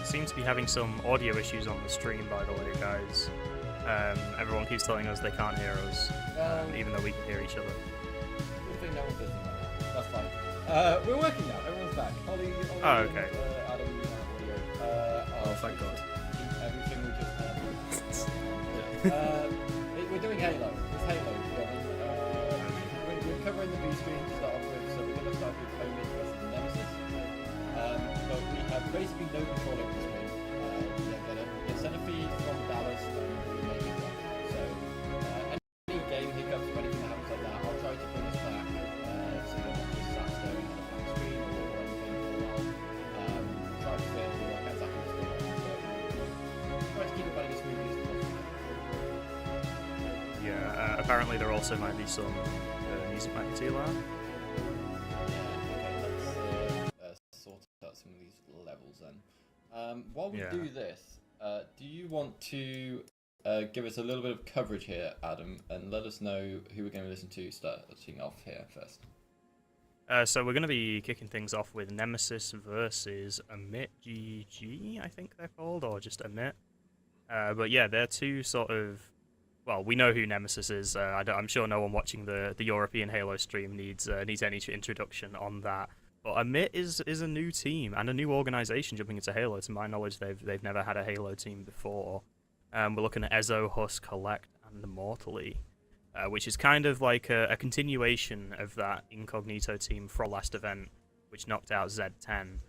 seem to be having some audio issues on the stream, by the way, guys. Everyone keeps telling us they can't hear us, even though we can hear each other. I think no one does right now. That's fine. We're working now. Everyone's back. Ollie oh, okay. Adam, you have audio. Thank God. Everything we just had. We're doing Halo. It's Halo. We're covering the B stream to start off with, so we're going to start with Omid versus Nemesis. But we have basically no control over the stream. We send a feed from Dallas and we make it work. So any game hiccups or anything that happens like that, I'll try to bring us back so that we're not just sat staring at the blank screen or anything for a while. Try to fit and work out exactly what's going on. So try to keep it running as smoothly as possible. Yeah, apparently there also might be some music might be too loud. Yeah, okay, let's sort out some of these levels then. While we do this, do you want to give us a little bit of coverage here, Adam, and let us know who we're going to listen to starting off here first? So we're going to be kicking things off with Nemesis versus Amit GG, I think they're called, or just Amit. But yeah, they're two sort of... Well, we know who Nemesis is. I'm sure no one watching the European Halo stream needs any introduction on that. But Amit is a new team and a new organization jumping into Halo. To my knowledge, they've never had a Halo team before. We're looking at Ezo, Husk, Collect, and Immortally, which is kind of like a continuation of that Incognito team from last event, which knocked out Z10.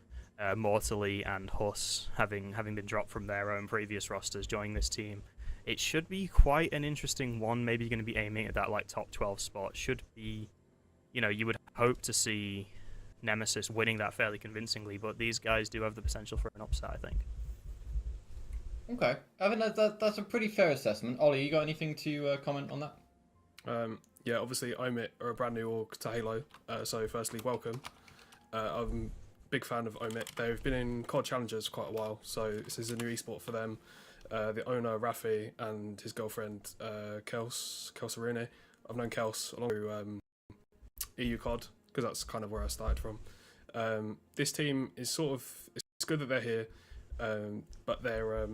Mortally and Huss having been dropped from their own previous rosters, joining this team. It should be quite an interesting one. Maybe you're going to be aiming at that like top 12 spot. Should be, you would hope to see Nemesis winning that fairly convincingly, but these guys do have the potential for an upset, I think. Okay, I think that's a pretty fair assessment. Ollie, you got anything to comment on that? Yeah, obviously Omit are a brand new org to Halo, so firstly, welcome. I'm a big fan of Omit. They've been in COD Challengers quite a while, so this is a new esport for them. The owner, Rafi, and his girlfriend, Kels Arune. I've known Kels along through EU COD, because that's kind of where I started from. This team is it's good that they're here, but they're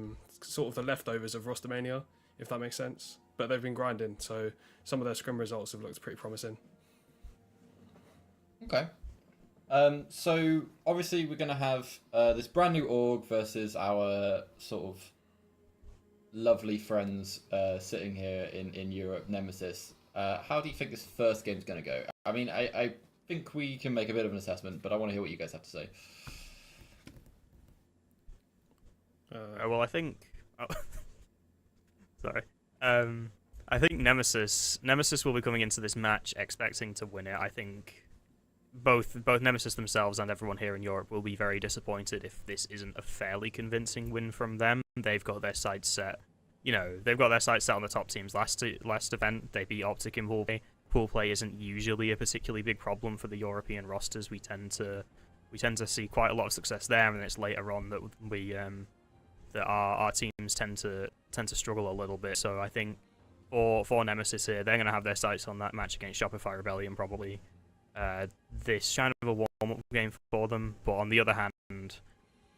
sort of the leftovers of Rostermania, if that makes sense. But they've been grinding, so some of their scrim results have looked pretty promising. Okay. So obviously we're going to have this brand new org versus our sort of lovely friends sitting here in Europe, Nemesis. How do you think this first game's going to go? I mean, I think we can make a bit of an assessment, but I want to hear what you guys have to say. Well, I think... Oh. Sorry. I think Nemesis will be coming into this match expecting to win it. I think both Nemesis themselves and everyone here in Europe will be very disappointed if this isn't a fairly convincing win from them. They've got their sights set. They've got their sights set on the top teams. Last event, they beat Optic in pool play. Pool play isn't usually a particularly big problem for the European rosters. We tend to see quite a lot of success there, and it's later on that our teams tend to struggle a little bit. So I think for Nemesis here, they're going to have their sights on that match against Shopify Rebellion probably. This kind of a warm-up game for them, but on the other hand,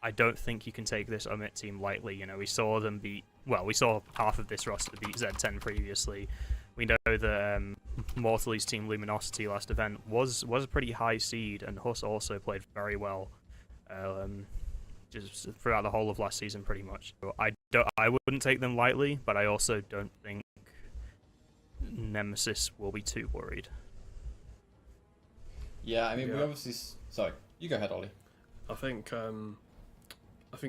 I don't think you can take this Omit team lightly. We saw them we saw half of this roster beat Z10 previously. We know that Mortally's team Luminosity last event was a pretty high seed, and Huss also played very well just throughout the whole of last season pretty much. So I wouldn't take them lightly, but I also don't think Nemesis will be too worried. Yeah, I mean, we obviously... Sorry, you go ahead, Ollie. I think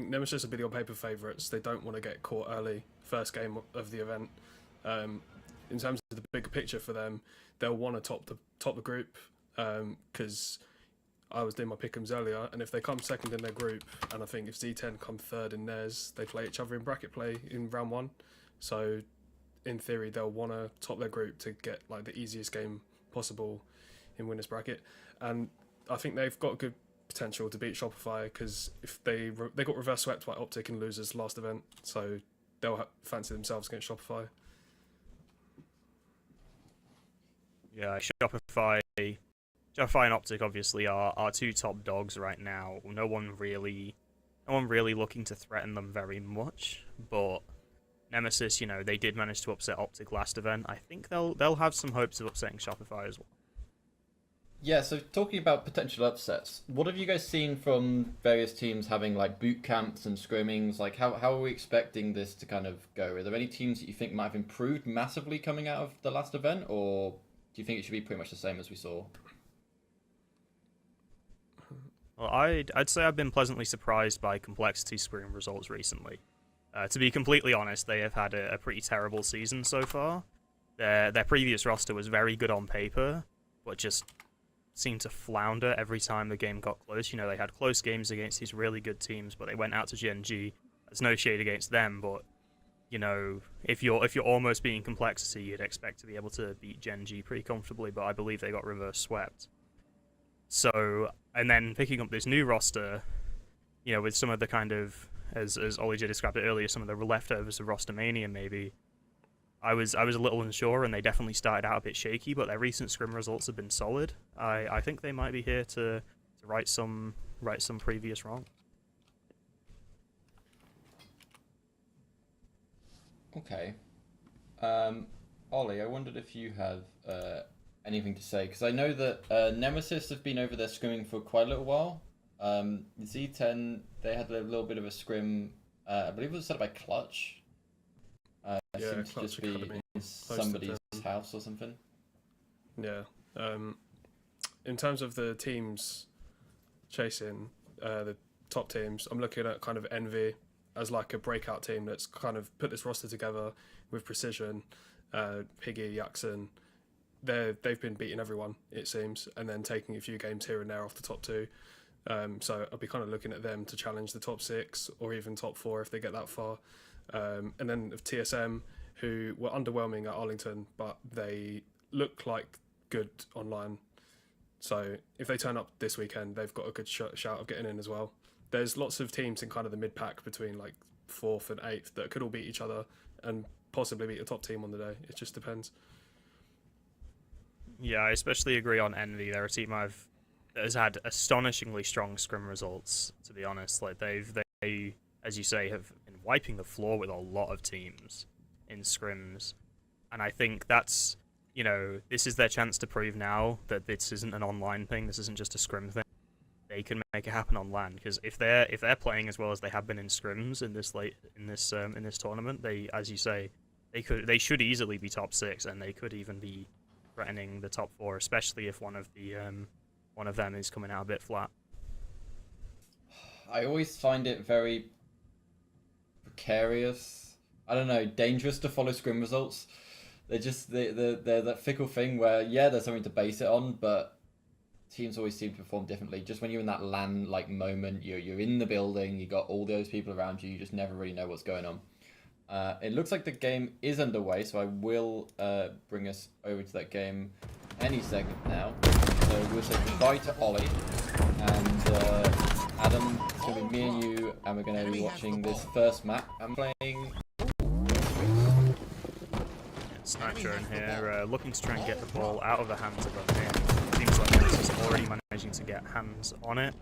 Nemesis will be the on-paper favourites. They don't want to get caught early, first game of the event. In terms of the bigger picture for them, they'll want to top the group, because I was doing my pick'ems earlier, and if they come second in their group, and I think if Z10 come third in theirs, they play each other in bracket play in round one. So, in theory, they'll want to top their group to get like the easiest game possible in winners bracket, and I think they've got good potential to beat Shopify, because if they got reverse swept by Optic and losers last event, so they'll fancy themselves against Shopify. Yeah, Shopify and Optic obviously are two top dogs right now. No one really no one really looking to threaten them very much. But Nemesis, you know, they did manage to upset Optic last event. I think they'll have some hopes of upsetting Shopify as well. Yeah, so talking about potential upsets, what have you guys seen from various teams having like boot camps and scrimmings? Like, how are we expecting this to kind of go? Are there any teams that you think might have improved massively coming out of the last event, or do you think it should be pretty much the same as we saw? Well, I'd say I've been pleasantly surprised by Complexity scrim results recently. To be completely honest, they have had a pretty terrible season so far. Their previous roster was very good on paper, but just seemed to flounder every time the game got close. You know, they had close games against these really good teams, but they went out to Gen G. There's no shade against them, but you know, if you're almost beating Complexity, you'd expect to be able to beat Gen G pretty comfortably, but I believe they got reverse swept. So, and then picking up this new roster, you know, with some of the kind of, as Ollie J described it earlier, some of the leftovers of roster mania maybe, I was a little unsure, and they definitely started out a bit shaky, but their recent scrim results have been solid. I think they might be here to right some previous wrong. Okay. Ollie, I wondered if you have anything to say, because I know that Nemesis have been over there scrimming for quite a little while. Z10, they had a little bit of a scrim, I believe it was set up by Clutch. Yeah, seems to Clutch just be Academy in somebody's house or something. Yeah. In terms of the teams chasing the top teams, I'm looking at kind of Envy as like a breakout team that's kind of put this roster together with precision. Piggy, Jackson, they've been beating everyone, it seems, and then taking a few games here and there off the top two. So I'll be kind of looking at them to challenge the top 6 or even top 4 if they get that far. And then of TSM, who were underwhelming at Arlington, but they look like good online. So if they turn up this weekend, they've got a good shout of getting in as well. There's lots of teams in kind of the mid-pack between like 4th and 8th that could all beat each other and possibly beat a top team on the day. It just depends. Yeah, I especially agree on Envy. They're a team that has had astonishingly strong scrim results, to be honest. Like they, as you say, have been wiping the floor with a lot of teams in scrims. And I think that's, you know, this is their chance to prove now that this isn't an online thing, this isn't just a scrim thing. They can make it happen on LAN, because if they're playing as well as they have been in scrims in this tournament, they, as you say, they should easily be top 6, and they could even be threatening the top 4, especially if one of them is coming out a bit flat. I always find it very precarious. I don't know, dangerous to follow scrim results. They're that fickle thing where, yeah, there's something to base it on, but teams always seem to perform differently. Just when you're in that LAN like moment, you're in the building, you got all those people around you, you just never really know what's going on. It looks like the game is underway, so I will bring us over to that game any second now. So we'll say goodbye to Ollie, and Adam, it's going to be me and you, and we're going to be watching this first map. I'm playing... Sniper in here, looking to try and get the ball out of the hands of O'Neill. Seems like he's already managing to get hands on it.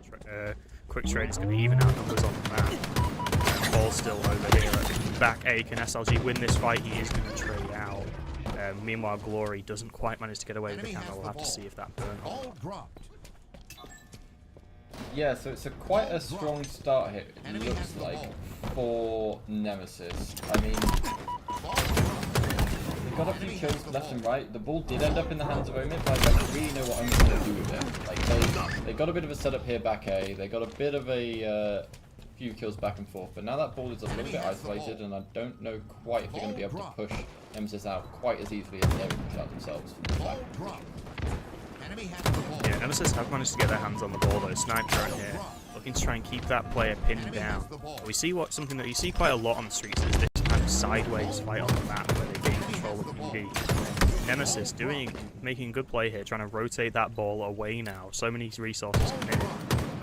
Quick Trade is going to even out numbers on the map. Ball still over here at back A. Can SLG win this fight? He is going to trade out. Meanwhile, Glory doesn't quite manage to get away with the camera. We'll have to see if that burns. Yeah, so it's quite a strong start here, it looks like, for Nemesis. I mean, they've got a few kills left and right. The ball did end up in the hands of Omid, but I don't really know what Omid's going to do with it. Like, they got a bit of a setup here back A, they got a bit of a few kills back and forth, but now that ball is a little bit isolated, and I don't know quite if they're going to be able to push Nemesis out quite as easily as they push out themselves from the back. Yeah, Nemesis have managed to get their hands on the ball though. Sniper in here, looking to try and keep that player pinned down. We see something that you see quite a lot on the streets is this kind of sideways fight on the map where they gain control of the PD. Nemesis making a good play here, trying to rotate that ball away now. So many resources committed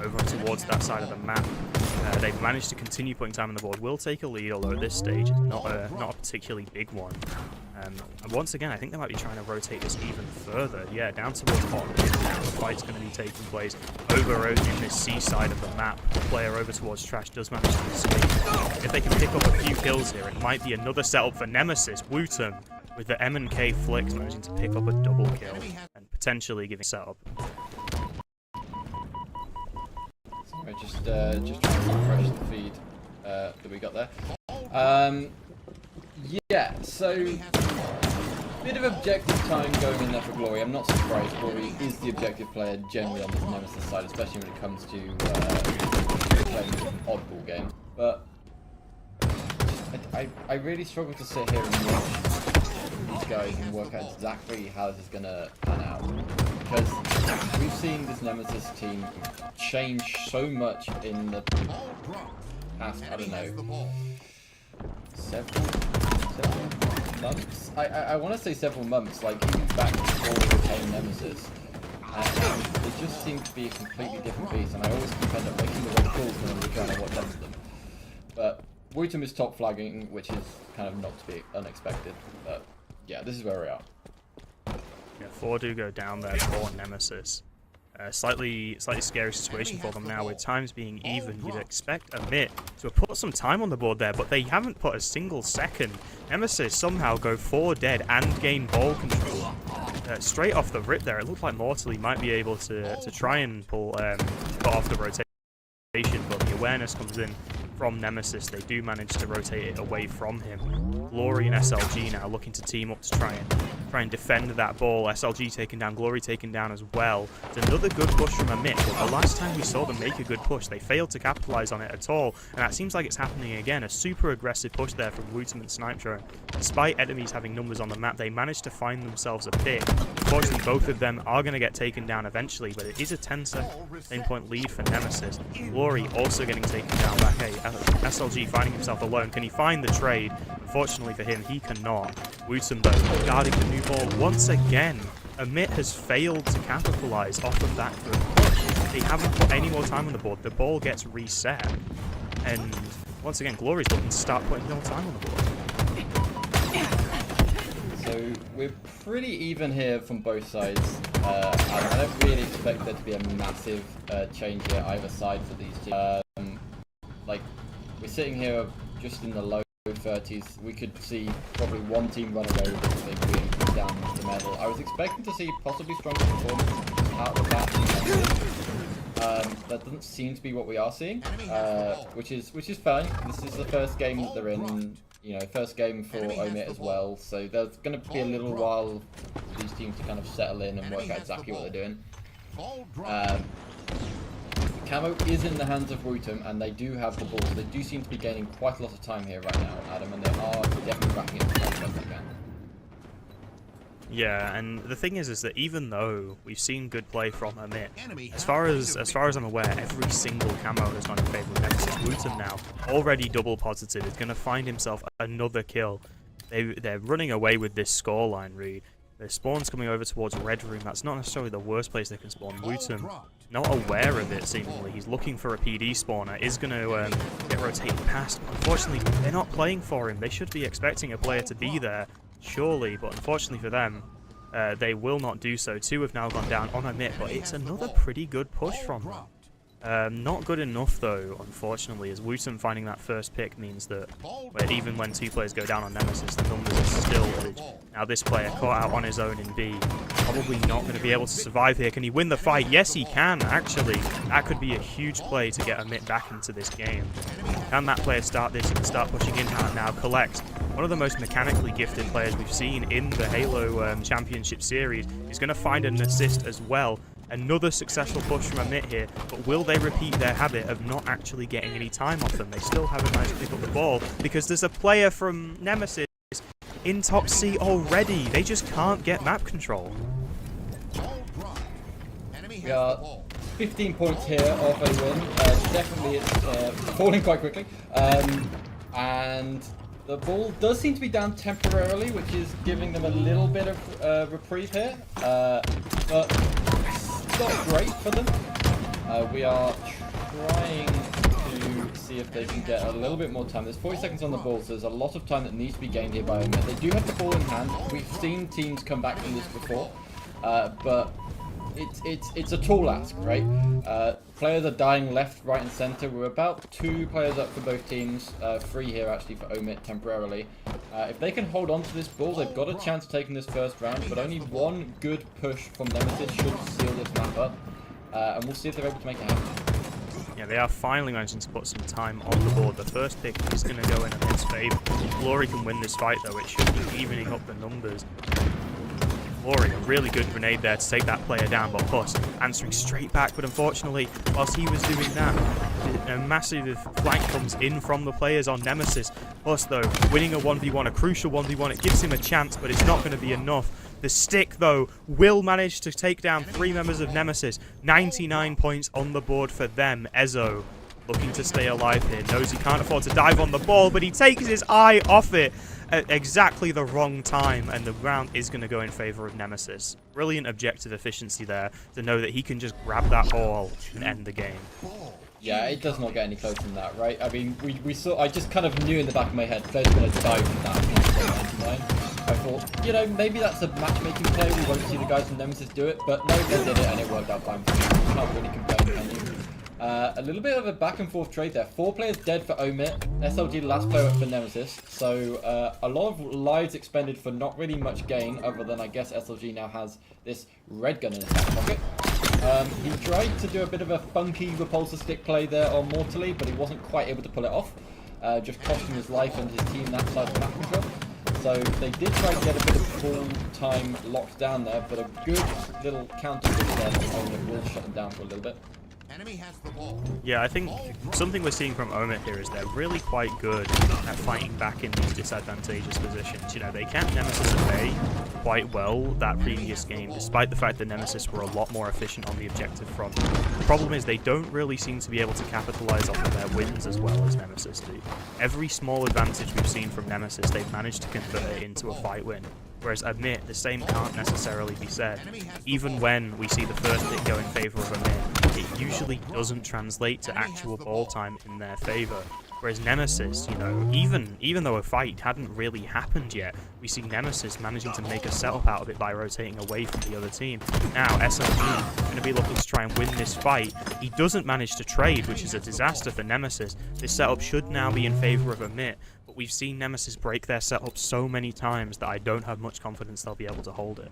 over towards that side of the map. They've managed to continue putting time on the board. Will take a lead, although at this stage it's not a particularly big one. And once again, I think they might be trying to rotate this even further. Yeah, down towards bottom. Now the fight's going to be taking place over in this C side of the map. The player over towards Trash does manage to escape. If they can pick up a few kills here, it might be another setup for Nemesis. Wootum, with the M&K flicks, managing to pick up a double kill and potentially giving setup. Sorry, just trying to refresh the feed that we got there. Yeah, so bit of objective time going in there for Glory. I'm not surprised. Glory is the objective player generally on this Nemesis side, especially when it comes to playing oddball games. But I really struggle to sit here and watch these guys and work out exactly how this is going to pan out. Because we've seen this Nemesis team change so much in the past, I don't know, several months? I want to say several months, like even back before we became Nemesis. And it just seemed to be a completely different beast, and I always keep end up making the right calls when I'm trying to watch them. But Wootum is top flagging, which is kind of not to be unexpected. But yeah, this is where we are. Yeah, 4 do go down there for Nemesis. Slightly scary situation for them now, with times being even. You'd expect Amit to have put some time on the board there, but they haven't put a single second. Nemesis somehow go 4 dead and gain ball control. Straight off the rip there, it looked like Mortally might be able to try and pull off the rotation, but the awareness comes in from Nemesis. They do manage to rotate it away from him. Glory and SLG now looking to team up to try and defend that ball. SLG taken down, Glory taken down as well. It's another good push from Amit, but the last time we saw them make a good push, they failed to capitalize on it at all, and that seems like it's happening again. A super aggressive push there from Wootum and Snipe Drone. Despite enemies having numbers on the map, they managed to find themselves a pick. Unfortunately, both of them are going to get taken down eventually, but it is a 10 point lead for Nemesis. Glory also getting taken down back. Hey, SLG finding himself alone. Can he find the trade? Unfortunately for him, he cannot. Wootum, though, guarding the new ball once again. Amit has failed to capitalize off of that good push. They haven't put any more time on the board. The ball gets reset. And once again, Glory's looking to start putting more time on the board. So we're pretty even here from both sides. I don't really expect there to be a massive change here either side for these teams. Like, we're sitting here just in the low 30s. We could see probably one team run away with this big win down the middle. I was expecting to see possibly stronger performance out of that. That doesn't seem to be what we are seeing, which is fine. This is the first game that they're in. You know, first game for Omit as well, so there's going to be a little while for these teams to kind of settle in and work out exactly what they're doing. Camo is in the hands of Wootum, and they do have the ball, so they do seem to be gaining quite a lot of time here right now, Adam, and they are definitely wrapping it as best they can. Yeah, and the thing is that even though we've seen good play from Amit, as far as I'm aware, every single camo has gone in favour of Nemesis. Wootum now, already double positive, is going to find himself another kill. They're running away with this scoreline, Reed. The spawn's coming over towards Red Room. That's not necessarily the worst place they can spawn. Wootum, not aware of it, seemingly. He's looking for a PD spawner. Is going to get rotated past. Unfortunately, they're not playing for him. They should be expecting a player to be there, surely, but unfortunately for them, they will not do so. 2 have now gone down on Amit, but it's another pretty good push from them. Not good enough, though, unfortunately, as Wootum finding that first pick means that even when 2 players go down on Nemesis, the numbers are still huge. Now this player caught out on his own in B, probably not going to be able to survive here. Can he win the fight? Yes, he can, actually. That could be a huge play to get Amit back into this game. Can that player start this and start pushing in now? Collect. One of the most mechanically gifted players we've seen in the Halo Championship Series is going to find an assist as well. Another successful push from Amit here, but will they repeat their habit of not actually getting any time off them? They still haven't managed to pick up the ball because there's a player from Nemesis in top C already. They just can't get map control. We are 15 points here off a win. Definitely it's falling quite quickly. And the ball does seem to be down temporarily, which is giving them a little bit of reprieve here. But not great for them. We are trying to see if they can get a little bit more time. There's 40 seconds on the ball, so there's a lot of time that needs to be gained here by Omit. They do have the ball in hand. We've seen teams come back from this before, but it's a tall ask, right? Players are dying left, right, and center. We're about 2 players up for both teams, 3 here actually for Omit temporarily. If they can hold on to this ball, they've got a chance of taking this first round, but only one good push from Nemesis should seal this map up, and we'll see if they're able to make it happen. Yeah, they are finally managing to put some time on the board. The first pick is going to go in Omit's favour. Glory can win this fight though, it should be evening up the numbers. Glory, a really good grenade there to take that player down, but Huss answering straight back, but unfortunately, whilst he was doing that, a massive flank comes in from the players on Nemesis. Huss, though, winning a 1v1, a crucial 1v1, it gives him a chance, but it's not going to be enough. The stick, though, will manage to take down 3 members of Nemesis. 99 points on the board for them. Ezo, looking to stay alive here, knows he can't afford to dive on the ball, but he takes his eye off it at exactly the wrong time, and the round is going to go in favor of Nemesis. Brilliant objective efficiency there to know that he can just grab that ball and end the game. Yeah, it does not get any closer than that, right? I mean, we saw. I just kind of knew in the back of my head, players going to dive from that. I thought, you know, maybe that's a matchmaking play. We won't see the guys from Nemesis do it, but no, they did it, and it worked out fine for me. You can't really complain, can you? A little bit of a back and forth trade there. 4 players dead for Omit. SLG the last player up for Nemesis. So a lot of lives expended for not really much gain, other than I guess SLG now has this red gun in his back pocket. He tried to do a bit of a funky repulsor stick play there on Mortally, but he wasn't quite able to pull it off. Just costing his life and his team that side of the map control. So they did try to get a bit of full time locked down there, but a good little counter there from Omit will shut them down for a little bit. Enemy has the ball. Yeah, I think something we're seeing from Omit here is they're really quite good at fighting back in these disadvantageous positions. You know, they kept Nemesis at bay quite well that previous game, despite the fact that Nemesis were a lot more efficient on the objective front. The problem is they don't really seem to be able to capitalize on their wins as well as Nemesis do. Every small advantage we've seen from Nemesis, they've managed to convert it into a fight win. Whereas Omit, the same can't necessarily be said. Even when we see the first pick go in favour of Omit, it usually doesn't translate to actual ball time in their favour. Whereas Nemesis, you know, even though a fight hadn't really happened yet, we see Nemesis managing to make a setup out of it by rotating away from the other team. Now, SLG going to be looking to try and win this fight. He doesn't manage to trade, which is a disaster for Nemesis. This setup should now be in favour of Omit. But we've seen Nemesis break their setup so many times that I don't have much confidence they'll be able to hold it.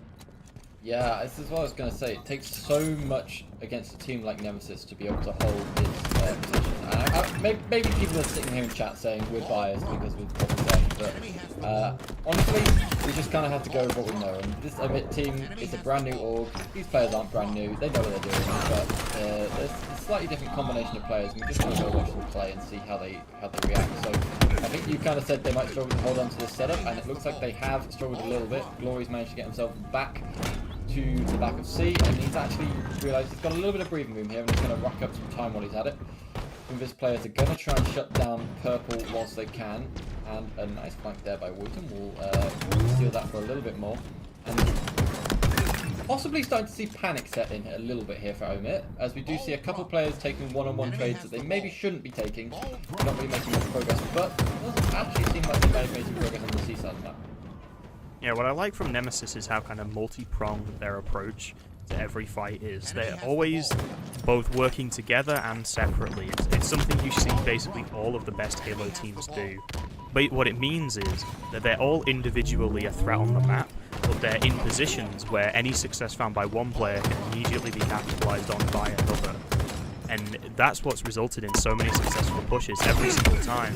Yeah, this is what I was going to say. It takes so much against a team like Nemesis to be able to hold this position. Maybe people are sitting here in chat saying we're biased because we're probably saying, but honestly, we just kind of have to go with what we know. And this Omit team is a brand new org. These players aren't brand new. They know what they're doing, but there's a slightly different combination of players. And we just want to go watch them play and see how they react. So I think you kind of said they might struggle to hold on to this setup, and it looks like they have struggled a little bit. Glory's managed to get himself back to the back of C, and he's actually realised he's got a little bit of breathing room here, and he's going to rack up some time while he's at it. Some of his players are going to try and shut down purple whilst they can, and a nice flank there by Wooten will seal that for a little bit more. And possibly starting to see panic set in a little bit here for Omit, as we do see a couple players taking one-on-one trades that they maybe shouldn't be taking. They're not really making much progress, but it doesn't actually seem like they may have made some progress on the C side of that. Yeah, what I like from Nemesis is how kind of multi-pronged their approach to every fight is. They're always both working together and separately. It's something you see basically all of the best Halo teams do. But what it means is that they're all individually a threat on the map, but they're in positions where any success found by one player can immediately be capitalized on by another. And that's what's resulted in so many successful pushes every single time.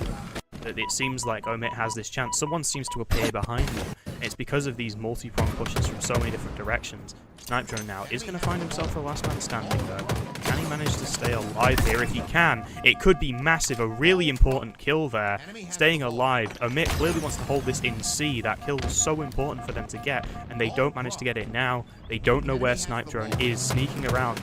That it seems like Omit has this chance. Someone seems to appear behind them. It's because of these multi-pronged pushes from so many different directions. Snipe Drone now is going to find himself a last man standing though. Can he manage to stay alive here? If he can, it could be massive. A really important kill there. Staying alive. Omit clearly wants to hold this in C. That kill was so important for them to get, and they don't manage to get it now. They don't know where Snipe Drone is. Sneaking around.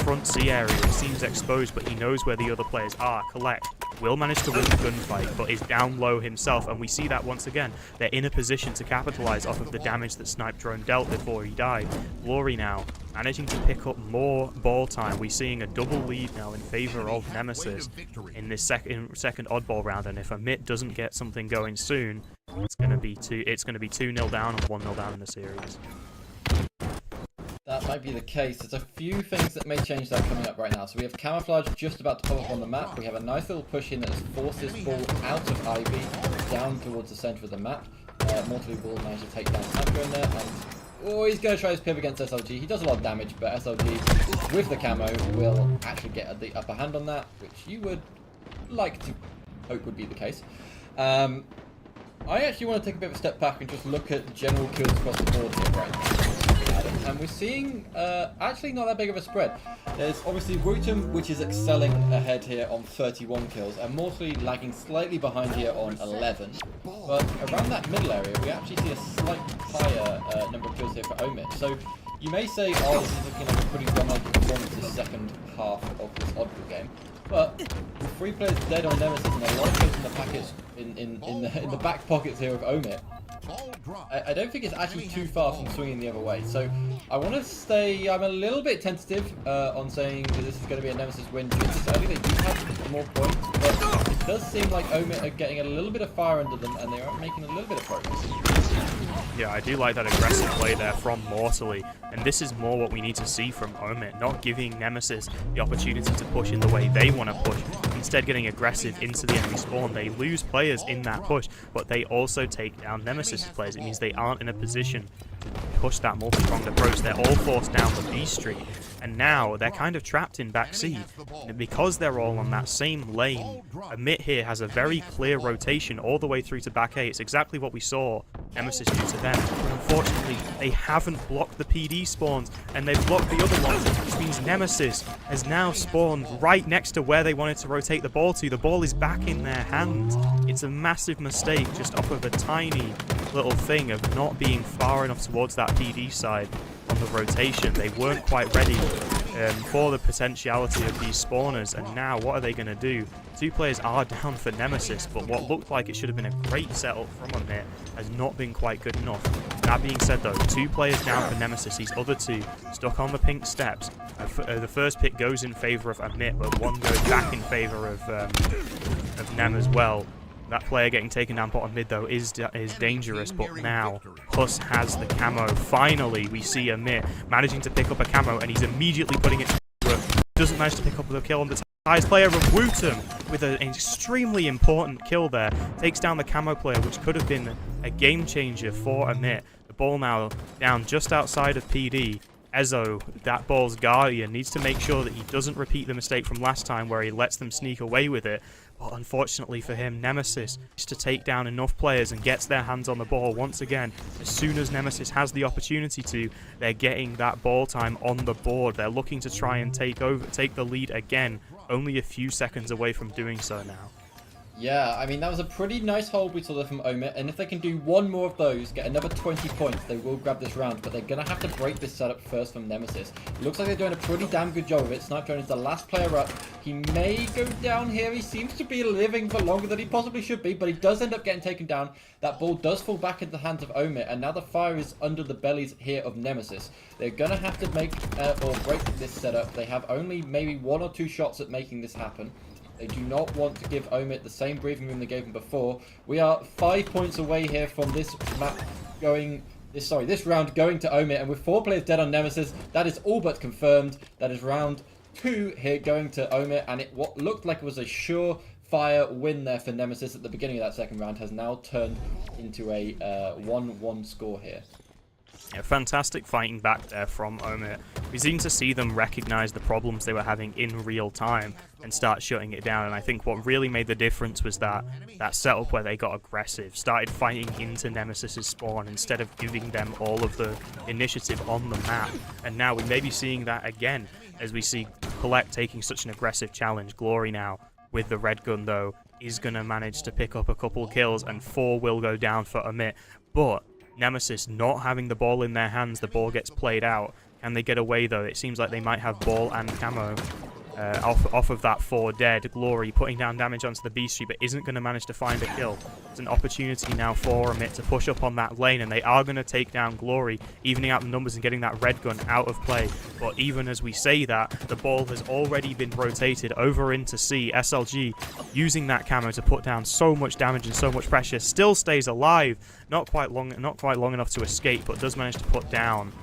front C area. It seems exposed, but he knows where the other players are. Collect will manage to win the gunfight, but is down low himself, and we see that once again. They're in a position to capitalize off of the damage that Snipe Drone dealt before he died. Glory now managing to pick up more ball time. We're seeing a double lead now in favor of Nemesis in this second oddball round, and if Amit doesn't get something going soon, it's going to be 2-0 down and 1-0 down in the series. That might be the case. There's a few things that may change that coming up right now. So we have Camouflage just about to pop up on the map. We have a nice little push in that forces Ball out of Ivy down towards the center of the map. Mortally will manage to take down Sandro in there, and he's going to try his pivot against SLG. He does a lot of damage, but SLG with the camo will actually get the upper hand on that, which you would like to hope would be the case. I actually want to take a bit of a step back and just look at general kills across the board here right now. And we're seeing actually not that big of a spread. There's obviously Wootum, which is excelling ahead here on 31 kills, and Mortally lagging slightly behind here on 11. But around that middle area, we actually see a slight higher number of kills here for Omit. So you may say, oh, this is looking like a pretty dominating performance this second half of this oddball game. But 3 players dead on Nemesis, and a lot of kills in the packets in the back pockets here of Omit. I don't think it's actually too far from swinging the other way. So I want to stay. I'm a little bit tentative on saying that this is going to be a Nemesis win. Just early, they do have more points, but it does seem like Omit are getting a little bit of fire under them, and they are making a little bit of progress. Yeah, I do like that aggressive play there from Mortally, and this is more what we need to see from Omit, not giving Nemesis the opportunity to push in the way they want to push, instead getting aggressive into the enemy spawn. They lose players in that push, but they also take down Nemesis players. It means they aren't in a position to push that multi-pronged approach. They're all forced down the B street, and now they're kind of trapped in back C. Because they're all on that same lane, Amit here has a very clear rotation all the way through to back A. It's exactly what we saw Nemesis do to them. But unfortunately, they haven't blocked the PD spawns, and they've blocked the other ones, which means Nemesis has now spawned right next to where they wanted to rotate the ball to. The ball is back in their hands. It's a massive mistake just off of a tiny little thing of not being far enough towards that PD side on the rotation. They weren't quite ready for the potentiality of these spawners, and now what are they going to do? 2 players are down for Nemesis, but what looked like it should have been a great setup from Amit has not been quite good enough. That being said though, 2 players down for Nemesis, these other 2 stuck on the pink steps. The first pick goes in favour of Amit, but 1 goes back in favour of Nem as well. That player getting taken down bottom mid though is dangerous, but now Plus has the camo. Finally, we see Amit managing to pick up a camo, and he's immediately putting it to work. Doesn't manage to pick up the kill on the highest player of Wootum with an extremely important kill there. Takes down the camo player, which could have been a game changer for Amit. The ball now down just outside of PD. Ezo, that ball's guardian, needs to make sure that he doesn't repeat the mistake from last time where he lets them sneak away with it. But unfortunately for him, Nemesis is to take down enough players and gets their hands on the ball once again. As soon as Nemesis has the opportunity to, they're getting that ball time on the board. They're looking to try and take the lead again, only a few seconds away from doing so now. Yeah, I mean, that was a pretty nice hold we saw there from Omit, and if they can do 1 more of those, get another 20 points, they will grab this round, but they're going to have to break this setup first from Nemesis. It looks like they're doing a pretty damn good job of it. Snipe Drone is the last player up. He may go down here. He seems to be living for longer than he possibly should be, but he does end up getting taken down. That ball does fall back into the hands of Omit, and now the fire is under the bellies here of Nemesis. They're going to have to make or break this setup. They have only maybe 1 or 2 shots at making this happen. They do not want to give Omit the same breathing room they gave him before. We are 5 points away here from this map this round going to Omit, and with 4 players dead on Nemesis, that is all but confirmed. That is round 2 here going to Omit, and what looked like it was a surefire win there for Nemesis at the beginning of that second round has now turned into a 1-1 score here. Yeah, fantastic fighting back there from Omit. We seem to see them recognize the problems they were having in real time and start shutting it down. And I think what really made the difference was that setup where they got aggressive, started fighting into Nemesis's spawn instead of giving them all of the initiative on the map. And now we may be seeing that again as we see Collect taking such an aggressive challenge. Glory now with the red gun though is going to manage to pick up a couple kills, and 4 will go down for Amit. But Nemesis not having the ball in their hands, the ball gets played out. Can they get away, though? It seems like they might have ball and camo. Off of that 4 dead. Glory putting down damage onto the B Street, but isn't going to manage to find a kill. It's an opportunity now for Omit to push up on that lane, and they are going to take down Glory, evening out the numbers and getting that red gun out of play. But even as we say that, the ball has already been rotated over into C. SLG using that camo to put down so much damage and so much pressure. Still stays alive. Not quite long enough to escape, but does manage to put down.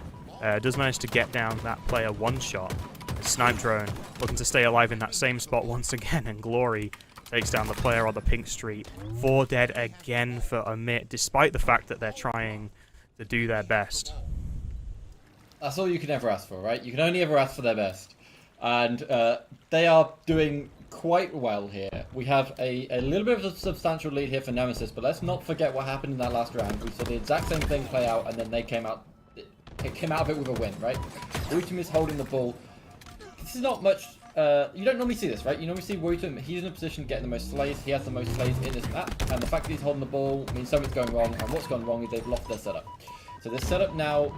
Does manage to get down that player one shot. Snipe drone looking to stay alive in that same spot once again, and Glory takes down the player on the pink street. 4 dead again for Omit, despite the fact that they're trying to do their best. That's all you can ever ask for, right? You can only ever ask for their best. And they are doing quite well here. We have a little bit of a substantial lead here for Nemesis, but let's not forget what happened in that last round. We saw the exact same thing play out, and then they came out of it with a win, right? Wootum is holding the ball. This is not much. You don't normally see this, right? You normally see Wootum. He's in a position to get the most slays. He has the most slays in this map, and the fact that he's holding the ball means something's going wrong. And what's gone wrong is they've lost their setup. So this setup now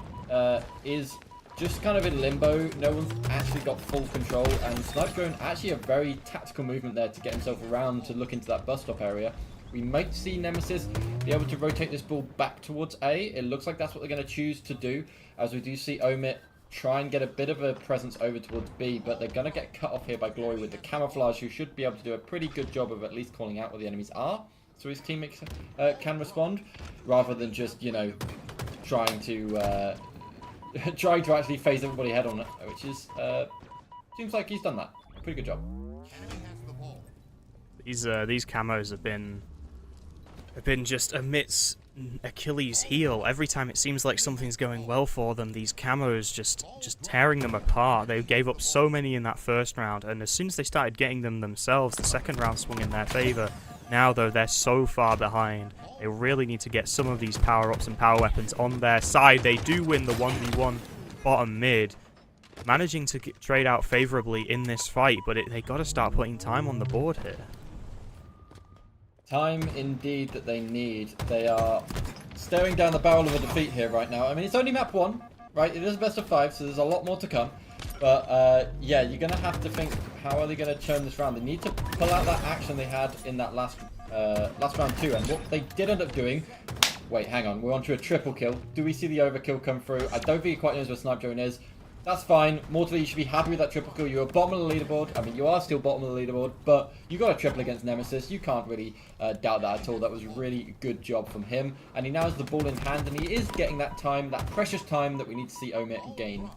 is just kind of in limbo. No one's actually got full control, and Snipe's going actually a very tactical movement there to get himself around to look into that bus stop area. We might see Nemesis be able to rotate this ball back towards A. It looks like that's what they're going to choose to do, as we do see Omit try and get a bit of a presence over towards B, but they're going to get cut off here by Glory with the camouflage, who should be able to do a pretty good job of at least calling out where the enemies are, so his teammates can respond, rather than just, you know, trying to actually phase everybody head on it, which is, seems like he's done that. Pretty good job. These camos have been just Omit's Achilles heel. Every time it seems like something's going well for them, these camos just tearing them apart. They gave up so many in that first round, and as soon as they started getting them themselves, the second round swung in their favor. Now, though, they're so far behind. They really need to get some of these power-ups and power weapons on their side. They do win the 1v1 bottom mid, managing to trade out favorably in this fight, but they got to start putting time on the board here. Time indeed that they need. They are staring down the barrel of a defeat here right now. I mean, it's only map 1, right? It is a best of 5, so there's a lot more to come. But yeah, you're going to have to think, how are they going to turn this round? They need to pull out that action they had in that last round 2. And what they did end up doing... Wait, hang on. We're on to a triple kill. Do we see the overkill come through? I don't think he quite knows where Snipe Drone is. That's fine. Mortally, you should be happy with that triple kill. You were bottom of the leaderboard. I mean, you are still bottom of the leaderboard, but you got a triple against Nemesis. You can't really doubt that at all. That was a really good job from him. And he now has the ball in hand, and he is getting that time, that precious time that we need to see Omit gain.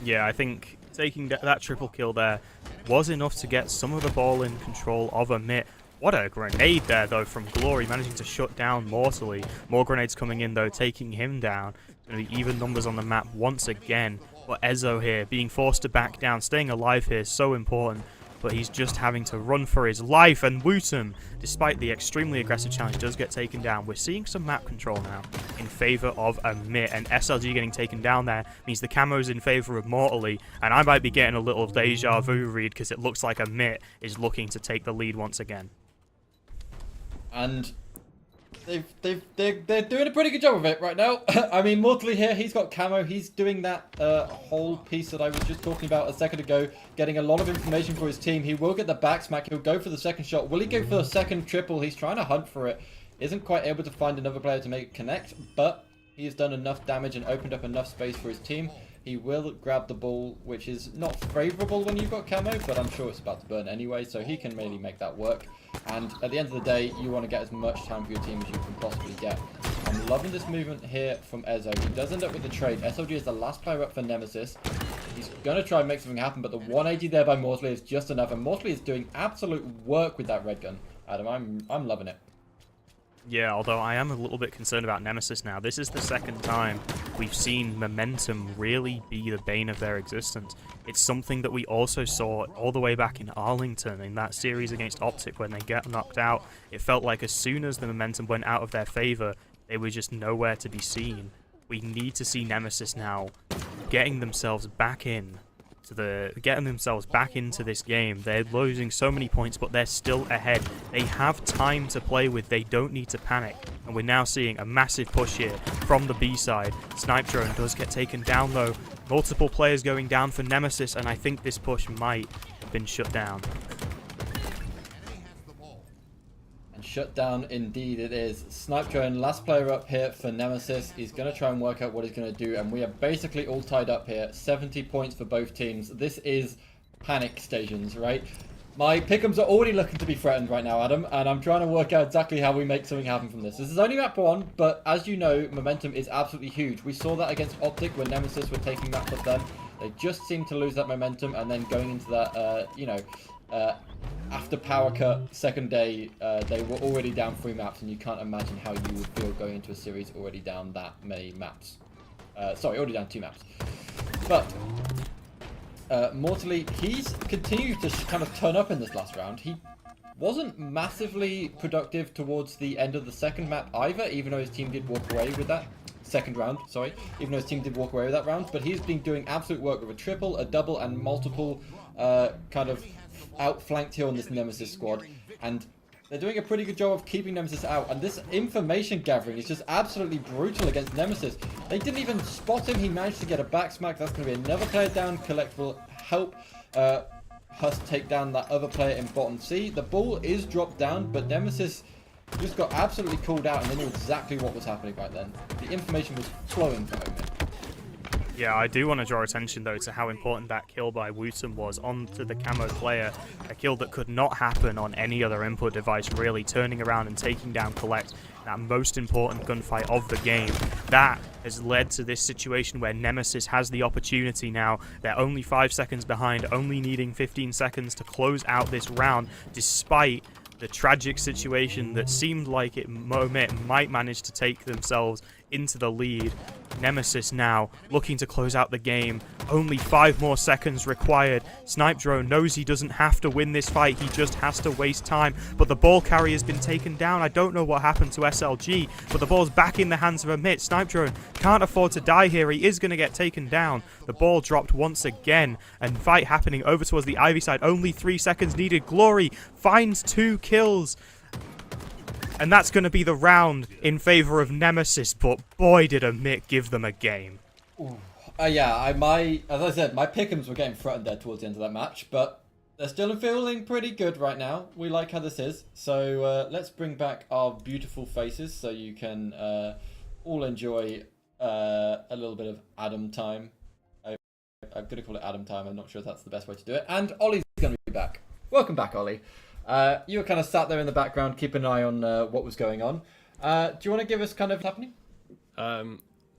Yeah, I think taking that triple kill there was enough to get some of the ball in control of Omit. What a grenade there, though, from Glory, managing to shut down Mortally. More grenades coming in, though, taking him down. Going to be even numbers on the map once again. But Ezo here, being forced to back down. Staying alive here is so important. But he's just having to run for his life. And Wootum, despite the extremely aggressive challenge, does get taken down. We're seeing some map control now in favor of Omit. And SLG getting taken down there means the camo's in favor of Mortally. And I might be getting a little deja vu read, because it looks like Omit is looking to take the lead once again. And they're doing a pretty good job of it right now. I mean, Mortally here, he's got camo. He's doing that whole piece that I was just talking about a second ago, getting a lot of information for his team. He will get the back smack. He'll go for the second shot. Will he go for the second triple? He's trying to hunt for it. Isn't quite able to find another player to make it connect, but he has done enough damage and opened up enough space for his team. He will grab the ball, which is not favourable when you've got camo, but I'm sure it's about to burn anyway, so he can really make that work. And at the end of the day, you want to get as much time for your team as you can possibly get. I'm loving this movement here from Ezo. He does end up with the trade. SLG is the last player up for Nemesis. He's going to try and make something happen, but the 180 there by Mortally is just enough, and Mortally is doing absolute work with that red gun. Adam, I'm loving it. Yeah, although I am a little bit concerned about Nemesis now. This is the second time we've seen momentum really be the bane of their existence. It's something that we also saw all the way back in Arlington in that series against Optic when they get knocked out. It felt like as soon as the momentum went out of their favor, they were just nowhere to be seen. We need to see Nemesis now getting themselves back in getting themselves back into this game. They're losing so many points, but they're still ahead. They have time to play with. They don't need to panic. And we're now seeing a massive push here from the B side. Snipe Drone does get taken down though. Multiple players going down for Nemesis, and I think this push might have been shut down. And shut down indeed it is. Snipe Drone, last player up here for Nemesis. He's going to try and work out what he's going to do, and we are basically all tied up here. 70 points for both teams. This is panic stations, right? My pick'ems are already looking to be threatened right now, Adam, and I'm trying to work out exactly how we make something happen from this. This is only map 1, but as you know, momentum is absolutely huge. We saw that against Optic when Nemesis were taking maps of them. They just seemed to lose that momentum, and then going into that, after power cut, second day, they were already down 3 maps, and you can't imagine how you would feel going into a series already down that many maps. Already down 2 maps. But Mortally, he's continued to kind of turn up in this last round. He wasn't massively productive towards the end of the second map either, even though his team did walk away with that. Second round, sorry. Even though his team did walk away with that round. But he's been doing absolute work with a triple, a double, and multiple kind of outflanked here on this Nemesis squad. And they're doing a pretty good job of keeping Nemesis out. And this information gathering is just absolutely brutal against Nemesis. They didn't even spot him. He managed to get a back smack. That's going to be another player down. Collect will help Hus take down that other player in bottom C. The ball is dropped down, but Nemesis just got absolutely called out, and they knew exactly what was happening right then. The information was flowing from Omen. Yeah, I do want to draw attention, though, to how important that kill by Wooten was onto the camo player. A kill that could not happen on any other input device, really, turning around and taking down Collect, that most important gunfight of the game. That has led to this situation where Nemesis has the opportunity now. They're only 5 seconds behind, only needing 15 seconds to close out this round, despite the tragic situation that seemed like it might manage to take themselves into the lead. Nemesis now looking to close out the game. Only 5 more seconds required. Snipe Drone knows he doesn't have to win this fight. He just has to waste time. But the ball carrier has been taken down. I don't know what happened to SLG, but the ball's back in the hands of Amit. Snipe Drone can't afford to die here. He is going to get taken down. The ball dropped once again, and fight happening over towards the Ivy side. Only 3 seconds needed. Glory finds 2 kills. And that's going to be the round in favor of Nemesis, but boy did Amit give them a game. Yeah, as I said, my pick'ems were getting threatened there towards the end of that match, but they're still feeling pretty good right now. We like how this is. So let's bring back our beautiful faces so you can all enjoy a little bit of Adam time. I'm going to call it Adam time. I'm not sure if that's the best way to do it. And Ollie's going to be back. Welcome back, Ollie. You were kind of sat there in the background, keeping an eye on what was going on. Do you want to give us kind of what's happening?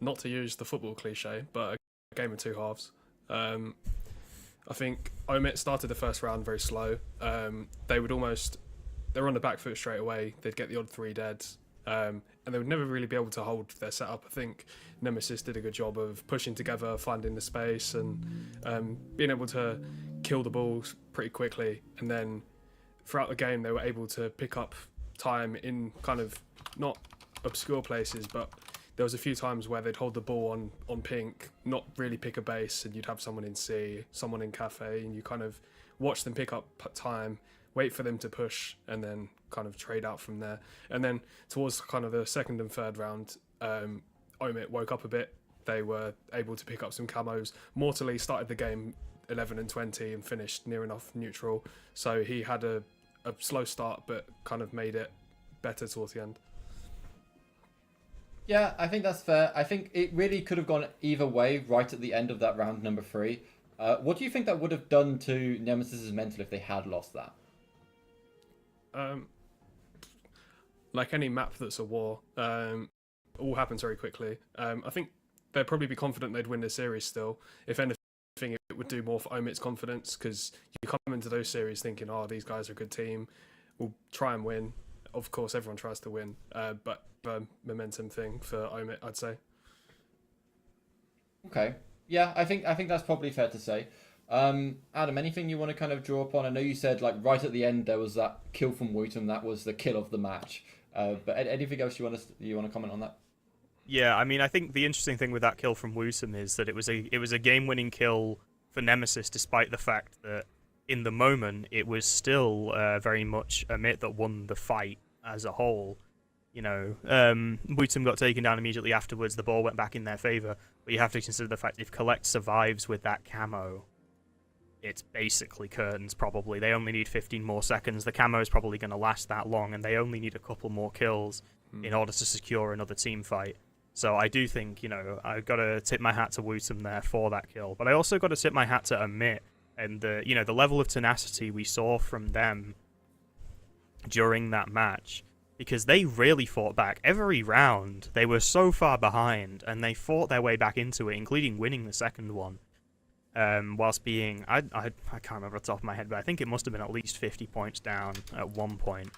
Not to use the football cliche, but a game of 2 halves. I think Omit started the first round very slow. They were on the back foot straight away. They'd get the odd 3 deads, and they would never really be able to hold their setup. I think Nemesis did a good job of pushing together, finding the space, and being able to kill the balls pretty quickly. And then throughout the game, they were able to pick up time in kind of not obscure places, but there was a few times where they'd hold the ball on pink, not really pick a base, and you'd have someone in C, someone in cafe, and you kind of watch them pick up time, wait for them to push, and then kind of trade out from there. And then towards kind of the second and third round, Omit woke up a bit. They were able to pick up some camos. Mortally started the game 11 and 20 and finished near enough neutral, so he had a slow start but kind of made it better towards the end. Yeah, I think that's fair. I think it really could have gone either way right at the end of that round number 3. What do you think that would have done to Nemesis's mental if they had lost that? Like any map that's a war, all happens very quickly. I think they'd probably be confident they'd win the series still. If anything, it would do more for Omit's confidence, because you come into those series thinking, oh, these guys are a good team, we'll try and win. Of course, everyone tries to win, but momentum thing for Omit, I'd say. Okay. Yeah, I think that's probably fair to say. Adam, anything you want to kind of draw upon? I know you said like right at the end there was that kill from Wooten, that was the kill of the match. But anything else you want to comment on that? Yeah, I mean, I think the interesting thing with that kill from Wooten is that it was a game-winning kill for Nemesis, despite the fact that in the moment it was still very much Amit that won the fight as a whole. You know, Wooten got taken down immediately afterwards. The ball went back in their favour, but you have to consider the fact if Collect survives with that camo, it's basically curtains. Probably they only need 15 more seconds. The camo is probably going to last that long, and they only need a couple more kills in order to secure another team fight. So I do think, you know, I've got to tip my hat to Wooten there for that kill, but I also got to tip my hat to Amit and the, you know, the level of tenacity we saw from them during that match. Because they really fought back. Every round, they were so far behind, and they fought their way back into it, including winning the second one. Whilst being, I can't remember off the top of my head, but I think it must have been at least 50 points down at one point.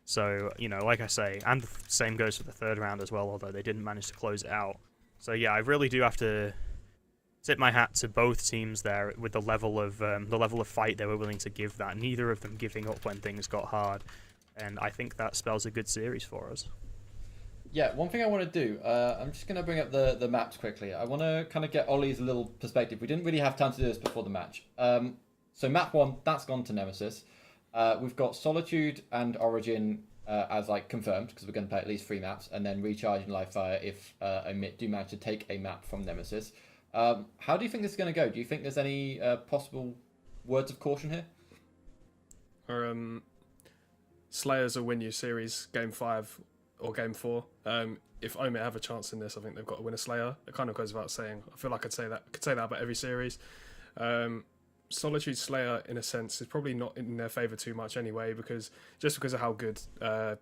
So, you know, like I say, and the same goes for the third round as well, although they didn't manage to close it out. So yeah, I really do have to tip my hat to both teams there with the level of fight they were willing to give that. Neither of them giving up when things got hard. And I think that spells a good series for us. Yeah, one thing I want to do, I'm just going to bring up the maps quickly. I want to kind of get Ollie's little perspective. We didn't really have time to do this before the match. So map 1, that's gone to Nemesis. We've got Solitude and Origin as like confirmed, because we're going to play at least 3 maps, and then Recharge and Livefire if Amit do manage to take a map from Nemesis. How do you think this is going to go? Do you think there's any possible words of caution here? Slayers will win you series game 5 or game 4. If Omit have a chance in this, I think they've got to win a Slayer. It kind of goes without saying. I feel like I could say that about every series. Solitude Slayer, in a sense, is probably not in their favour too much anyway, because of how good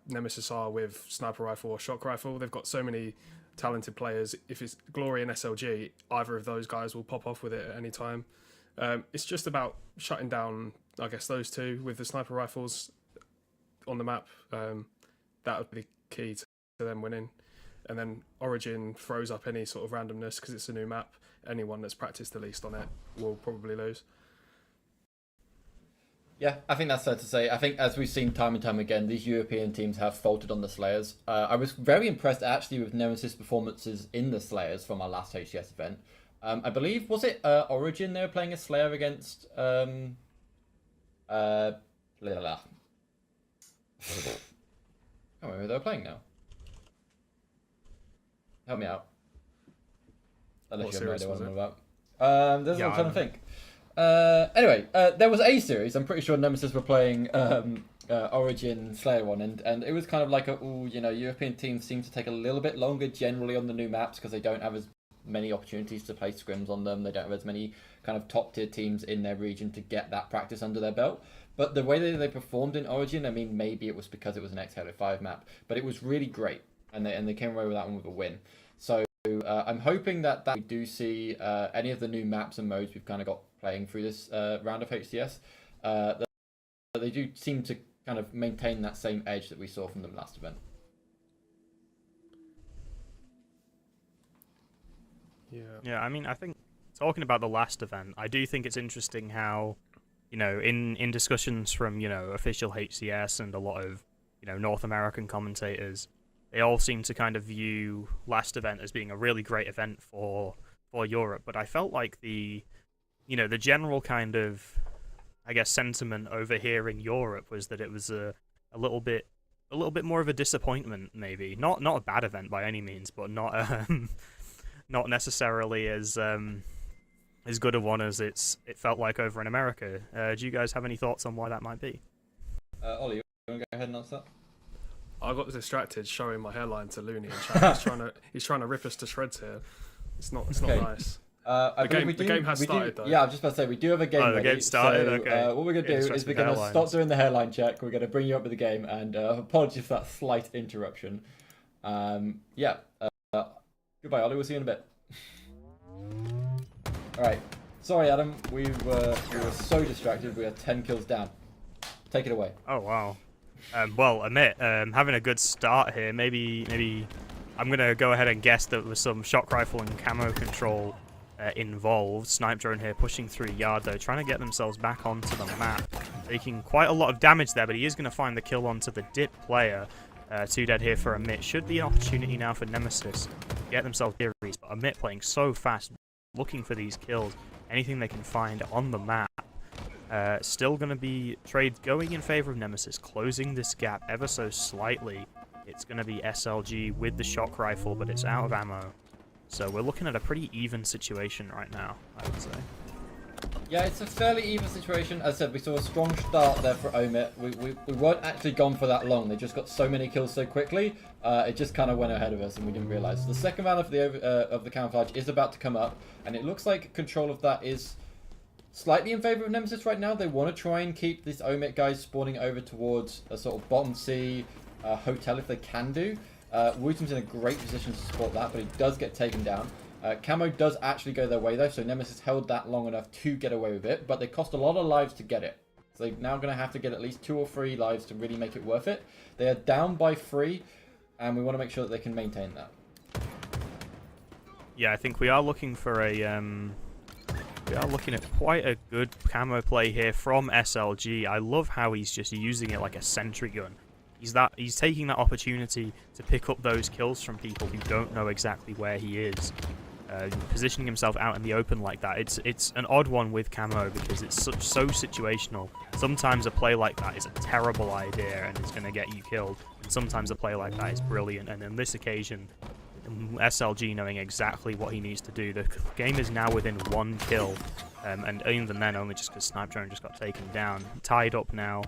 Nemesis are with sniper rifle or shock rifle. They've got so many talented players. If it's Glory and SLG, either of those guys will pop off with it at any time. It's just about shutting down, I guess, those two with the sniper rifles on the map. That would be key to them winning. And then Origin throws up any sort of randomness because it's a new map. Anyone that's practiced the least on it will probably lose. Yeah, I think that's fair to say. I think as we've seen time and time again, these European teams have faltered on the Slayers. I was very impressed actually with Nemesis performances in the Slayers from our last HCS event. I believe, was it Origin they were playing a Slayer against? I can't remember who they were playing now. Help me out. Unless you have no idea what I'm about. This is what I'm trying to think. Anyway, there was a series. I'm pretty sure Nemesis were playing Origin Slayer one, and it was kind of like European teams seem to take a little bit longer generally on the new maps because they don't have as many opportunities to play scrims on them. They don't have as many kind of top tier teams in their region to get that practice under their belt. But the way that they performed in Origin, I mean, maybe it was because it was an Halo 5 map, but it was really great, and they came away with that one with a win. So I'm hoping that we do see any of the new maps and modes we've kind of got playing through this round of HCS. That they do seem to kind of maintain that same edge that we saw from the last event. Yeah, I mean, I think talking about the last event, I do think it's interesting how, in discussions from, official HCS and a lot of, North American commentators, they all seem to kind of view last event as being a really great event for Europe. But I felt like the general kind of, I guess, sentiment over here in Europe was that it was a little bit more of a disappointment, maybe. Not a bad event by any means, but not necessarily as good a one as it felt like over in America. Do you guys have any thoughts on why that might be? Ollie, you want to go ahead and answer that? I got distracted showing my hairline to Looney and chat. He's trying to rip us to shreds here. It's not nice. The game has started though. Yeah, I was just about to say we do have a game. The game started. So, okay. What we're gonna do is we're gonna stop doing the hairline check. We're gonna bring you up with the game, and apologies for that slight interruption. Goodbye, Ollie. We'll see you in a bit. All right. Sorry, Adam. We were so distracted. We are 10 kills down. Take it away. Oh wow. Well, Amit, having a good start here. Maybe I'm gonna go ahead and guess that there was some shock rifle and camo control involved. Snipe drone here pushing through yard though, trying to get themselves back onto the map, taking quite a lot of damage there, but he is going to find the kill onto the dip player. 2 dead here for Amit. Should be an opportunity now for Nemesis to get themselves series, but Amit playing so fast, looking for these kills. anything they can find on the map. Still going to be trades going in favor of Nemesis, closing this gap ever so slightly. It's going to be SLG with the shock rifle, but it's out of ammo. So we're looking at a pretty even situation right now, I would say. Yeah, it's a fairly even situation. As I said, we saw a strong start there for Omit. We weren't actually gone for that long. They just got so many kills so quickly. It just kind of went ahead of us and we didn't realize. The second round of the camouflage is about to come up, and it looks like control of that is slightly in favor of Nemesis right now. They want to try and keep these Omit guys spawning over towards a sort of bottom C hotel if they can do. Wootum's in a great position to support that, but he does get taken down. Camo does actually go their way though, so Nemesis held that long enough to get away with it, but they cost a lot of lives to get it. So they're now going to have to get at least 2 or 3 lives to really make it worth it. They are down by 3, and we want to make sure that they can maintain that. Yeah, I think we are looking for a we are looking at quite a good camo play here from SLG. I love how he's just using it like a sentry gun. He's taking that opportunity to pick up those kills from people who don't know exactly where he is. Positioning himself out in the open like that, it's an odd one with camo because it's so situational. Sometimes a play like that is a terrible idea and it's going to get you killed, and sometimes a play like that is brilliant. And on this occasion, SLG knowing exactly what he needs to do. The game is now within 1 kill, and even then only just because Snipe Drone just got taken down. Tied up now.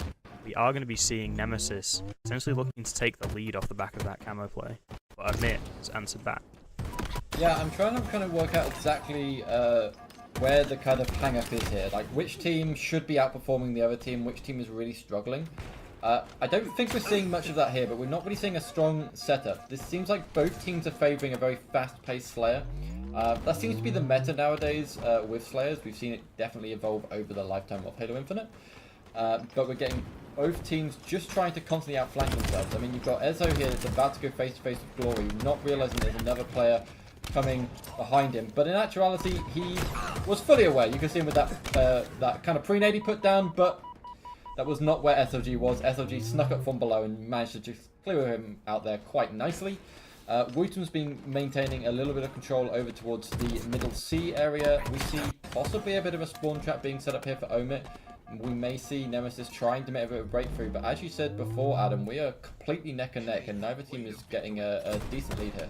We are going to be seeing Nemesis essentially looking to take the lead off the back of that camo play. But Amit has answered back. Yeah, I'm trying to kind of work out exactly where the kind of hang-up is here. Like, which team should be outperforming the other team, which team is really struggling. I don't think we're seeing much of that here, but we're not really seeing a strong setup. This seems like both teams are favouring a very fast-paced Slayer. That seems to be the meta nowadays with Slayers. We've seen it definitely evolve over the lifetime of Halo Infinite. But we're getting both teams just trying to constantly outflank themselves. I mean, you've got Ezo here that's about to go face-to-face with Glory, not realising there's another player coming behind him. But in actuality, he was fully aware. You can see him with that kind of pre-nade he put down, but that was not where SLG was. SLG snuck up from below and managed to just clear him out there quite nicely. Wootum's been maintaining a little bit of control over towards the middle C area. We see possibly a bit of a spawn trap being set up here for Omit. We may see Nemesis trying to make a bit of a breakthrough, but as you said before, Adam, we are completely neck and neck, and neither team is getting a decent lead here.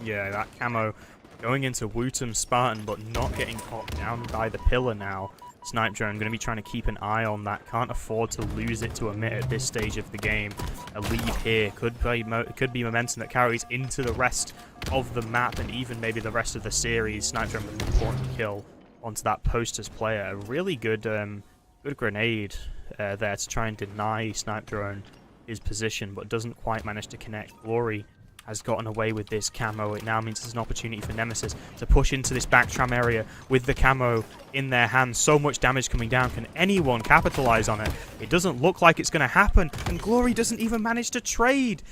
Yeah, that camo going into Wootum Spartan, but not getting caught down by the pillar now. Snipe Drone going to be trying to keep an eye on that. Can't afford to lose it to Amit at this stage of the game. A lead here could be momentum that carries into the rest of the map and even maybe the rest of the series. Snipe Drone with an important kill onto that Posters player. A really good good grenade there to try and deny Snipe Drone his position, but doesn't quite manage to connect. Glory has gotten away with this camo. It now means there's an opportunity for Nemesis to push into this back tram area with the camo in their hands. So much damage coming down. Can anyone capitalize on it? It doesn't look like it's going to happen, and Glory doesn't even manage to trade.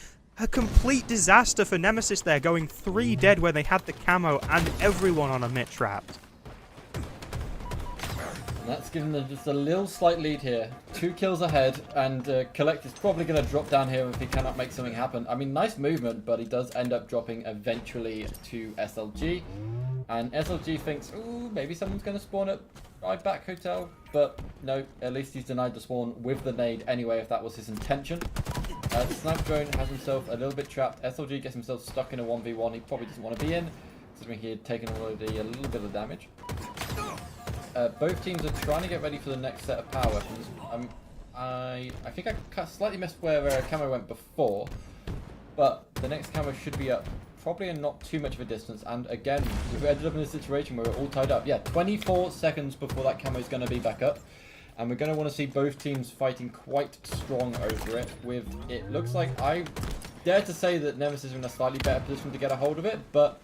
A complete disaster for Nemesis there, going 3 dead where they had the camo and everyone on a mid trapped. That's giving them just a little slight lead here. 2 kills ahead, and Collect is probably going to drop down here if he cannot make something happen. I mean, nice movement, but he does end up dropping eventually to SLG. And SLG thinks, ooh, maybe someone's going to spawn at right back hotel. But no, at least he's denied the spawn with the nade anyway, if that was his intention. Snipe Drone has himself a little bit trapped. SLG gets himself stuck in a 1v1 he probably doesn't want to be in, considering he had taken already a little bit of damage. Both teams are trying to get ready for the next set of power weapons. I think I slightly missed where camo went before, but the next camo should be up probably in not too much of a distance. And again, we've ended up in a situation where we're all tied up. Yeah, 24 seconds before that camo is going to be back up. And we're going to want to see both teams fighting quite strong over it. It looks like, I dare to say that Nemesis is in a slightly better position to get a hold of it, but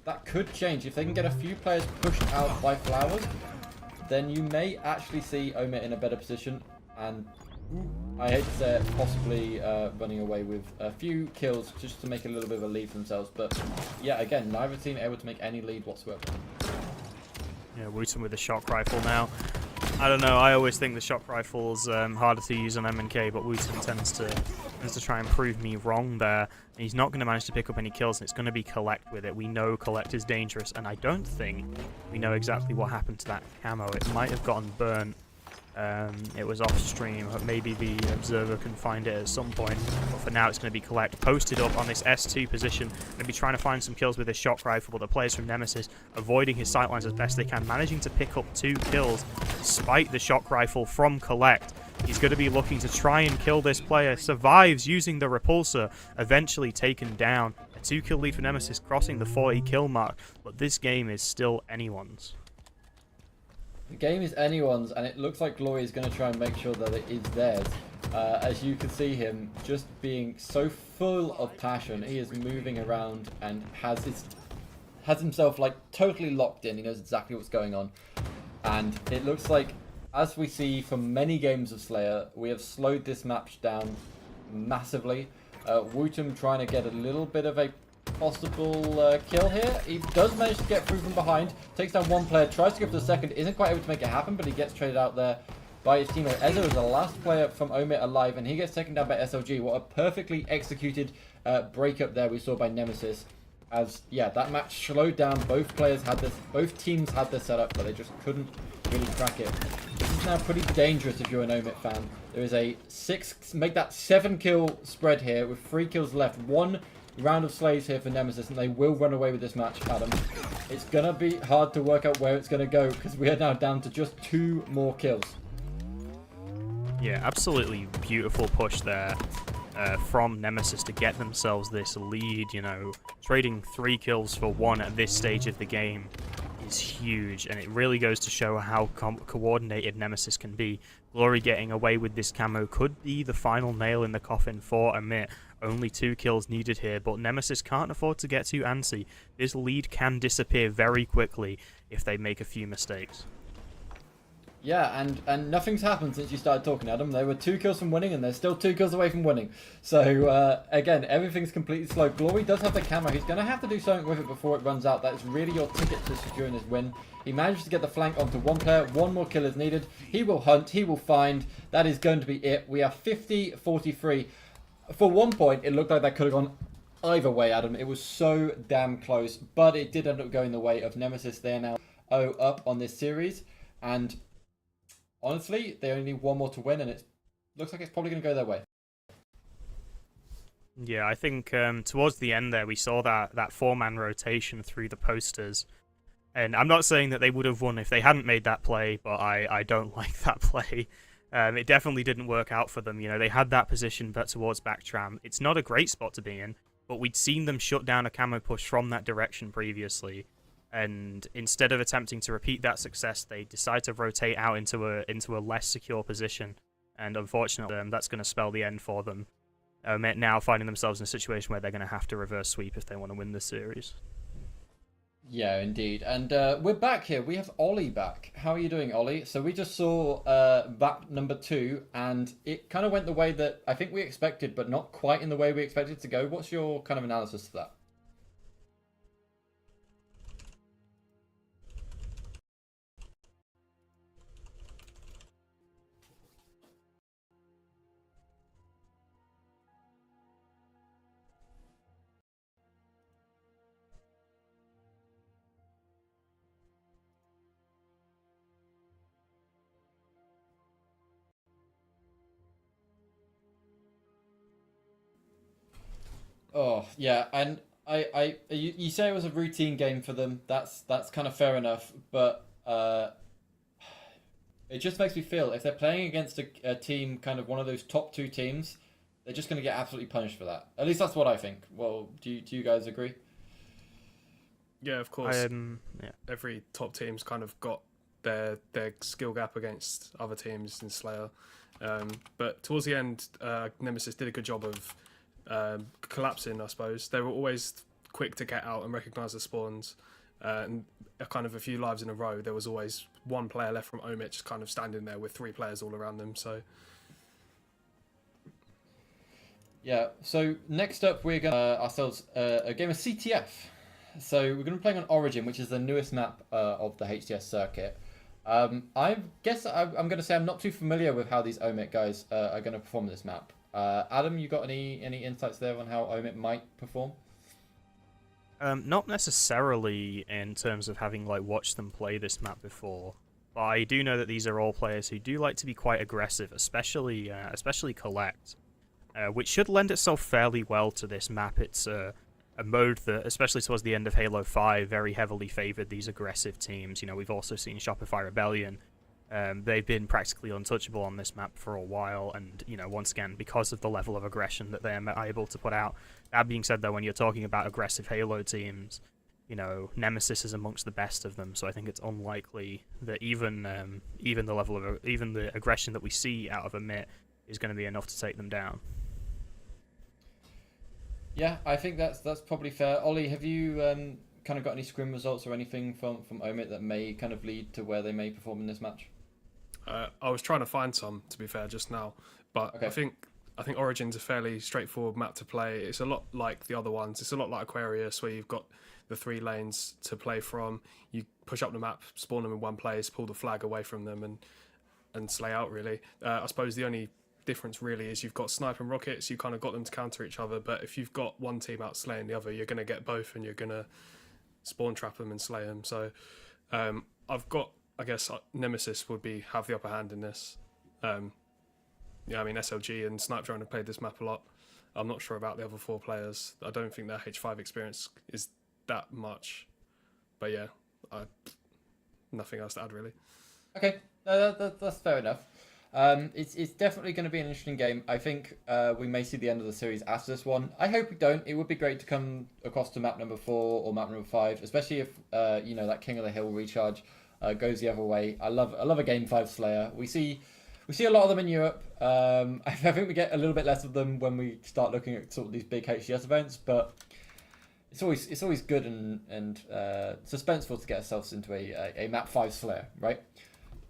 that could change. If they can get a few players pushed out by Flowers, then you may actually see Omit in a better position, and I hate to say it, possibly running away with a few kills just to make a little bit of a lead for themselves. But yeah, again, neither team able to make any lead whatsoever. Yeah, Wootum with the shock rifle now. I don't know. I always think the shock rifle's harder to use on M&K, but Wooten tends to try and prove me wrong there. And he's not going to manage to pick up any kills, and it's going to be Collect with it. We know Collect is dangerous, and I don't think we know exactly what happened to that camo. It might have gotten burnt. It was off stream, but maybe the observer can find it at some point. But for now, it's going to be Collect posted up on this S2 position. Going to be trying to find some kills with his shock rifle, but the players from Nemesis avoiding his sightlines as best they can, managing to pick up 2 kills despite the shock rifle from Collect. He's going to be looking to try and kill this player. Survives using the repulsor, eventually taken down. A 2-kill lead for Nemesis, crossing the 40 kill mark, but this game is still anyone's. The game is anyone's, and it looks like Glory is going to try and make sure that it is theirs. As you can see him just being so full of passion, he is moving around and has himself like totally locked in. He knows exactly what's going on, and it looks like, as we see from many games of Slayer, we have slowed this match down massively. Wooten trying to get a little bit of a possible kill here. He does manage to get through from behind, takes down 1 player, tries to go for the second, isn't quite able to make it happen, but he gets traded out there by his teammate. Ezo is the last player from Omit alive, and he gets taken down by SLG. What a perfectly executed breakup there we saw by Nemesis. As, yeah, that match slowed down. Both teams had this set up, but they just couldn't really crack it. This is now pretty dangerous if you're an Omit fan. There is a 7-kill spread here with 3 kills left. 1 round of slays here for Nemesis, and they will run away with this match, Adam. It's going to be hard to work out where it's going to go, because we are now down to just 2 more kills. Yeah, absolutely beautiful push there from Nemesis to get themselves this lead. You know, trading 3 kills for 1 at this stage of the game is huge, and it really goes to show how coordinated Nemesis can be. Glory getting away with this camo could be the final nail in the coffin for Amit. Only 2 kills needed here, but Nemesis can't afford to get too antsy. This lead can disappear very quickly if they make a few mistakes. Yeah, and nothing's happened since you started talking, Adam. They were 2 kills from winning, and they're still 2 kills away from winning. So, again, everything's completely slow. Glory does have the camo. He's going to have to do something with it before it runs out. That is really your ticket to securing this win. He managed to get the flank onto 1 player. 1 more kill is needed. He will hunt. He will find. That is going to be it. We are 50-43. For 1 point, it looked like that could have gone either way, Adam. It was so damn close, but it did end up going the way of Nemesis. They are now 0 up on this series, and honestly, they only need 1 more to win, and it looks like it's probably going to go their way. Yeah, I think towards the end there, we saw that 4-man rotation through the posters. And I'm not saying that they would have won if they hadn't made that play, but I don't like that play. It definitely didn't work out for them. You know, they had that position but towards Backtram. It's not a great spot to be in, but we'd seen them shut down a camo push from that direction previously. And instead of attempting to repeat that success, they decide to rotate out into a less secure position. And unfortunately, that's going to spell the end for them. Now finding themselves in a situation where they're going to have to reverse sweep if they want to win this series. Yeah, indeed. And we're back here. We have Ollie back. How are you doing, Ollie? So we just saw back number 2, and it kind of went the way that I think we expected, but not quite in the way we expected it to go. What's your kind of analysis of that? Oh, yeah, and you say it was a routine game for them. That's kind of fair enough, but it just makes me feel if they're playing against a team, kind of one of those top 2 teams, they're just going to get absolutely punished for that. At least that's what I think. Well, do you guys agree? Yeah, of course. Yeah. Every top team's kind of got their skill gap against other teams in Slayer. But towards the end, Nemesis did a good job of collapsing, I suppose. They were always quick to get out and recognise the spawns. And kind of a few lives in a row, there was always 1 player left from Omit just kind of standing there with 3 players all around them. So yeah, so next up we're going to ourselves a game of CTF. So we're going to be playing on Origin, which is the newest map of the HCS circuit. I guess I'm going to say I'm not too familiar with how these Omit guys are going to perform this map. Adam, you got any insights there on how Omit might perform? Not necessarily in terms of having like watched them play this map before, but I do know that these are all players who do like to be quite aggressive, especially Collect, which should lend itself fairly well to this map. It's a mode that, especially towards the end of Halo 5, very heavily favoured these aggressive teams. You know, we've also seen Shopify Rebellion. They've been practically untouchable on this map for a while, and, you know, once again, because of the level of aggression that they are able to put out. That being said, though, when you're talking about aggressive Halo teams, you know, Nemesis is amongst the best of them, so I think it's unlikely that even the aggression that we see out of Amit is going to be enough to take them down. Yeah, I think that's probably fair. Ollie, have you kind of got any scrim results or anything from Omit that may kind of lead to where they may perform in this match? I was trying to find some, to be fair, just now, but Okay. I think Origin's a fairly straightforward map to play. It's a lot like the other ones. It's a lot like Aquarius, where you've got the 3 lanes to play from. You push up the map, spawn them in one place, pull the flag away from them, and slay out, really. I suppose the only difference really is you've got sniper and rockets. You kind of got them to counter each other, but if you've got one team out slaying the other, you're going to get both, and you're going to spawn trap them and slay them. So I've got, I guess, Nemesis would have the upper hand in this. Yeah, I mean, SLG and Snipe Drone have played this map a lot. I'm not sure about the other 4 players. I don't think their H5 experience is that much. But yeah, nothing else to add, really. Okay, no, that's fair enough. It's definitely going to be an interesting game. I think we may see the end of the series after this one. I hope we don't. It would be great to come across to map number 4 or map number 5, especially if you know, that King of the Hill recharge goes the other way. I love a game 5 Slayer. We see a lot of them in Europe. I think we get a little bit less of them when we start looking at sort of these big HCS events, but it's always good and suspenseful to get ourselves into a map 5 Slayer, right?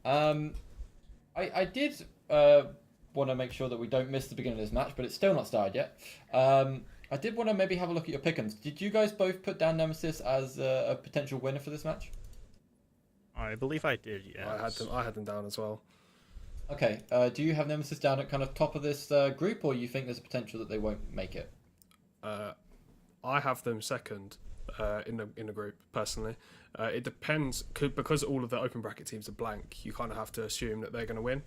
I did want to make sure that we don't miss the beginning of this match, but it's still not started yet. I did want to maybe have a look at your pick'ems. Did you guys both put down Nemesis as a potential winner for this match? I believe I did, yeah. I had them down as well. Okay. Do you have Nemesis down at kind of top of this group, or you think there's a potential that they won't make it? I have them second in the group, personally. It depends, because all of the open bracket teams are blank, you kind of have to assume that they're going to win.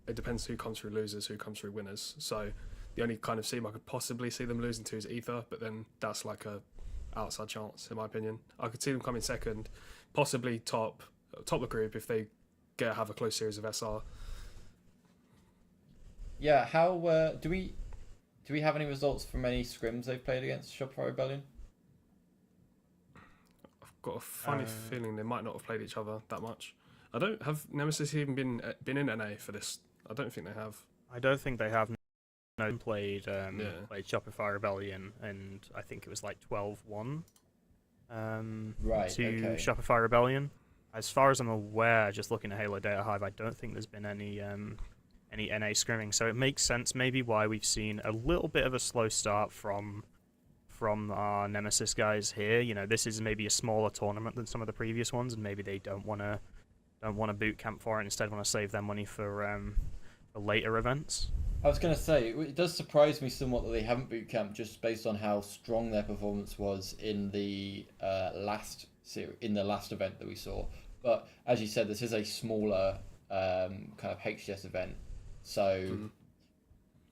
It depends who comes through losers, who comes through winners. So the only kind of team I could possibly see them losing to is Ether, but then that's like a outside chance, in my opinion. I could see them coming second, possibly top the group if they have a close series of SR. Yeah. How do we have any results from any scrims they've played against Shopify Rebellion? I've got a funny feeling they might not have played each other that much. I don't have Nemesis even been in NA for this. I don't think they have. I don't think they have. No, played Shopify Rebellion, and I think it was like 12-1 Right, to okay. Shopify Rebellion. As far as I'm aware, just looking at Halo Data Hive, I don't think there's been any NA scrimming, so it makes sense maybe why we've seen a little bit of a slow start from our Nemesis guys here. You know, this is maybe a smaller tournament than some of the previous ones, and maybe they don't want to boot camp for it, instead want to save their money for later events. I was going to say, it does surprise me somewhat that they haven't boot camped, just based on how strong their performance was in the last event that we saw. But as you said, this is a smaller kind of HCS event, so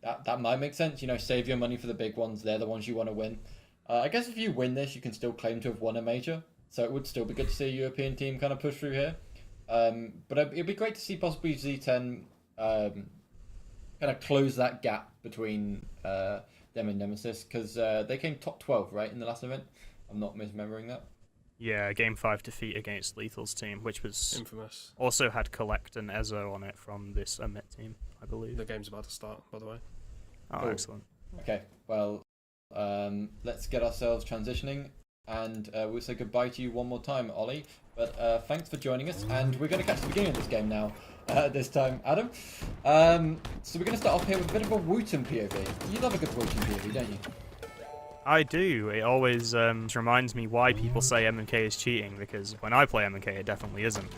that might make sense. You know, save your money for the big ones. They're the ones you want to win. I guess if you win this, you can still claim to have won a major, so it would still be good to see a European team kind of push through here. But it'd be great to see possibly Z10 kind of close that gap between them and Nemesis, because they came top 12, right, in the last event. I'm not misremembering that. Yeah, Game 5 defeat against Lethal's team, which was Infamous. Also had Collect and Ezo on it from this Amit team, I believe. The game's about to start, by the way. Oh, Cool. Excellent. Okay, well, let's get ourselves transitioning, and we'll say goodbye to you one more time, Ollie. But thanks for joining us, and we're going to catch the beginning of this game now. This time, Adam. So we're going to start off here with a bit of a Wooten POV. You love a good Wooten POV, don't you? I do. It always reminds me why people say M&K is cheating, because when I play M&K, it definitely isn't.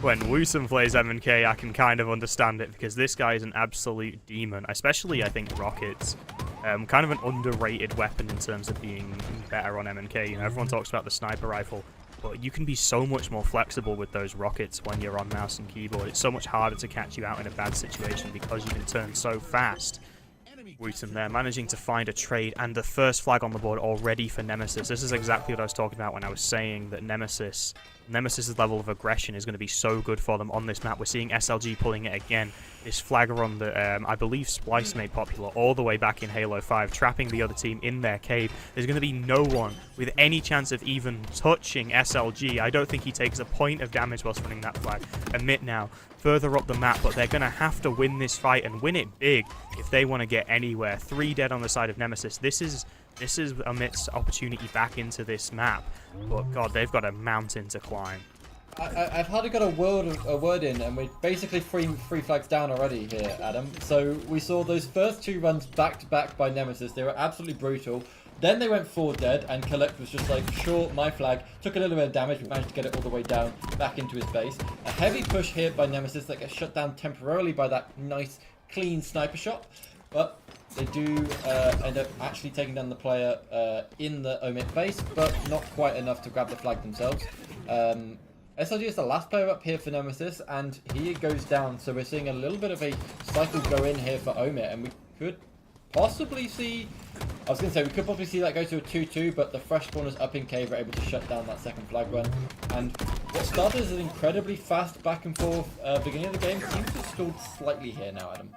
When Woosum plays MK, I can kind of understand it because this guy is an absolute demon. Especially, I think, rockets. Kind of an underrated weapon in terms of being better on MK. You know, everyone talks about the sniper rifle, but you can be so much more flexible with those rockets when you're on mouse and keyboard. It's so much harder to catch you out in a bad situation because you can turn so fast. Woosum there, managing to find a trade, and the first flag on the board already for Nemesis. This is exactly what I was talking about when I was saying that Nemesis's level of aggression is going to be so good for them on this map. We're seeing SLG pulling it again. This flag run that I believe Splice made popular all the way back in Halo 5, trapping the other team in their cave. There's going to be no one with any chance of even touching SLG. I don't think he takes a point of damage whilst running that flag. Admit now, further up the map, but they're going to have to win this fight and win it big if they want to get anywhere. 3 dead on the side of Nemesis. This is Amit's opportunity back into this map, but God, they've got a mountain to climb. I've hardly got a word in, and we're basically three flags down already here, Adam. So we saw those first 2 runs back to back by Nemesis. They were absolutely brutal. Then they went 4 dead, and Collect was just like, sure, my flag. Took a little bit of damage, but managed to get it all the way down, back into his base. A heavy push here by Nemesis that gets shut down temporarily by that nice, clean sniper shot. But they do end up actually taking down the player in the Omit base, but not quite enough to grab the flag themselves. SLG is the last player up here for Nemesis, and he goes down. So we're seeing a little bit of a cycle go in here for Omit, and we could possibly see... I was going to say, we could probably see that go to a 2-2, but the fresh spawners up in cave are able to shut down that second flag run. And what started as an incredibly fast back and forth beginning of the game seems to have stalled slightly here now, Adam.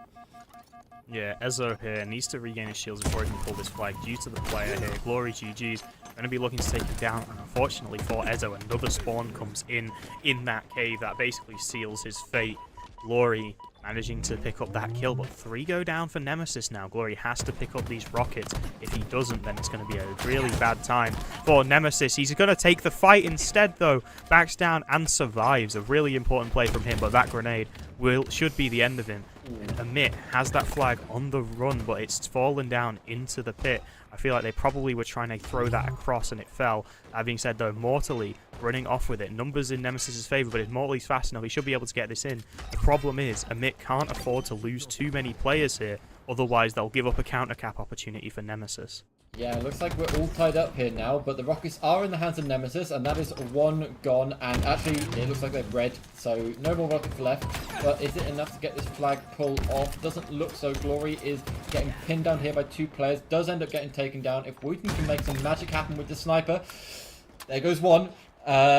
Yeah, Ezo here needs to regain his shields before he can pull this flag due to the player here. Glory GG's going to be looking to take him down, and unfortunately for Ezo, another spawn comes in that cave that basically seals his fate. Glory managing to pick up that kill, but 3 go down for Nemesis now. Glory has to pick up these rockets. If he doesn't, then it's going to be a really bad time for Nemesis. He's going to take the fight instead, though. Backs down and survives. A really important play from him, but that grenade should be the end of him. Amit has that flag on the run, but it's fallen down into the pit. I feel like they probably were trying to throw that across and it fell. That being said, though, Mortally running off with it. Numbers in Nemesis' favour, but if Mortally's fast enough, he should be able to get this in. The problem is, Amit can't afford to lose too many players here, otherwise they'll give up a counter cap opportunity for Nemesis. Yeah, it looks like we're all tied up here now, but the rockets are in the hands of Nemesis, and that is 1 gone, and actually, it looks like they're red, so no more rockets left, but is it enough to get this flag pulled off? Doesn't look so. Glory is getting pinned down here by 2 players, does end up getting taken down. If Wooten can make some magic happen with the sniper, there goes 1.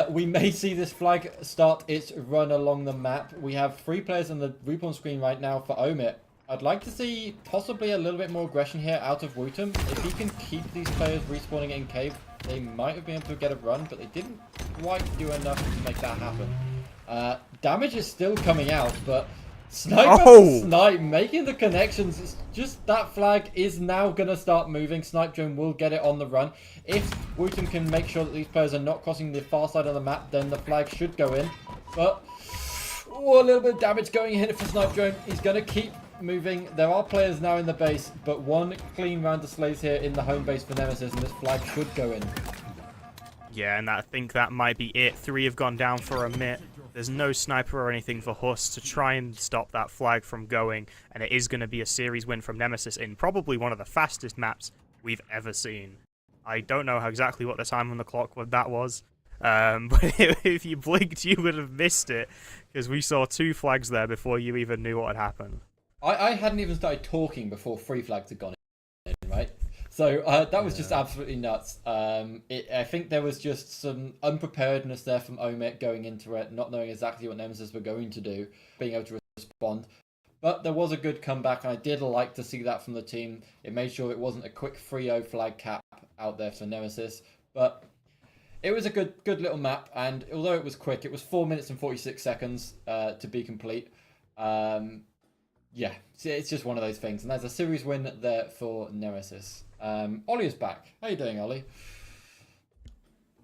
We may see this flag start its run along the map. We have 3 players on the respawn screen right now for Omit. I'd like to see possibly a little bit more aggression here out of Wooten. If he can keep these players respawning in cave, they might have been able to get a run, but they didn't quite do enough to make that happen. Damage is still coming out, but Snipe making the connections. It's just that flag is now going to start moving. Snipe Drone will get it on the run. If Wooten can make sure that these players are not crossing the far side of the map, then the flag should go in. But a little bit of damage going in for Snipe Drone. He's going to keep moving. There are players now in the base, but 1 clean round of slays here in the home base for Nemesis, and this flag should go in. Yeah, and I think that might be it. 3 have gone down for Amit. There's no sniper or anything for Huss to try and stop that flag from going, and it is going to be a series win from Nemesis in probably one of the fastest maps we've ever seen. I don't know exactly what the time on the clock that was, but if you blinked, you would have missed it, because we saw 2 flags there before you even knew what had happened. I hadn't even started talking before 3 flags had gone in, right? So that was just absolutely nuts. I think there was just some unpreparedness there from Omit going into it, not knowing exactly what Nemesis were going to do, being able to respond. But there was a good comeback, and I did like to see that from the team. It made sure it wasn't a quick 3-0 flag cap out there for Nemesis. But it was a good little map, and although it was quick, it was 4 minutes and 46 seconds to be complete. Yeah, it's just one of those things, and there's a series win there for Nemesis. Ollie is back. How you doing, Ollie?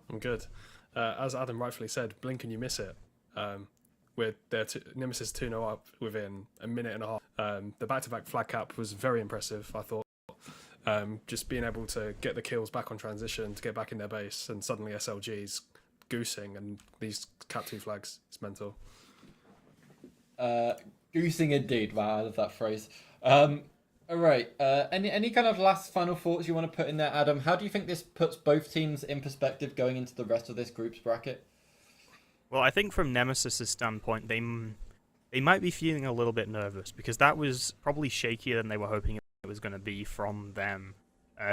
I'm good. As Adam rightfully said, blink and you miss it. We're there Nemesis 2-0 up within a minute and a half. The back-to-back flag cap was very impressive, I thought. Just being able to get the kills back on transition, to get back in their base, and suddenly SLG's goosing and these Cat 2 flags. It's mental. Goosing indeed. Wow, I love that phrase. All right. Any kind of last final thoughts you want to put in there, Adam? How do you think this puts both teams in perspective going into the rest of this group's bracket? Well, I think from Nemesis's standpoint, they might be feeling a little bit nervous because that was probably shakier than they were hoping it was going to be from them.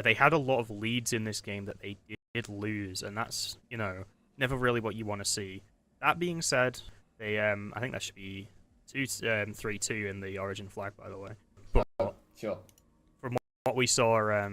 They had a lot of leads in this game that they did lose, and that's, never really what you want to see. That being said, they I think that should be 3-2 in the Origin flag, by the way. But sure. From what we saw,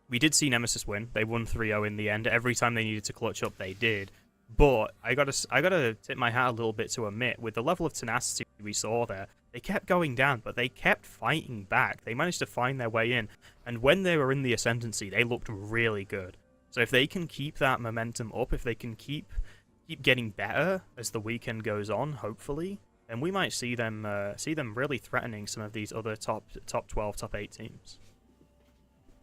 we did see Nemesis win. They won 3-0 in the end. Every time they needed to clutch up, they did. But I gotta tip my hat a little bit to admit, with the level of tenacity we saw there, they kept going down, but they kept fighting back. They managed to find their way in, and when they were in the ascendancy, they looked really good. So if they can keep that momentum up, if they can keep getting better as the weekend goes on, hopefully, then we might see them really threatening some of these other top 12, top 8 teams.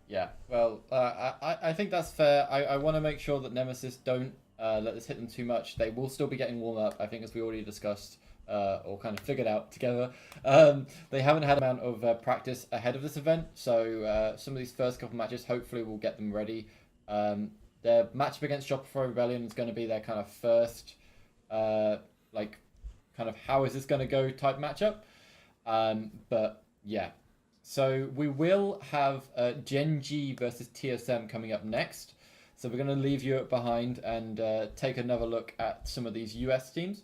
Yeah, well, I think that's fair. I want to make sure that Nemesis don't let this hit them too much. They will still be getting warmed up, I think, as we already discussed or kind of figured out together. They haven't had an amount of practice ahead of this event, so some of these first couple matches hopefully will get them ready. Their matchup against Shopify Rebellion is going to be their kind of first, kind of how is this going to go type matchup. But yeah. So we will have Gen G versus TSM coming up next. So we're going to leave Europe behind and take another look at some of these US teams.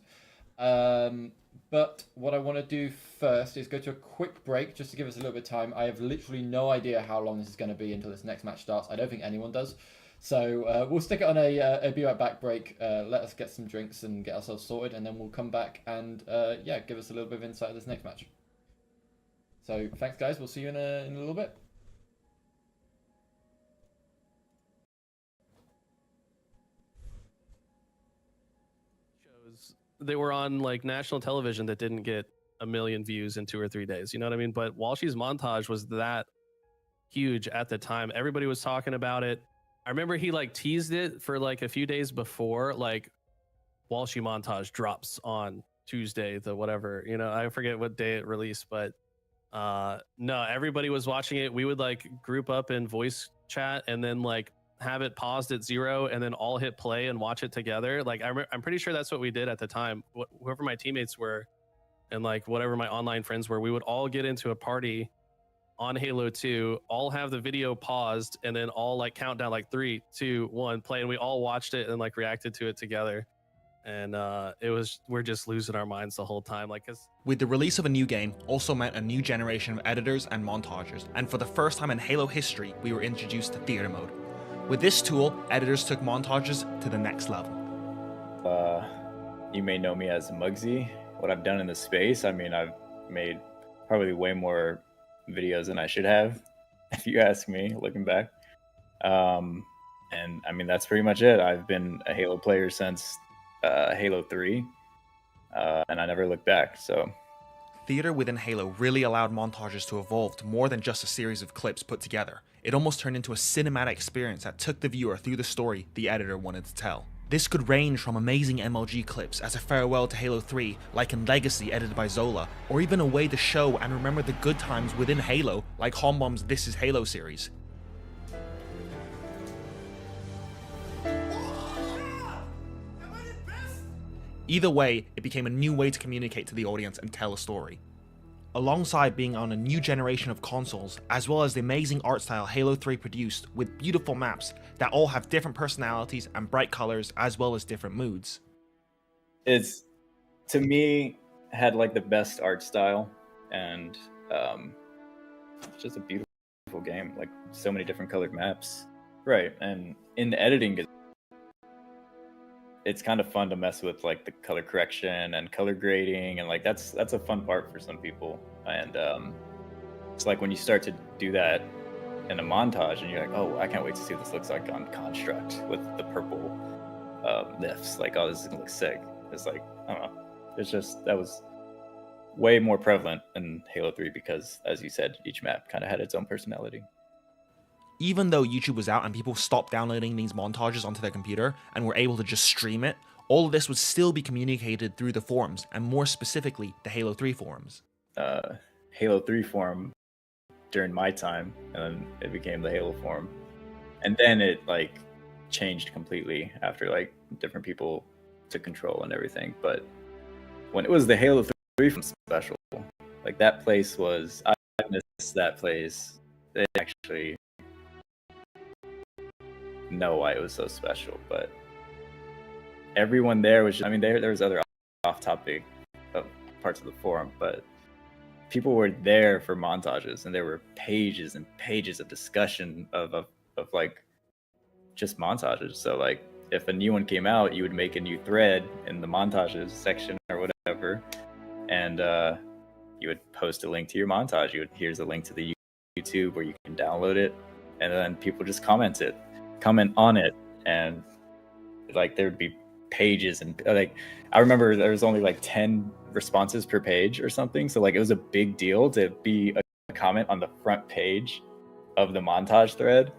But what I want to do first is go to a quick break just to give us a little bit of time. I have literally no idea how long this is going to be until this next match starts. I don't think anyone does. So we'll stick it on a be right back break. Let us get some drinks and get ourselves sorted, and then we'll come back and give us a little bit of insight of this next match. So thanks, guys. We'll see you in a little bit. Shows they were on like national television that didn't get 1 million views in 2 or 3 days. You know what I mean? But Walshy's montage was that huge at the time. Everybody was talking about it. I remember he like teased it for like a few days before, like Walshy montage drops on Tuesday, the whatever, I forget what day it released, but no, everybody was watching it. We would like group up in voice chat and then like have it paused at 0 and then all hit play and watch it together. Like I'm pretty sure that's what we did at the time. Whoever my teammates were and like whatever my online friends were, we would all get into a party on Halo 2, all have the video paused and then all like count down like 3, 2, 1 play, and we all watched it and like reacted to it together. And we're just losing our minds the whole time. With the release of a new game also meant a new generation of editors and montagers, and for the first time in Halo history, we were introduced to theater mode. With this tool, editors took montages to the next level. You may know me as Muggsy. What I've done in the space, I've made probably way more videos than I should have, if you ask me, looking back. And that's pretty much it. I've been a Halo player since Halo 3, and I never looked back. So theater within Halo really allowed montages to evolve to more than just a series of clips put together. It almost turned into a cinematic experience that took the viewer through the story the editor wanted to tell. This could range from amazing MLG clips as a farewell to Halo 3, like in Legacy edited by Zola, or even a way to show and remember the good times within Halo, like Hombomb's This Is Halo series. Either way, it became a new way to communicate to the audience and tell a story. Alongside being on a new generation of consoles, as well as the amazing art style Halo 3 produced with beautiful maps that all have different personalities and bright colors as well as different moods. It's, to me, had like the best art style, and it's just a beautiful game, like so many different colored maps. Right, and in the editing, it's kind of fun to mess with like the color correction and color grading, and like that's a fun part for some people. And it's like when you start to do that in a montage and you're like, oh, I can't wait to see what this looks like on Construct with the purple lifts. Like, oh, this is gonna look sick. It's like, I don't know, it's just, that was way more prevalent in Halo 3 because, as you said, each map kind of had its own personality. Even though YouTube was out and people stopped downloading these montages onto their computer and were able to just stream it, all of this would still be communicated through the forums, and more specifically, the Halo 3 forums. Halo 3 forum during my time, and then it became the Halo forum. And then it like changed completely after like different people took control and everything. But when it was the Halo 3 forum special, like that place was, I missed that place. They actually know why it was so special, but everyone there was just, I mean, there was other off-topic parts of the forum, but people were there for montages, and there were pages and pages of discussion of like just montages. So like if a new one came out, you would make a new thread in the montages section or whatever, and you would post a link to your montage. Here's a link to the YouTube where you can download it, and then people just comment on it, and like there would be pages, and like I remember there was only like 10 responses per page or something, so like it was a big deal to be a comment on the front page of the montage thread.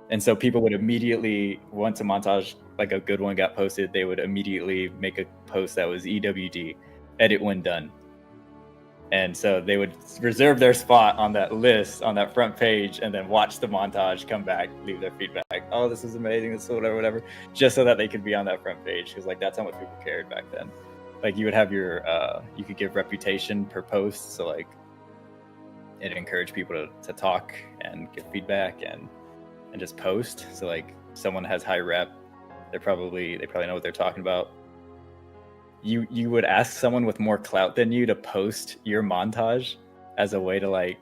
And so people would immediately, once a montage like a good one got posted, they would immediately make a post that was EWD, edit when done. And so they would reserve their spot on that list, on that front page, and then watch the montage, come back, leave their feedback. Oh, this is amazing, this is whatever, just so that they could be on that front page. Because like that's how much people cared back then. Like you would have your, you could give reputation per post. So like it encouraged people to talk and give feedback and just post. So like someone has high rep, they probably know what they're talking about. You would ask someone with more clout than you to post your montage as a way to like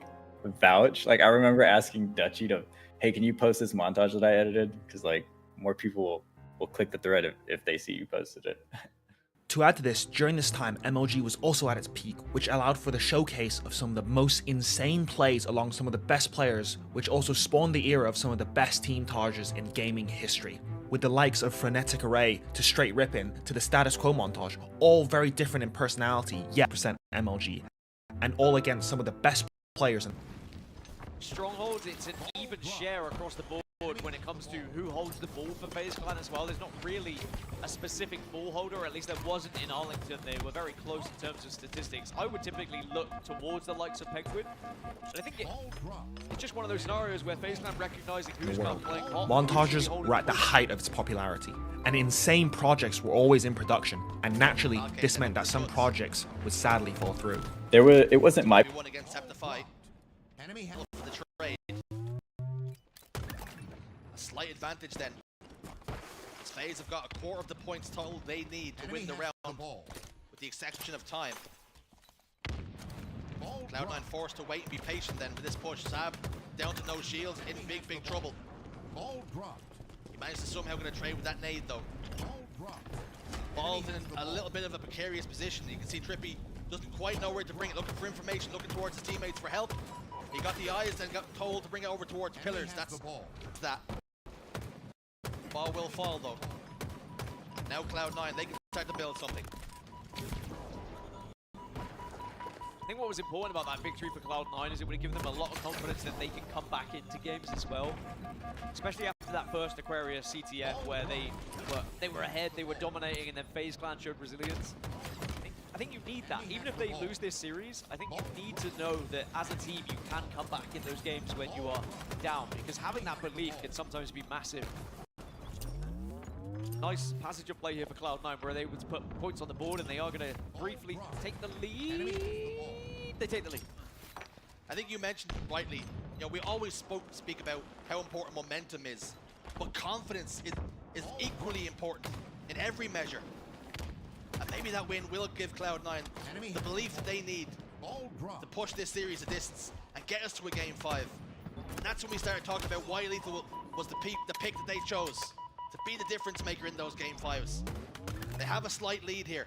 vouch. Like I remember asking Dutchy to, hey, can you post this montage that I edited? Because like more people will click the thread if they see you posted it. To add to this, during this time, MLG was also at its peak, which allowed for the showcase of some of the most insane plays along some of the best players, which also spawned the era of some of the best team tages in gaming history. With the likes of Frenetic Array to Straight Rippin to the Status Quo montage, all very different in personality, yet percent MLG, and all against some of the best players. Strongholds, it's an even share across the board when it comes to who holds the ball for FaZe Clan as well. There's not really a specific ball holder, or at least there wasn't in Arlington. They were very close in terms of statistics. I would typically look towards the likes of Penguin, but I think it's just one of those scenarios where FaZe Clan recognizing who's not playing hot. Montages were at the height of its popularity, and insane projects were always in production, and naturally, this meant that some projects would sadly fall through. It wasn't my... One against Septify. Enemy help for the trade. A slight advantage then. As FaZe have got a quarter of the points total they need to win the round, with the exception of time. Cloud9 forced to wait and be patient then for this push. Sab down to no shields, in big trouble. He managed to somehow get a trade with that nade though. Ball's in a little bit of a precarious position. You can see Trippy doesn't quite know where to bring it, looking for information, looking towards his teammates for help. He got the eyes and got told to bring it over towards pillars. That's that. Ball will fall though. Now Cloud9, they can start to build something. I think what was important about that victory for Cloud9 is it would have given them a lot of confidence that they can come back into games as well. Especially after that first Aquarius CTF where they were ahead, they were dominating, and then FaZe Clan showed resilience. I think you need that. Even if they lose this series, I think you need to know that as a team you can come back in those games when you are down, because having that belief can sometimes be massive. Nice passage of play here for Cloud9 where they were able to put points on the board, and they are going to briefly take the lead. They take the lead. I think you mentioned rightly, you know, we always speak about how important momentum is, but confidence is equally important in every measure. And maybe that win will give Cloud9 the belief that they need to push this series a distance and get us to a game 5. And that's when we started talking about why Lethal was the pick that they chose to be the difference maker in those game 5s. They have a slight lead here.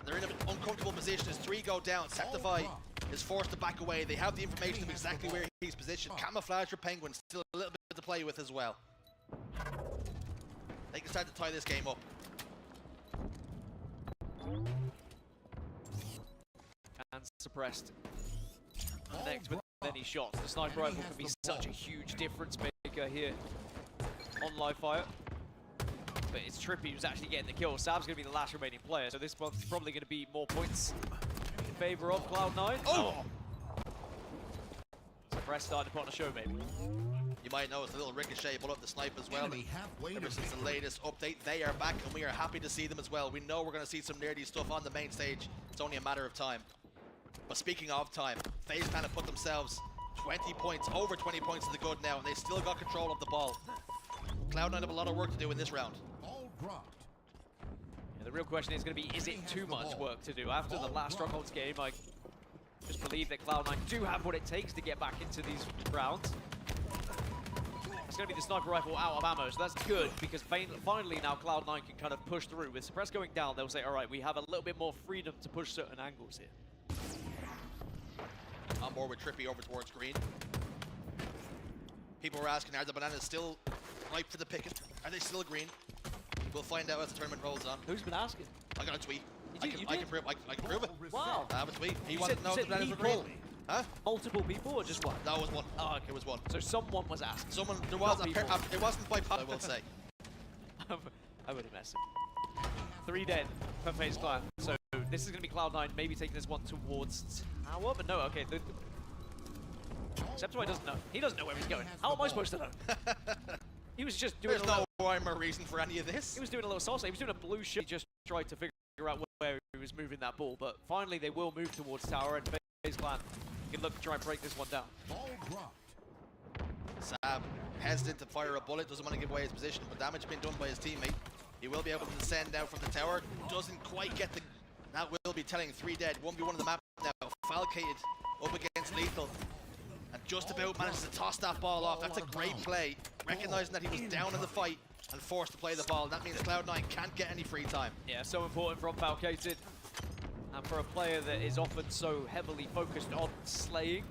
They're in an uncomfortable position as 3 go down. Septify is forced to back away. They have the information of exactly where he's positioned. Camouflage for Penguin, still a little bit to play with as well. They can start to tie this game up. And suppressed. Connect with any shots. The sniper rifle can be such a huge difference maker Striker here on live fire. But it's Trippy who's actually getting the kill. Sab's going to be the last remaining player, so this one's probably going to be more points in favor of Cloud9. Oh! So Press starting to put on a show, maybe. You might notice a little ricochet bullet up the snipe as well. Ever since the latest update, they are back, and we are happy to see them as well. We know we're going to see some nerdy stuff on the main stage. It's only a matter of time. But speaking of time, FaZe Clan have put themselves 20 points, over 20 points in the good now, and they still got control of the ball. Cloud9 have a lot of work to do in this round. Yeah, the real question is going to be, is it too much work to do? After the last Strongholds game, I just believe that Cloud9 do have what it takes to get back into these rounds. It's going to be the sniper rifle out of ammo, so that's good, because finally now Cloud9 can kind of push through. With Suppress going down, they'll say, all right, we have a little bit more freedom to push certain angles here. On board with Trippy over towards green. People were asking, are the bananas still ripe for the picking? Are they still green? We'll find out as the tournament rolls on. Who's been asking? I got a tweet. You I can prove it. Wow. I have a tweet. He You wanted to know if said the bananas were people? green. Huh? Multiple people or just one? That was one. Oh, okay. It was one. So someone was asking. Someone, there was Not a people. it wasn't by pop, I will say. I would have messed him. 3 dead for FaZe Clan. So this is going to be Cloud9 maybe taking this one towards Tower, but no, okay. Septoy doesn't know. He doesn't know where he's going. How am I supposed to know? He was just doing There's no rhyme or reason for any of this. He was doing a little sauce. He was doing a blue shot. He just tried to figure out where he was moving that ball, but finally they will move towards Tower, and FaZe Clan can look to try and break this one down. Sab, hesitant to fire a bullet, doesn't want to give away his position, but damage being done by his teammate. He will be able to descend now from the tower. Doesn't quite get the... That will be telling 3 dead. 1v1 on the map now. Falcated up against Lethal. And just about manages to toss that ball off. That's a great play. Recognizing that he was down in the fight and forced to play the ball. That means Cloud9 can't get any free time. Yeah, so important from Falcated. And for a player that is often so heavily focused on slaying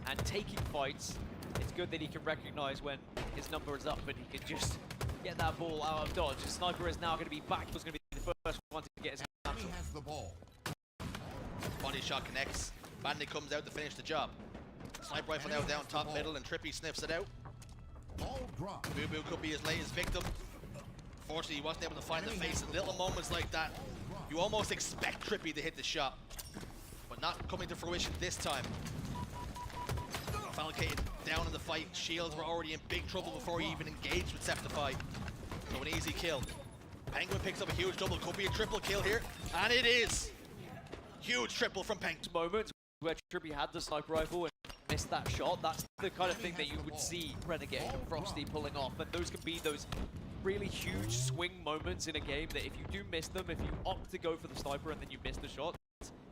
and taking fights, it's good that he can recognize when his number is up and he can just get that ball out of dodge. The sniper is now going to be back. He's going to be the first one to get his hands on. Body shot connects. Bandit comes out to finish the job. Sniper rifle now down top middle, and Trippy sniffs it out. Boo Boo could be his latest victim. Fortunately, he wasn't able to find the face. In little moments like that, you almost expect Trippy to hit the shot, but not coming to fruition this time. Falcated down in the fight. Shields were already in big trouble before he even engaged with Septify. So an easy kill. Penguin picks up a huge double. Could be a triple kill here, and it is. Huge triple from Penguin. Moments where Trippy had the sniper rifle and missed that shot. That's the kind of thing that you would see Renegade and Frosty pulling off, and those can be those really huge swing moments in a game that if you do miss them, if you opt to go for the sniper and then you miss the shot,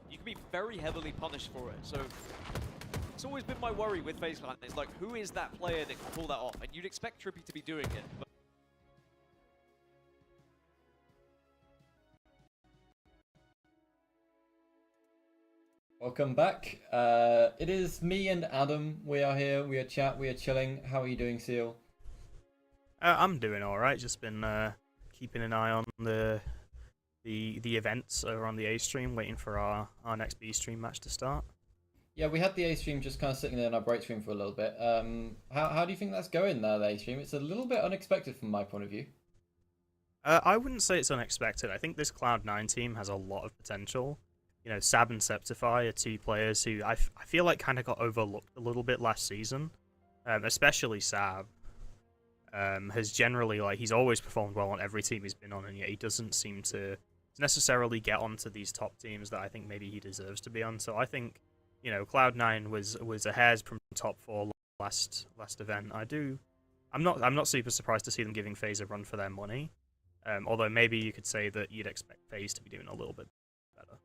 you can be very heavily punished for it. So it's always been my worry with FaZe Clan. It's like, who is that player that can pull that off? And you'd expect Trippy to be doing it. But welcome back. It is me and Adam. We are here. We are chat. We are chilling. How are you doing, Seal? I'm doing all right. Just been keeping an eye on the events over on the A stream, waiting for our next B stream match to start. Yeah, we had the A stream just kind of sitting there in our break stream for a little bit. How do you think that's going there, the A stream? It's a little bit unexpected from my point of view. I wouldn't say it's unexpected. I think this Cloud9 team has a lot of potential. You know, Sab and Septify are two players who I feel like kind of got overlooked a little bit last season, especially Sab. Has generally, like, he's always performed well on every team he's been on, and yet he doesn't seem to necessarily get onto these top teams that I think maybe he deserves to be on. So I think, you know, Cloud9 was a hair's from top 4 last event. I'm not super surprised to see them giving FaZe a run for their money. Although maybe you could say that you'd expect FaZe to be doing a little bit better.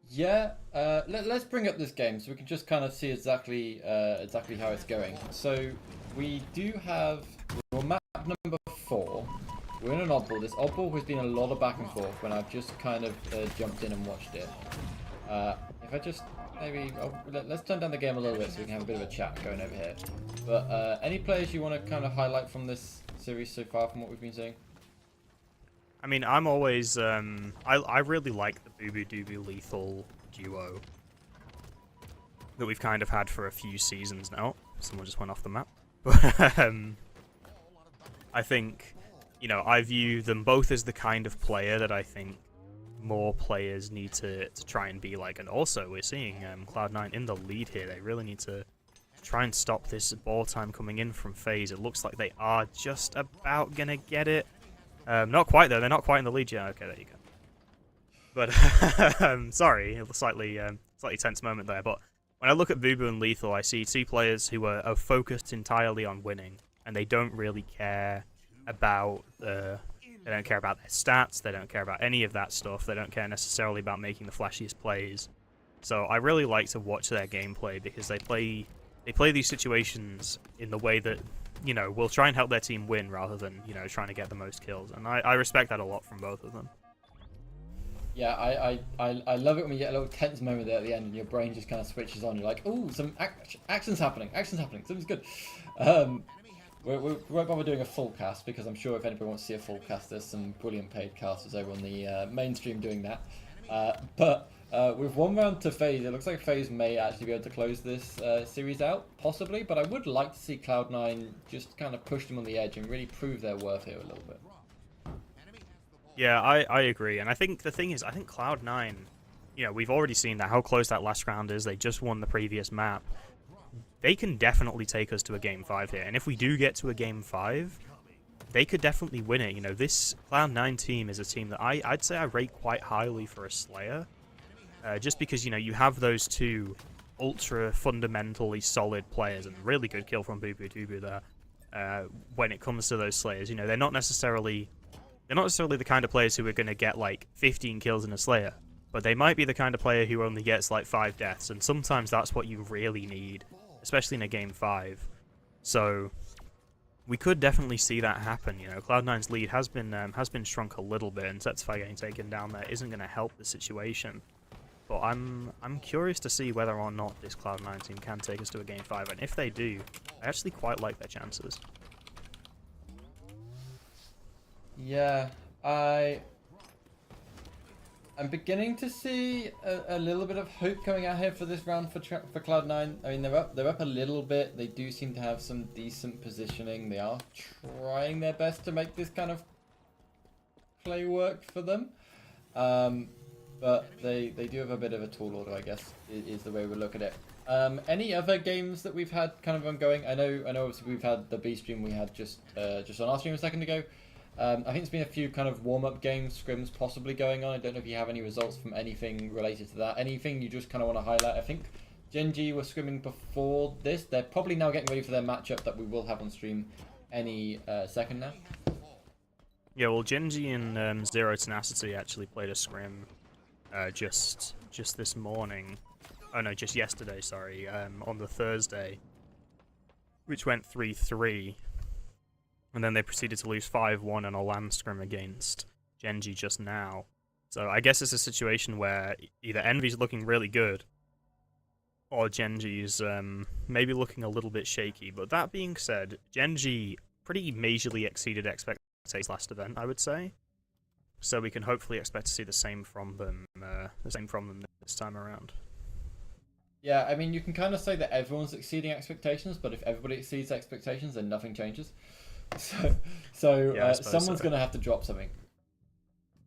Yeah, let's bring up this game so we can just kind of see exactly how it's going. So we do have map number 4. We're in an oddball. This oddball has been a lot of back and forth when I've just kind of jumped in and watched it. If I just maybe let's turn down the game a little bit so we can have a bit of a chat going over here. But any players you want to kind of highlight from this series so far, from what we've been seeing? I mean, I'm always I really like the Boo Boo Dooboo Lethal duo that we've kind of had for a few seasons now. Someone just went off the map. But I think, you know, I view them both as the kind of player that I think more players need to try and be like. And also, we're seeing Cloud9 in the lead here. They really need to try and stop this ball time coming in from FaZe. It looks like they are just about going to get it. Not quite, though. They're not quite in the lead yet. Okay, there you go. But, sorry, a slightly tense moment there. But when I look at Bubu and Lethal, I see two players who are focused entirely on winning. And they don't really care about they don't care about their stats. They don't care about any of that stuff. They don't care necessarily about making the flashiest plays. So I really like to watch their gameplay because they play these situations in the way that, you know, will try and help their team win rather than, you know, trying to get the most kills. And I respect that a lot from both of them. Yeah, I love it when we get a little tense moment there at the end and your brain just kind of switches on. You're like, oh, some action's happening, something's good. We won't bother doing a full cast because I'm sure if anybody wants to see a full cast, there's some brilliant paid casters over on the mainstream doing that. But with one round to FaZe, it looks like FaZe may actually be able to close this series out, possibly. But I would like to see Cloud9 just kind of push them on the edge and really prove their worth here a little bit. Yeah, I agree. And I think the thing is, I think Cloud9, you know, we've already seen that how close that last round is. They just won the previous map. They can definitely take us to a Game 5 here. And if we do get to a Game 5, they could definitely win it. You know, this Cloud9 team is a team that I'd say I rate quite highly for a Slayer. Just because, you know, you have those two ultra fundamentally solid players and really good kill from Bubu Dubu there. When it comes to those Slayers, you know, they're not necessarily the kind of players who are going to get like 15 kills in a Slayer. But they might be the kind of player who only gets like 5 deaths. And sometimes that's what you really need, especially in a Game 5. So we could definitely see that happen. You know, Cloud9's lead has been shrunk a little bit, and Setsify getting taken down there isn't going to help the situation. But I'm curious to see whether or not this Cloud9 team can take us to a Game 5, and if they do, I actually quite like their chances. Yeah, I'm beginning to see a little bit of hope coming out here for this round for Cloud9. I mean, they're up a little bit. They do seem to have some decent positioning. They are trying their best to make this kind of play work for them. But they do have a bit of a tall order, I guess, is the way we look at it. Any other games that we've had kind of ongoing? I know obviously we've had the B stream we had just on our stream a second ago. I think there's been a few kind of warm-up games, scrims possibly going on. I don't know if you have any results from anything related to that. Anything you just kind of want to highlight? I think Gen.G were scrimming before this. They're probably now getting ready for their matchup that we will have on stream any second now. Yeah, well, Gen.G and Zero Tenacity actually played a scrim just this morning. Oh no, just yesterday, sorry, on the Thursday, which went 3-3. And then they proceeded to lose 5-1 in a LAN scrim against Gen.G just now. So I guess it's a situation where either Envy's looking really good, or Gen.G's maybe looking a little bit shaky. But that being said, Gen.G pretty majorly exceeded expectations last event, I would say. So we can hopefully expect to see the same from them this time around. Yeah, I mean, you can kind of say that everyone's exceeding expectations, but if everybody exceeds expectations, then nothing changes. So Yeah, someone's going to have to drop something.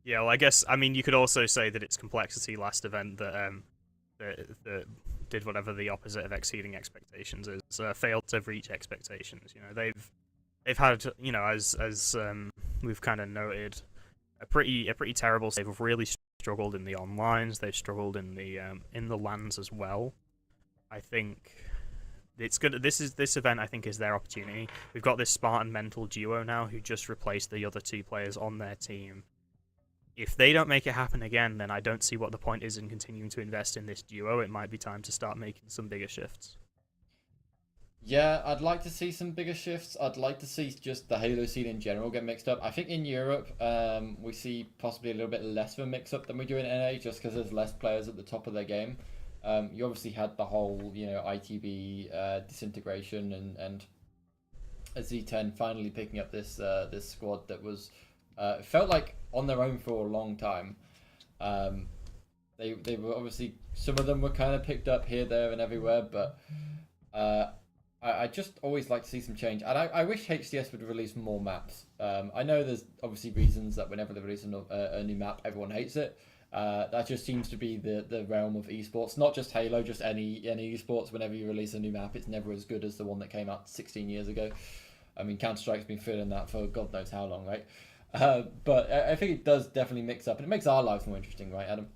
Yeah, well, I mean, you could also say that it's complexity last event that that did whatever the opposite of exceeding expectations is, failed to reach expectations. You know, they've had, you know, as we've kind of noted, a pretty terrible. They've really struggled in the onlines. They've struggled in the LANs as well. I think it's good. This event, I think, is their opportunity. We've got this Spartan mental duo now who just replaced the other two players on their team. If they don't make it happen again, then I don't see what the point is in continuing to invest in this duo. It might be time to start making some bigger shifts. Yeah, I'd like to see some bigger shifts. I'd like to see just the Halo scene in general get mixed up. I think in Europe, we see possibly a little bit less of a mix-up than we do in NA, just because there's less players at the top of their game. You obviously had the whole, you know, ITB disintegration and Z10 finally picking up this this squad that was felt like on their own for a long time. They were obviously, some of them were kind of picked up here, there, and everywhere, but I just always like to see some change, and I wish HCS would release more maps. I know there's obviously reasons that whenever they release a new map, everyone hates it. That just seems to be the realm of esports, not just Halo, just any esports. Whenever you release a new map, it's never as good as the one that came out 16 years ago. I mean, Counter-Strike's been feeling that for God knows how long, right? But I think it does definitely mix up, and it makes our lives more interesting, right, Adam?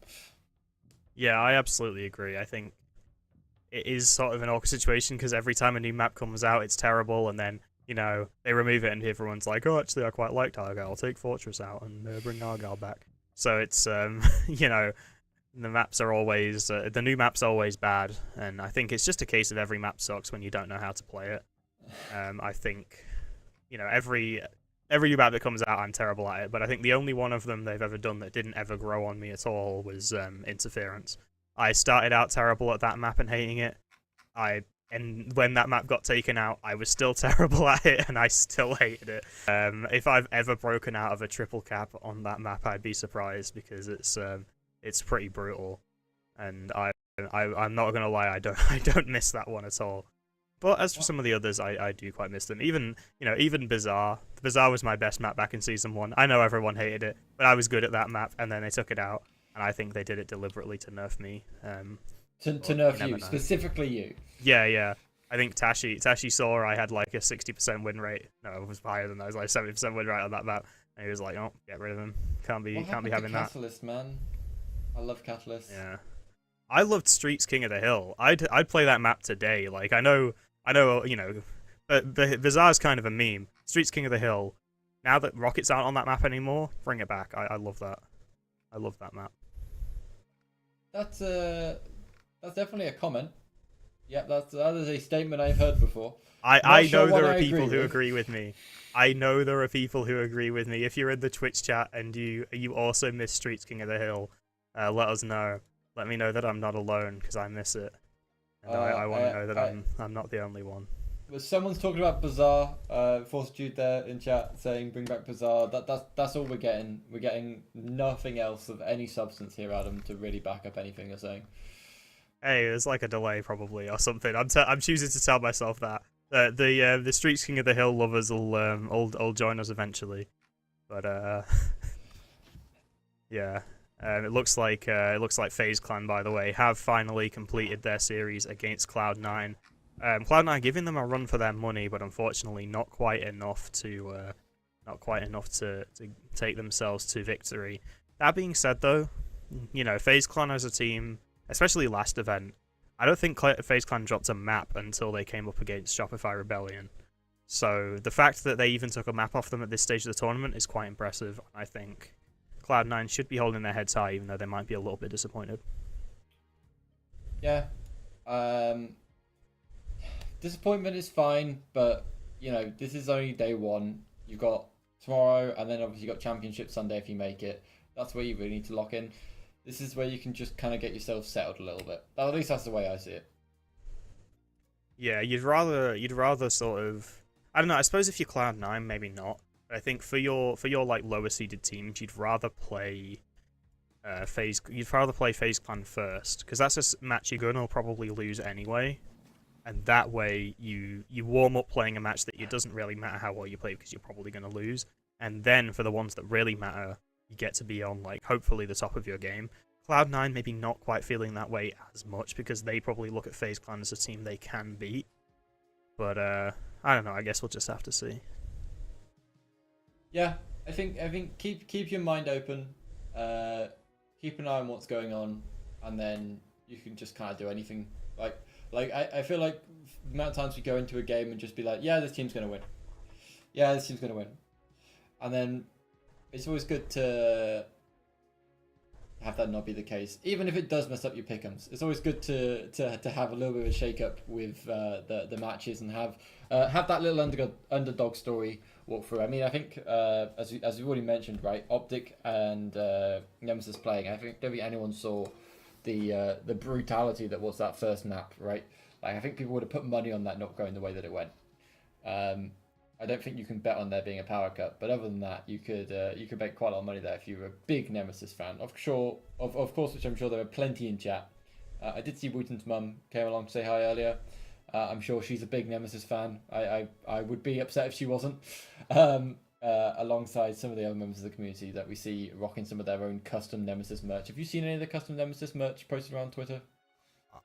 Yeah, I absolutely agree. I think it is sort of an awkward situation because every time a new map comes out, it's terrible, and then, you know, they remove it and everyone's like, oh, actually, I quite liked Argyle. I'll take Fortress out and bring Argyle back. So it's, you know, the maps are always, the new map's always bad, and I think it's just a case of every map sucks when you don't know how to play it. I think, you know, every new map that comes out, I'm terrible at it, but I think the only one of them they've ever done that didn't ever grow on me at all was Interference. I started out terrible at that map and hating it. And when that map got taken out, I was still terrible at it, and I still hated it. If I've ever broken out of a triple cap on that map, I'd be surprised because it's pretty brutal, and I'm not gonna lie, I don't miss that one at all. But as for some of the others, I do quite miss them. Even Bazaar. Bazaar was my best map back in Season 1. I know everyone hated it, but I was good at that map, and then they took it out, and I think they did it deliberately to nerf me. To nerf you, specifically you. Yeah. I think Tashi saw I had like a 60% win rate. No, it was higher than that. It was like 70% win rate on that map. And he was like, oh, get rid of him. Can't be having that. Catalyst, man. I love Catalyst. Yeah. I loved Streets King of the Hill. I'd play that map today. Like, I know, you know, but Bazaar's kind of a meme. Streets King of the Hill. Now that Rockets aren't on that map anymore, bring it back. I love that. I love that map. That's definitely a comment. Yep, that is a statement I've heard before. I know there are people who agree with me. I know there are people who agree with me. If you're in the Twitch chat and you also miss Streets King of the Hill, let us know. Let me know that I'm not alone because I miss it. And I want to know that I'm not the only one. Someone's talking about Bazaar. Fortitude there in chat saying bring back Bazaar. That's all we're getting. We're getting nothing else of any substance here, Adam, to really back up anything you're saying. Hey, there's like a delay probably or something. I'm choosing to tell myself that the Streets King of the Hill lovers will join us eventually, but yeah. It looks like FaZe Clan, by the way, have finally completed their series against Cloud9. Cloud9 giving them a run for their money, but unfortunately not quite enough to take themselves to victory. That being said, though, you know, FaZe Clan as a team, especially last event, I don't think FaZe Clan dropped a map until they came up against Shopify Rebellion. So the fact that they even took a map off them at this stage of the tournament is quite impressive. I think Cloud9 should be holding their heads high, even though they might be a little bit disappointed. Yeah. Disappointment is fine, but, you know, this is only day one. You've got tomorrow, and then obviously you've got Championship Sunday if you make it. That's where you really need to lock in. This is where you can just kind of get yourself settled a little bit. At least that's the way I see it. Yeah, you'd rather sort of, I don't know, I suppose if you're Cloud9, maybe not. But I think for your like lower seeded teams, you'd rather play FaZe Clan first, because that's a match you're gonna probably lose anyway. And that way you warm up playing a match that it doesn't really matter how well you play because you're probably gonna lose. And then for the ones that really matter, you get to be on, like, hopefully the top of your game. Cloud9 maybe not quite feeling that way as much because they probably look at FaZe Clan as a team they can beat. But I don't know, I guess we'll just have to see. Yeah, I think keep your mind open, keep an eye on what's going on, and then you can just kind of do anything. Like I feel like the amount of times we go into a game and just be like, yeah, this team's gonna win. Yeah, this team's gonna win. And then it's always good to have that not be the case, even if it does mess up your pick'ems. It's always good to have a little bit of a shake up with the matches and have that little underdog story walk through. I mean, I think as you already mentioned, right, Optic and Nemesis playing. I don't think anyone saw the brutality that was that first map, right? Like, I think people would have put money on that not going the way that it went. I don't think you can bet on there being a power cut, but other than that, you could make quite a lot of money there if you were a big Nemesis fan. Of course, which I'm sure there are plenty in chat. I did see Wooten's mum came along to say hi earlier. I'm sure she's a big Nemesis fan. I would be upset if she wasn't. Alongside some of the other members of the community that we see rocking some of their own custom Nemesis merch. Have you seen any of the custom Nemesis merch posted around Twitter?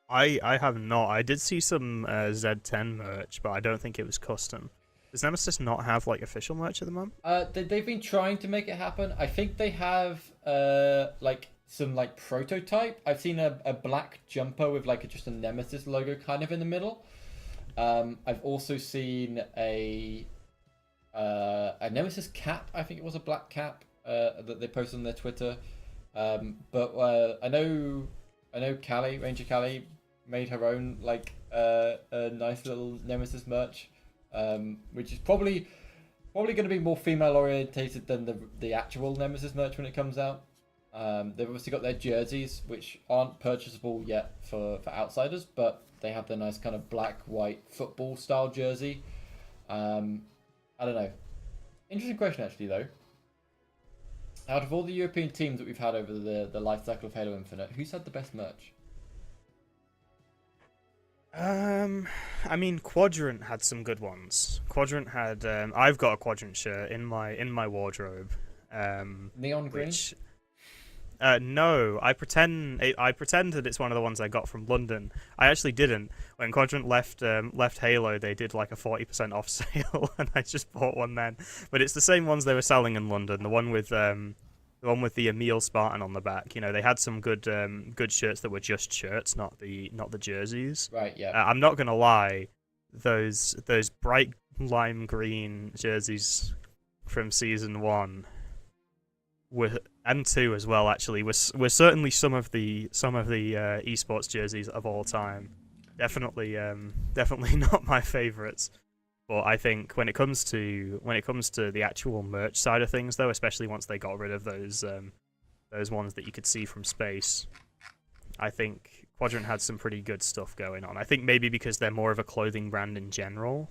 I have not. I did see some Z10 merch, but I don't think it was custom. Does Nemesis not have like official merch at the moment? They've been trying to make it happen. I think they have like some like prototype. I've seen a black jumper with like just a Nemesis logo kind of in the middle. I've also seen a Nemesis cap. I think it was a black cap that they posted on their Twitter. But I know Callie, Ranger Callie, made her own like a nice little Nemesis merch, which is probably going to be more female orientated than the actual Nemesis merch when it comes out. They've obviously got their jerseys, which aren't purchasable yet for outsiders, but they have their nice kind of black white football style jersey. I don't know. Interesting question actually though. Out of all the European teams that we've had over the life cycle of Halo Infinite, who's had the best merch? I mean, Quadrant had some good ones. Quadrant had I've got a Quadrant shirt in my wardrobe. Neon green? Which, no, I pretend that it's one of the ones I got from London. I actually didn't. When Quadrant left Halo, they did like a 40% off sale, and I just bought one then. But it's the same ones they were selling in London. The one with the Emil Spartan on the back. You know, they had some good shirts that were just shirts, not the jerseys. Right. Yeah. I'm not gonna lie, those bright lime green jerseys from season 1 and 2 as well. Actually, were certainly some of the esports jerseys of all time. Definitely not my favorites. But I think when it comes to the actual merch side of things, though, especially once they got rid of those ones that you could see from space, I think Quadrant had some pretty good stuff going on. I think maybe because they're more of a clothing brand in general,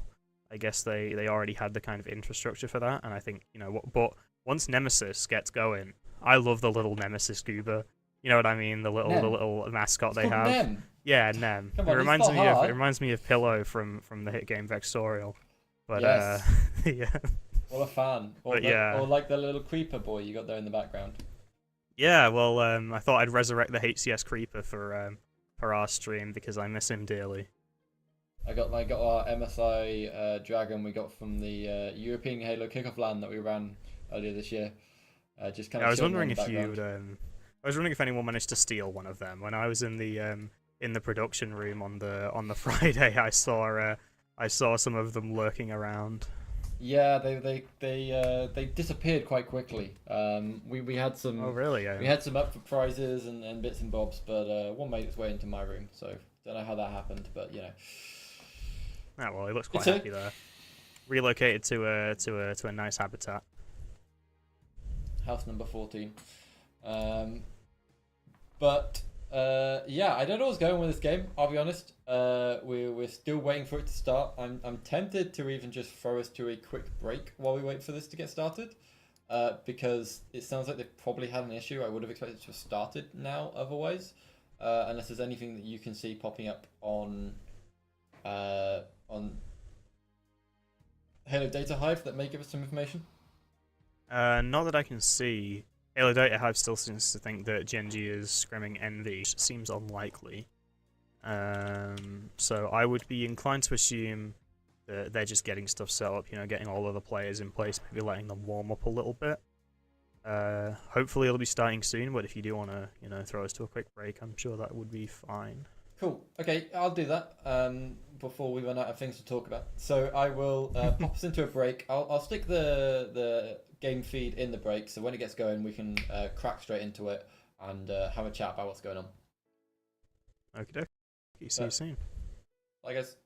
I guess they already had the kind of infrastructure for that. And I think, you know, but once Nemesis gets going, I love the little Nemesis Goober. You know what I mean? The little mascot they have. Nem. Yeah, Nem. Come It on, reminds me of Pillow from the hit game Vexorial. But yes. yeah. What a fan. Or like the little creeper boy you got there in the background. Yeah, well, I thought I'd resurrect the HCS Creeper for our stream because I miss him dearly. I got our MSI Dragon we got from the European Halo kickoff LAN that we ran earlier this year. Just kind of. I was wondering if you'd. I was wondering if anyone managed to steal one of them. When I was in the production room on the Friday, I saw some of them lurking around. Yeah, they disappeared quite quickly. We had some. Oh really? Yeah. We had some up for prizes and bits and bobs, but one made its way into my room, so don't know how that happened, but you know. Ah, well, he looks quite happy there. Relocated to a nice habitat. House number 14. But yeah, I don't know what's going with this game. I'll be honest. We're still waiting for it to start. I'm tempted to even just throw us to a quick break while we wait for this to get started, because it sounds like they've probably had an issue. I would have expected it to have started now, otherwise, unless there's anything that you can see popping up on Halo Data Hive that may give us some information. Not that I can see. Halo Data Hive still seems to think that Genji is scrimming Envy, which seems unlikely. So I would be inclined to assume that they're just getting stuff set up, you know, getting all of the players in place, maybe letting them warm up a little bit. Hopefully it'll be starting soon, but if you do want to, you know, throw us to a quick break, I'm sure that would be fine. Cool. Okay, I'll do that before we run out of things to talk about. So I will pop us into a break. I'll stick the game feed in the break, so when it gets going, we can crack straight into it and have a chat about what's going on. Okay. See you soon. Bye, guys.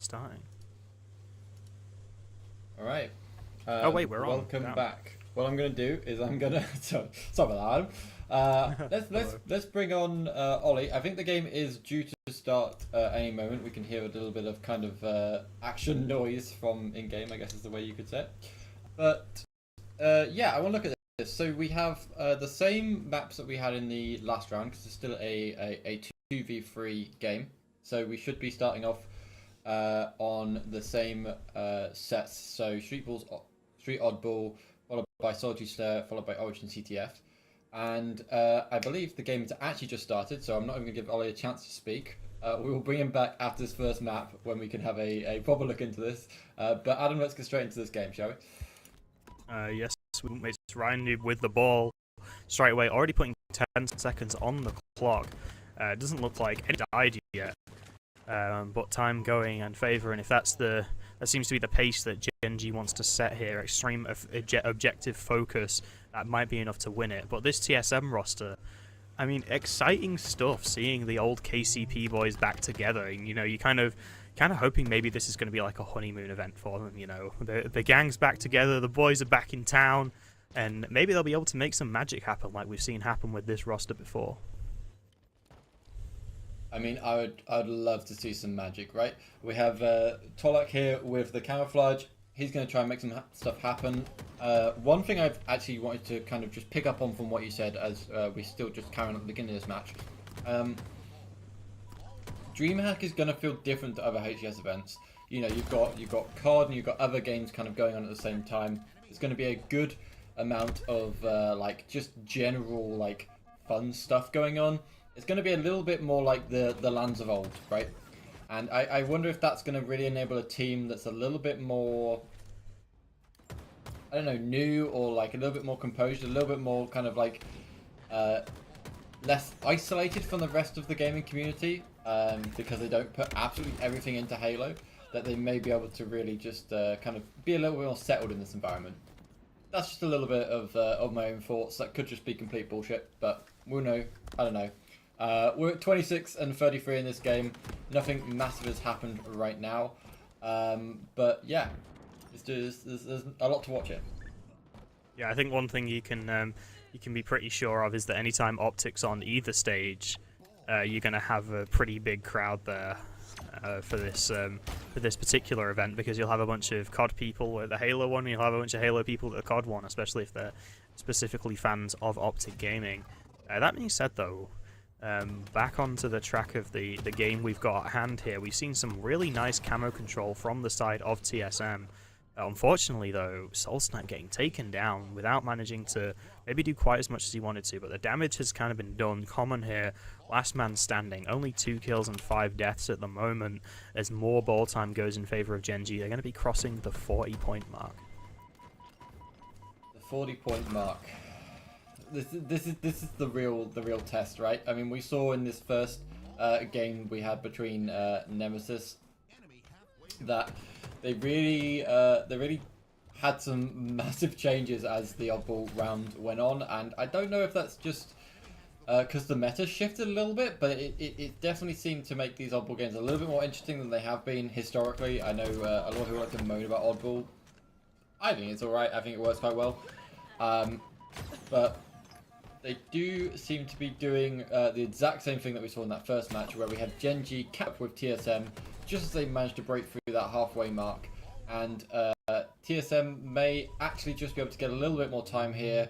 starting. All right. Oh, wait, we're on. Welcome Damn. back. What I'm gonna do is I'm gonna sorry about that, Adam. Let's bring on Ollie. I think the game is due to start any moment. We can hear a little bit of kind of action noise from in game, I guess is the way you could say it. But yeah, I want to look at this. So we have the same maps that we had in the last round because it's still a 2v3 game. So we should be starting off on the same sets. So Street Oddball, followed by Solitary Slayer, followed by Origin CTF. And I believe the game has actually just started, so I'm not even going to give Ollie a chance to speak. We will bring him back after this first map when we can have a proper look into this. But Adam, let's get straight into this game, shall we? Yes, it's Ryan with the ball straight away, already putting 10 seconds on the clock. It doesn't look like any died yet, but time going in favour, and if that seems to be the pace that Gen.G wants to set here, extreme objective focus, that might be enough to win it. But this TSM roster, I mean, exciting stuff, seeing the old KCP boys back together. And, you know, you kind of hoping maybe this is going to be like a honeymoon event for them, you know. The gang's back together, the boys are back in town, and maybe they'll be able to make some magic happen like we've seen happen with this roster before. I mean, I'd love to see some magic, right? We have Tolak here with the camouflage. He's going to try and make some stuff happen. One thing I've actually wanted to kind of just pick up on from what you said, as we still just carry on at the beginning of this match. DreamHack is going to feel different to other HCS events. You know, you've got COD and you've got other games kind of going on at the same time. It's going to be a good amount of like just general like fun stuff going on. It's going to be a little bit more like the lands of old, right? And I wonder if that's going to really enable a team that's a little bit more, I don't know, new, or like a little bit more composed, a little bit more kind of like less isolated from the rest of the gaming community, because they don't put absolutely everything into Halo, that they may be able to really just kind of be a little bit more settled in this environment. That's just a little bit of my own thoughts. That could just be complete bullshit, but we'll know. I don't know. We're at 26 and 33 in this game. Nothing massive has happened right now. But yeah, there's a lot to watch here. Yeah, I think one thing you can be pretty sure of is that anytime Optic's on either stage, you're going to have a pretty big crowd there for this particular event, because you'll have a bunch of COD people at the Halo one, and you'll have a bunch of Halo people at the COD one, especially if they're specifically fans of Optic Gaming. That being said, though, back onto the track of the game we've got at hand here, we've seen some really nice camo control from the side of TSM. Unfortunately, though, SoulSnipe getting taken down without managing to maybe do quite as much as he wanted to, but the damage has kind of been done. Common here, last man standing, only 2 kills and 5 deaths at the moment. As more ball time goes in favor of Gen.G, they're going to be crossing the 40-point mark. The 40-point mark. This is the real test, right? I mean, we saw in this first game we had between Nemesis that they really had some massive changes as the oddball round went on, and I don't know if that's just because the meta shifted a little bit, but it definitely seemed to make these oddball games a little bit more interesting than they have been historically. I know a lot of people like to moan about oddball. I think it's alright. I think it works quite well, but they do seem to be doing the exact same thing that we saw in that first match, where we had Gen.G cap with TSM just as they managed to break through that halfway mark, and TSM may actually just be able to get a little bit more time here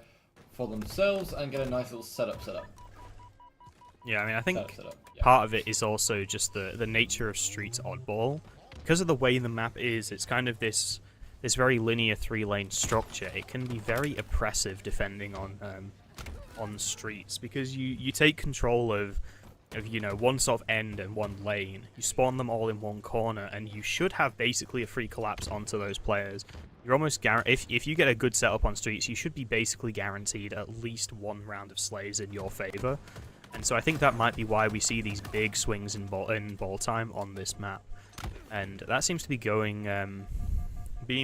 for themselves and get a nice little setup. Yeah, I mean, I think Yeah. part of it is also just the nature of Streets Oddball. Because of the way the map is, it's kind of this very linear 3-lane structure. It can be very oppressive defending on Streets, because you take control of you know, one sort of end and one lane. You spawn them all in one corner, and you should have basically a free collapse onto those players. You're almost if you get a good setup on Streets, you should be basically guaranteed at least one round of slays in your favor. And so I think that might be why we see these big swings in ball time on this map. And that seems to be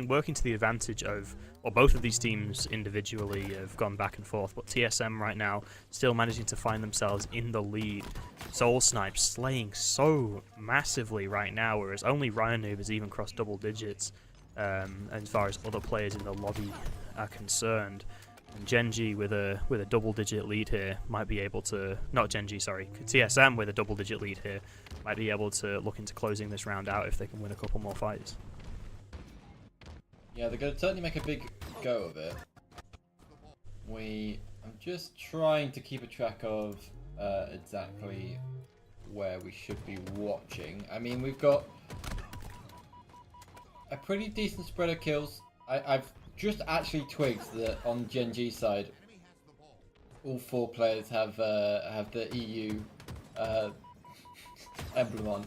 working to the advantage of, well, both of these teams individually have gone back and forth, but TSM right now still managing to find themselves in the lead. Soul Snipe slaying so massively right now, whereas only Ryan Noob has even crossed double digits as far as other players in the lobby are concerned. And Genji with a double-digit lead here might be able to... Not Genji, sorry. TSM with a double-digit lead here might be able to look into closing this round out if they can win a couple more fights. Yeah, they're going to certainly make a big go of it. I'm just trying to keep a track of exactly where we should be watching. I mean, we've got a pretty decent spread of kills. I've just actually twigged that on Genji's side, all 4 players have the EU emblem on,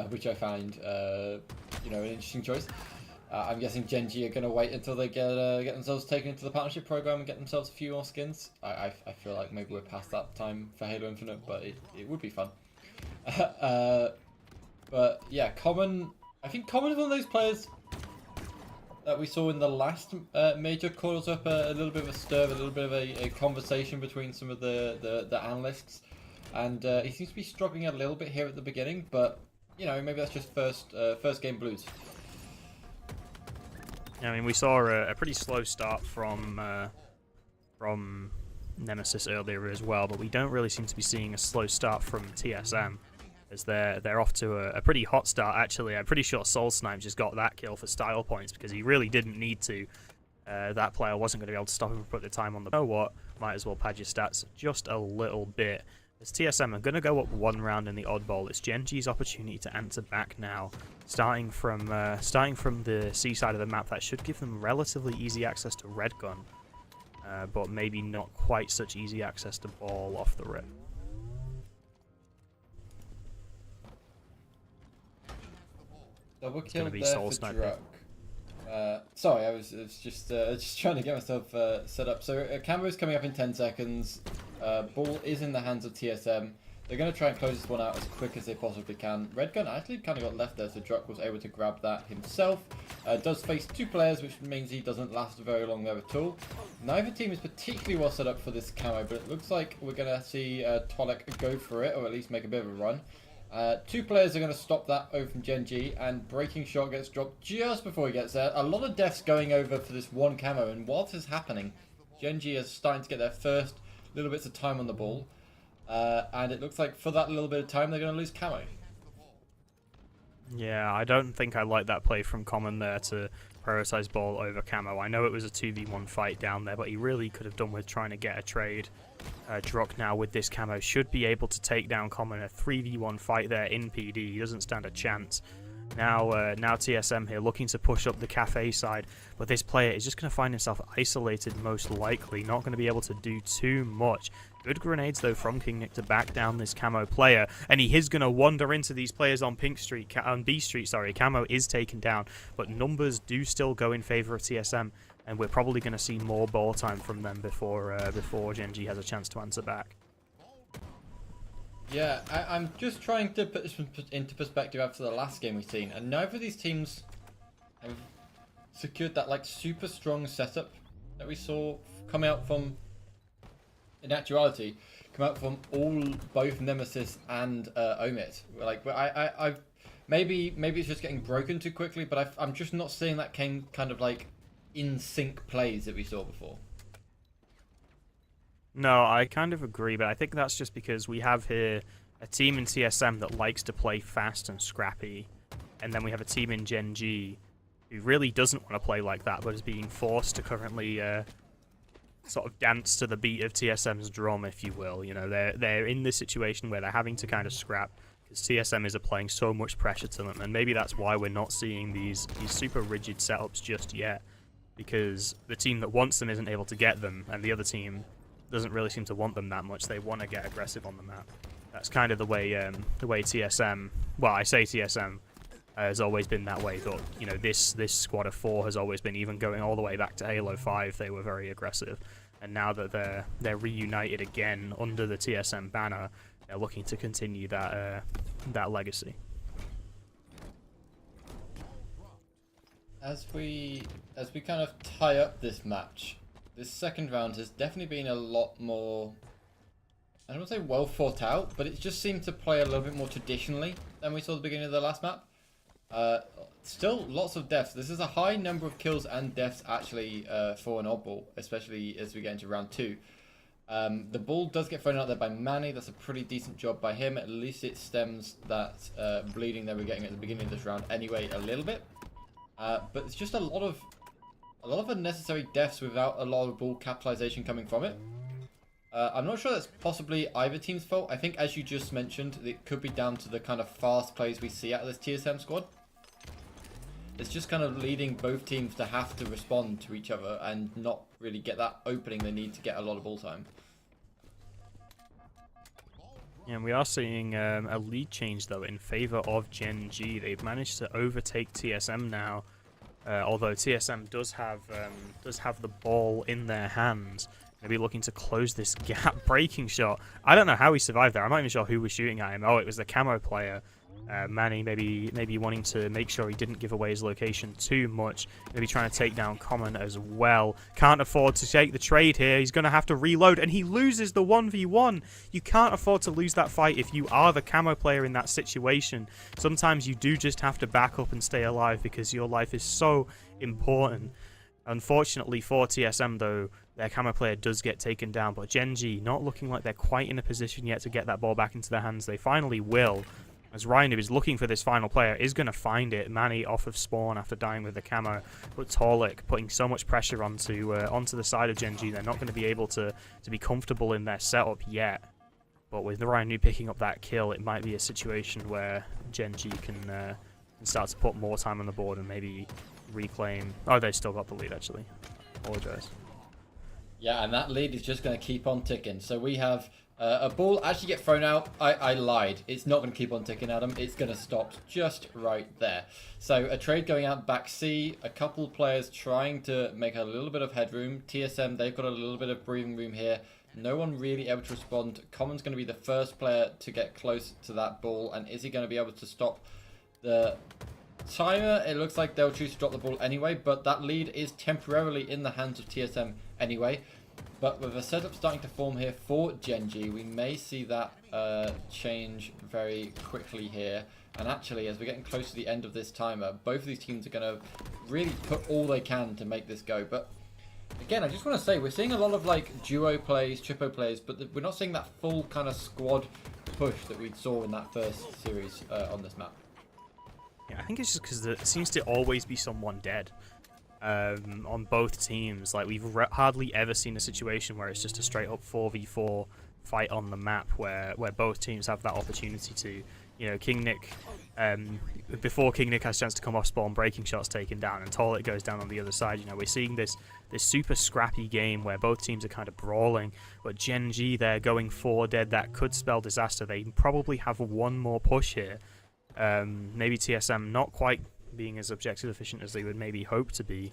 which I find an interesting choice. I'm guessing Genji are going to wait until they get themselves taken into the partnership program and get themselves a few more skins. I feel like maybe we're past that time for Halo Infinite, but it would be fun. But yeah, Common. I think Common is one of those players that we saw in the last major cause up a little bit of a stir, a little bit of a conversation between some of the analysts, and he seems to be struggling a little bit here at the beginning. But maybe that's just first game blues. I mean, we saw a pretty slow start from Nemesis earlier as well, but we don't really seem to be seeing a slow start from TSM, as they're off to a pretty hot start. Actually, I'm pretty sure Soul Snipe just got that kill for style points because he really didn't need to. That player wasn't going to be able to stop him and put the time on the... You know what? Might as well pad your stats just a little bit. As TSM are going to go up 1 round in the oddball, it's Genji's opportunity to answer back now. Starting from the C side of the map, that should give them relatively easy access to red gun, but maybe not quite such easy access to ball off the rip. Double It's going kill to be there Soul for Sniper. Druk. Sorry, I was just trying to get myself set up. So camera is coming up in 10 seconds. Ball is in the hands of TSM. They're going to try and close this one out as quick as they possibly can. Red gun actually kind of got left there, so Druk was able to grab that himself. Does face 2 players, which means he doesn't last very long there at all. Neither team is particularly well set up for this camo, but it looks like we're going to see Tolek go for it, or at least make a bit of a run. 2 players are going to stop that over from Genji, and Breaking Shot gets dropped just before he gets there. A lot of deaths going over for this one camo, and whilst this is happening, Genji is starting to get their first little bits of time on the ball. And it looks like for that little bit of time, they're going to lose camo. Yeah, I don't think I like that play from Common there to prioritize ball over camo. I know it was a 2v1 fight down there, but he really could have done with trying to get a trade. Druk now with this camo should be able to take down Common. A 3v1 fight there in PD. He doesn't stand a chance. Now TSM here looking to push up the cafe side, but this player is just going to find himself isolated most likely, not going to be able to do too much. Good grenades though from King Nick to back down this camo player, and he is going to wander into these players on Pink Street, on B Street, sorry. Camo is taken down, but numbers do still go in favor of TSM, and we're probably going to see more ball time from them before Genji has a chance to answer back. Yeah, I'm just trying to put this into perspective after the last game we've seen, and neither of these teams have secured that super strong setup that we saw come out from, in actuality, come out from both Nemesis and Omid. Maybe it's just getting broken too quickly, but I'm just not seeing that kind of in sync plays that we saw before. No, I kind of agree, but I think that's just because we have here a team in TSM that likes to play fast and scrappy, and then we have a team in Genji who really doesn't want to play like that, but is being forced to currently sort of dance to the beat of TSM's drum, if you will. They're in this situation where they're having to kind of scrap, because TSM is applying so much pressure to them, and maybe that's why we're not seeing these super rigid setups just yet, because the team that wants them isn't able to get them, and the other team doesn't really seem to want them that much. They want to get aggressive on the map. That's kind of the way TSM, well, I say TSM, has always been that way, but this squad of 4 has always been, even going all the way back to Halo 5, they were very aggressive, and now that they're reunited again under the TSM banner, they're looking to continue that legacy. As we kind of tie up this match, this second round has definitely been a lot more I don't want to say well thought out, but it just seemed to play a little bit more traditionally than we saw at the beginning of the last map. Still lots of deaths. This is a high number of kills and deaths actually for an oddball, especially as we get into round 2. The ball does get thrown out there by Manny. That's a pretty decent job by him. At least it stems that bleeding that we're getting at the beginning of this round anyway a little bit. But it's just a lot of unnecessary deaths without a lot of ball capitalization coming from it. I'm not sure that's possibly either team's fault. I think, as you just mentioned, it could be down to the kind of fast plays we see out of this TSM squad. It's just kind of leading both teams to have to respond to each other and not really get that opening they need to get a lot of ball time. Yeah, and we are seeing a lead change, though, in favor of Gen G. They've managed to overtake TSM now, although TSM does have the ball in their hands. Maybe looking to close this gap. Breaking shot. I don't know how he survived there. I'm not even sure who was shooting at him. Oh, it was the camo player. Manny maybe wanting to make sure he didn't give away his location too much. Maybe trying to take down Common as well. Can't afford to take the trade here. He's going to have to reload, and he loses the 1v1. You can't afford to lose that fight if you are the camo player in that situation. Sometimes you do just have to back up and stay alive because your life is so important. Unfortunately for TSM, though, their camo player does get taken down, but Gen G not looking like they're quite in a position yet to get that ball back into their hands. They finally will, as Ryan, who is looking for this final player, is going to find it. Manny off of spawn after dying with the camo, but Torlik putting so much pressure onto the side of Gen G, they're not going to be able to be comfortable in their setup yet. But with Ryan New picking up that kill, it might be a situation where Gen G can start to put more time on the board and maybe reclaim. Oh, they still got the lead, actually. Apologize. Yeah, and that lead is just going to keep on ticking. So we have a ball actually get thrown out. I lied. It's not going to keep on ticking, Adam. It's going to stop just right there. So a trade going out back C. A couple of players trying to make a little bit of headroom. TSM, they've got a little bit of breathing room here. No one really able to respond. Common's going to be the first player to get close to that ball. And is he going to be able to stop the timer? It looks like they'll choose to drop the ball anyway, but that lead is temporarily in the hands of TSM anyway. But with a setup starting to form here for Gen G, we may see that change very quickly here. And actually, as we're getting close to the end of this timer, both of these teams are going to really put all they can to make this go. But again, I just want to say, we're seeing a lot of like duo plays, tripo plays, but we're not seeing that full kind of squad push that we saw in that first series on this map. Yeah, I think it's just because there seems to always be someone dead on both teams. Like, we've hardly ever seen a situation where it's just a straight up 4v4 fight on the map where both teams have that opportunity to, you know, King Nick, before King Nick has a chance to come off spawn, breaking shots taken down, and Toilet goes down on the other side. You know, we're seeing this super scrappy game where both teams are kind of brawling, but Gen G, they're going 4 dead. That could spell disaster. They probably have one more push here. Maybe TSM not quite being as objective efficient as they would maybe hope to be,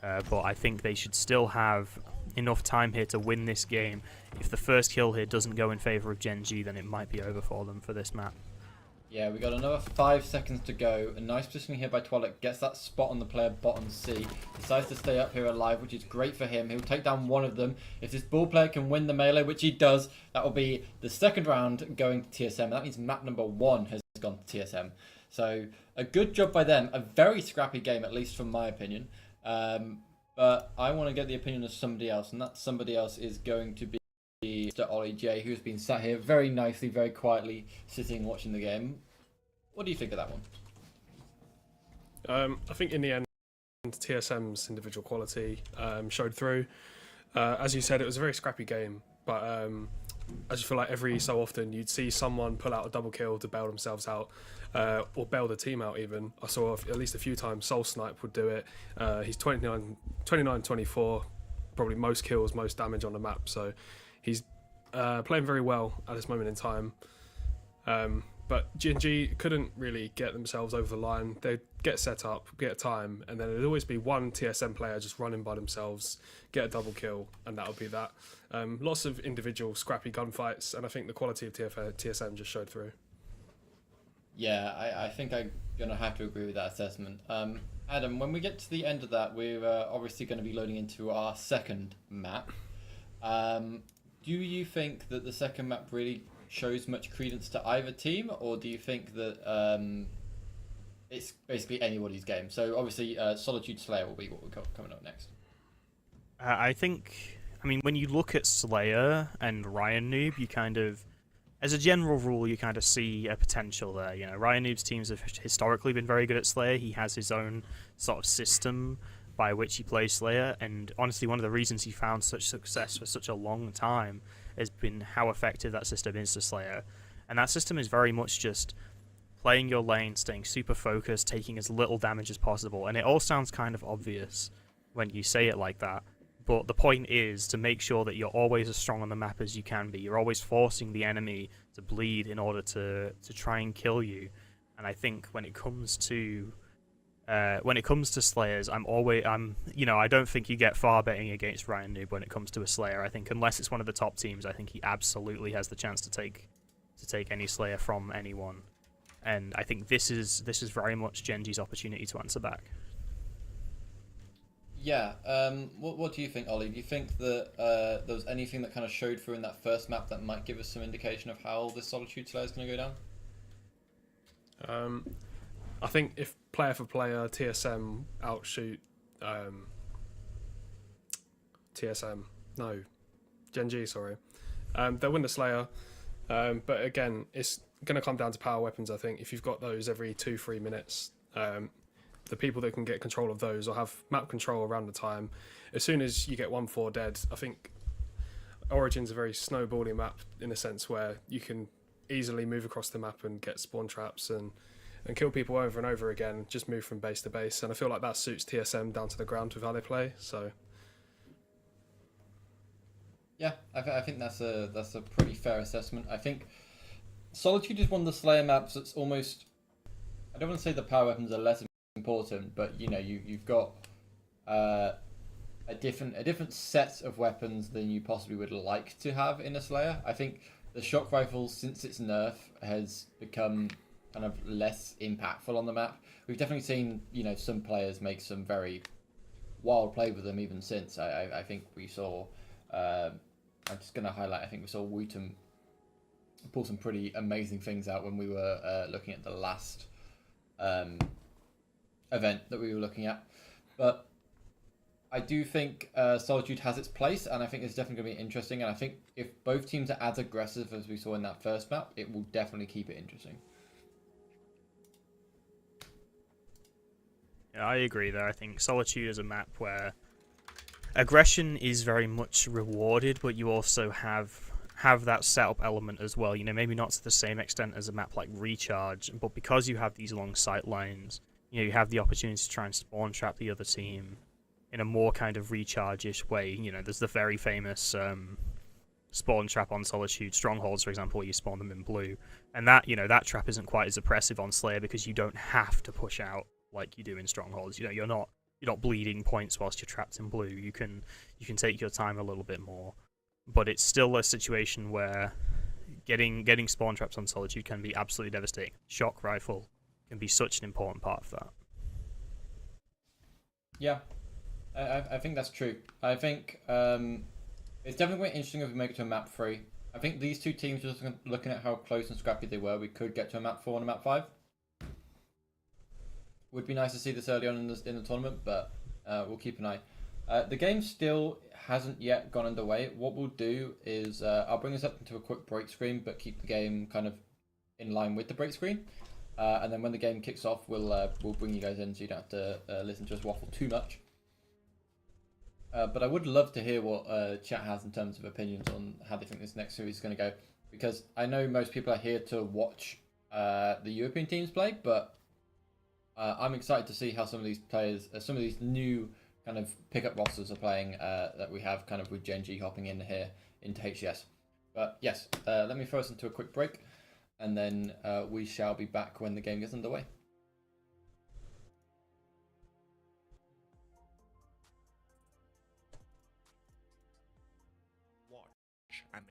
but I think they should still have enough time here to win this game. If the first kill here doesn't go in favor of Gen G, then it might be over for them for this map. Yeah, we got another 5 seconds to go. A nice positioning here by Twilight. Gets that spot on the player bottom C. Decides to stay up here alive, which is great for him. He'll take down one of them. If this ball player can win the melee, which he does, that will be the second round going to TSM. That means map number 1 has gone to TSM. So a good job by them. A very scrappy game, at least from my opinion. But I want to get the opinion of somebody else, and that somebody else is going to be Mr. Ollie J, who's been sat here very nicely, very quietly, sitting watching the game. What do you think of that one? I think in the end, TSM's individual quality showed through. As you said, it was a very scrappy game, but I just feel like every so often you'd see someone pull out a double kill to bail themselves out, or bail the team out even. I saw at least a few times Soul Snipe would do it. He's 29-24, probably most kills, most damage on the map, so he's playing very well at this moment in time. But G&G couldn't really get themselves over the line. They'd get set up, get time, and then there'd always be one TSM player just running by themselves, get a double kill, and that'll be that. Lots of individual scrappy gunfights, and I think the quality of TSM just showed through. Yeah, I think I'm going to have to agree with that assessment. Adam, when we get to the end of that, we're obviously going to be loading into our second map. do you think that the second map really shows much credence to either team, or do you think that it's basically anybody's game? So obviously, Solitude Slayer will be what we've got coming up next. I think, I mean, when you look at Slayer and Ryan Noob, you kind of, as a general rule, you kind of see a potential there. You know, Ryan Noob's teams have historically been very good at Slayer. He has his own sort of system by which he plays Slayer, and honestly, one of the reasons he found such success for such a long time has been how effective that system is to Slayer. And that system is very much just playing your lane, staying super focused, taking as little damage as possible, and it all sounds kind of obvious when you say it like that. But the point is to make sure that you're always as strong on the map as you can be. You're always forcing the enemy to bleed in order to try and kill you. And I think when it comes to Slayers, I don't think you get far betting against Ryan Noob when it comes to a Slayer. I think unless it's one of the top teams, I think he absolutely has the chance to take any Slayer from anyone. And I think this is very much Genji's opportunity to answer back. Yeah. What do you think, Ollie? Do you think that there was anything that kind of showed through in that first map that might give us some indication of how this Solitude Slayer is going to go down? I think if player for player, TSM Genji, sorry. They'll win the Slayer. But again, it's going to come down to power weapons, I think. If you've got those every 2-3 minutes, the people that can get control of those or have map control around the time, as soon as you get 1-4 dead, I think Origin's a very snowballing map in a sense where you can easily move across the map and get spawn traps and kill people over and over again, just move from base to base. And I feel like that suits TSM down to the ground with how they play. So yeah, I think that's a pretty fair assessment. I think Solitude is one of the Slayer maps that's almost, I don't want to say the power weapons are less important, but you know, you've got a different set of weapons than you possibly would like to have in a Slayer. I think the shock rifle, since its nerf, has become kind of less impactful on the map. We've definitely seen, you know, some players make some very wild play with them even since. I think we saw, I'm just going to highlight, I think we saw Wooten pull some pretty amazing things out when we were looking at the last event that we were looking at. But I do think Solitude has its place, and I think it's definitely going to be interesting. And I think if both teams are as aggressive as we saw in that first map, it will definitely keep it interesting. Yeah, I agree there. I think Solitude is a map where aggression is very much rewarded, but you also have that setup element as well. You know, maybe not to the same extent as a map like Recharge, but because you have these long sight lines, you know, you have the opportunity to try and spawn trap the other team in a more kind of Recharge-ish way. You know, there's the very famous spawn trap on Solitude Strongholds, for example, where you spawn them in blue, and that, you know, that trap isn't quite as oppressive on Slayer because you don't have to push out like you do in Strongholds. You know, you're not bleeding points whilst you're trapped in blue. You can take your time a little bit more, but it's still a situation where getting spawn traps on Solitude can be absolutely devastating. Shock rifle can be such an important part of that. Yeah, I think that's true. I think it's definitely going to be interesting if we make it to a map 3. I think these two teams, just looking at how close and scrappy they were, we could get to a map 4 and a map 5. Would be nice to see this early on in the tournament, but we'll keep an eye. The game still hasn't yet gone underway. What we'll do is I'll bring us up into a quick break screen, but keep the game kind of in line with the break screen. And then when the game kicks off, we'll bring you guys in so you don't have to listen to us waffle too much. But I would love to hear what chat has in terms of opinions on how they think this next series is going to go, because I know most people are here to watch the European teams play, but I'm excited to see how some of these players, some of these new kind of pickup rosters are playing that we have kind of with Genji hopping in here into HCS. But yes, let me throw us into a quick break, and then we shall be back when the game gets underway. Watch and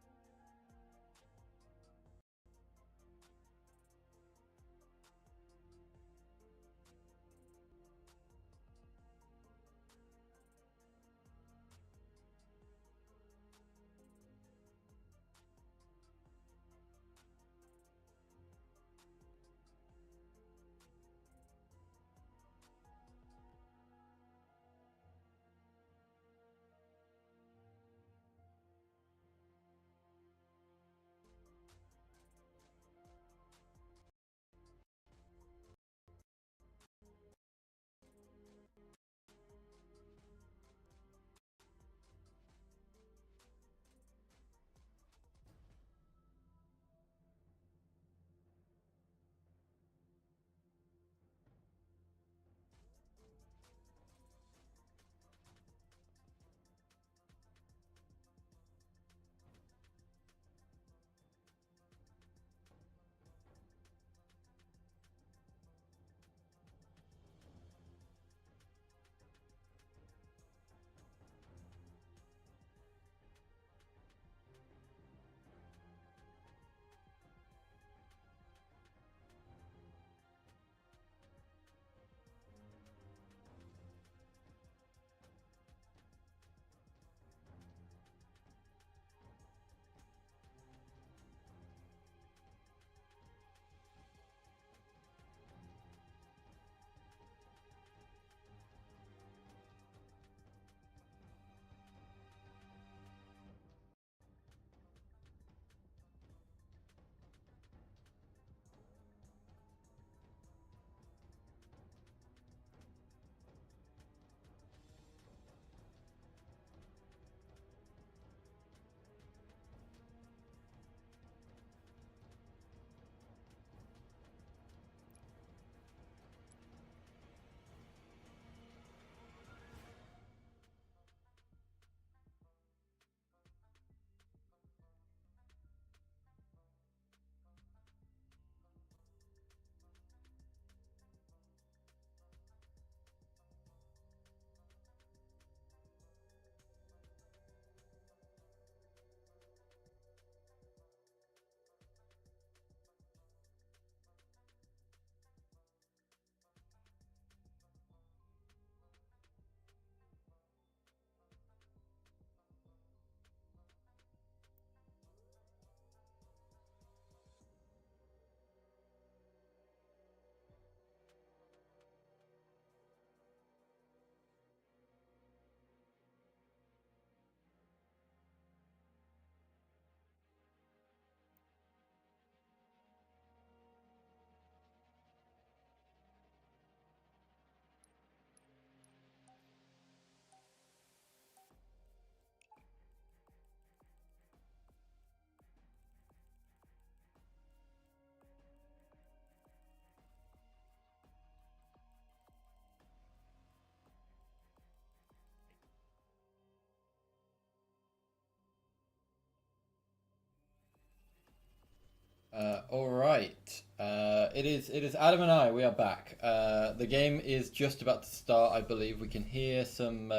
All right. It is Adam and I. We are back. The game is just about to start. I believe we can hear some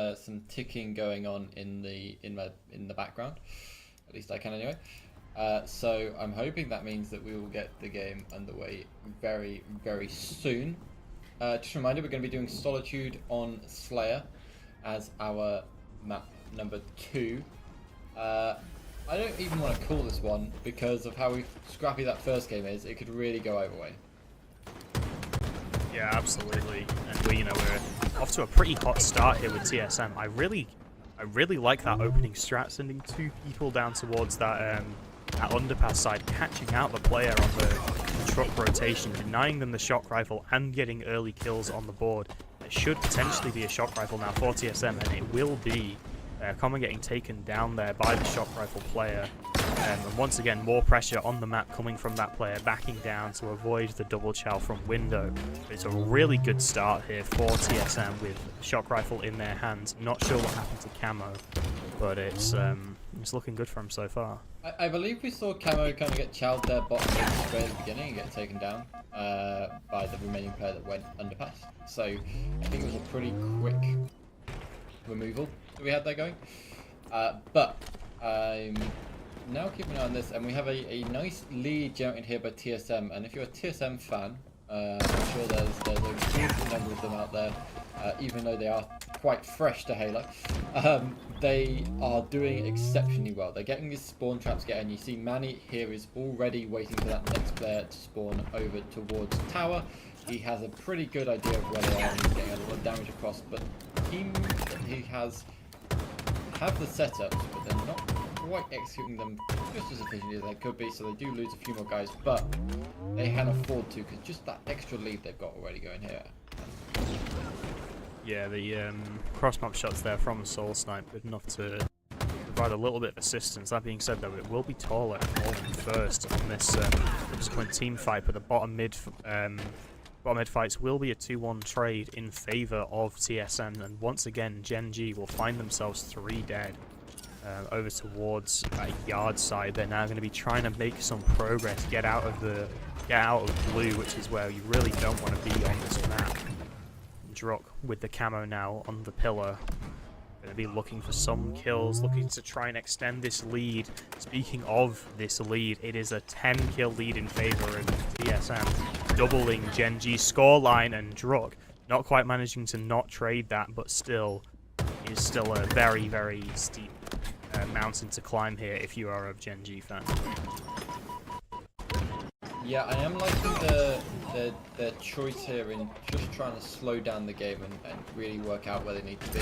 ticking going on in the background. At least I can anyway. So I'm hoping that means that we will get the game underway very, very soon. Just a reminder, we're going to be doing Solitude on Slayer as our map number 2. I don't even want to call this one because of how scrappy that first game is. It could really go either way. Yeah, absolutely. And we're off to a pretty hot start here with TSM. I really like that opening strat, sending 2 people down towards that underpass side, catching out the player on the truck rotation, denying them the shock rifle, and getting early kills on the board. It should potentially be a shock rifle now for TSM, and it will be. Common getting taken down there by the shock rifle player, and once again more pressure on the map coming from that player backing down to avoid the double chow from window. But it's a really good start here for TSM with shock rifle in their hands. Not sure what happened to Camo, but it's looking good for him so far. I believe we saw Camo kind of get chowed there bottom straight at the beginning and get taken down by the remaining player that went underpass. So I think it was a pretty quick removal that we had there going. But I'm now keeping an eye on this, and we have a nice lead generated here by TSM. And if you're a TSM fan, I'm sure there's a decent number of them out there, even though they are quite fresh to Halo. They are doing exceptionally well. They're getting these spawn traps getting. You see Manny here is already waiting for that next player to spawn over towards tower. He has a pretty good idea of where they are, and he's getting a lot of damage across, but teams that he has have the setups, but they're not quite executing them just as efficiently as they could be, so they do lose a few more guys, but they can afford to, because just that extra lead they've got already going here. Yeah, the cross-map shots there from Soul Snipe good enough to provide a little bit of assistance. That being said, though, it will be taller and more first on this subsequent team fight, but the bottom mid fights will be a 2-1 trade in favour of TSM, and once again Gen G will find themselves 3 dead over towards yard side. They're now going to be trying to make some progress, get out of blue, which is where you really don't want to be on this map. Druk with the camo now on the pillar. Going to be looking for some kills, looking to try and extend this lead. Speaking of this lead, it is a 10-kill lead in favour of TSM, doubling Gen G's scoreline, and Druk not quite managing to not trade that, but still is still a very, very steep mountain to climb here if you are a Gen G fan. Yeah, I am liking their choice here in just trying to slow down the game and really work out where they need to be.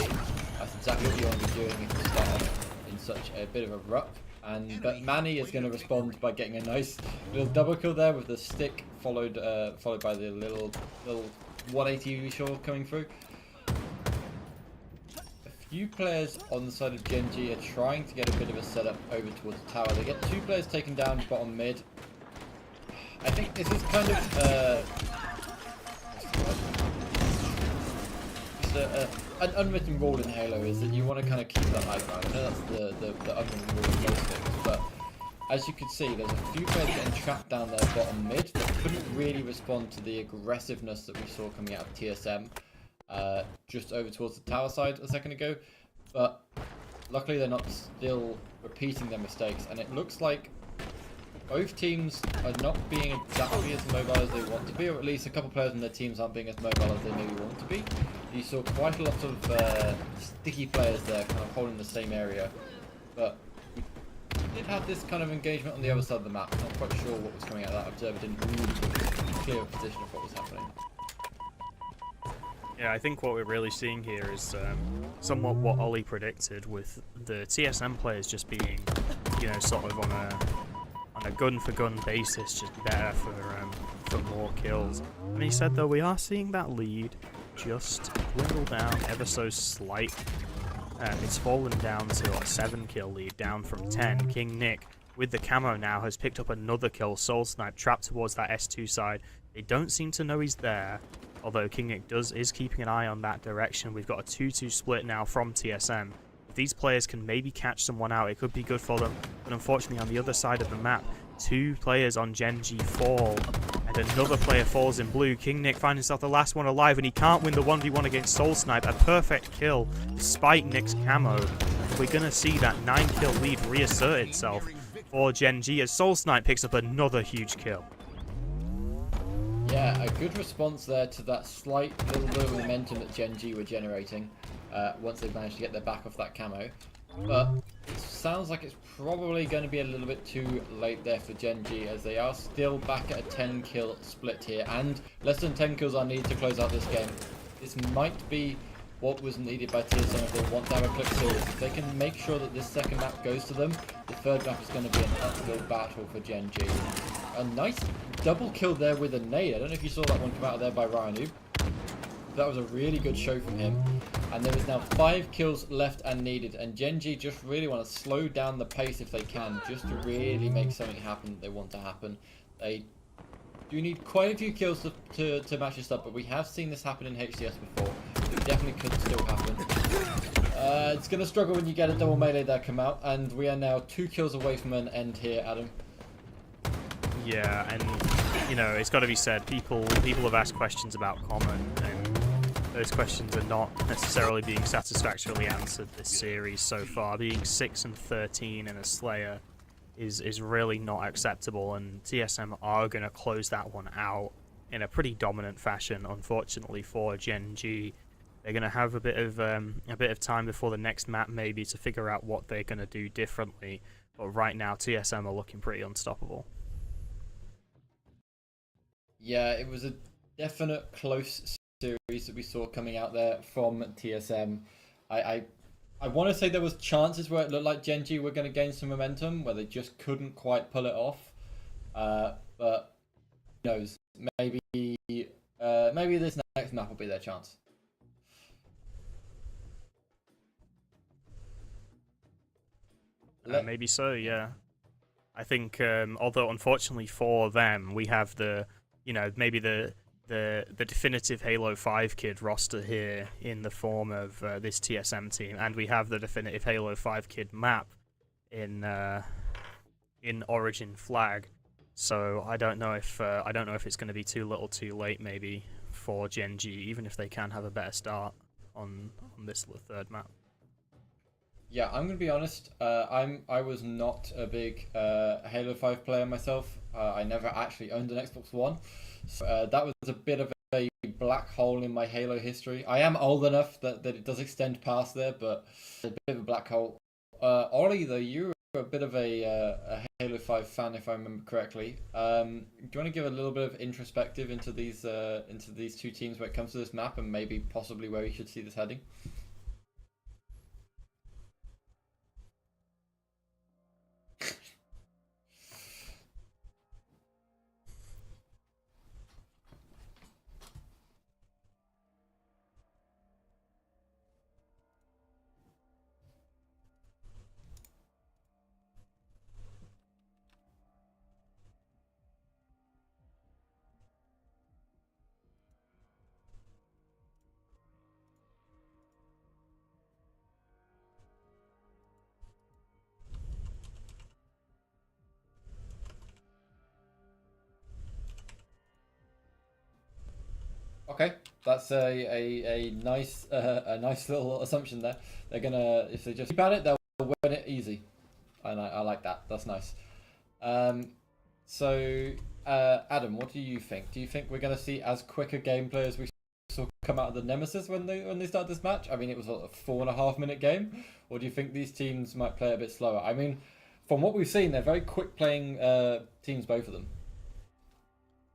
That's exactly what you want to be doing if you start off in such a bit of a rut. But Manny is going to respond by getting a nice little double kill there with the stick, followed by the little 180 shot coming through. A few players on the side of Gen G are trying to get a bit of a setup over towards the tower. They get 2 players taken down bottom mid. I think this is kind of an unwritten rule in Halo, is that you want to kind of keep the high ground. I know that's the unwritten rule of most things, but as you can see, there's a few players getting trapped down there bottom mid that couldn't really respond to the aggressiveness that we saw coming out of TSM just over towards the tower side a second ago. But luckily they're not still repeating their mistakes, and it looks like both teams are not being exactly as mobile as they want to be, or at least a couple players in their teams aren't being as mobile as they maybe want to be. You saw quite a lot of sticky players there kind of holding the same area, but we did have this kind of engagement on the other side of the map. Not quite sure what was coming out of that. Observer didn't really get a clear position of what was happening. Yeah, I think what we're really seeing here is somewhat what Ollie predicted, with the TSM players just being, sort of on a gun-for-gun basis, just there for more kills. And he said, though, we are seeing that lead just dwindle down ever so slightly. It's fallen down to a 7-kill lead, down from 10. King Nick, with the camo now, has picked up another kill. Soul Snipe trapped towards that S2 side. They don't seem to know he's there, although King Nick is keeping an eye on that direction. We've got a 2-2 split now from TSM. If these players can maybe catch someone out, it could be good for them. But unfortunately, on the other side of the map, 2 players on Genji fall, and another player falls in blue. King Nick finds himself the last one alive, and he can't win the 1v1 against Soul Snipe. A perfect kill despite Nick's camo. We're going to see that 9-kill lead reassert itself for Genji as Soul Snipe picks up another huge kill. Yeah, a good response there to that slight little bit of momentum that Genji were generating once they managed to get their back off that camo. But it sounds like it's probably going to be a little bit too late there for Genji, as they are still back at a 10-kill split here, and less than 10 kills are needed to close out this game. This might be what was needed by TSM if they want to have a quick series. If they can make sure that this second map goes to them, the third map is going to be an uphill battle for Genji. A nice double kill there with a nade. I don't know if you saw that one come out of there by Ryanu. That was a really good show from him. And there is now 5 kills left and needed. And Genji just really want to slow down the pace if they can, just to really make something happen that they want to happen. They do need quite a few kills to match this up, but we have seen this happen in HCS before. It definitely could still happen. It's going to struggle when you get a double melee there come out. And we are now 2 kills away from an end here, Adam. Yeah, and you know, it's got to be said, people have asked questions about Common, and those questions are not necessarily being satisfactorily answered this series so far. Being 6 and 13 in a Slayer is really not acceptable, and TSM are going to close that one out in a pretty dominant fashion. Unfortunately for Genji, they're going to have a bit of time before the next map maybe to figure out what they're going to do differently. But right now, TSM are looking pretty unstoppable. Yeah, it was a definite close series that we saw coming out there from TSM. I want to say there was chances where it looked like Genji were going to gain some momentum, where they just couldn't quite pull it off. But who knows? Maybe this next map will be their chance. Maybe so, yeah. I think, although unfortunately for them, we have the, you know, maybe the definitive Halo 5 kid roster here in the form of this TSM team, and we have the definitive Halo 5 kid map in Origin Flag. So I don't know if it's going to be too little, too late, maybe for Genji, even if they can have a better start on this third map. Yeah, I'm gonna be honest. I was not a big Halo 5 player myself. I never actually owned an Xbox One. So, that was a bit of a black hole in my Halo history. I am old enough that it does extend past there, but a bit of a black hole. Ollie, though, you were a bit of a Halo 5 fan, if I remember correctly. Do you want to give a little bit of introspective into these two teams when it comes to this map, and maybe possibly where we should see this heading? Okay, that's a nice little assumption there. They're gonna, if they just keep at it, they'll win it easy, and I like that. That's nice. So Adam, what do you think? Do you think we're gonna see as quick a gameplay as we saw come out of the Nemesis when they start this match? I mean, it was a 4.5-minute game, or do you think these teams might play a bit slower? I mean, from what we've seen, they're very quick playing teams, both of them.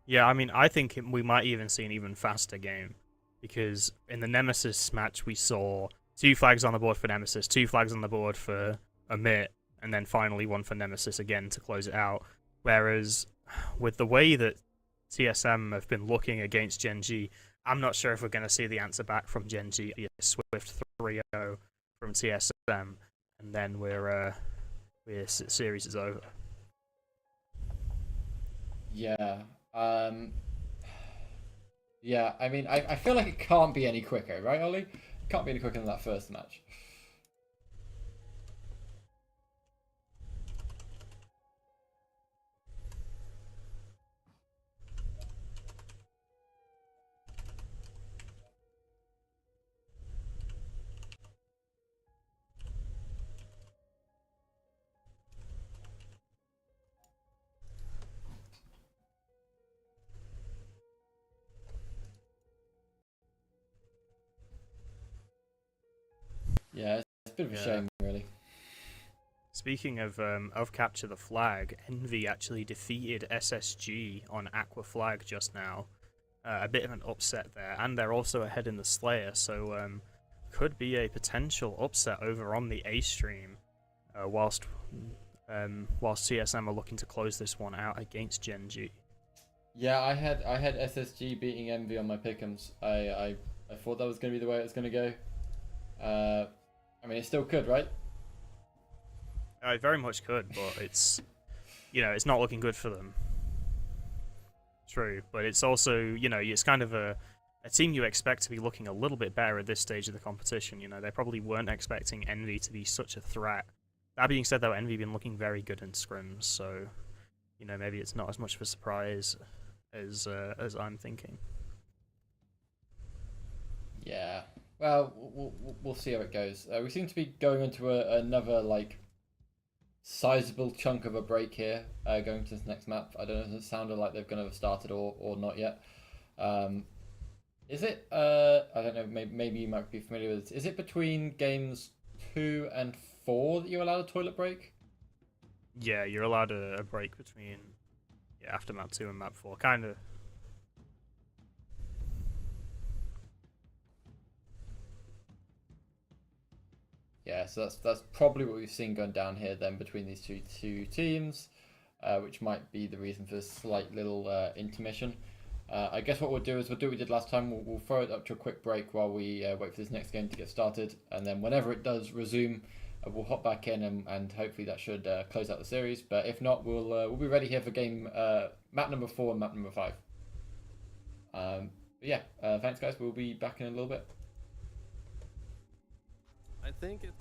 Yeah, I mean, I think we might even see an even faster game, because in the Nemesis match we saw 2 flags on the board for Nemesis, 2 flags on the board for Amit, and then finally 1 for Nemesis again to close it out. Whereas with the way that TSM have been looking against Genji, I'm not sure if we're going to see the answer back from Genji, a swift 3-0 from TSM, and then series is over. Yeah. Yeah, I mean, I feel like it can't be any quicker, right, Ollie? It can't be any quicker than that first match. Yeah, it's a bit of a shame, really. Speaking of Capture the Flag, Envy actually defeated SSG on Aqua Flag just now. A bit of an upset there, and they're also ahead in the Slayer, so could be a potential upset over on the A stream, whilst CSM are looking to close this one out against Gen G. Yeah, I had SSG beating Envy on my pick'ems. I thought that was going to be the way it was going to go. I mean, it still could, right? It very much could, but it's, it's not looking good for them. True, but it's also, it's kind of a team you expect to be looking a little bit better at this stage of the competition. They probably weren't expecting Envy to be such a threat. That being said, though, Envy been looking very good in scrims, so, maybe it's not as much of a surprise as I'm thinking. Yeah. Well, we'll see how it goes. We seem to be going into another, sizable chunk of a break here, going to this next map. I don't know if it sounded like they're going to have started or not yet. Is it, I don't know, maybe you might be familiar with this. Is it between games 2 and 4 that you're allowed a toilet break? Yeah, you're allowed a break between, after map 2 and map 4, kind of. Yeah, so that's probably what we've seen going down here then between these two teams, which might be the reason for this slight little intermission. I guess what we'll do is we'll do what we did last time. We'll throw it up to a quick break while we wait for this next game to get started, and then whenever it does resume, we'll hop back in and hopefully that should close out the series. But if not, we'll be ready here for game map number 4 and map number 5. But yeah, thanks guys. We'll be back in a little bit. I think it's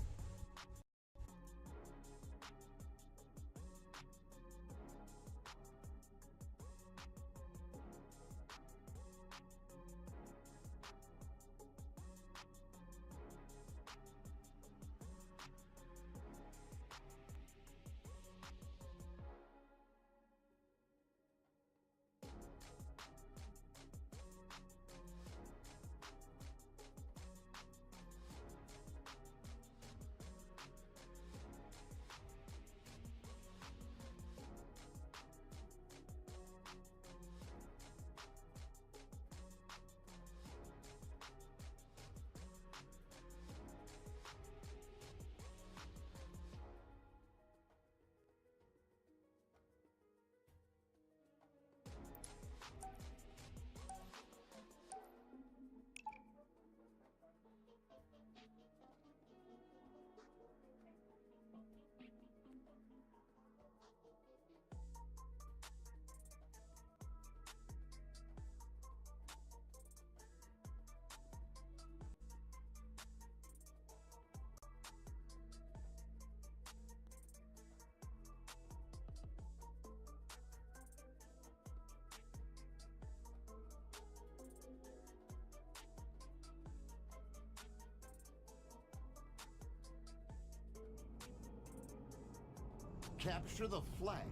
Capture the flag.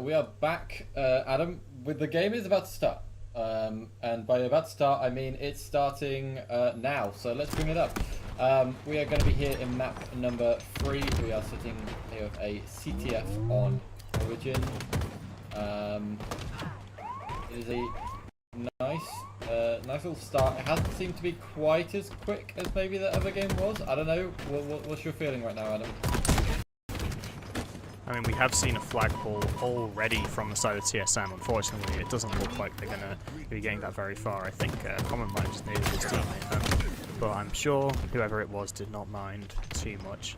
We are back, Adam, with the game is about to start. And by about to start, I mean it's starting now, so let's bring it up. We are going to be here in map number 3. We are sitting here with a CTF on Origin. It is a nice little start. It hasn't seemed to be quite as quick as maybe the other game was. I don't know. What's your feeling right now, Adam? I mean, we have seen a flagpole already from the side of TSM. Unfortunately, it doesn't look like they're going to be getting that very far. I think Common might just needed his teammate. But I'm sure whoever it was did not mind too much,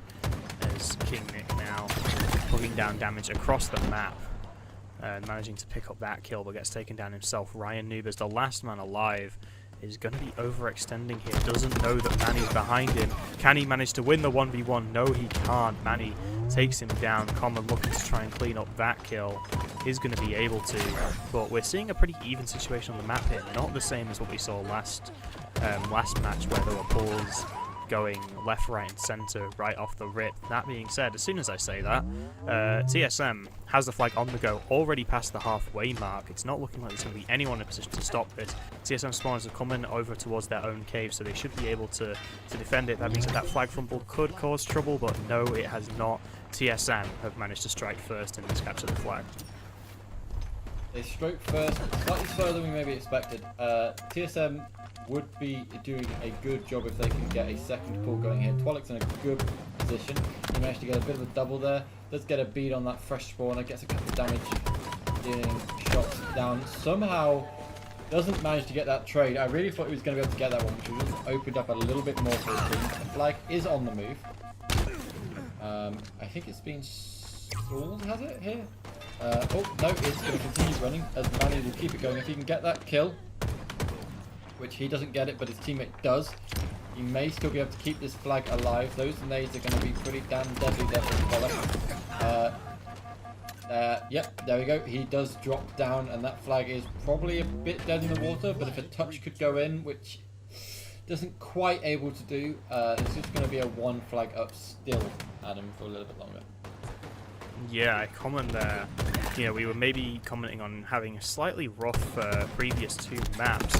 as King Nick now putting down damage across the map. Managing to pick up that kill, but gets taken down himself. Ryan Nubers, the last man alive, is going to be overextending here. Doesn't know that Manny's behind him. Can he manage to win the 1v1? No, he can't. Manny takes him down. Common looking to try and clean up that kill, is going to be able to, but we're seeing a pretty even situation on the map here, not the same as what we saw last match where there were pulls going left, right and centre right off the rip. That being said, as soon as I say that, TSM has the flag on the go, already past the halfway mark. It's not looking like there's going to be anyone in a position to stop this. TSM spawners are coming over towards their own cave, so they should be able to defend it. That means that flag fumble could cause trouble, but no, it has not. TSM have managed to strike first in this capture the flag. They stroke first, slightly slower than we maybe expected. TSM would be doing a good job if they can get a second pull going here. Twolic's in a good position. He managed to get a bit of a double there. Does get a bead on that fresh spawner, gets a couple of damage, dealing shots down. Somehow doesn't manage to get that trade. I really thought he was going to be able to get that one, which would have opened up a little bit more for his team. The flag is on the move. I think it's been stalled, has it, here? Oh, no, it's going to continue running as Manny will keep it going. If he can get that kill, which he doesn't get it, but his teammate does, he may still be able to keep this flag alive. Those nades are going to be pretty damn deadly there for Pollock. Yep, there we go. He does drop down, and that flag is probably a bit dead in the water, but if a touch could go in, which doesn't quite able to do, it's just going to be a one flag up still, Adam, for a little bit longer. Yeah, common there. You know, we were maybe commenting on having a slightly rough previous two maps,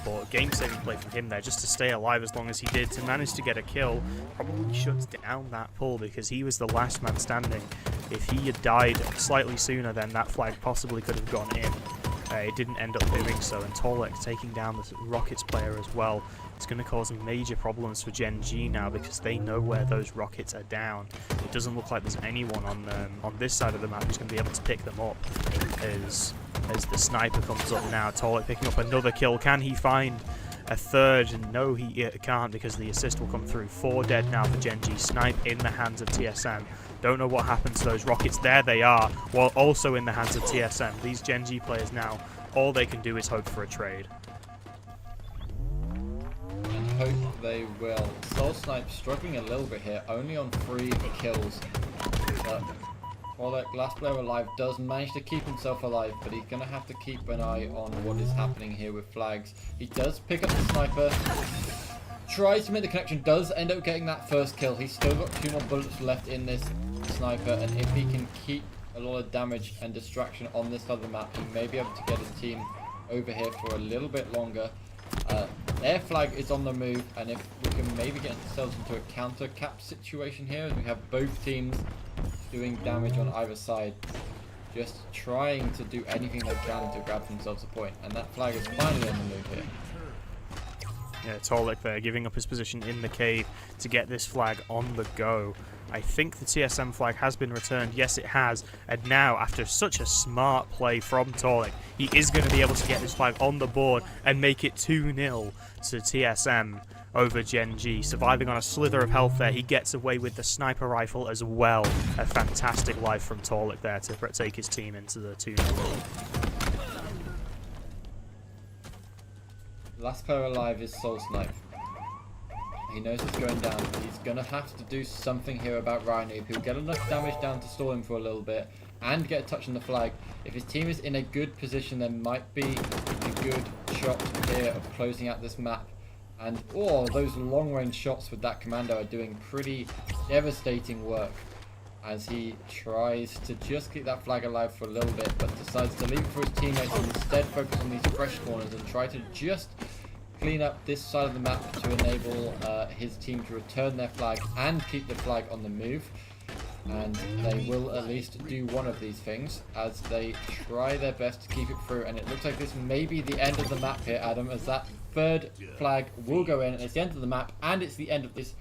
but game-saving play from him there just to stay alive as long as he did, to manage to get a kill, probably shuts down that pull because he was the last man standing. If he had died slightly sooner, then that flag possibly could have gone in. It didn't end up doing so, and Torlek taking down the Rockets player as well. It's going to cause major problems for Gen G now because they know where those rockets are down. It doesn't look like there's anyone on this side of the map who's going to be able to pick them up as the sniper comes up now. Torlek picking up another kill. Can he find a third? No, he can't because the assist will come through. 4 dead now for Gen G. Snipe in the hands of TSM. Don't know what happened to those rockets. There they are, while also in the hands of TSM. These Gen G players now, all they can do is hope for a trade. And hope they will. Soul Snipe struggling a little bit here, only on 3 kills. But Pollock, last player alive, does manage to keep himself alive, but he's going to have to keep an eye on what is happening here with flags. He does pick up the sniper. Tries to make the connection, does end up getting that first kill. He's still got 2 more bullets left in this sniper, and if he can keep a lot of damage and distraction on this side of the map, he may be able to get his team over here for a little bit longer. Their flag is on the move, and if we can maybe get ourselves into a counter cap situation here, as we have both teams doing damage on either side, just trying to do anything they can to grab themselves a point, and that flag is finally on the move here. Yeah, Torlek there giving up his position in the cave to get this flag on the go. I think the TSM flag has been returned. Yes, it has. And now, after such a smart play from Torlek, he is going to be able to get this flag on the board and make it 2-0 to TSM over Gen G. Surviving on a slither of health there, he gets away with the sniper rifle as well. A fantastic life from Torlek there to take his team into the 2-0 lead. Last player alive is Soul Snipe. He knows it's going down. He's going to have to do something here about Rhino. He'll get enough damage down to stall him for a little bit and get a touch on the flag. If his team is in a good position, there might be a good shot here of closing out this map. And those long range shots with that commando are doing pretty devastating work as he tries to just keep that flag alive for a little bit, but decides to leave it for his teammates and instead focus on these fresh corners and try to just clean up this side of the map to enable his team to return their flag and keep the flag on the move. And they will at least do one of these things as they try their best to keep it through, and it looks like this may be the end of the map here, Adam, as that third flag will go in, and it's the end of the map and it's the end of this.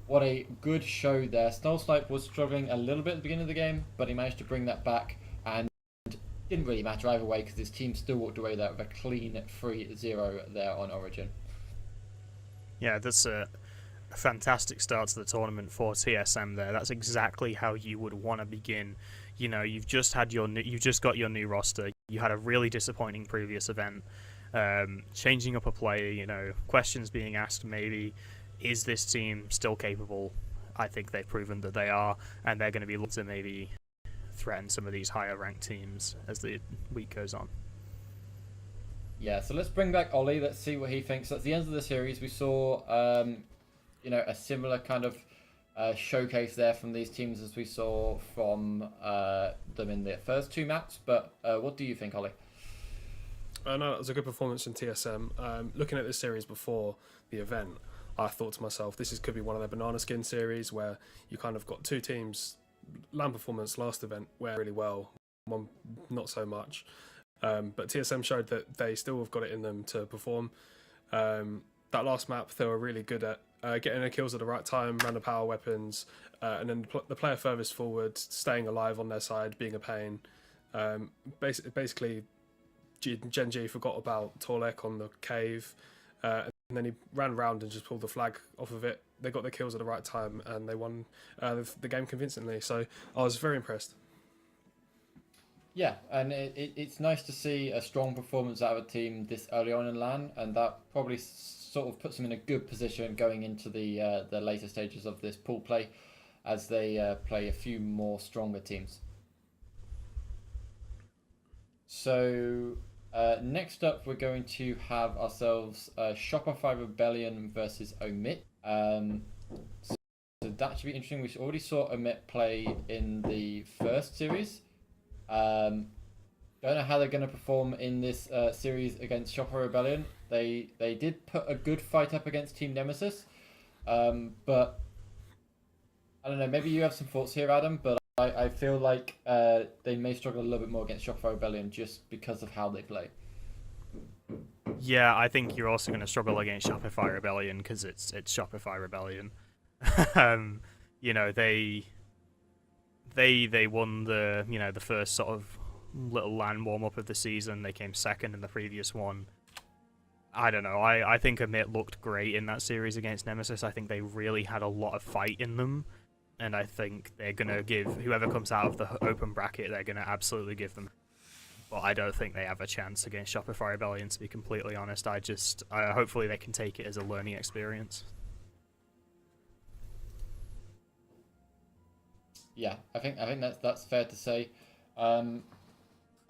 What a good show there. Soul Snipe was struggling a little bit at the beginning of the game, but he managed to bring that back, and didn't really matter either way because his team still walked away there with a clean 3-0 there on Origin. Yeah, that's a fantastic start to the tournament for TSM there. That's exactly how you would want to begin. You know, you've just got your new roster. You had a really disappointing previous event. Changing up a player, you know, questions being asked maybe, is this team still capable? I think they've proven that they are, and they're going to be able to maybe threaten some of these higher ranked teams as the week goes on. Yeah, so let's bring back Ollie. Let's see what he thinks. At the end of the series, we saw, a similar kind of showcase there from these teams as we saw from them in their first 2 maps. But what do you think, Ollie? No, it was a good performance in TSM. Looking at this series before the event, I thought to myself, could be one of their banana skin series where you kind of got 2 teams. LAN performance last event went really well, one not so much. But TSM showed that they still have got it in them to perform. That last map, they were really good at getting their kills at the right time, random power weapons, and then the player furthest forward, staying alive on their side, being a pain. Basically, Gen G forgot about Torlek on the cave, and then he ran around and just pulled the flag off of it. They got their kills at the right time, and they won the game convincingly. So I was very impressed. Yeah, and it's nice to see a strong performance out of a team this early on in LAN, and that probably sort of puts them in a good position going into the later stages of this pool play as they play a few more stronger teams. So next up, we're going to have ourselves Shopify Rebellion versus Omit. So that should be interesting. We already saw Omit play in the first series. Don't know how they're going to perform in this series against Shopify Rebellion. They did put a good fight up against Team Nemesis, but I don't know. Maybe you have some thoughts here, Adam. But I feel like they may struggle a little bit more against Shopify Rebellion just because of how they play. Yeah, I think you're also going to struggle against Shopify Rebellion because it's Shopify Rebellion. They won the first sort of little LAN warm up of the season. They came second in the previous one. I don't know. I think Omit looked great in that series against Nemesis. I think they really had a lot of fight in them, and I think they're gonna give whoever comes out of the open bracket, they're gonna absolutely give them. But I don't think they have a chance against Shopify Rebellion, to be completely honest. Hopefully they can take it as a learning experience. Yeah, I think that's fair to say. I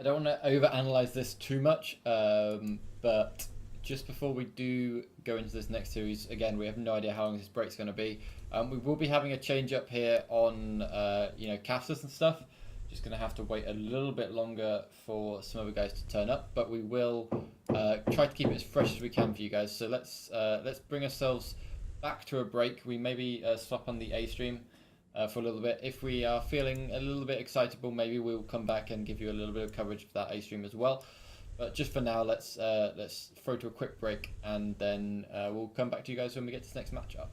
don't want to overanalyze this too much, but just before we do go into this next series, again, we have no idea how long this break's going to be. We will be having a change up here on casters and stuff. Just going to have to wait a little bit longer for some other guys to turn up, but we will try to keep it as fresh as we can for you guys. So let's bring ourselves back to a break. We maybe stop on the A stream for a little bit. If we are feeling a little bit excitable, maybe we'll come back and give you a little bit of coverage for that A stream as well. But just for now, let's throw to a quick break, and then we'll come back to you guys when we get to this next matchup.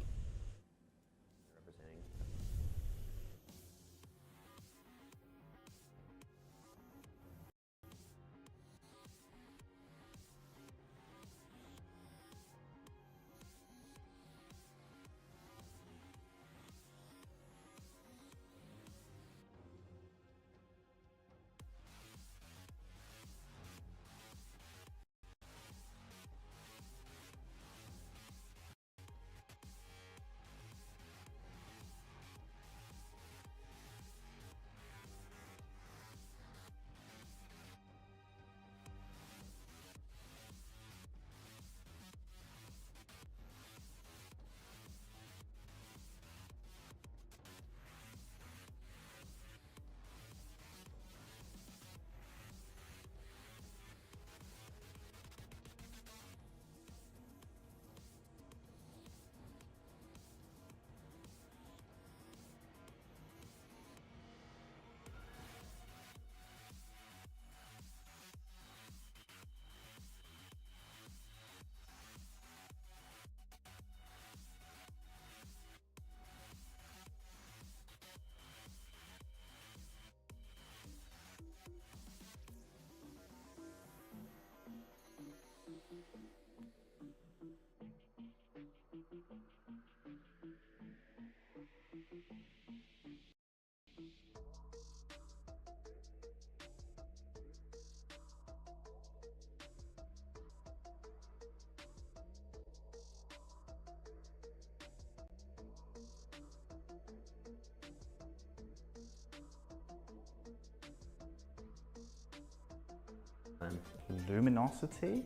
Luminosity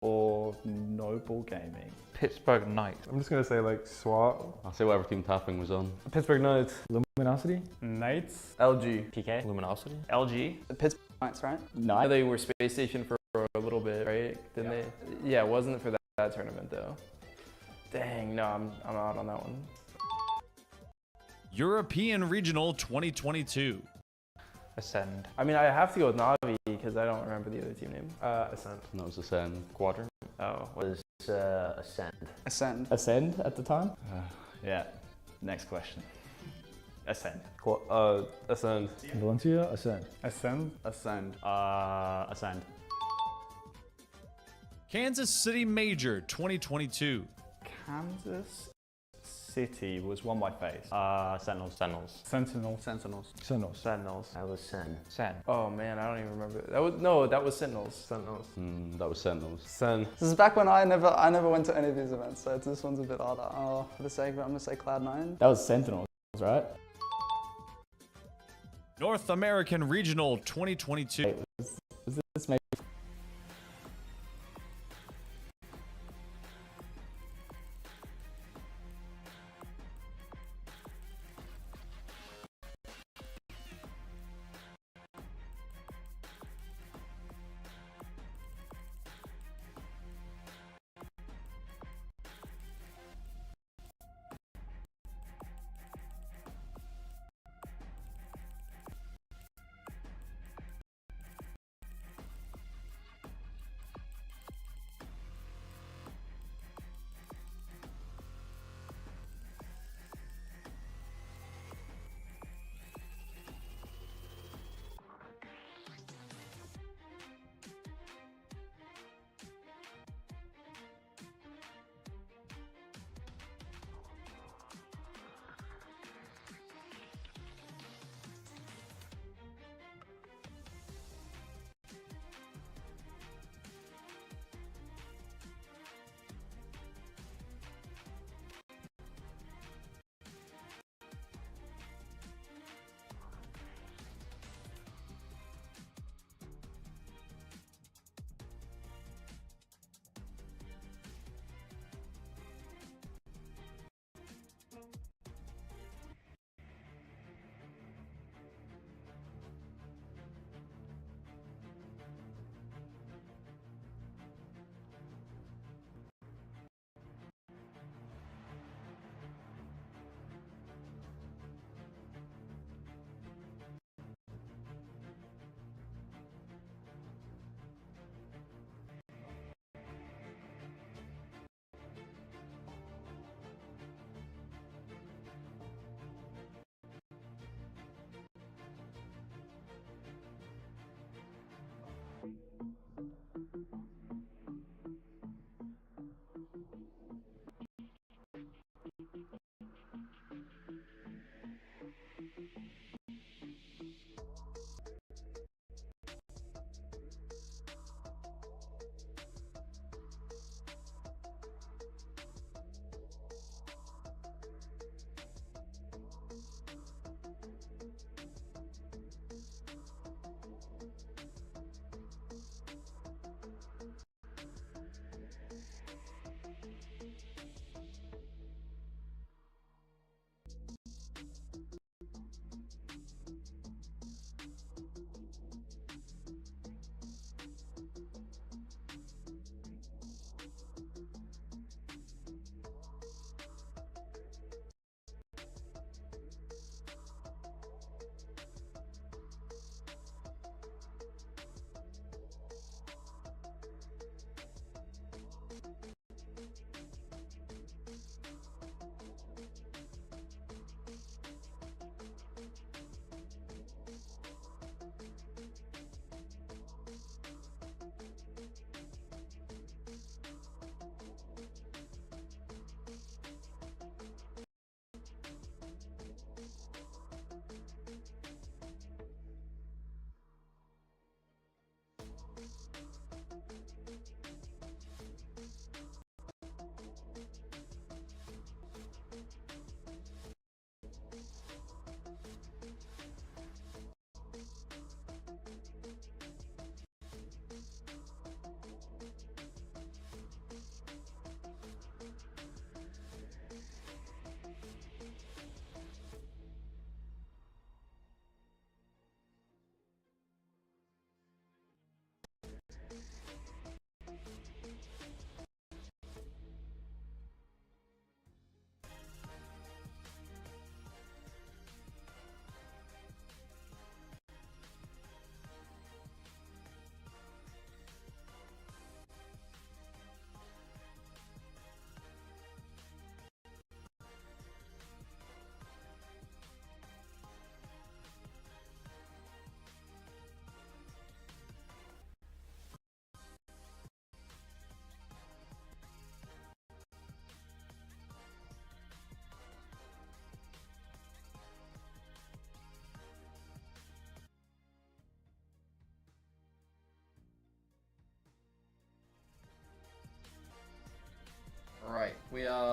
or Noble Gaming? Pittsburgh Knights. I'm just gonna say like SWAT. I'll say whatever team tapping was on. Pittsburgh Knights. Luminosity? Knights. LG. PK. Luminosity. LG. The Pittsburgh Knights, right? No. They were Space Station for a little bit, right? Didn't they? Yeah, it wasn't for that tournament though. Dang, no, I'm out on that one. European Regional 2022. Ascend. I mean, I have to go with Navi because I don't remember the other team name. Ascent. That was Ascend. Quadrant. Oh, Was Ascend. Ascend. Ascend at the time? Yeah. Next question. Ascend. Ascend. Valencia? Ascend. Ascend. Ascend. Ascend. Kansas City Major 2022. Kansas City was won by FaZe. Sentinels. Sentinels. Sentinels. Sentinels. Sentinels. Sentinels. That was Sen. Sen. Oh man, I don't even remember. That was Sentinels. Sentinels. That was Sentinels. Sen. This is back when I never went to any of these events, so this one's a bit harder. For the sake of it, I'm gonna say Cloud9. That was Sentinels, right? North American Regional 2022. Wait, was this maybe?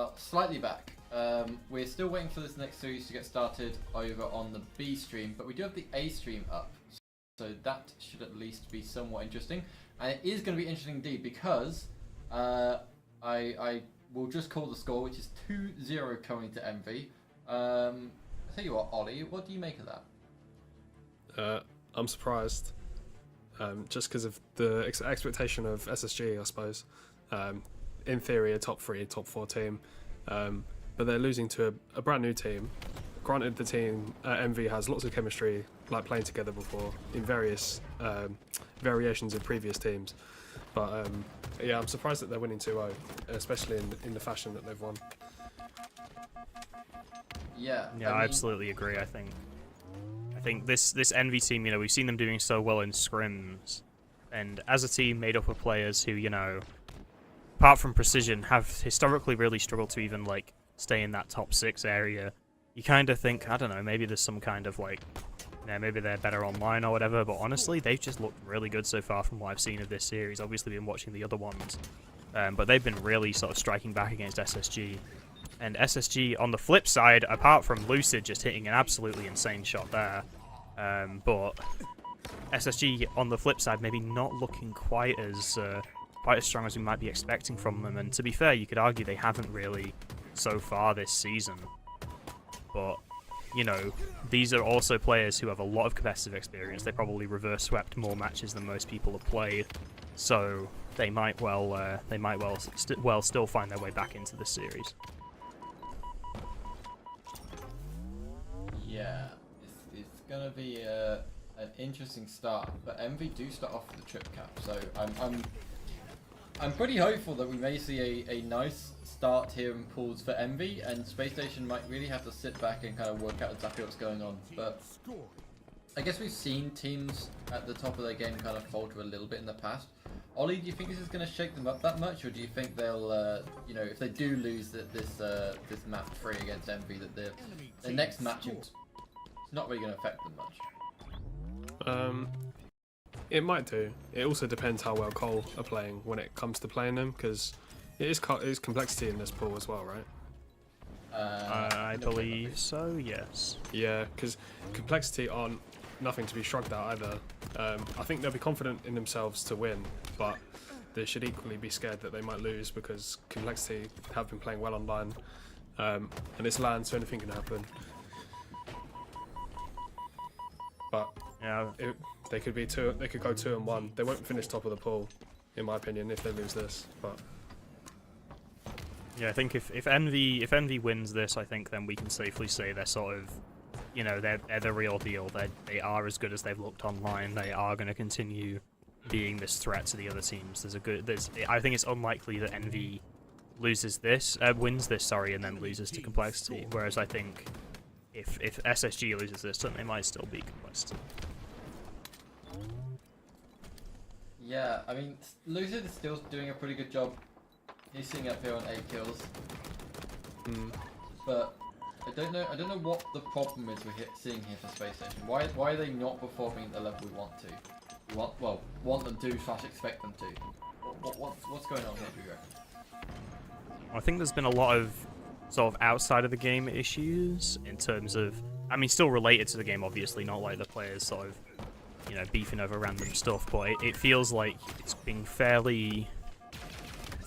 are slightly back. We're still waiting for this next series to get started over on the B stream, but we do have the A stream up, so that should at least be somewhat interesting. And it is going to be interesting indeed, because I will just call the score, which is 2-0 coming to Envy. I tell you what, Ollie, what do you make of that? I'm surprised, just because of the expectation of SSG, I suppose. In theory, a top 3, top 4 team, but they're losing to a brand new team. Granted, the team Envy has lots of chemistry, like playing together before in various variations of previous teams. But yeah, I'm surprised that they're winning 2-0, especially in the fashion that they've won. Yeah, I absolutely agree. I think this Envy team, you know, we've seen them doing so well in scrims, and as a team made up of players who, you know, apart from precision, have historically really struggled to even like stay in that top 6 area. You kind of think, I don't know, maybe there's some kind of like, you know, maybe they're better online or whatever, but honestly, they've just looked really good so far from what I've seen of this series. Obviously, been watching the other ones, but they've been really sort of striking back against SSG. And SSG, on the flip side, apart from Lucid just hitting an absolutely insane shot there, but SSG, on the flip side, maybe not looking quite as strong as we might be expecting from them. And to be fair, you could argue they haven't really so far this season. But, you know, these are also players who have a lot of competitive experience. They probably reverse swept more matches than most people have played, so they might well still find their way back into the series. Yeah, it's gonna be an interesting start, but Envy do start off with the trip cap, so I'm pretty hopeful that we may see a nice start here in pools for Envy, and Space Station might really have to sit back and kind of work out exactly what's going on. But I guess we've seen teams at the top of their game kind of falter a little bit in the past. Ollie, do you think this is going to shake them up that much, or do you think they'll, you know, if they do lose this map 3 against Envy, that their next match is not really going to affect them much? It might do. It also depends how well Cole are playing when it comes to playing them, because it is complexity in this pool as well, right? I believe so, yes. Yeah, because complexity aren't nothing to be shrugged at either. I think they'll be confident in themselves to win, but they should equally be scared that they might lose, because complexity have been playing well online, and it's LAN, so anything can happen. But yeah, they could go 2-1. They won't finish top of the pool, in my opinion, if they lose this. But yeah, I think if Envy wins this, I think then we can safely say they're sort of, you know, they're the real deal. They are as good as they've looked online. They are going to continue being this threat to the other teams. I think it's unlikely that Envy wins this, and then loses to Complexity. Whereas I think if SSG loses this, then they might still beat Complexity. Yeah, I mean, Lucid is still doing a pretty good job. He's sitting up here on 8 kills. But I don't know what the problem is we're seeing here for Space Station. Why are they not performing at the level we want to? Want them to / expect them to. What's going on here, do you reckon? I think there's been a lot of sort of outside of the game issues in terms of, I mean, still related to the game, obviously, not like the players sort of, you know, beefing over random stuff, but it feels like it's being fairly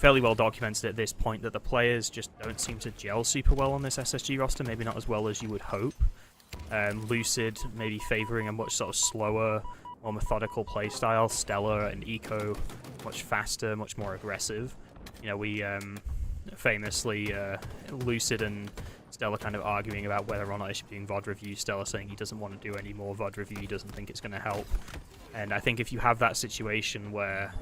well documented at this point that the players just don't seem to gel super well on this SSG roster, maybe not as well as you would hope. Lucid maybe favouring a much sort of slower, more methodical playstyle. Stella and Eco much faster, much more aggressive. You know, we famously, Lucid and Stella kind of arguing about whether or not they should be doing VOD reviews. Stella saying he doesn't want to do any more VOD review, he doesn't think it's going to help. And I think if you have that situation where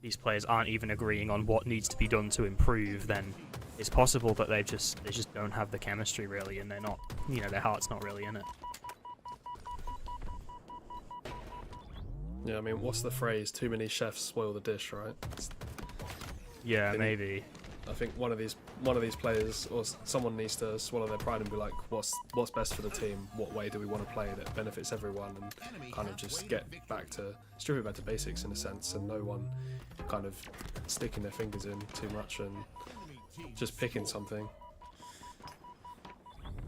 these players aren't even agreeing on what needs to be done to improve, then it's possible that they just don't have the chemistry really, and they're not, you know, their heart's not really in it. Yeah, I mean, what's the phrase? Too many chefs spoil the dish, right? Yeah, maybe. I think one of these players or someone needs to swallow their pride and be like, what's best for the team? What way do we want to play that benefits everyone? And kind of just strip it back to basics in a sense, and no one kind of sticking their fingers in too much and just picking something.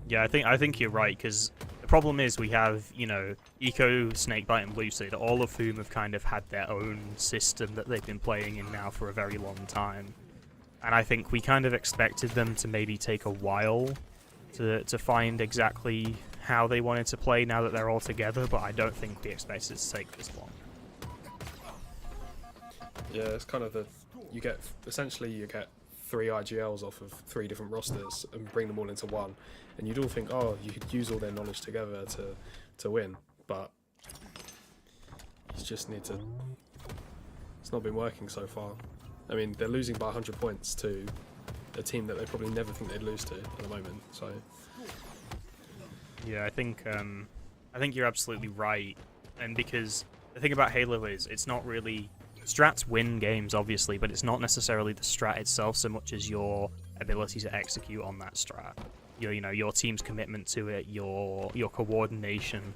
Yeah, I think you're right, because the problem is we have, you know, Eco, Snakebite, and Lucid, all of whom have kind of had their own system that they've been playing in now for a very long time. And I think we kind of expected them to maybe take a while to find exactly how they wanted to play now that they're all together, but I don't think we expected it to take this long. Yeah, it's kind of you get 3 IGLs off of 3 different rosters and bring them all into one, and you'd all think, oh, you could use all their knowledge together to win, but you just need to. It's not been working so far. I mean, they're losing by 100 points to a team that they probably never think they'd lose to at the moment. So yeah, I think you're absolutely right, and because the thing about Halo is it's not really. Strats win games, obviously, but it's not necessarily the strat itself so much as your ability to execute on that strat. Your team's commitment to it, your coordination,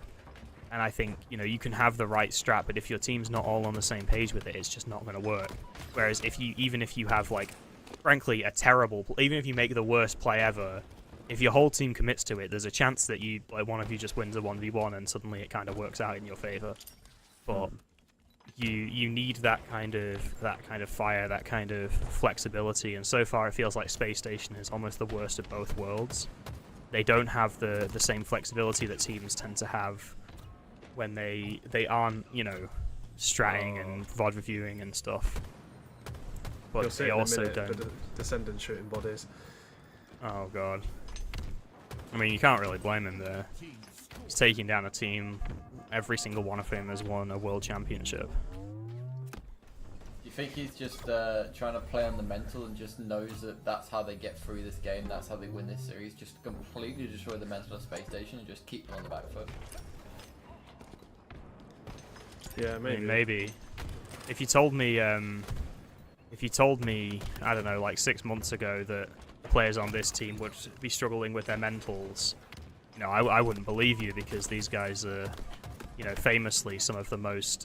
and I think you can have the right strat, but if your team's not all on the same page with it, it's just not going to work. Whereas even if you have like, frankly, even if you make the worst play ever, if your whole team commits to it, there's a chance that one of you just wins a 1v1 and suddenly it kind of works out in your favor. But you need that kind of fire, that kind of flexibility, and so far it feels like Space Station is almost the worst of both worlds. They don't have the same flexibility that teams tend to have when they aren't, stratting and VOD reviewing and stuff. But they also don't. The Descendants shooting bodies. Oh god. I mean, you can't really blame him there. He's taking down a team. Every single one of them has won a world championship. Do you think he's just trying to play on the mental and just knows that that's how they get through this game, that's how they win this series? Just completely destroy the mental of Space Station and just keep them on the back foot? Yeah, maybe. I mean, maybe. If you told me, I don't know, like 6 months ago that players on this team would be struggling with their mentals, I wouldn't believe you, because these guys are, famously some of the most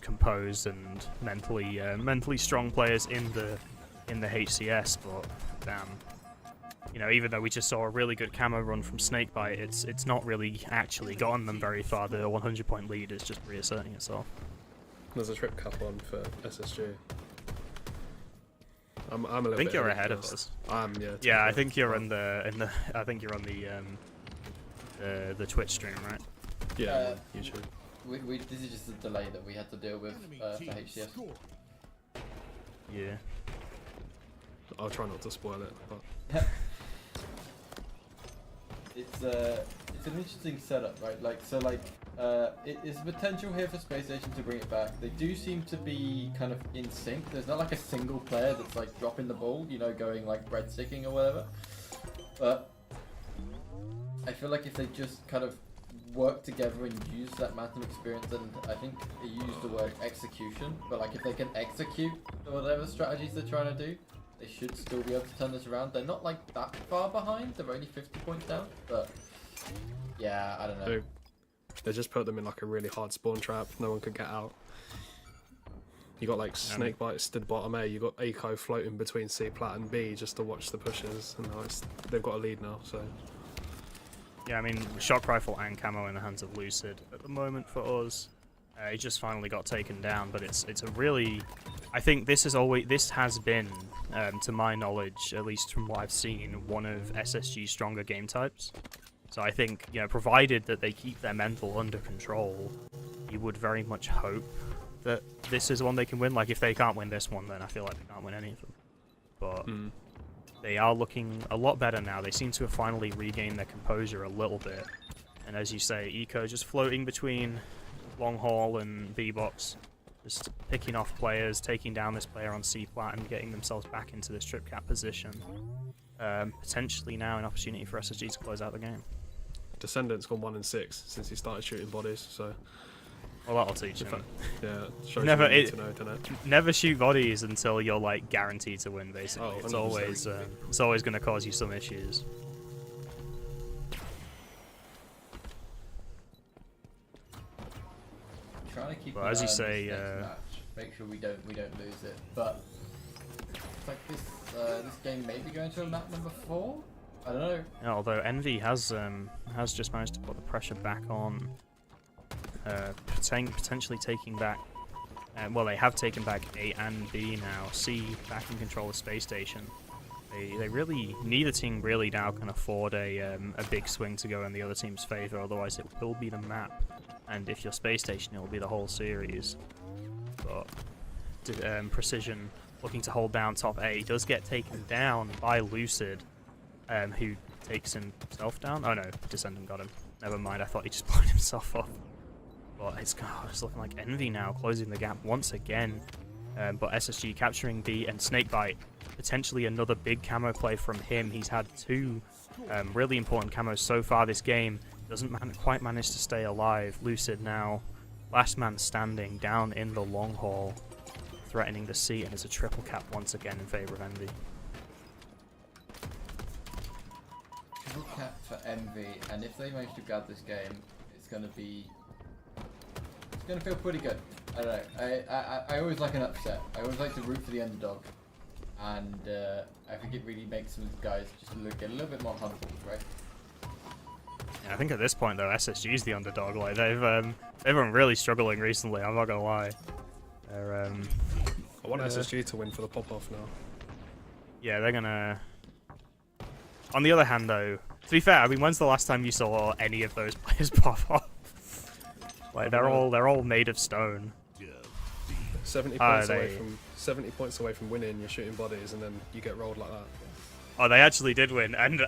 composed and mentally strong players in the HCS. But damn, even though we just saw a really good camo run from Snakebite, it's not really actually gotten them very far. The 100-point lead is just reasserting itself. There's a trip cap on for SSG. I'm a little I think bit you're ahead of us. Yeah, I think you're on the Twitch stream, right? Yeah, YouTube. This is just a delay that we had to deal with for HCS. Yeah. I'll try not to spoil it, but it's an interesting setup, right? It is potential here for Space Station to bring it back. They do seem to be kind of in sync. There's not like a single player that's like dropping the ball, going like breadsticking or whatever. But I feel like if they just kind of work together and use that Mantum experience, and I think they use the word execution, but like if they can execute whatever strategies they're trying to do, they should still be able to turn this around. They're not like that far behind. They're only 50 points down, but yeah, I don't know. They just put them in like a really hard spawn trap. No one could get out. You got like Snakebite stood bottom A. You got Eco floating between C plat and B just to watch the pushes, and now they've got a lead now. So yeah, I mean, shock rifle and camo in the hands of Lucid at the moment for us. He just finally got taken down, but it's a really, I think this has been, to my knowledge, at least from what I've seen, one of SSG's stronger game types. So I think, provided that they keep their mental under control, you would very much hope that this is one they can win. Like, if they can't win this one, then I feel like they can't win any of them. But they are looking a lot better now. They seem to have finally regained their composure a little bit. And as you say, Eco just floating between Long Haul and B-Box, just picking off players, taking down this player on C-Plat and getting themselves back into this trip cap position. Potentially now an opportunity for SSG to close out the game. Descendants gone 1-6 since he started shooting bodies, so well, that'll teach him. Yeah, shows never you to know, doesn't it? Never shoot bodies until you're like guaranteed to win. Basically, Oh, it's always going to cause you some issues. Trying to keep. Well, as you say, match. Make sure we don't lose it. But it's like this game may be going to a map number 4. I don't know. Although Envy has just managed to put the pressure back on, potentially taking back. Well, they have taken back A and B now. C back in control of space station. They really, neither team really now can afford a big swing to go in the other team's favor. Otherwise, it will be the map, and if you're space station, it will be the whole series. But Precision looking to hold down top A does get taken down by Lucid, who takes himself down. Oh no, Descendant got him. Never mind, I thought he just blown himself off. But it's looking like Envy now closing the gap once again. But SSG capturing B and Snakebite. Potentially another big camo play from him. He's had two really important camos so far this game. Doesn't quite manage to stay alive. Lucid now, last man standing down in the long haul, threatening the C, and it's a triple cap once again in favor of Envy. Triple cap for Envy, and if they manage to grab this game, it's gonna feel pretty good. I don't know. I always like an upset. I always like to root for the underdog, and I think it really makes some guys just get a little bit more humble, right? Yeah, I think at this point though, SSG is the underdog. Like they've been really struggling recently. I'm not gonna lie. They're I want SSG to win for the pop-off now. Yeah, they're gonna. On the other hand, though, to be fair, I mean, when's the last time you saw any of those players pop off? Like they're all made of stone. 70 points away from winning, you're shooting bodies, and then you get rolled like that. Oh, they actually did win, and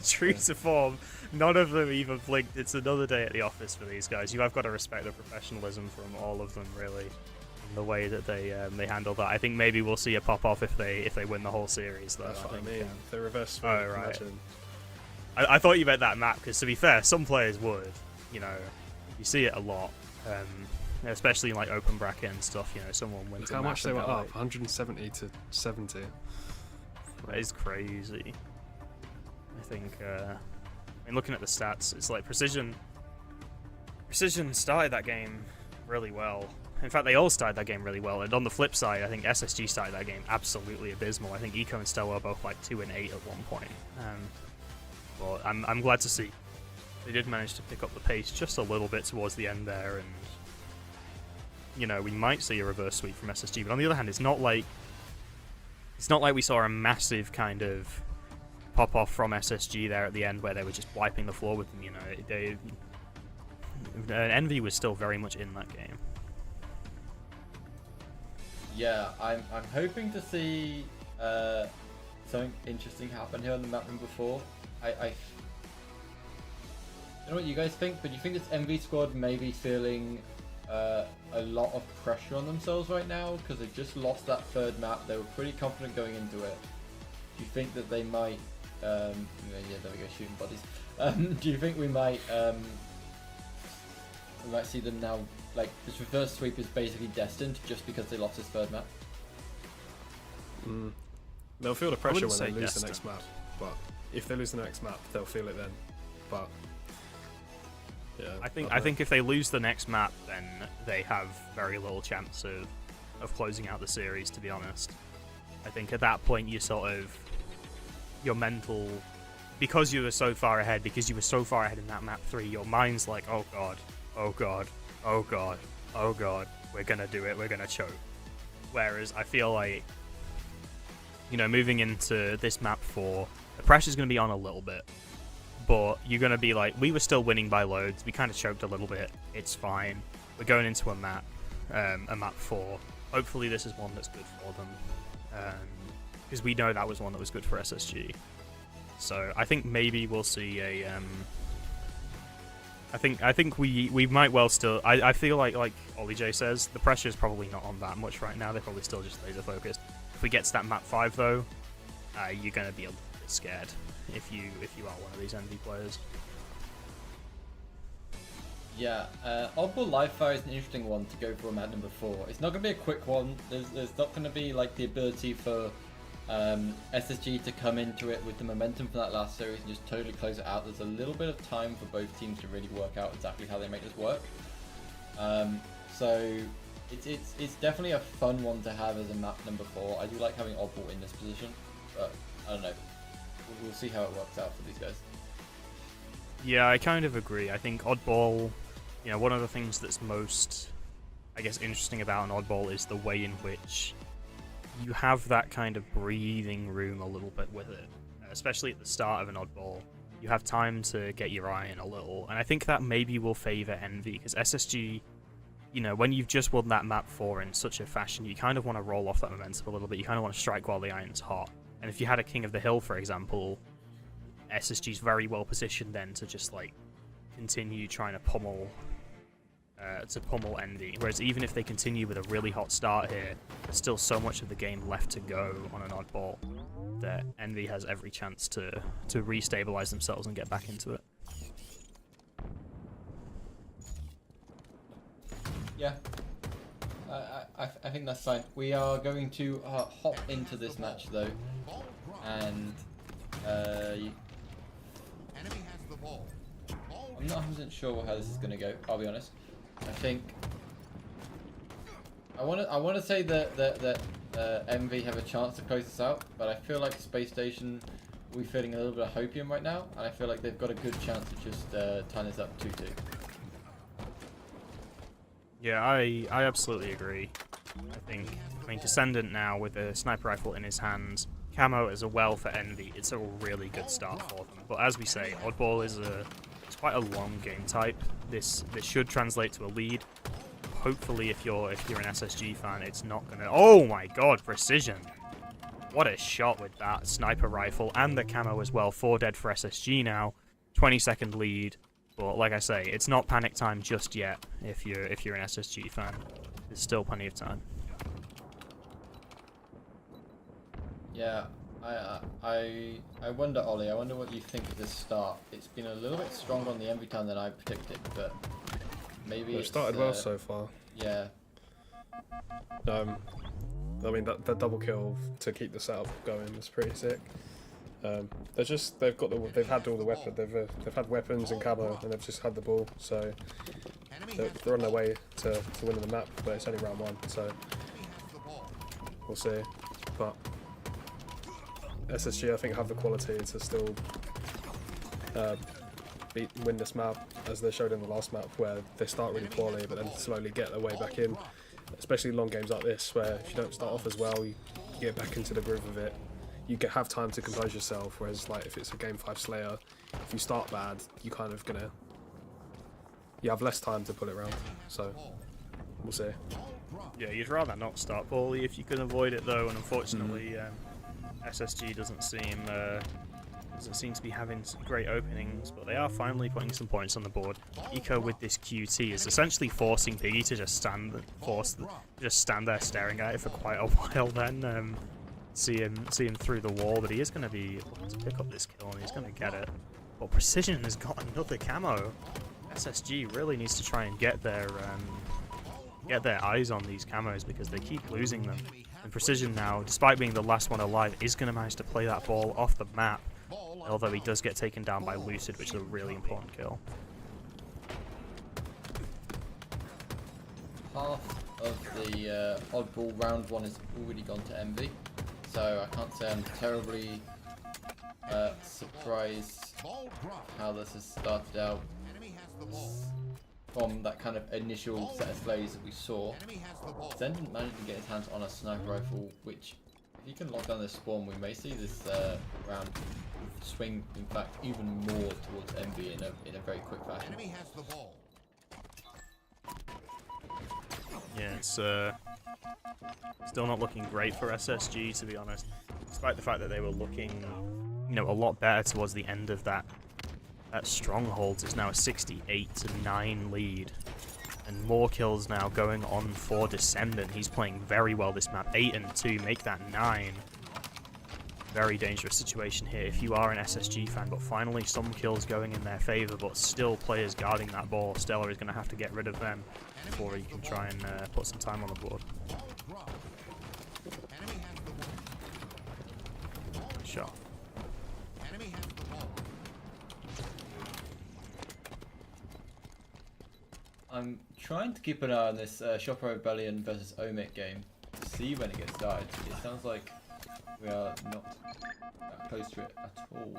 true to form, none of them even blinked. It's another day at the office for these guys. You have got to respect the professionalism from all of them, really, in the way that they handle that. I think maybe we'll see a pop off if they win the whole series, though. That's what I mean. The reverse swing. Oh right. I thought you meant that map, because to be fair, some players would. You know, you see it a lot. Especially in like open bracket and stuff, you know, someone wins. Look how much they were up, 170 to 70. That is crazy. I think, I mean, looking at the stats, it's like Precision started that game really well. In fact, they all started that game really well. And on the flip side, I think SSG started that game absolutely abysmal. I think Eco and Stella are both like 2 and 8 at one point. But I'm glad to see they did manage to pick up the pace just a little bit towards the end there, and you know, we might see a reverse sweep from SSG. But on the other hand, it's not like we saw a massive kind of pop off from SSG there at the end where they were just wiping the floor with them. You know, Envy was still very much in that game. Yeah, I'm hoping to see something interesting happen here on the map number 4. I don't know what you guys think, but do you think this Envy squad may be feeling a lot of pressure on themselves right now because they just lost that third map? They were pretty confident going into it. Do you think that they might? Yeah, there we go, shooting bodies. Do you think we might see them now? Like this reverse sweep is basically destined just because they lost this third map. They'll feel the pressure when they lose destined. the next map, but if they lose the next map, they'll feel it then. But yeah, I think if they lose the next map, then they have very little chance of closing out the series, to be honest. I think at that point your mental, because you were so far ahead, because you were so far ahead in that map 3, your mind's like, oh god, oh god, oh god, oh god, we're gonna do it, we're gonna choke. Whereas I feel like, you know, moving into this map 4, the pressure's gonna be on a little bit. But you're going to be like, we were still winning by loads. We kind of choked a little bit. It's fine. We're going into a map 4. Hopefully this is one that's good for them. Because we know that was one that was good for SSG. So I think maybe we'll see a... I think we might well still... I feel like Ollie J says, the pressure is probably not on that much right now. They're probably still just laser focused. If we get to that map 5 though, you're going to be a little bit scared. If you are one of these Envy players. Yeah, Oddball Live Fire is an interesting one to go for map number 4. It's not going to be a quick one. There's not going to be like the ability for SSG to come into it with the momentum from that last series and just totally close it out. There's a little bit of time for both teams to really work out exactly how they make this work. So it's definitely a fun one to have as a map number 4. I do like having Oddball in this position, but I don't know. we'll see how it works out for these guys. Yeah, I kind of agree. I think Oddball, one of the things that's most, I guess, interesting about an Oddball is the way in which you have that kind of breathing room a little bit with it, especially at the start of an Oddball. You have time to get your eye in a little, and I think that maybe will favour Envy, because SSG, when you've just won that map 4 in such a fashion, you kind of want to roll off that momentum a little bit. You kind of want to strike while the iron's hot. And if you had a King of the Hill, for example, SSG's very well positioned then to just continue trying to pummel Envy. Whereas even if they continue with a really hot start here, there's still so much of the game left to go on an Oddball that Envy has every chance to restabilize themselves and get back into it. Yeah, I think that's fine. We are going to hop into this match though, and I'm not 100% sure how this is going to go. I'll be honest. I think I want to say that MV have a chance to close this out, but I feel like Space Station will be feeling a little bit of hopium right now, and I feel like they've got a good chance of just tying this up 2-2. Yeah, I absolutely agree. I mean, Descendant now with a sniper rifle in his hands, camo as well for Envy. It's a really good start for them. But as we say, Oddball is it's quite a long game type. This should translate to a lead. Hopefully, if you're an SSG fan, it's not gonna. Oh my God, Precision! What a shot with that sniper rifle and the camo as well. 4 dead for SSG now. 20-second lead. But like I say, it's not panic time just yet. If you're an SSG fan, there's still plenty of time. Yeah, I wonder, Ollie. I wonder what you think of this start. It's been a little bit stronger on the Envy time than I predicted, but maybe It started well so far. Yeah. I mean that double kill to keep the setup going was pretty sick. They've had all the weapons. They've had weapons and camo, and they've just had the ball. So they're on their way to winning the map, but it's only round 1, so we'll see. But SSG, I think, have the quality to still win this map, as they showed in the last map, where they start really poorly, but then slowly get their way back in. Especially long games like this, where if you don't start off as well, you get back into the groove of it. You have time to compose yourself, whereas if it's a game 5 Slayer, if you start bad, you have less time to pull it around. So we'll see. Yeah, you'd rather not start poorly if you can avoid it though, and unfortunately, SSG doesn't seem to be having some great openings, but they are finally putting some points on the board. Eco with this QT is essentially forcing Piggy to just stand there staring at it for quite a while. Then see him through the wall, but he is going to be looking to pick up this kill, and he's going to get it. But Precision has got another camo. SSG really needs to try and get their eyes on these camos, because they keep losing them. And Precision now, despite being the last one alive, is going to manage to play that ball off the map. Although he does get taken down by Lucid, which is a really important kill. Half of the Oddball round 1 is already gone to Envy, so I can't say I'm terribly surprised how this has started out from that kind of initial set of plays that we saw. Zen didn't manage to get his hands on a sniper rifle, which, if he can lock down this spawn, we may see this round swing, in fact, even more towards Envy in a very quick fashion. Yeah, it's still not looking great for SSG, to be honest. Despite the fact that they were looking, a lot better towards the end of that stronghold. It's now a 68-9 lead, and more kills now going on for Descendant. He's playing very well this map. 8 and 2 make that 9. Very dangerous situation here if you are an SSG fan, but finally some kills going in their favor, but still players guarding that ball. Stellar is going to have to get rid of them before he can try and put some time on the board. Shot. I'm trying to keep an eye on this Shopper Rebellion versus Omic game to see when it gets started. It sounds like We are not close to it at all.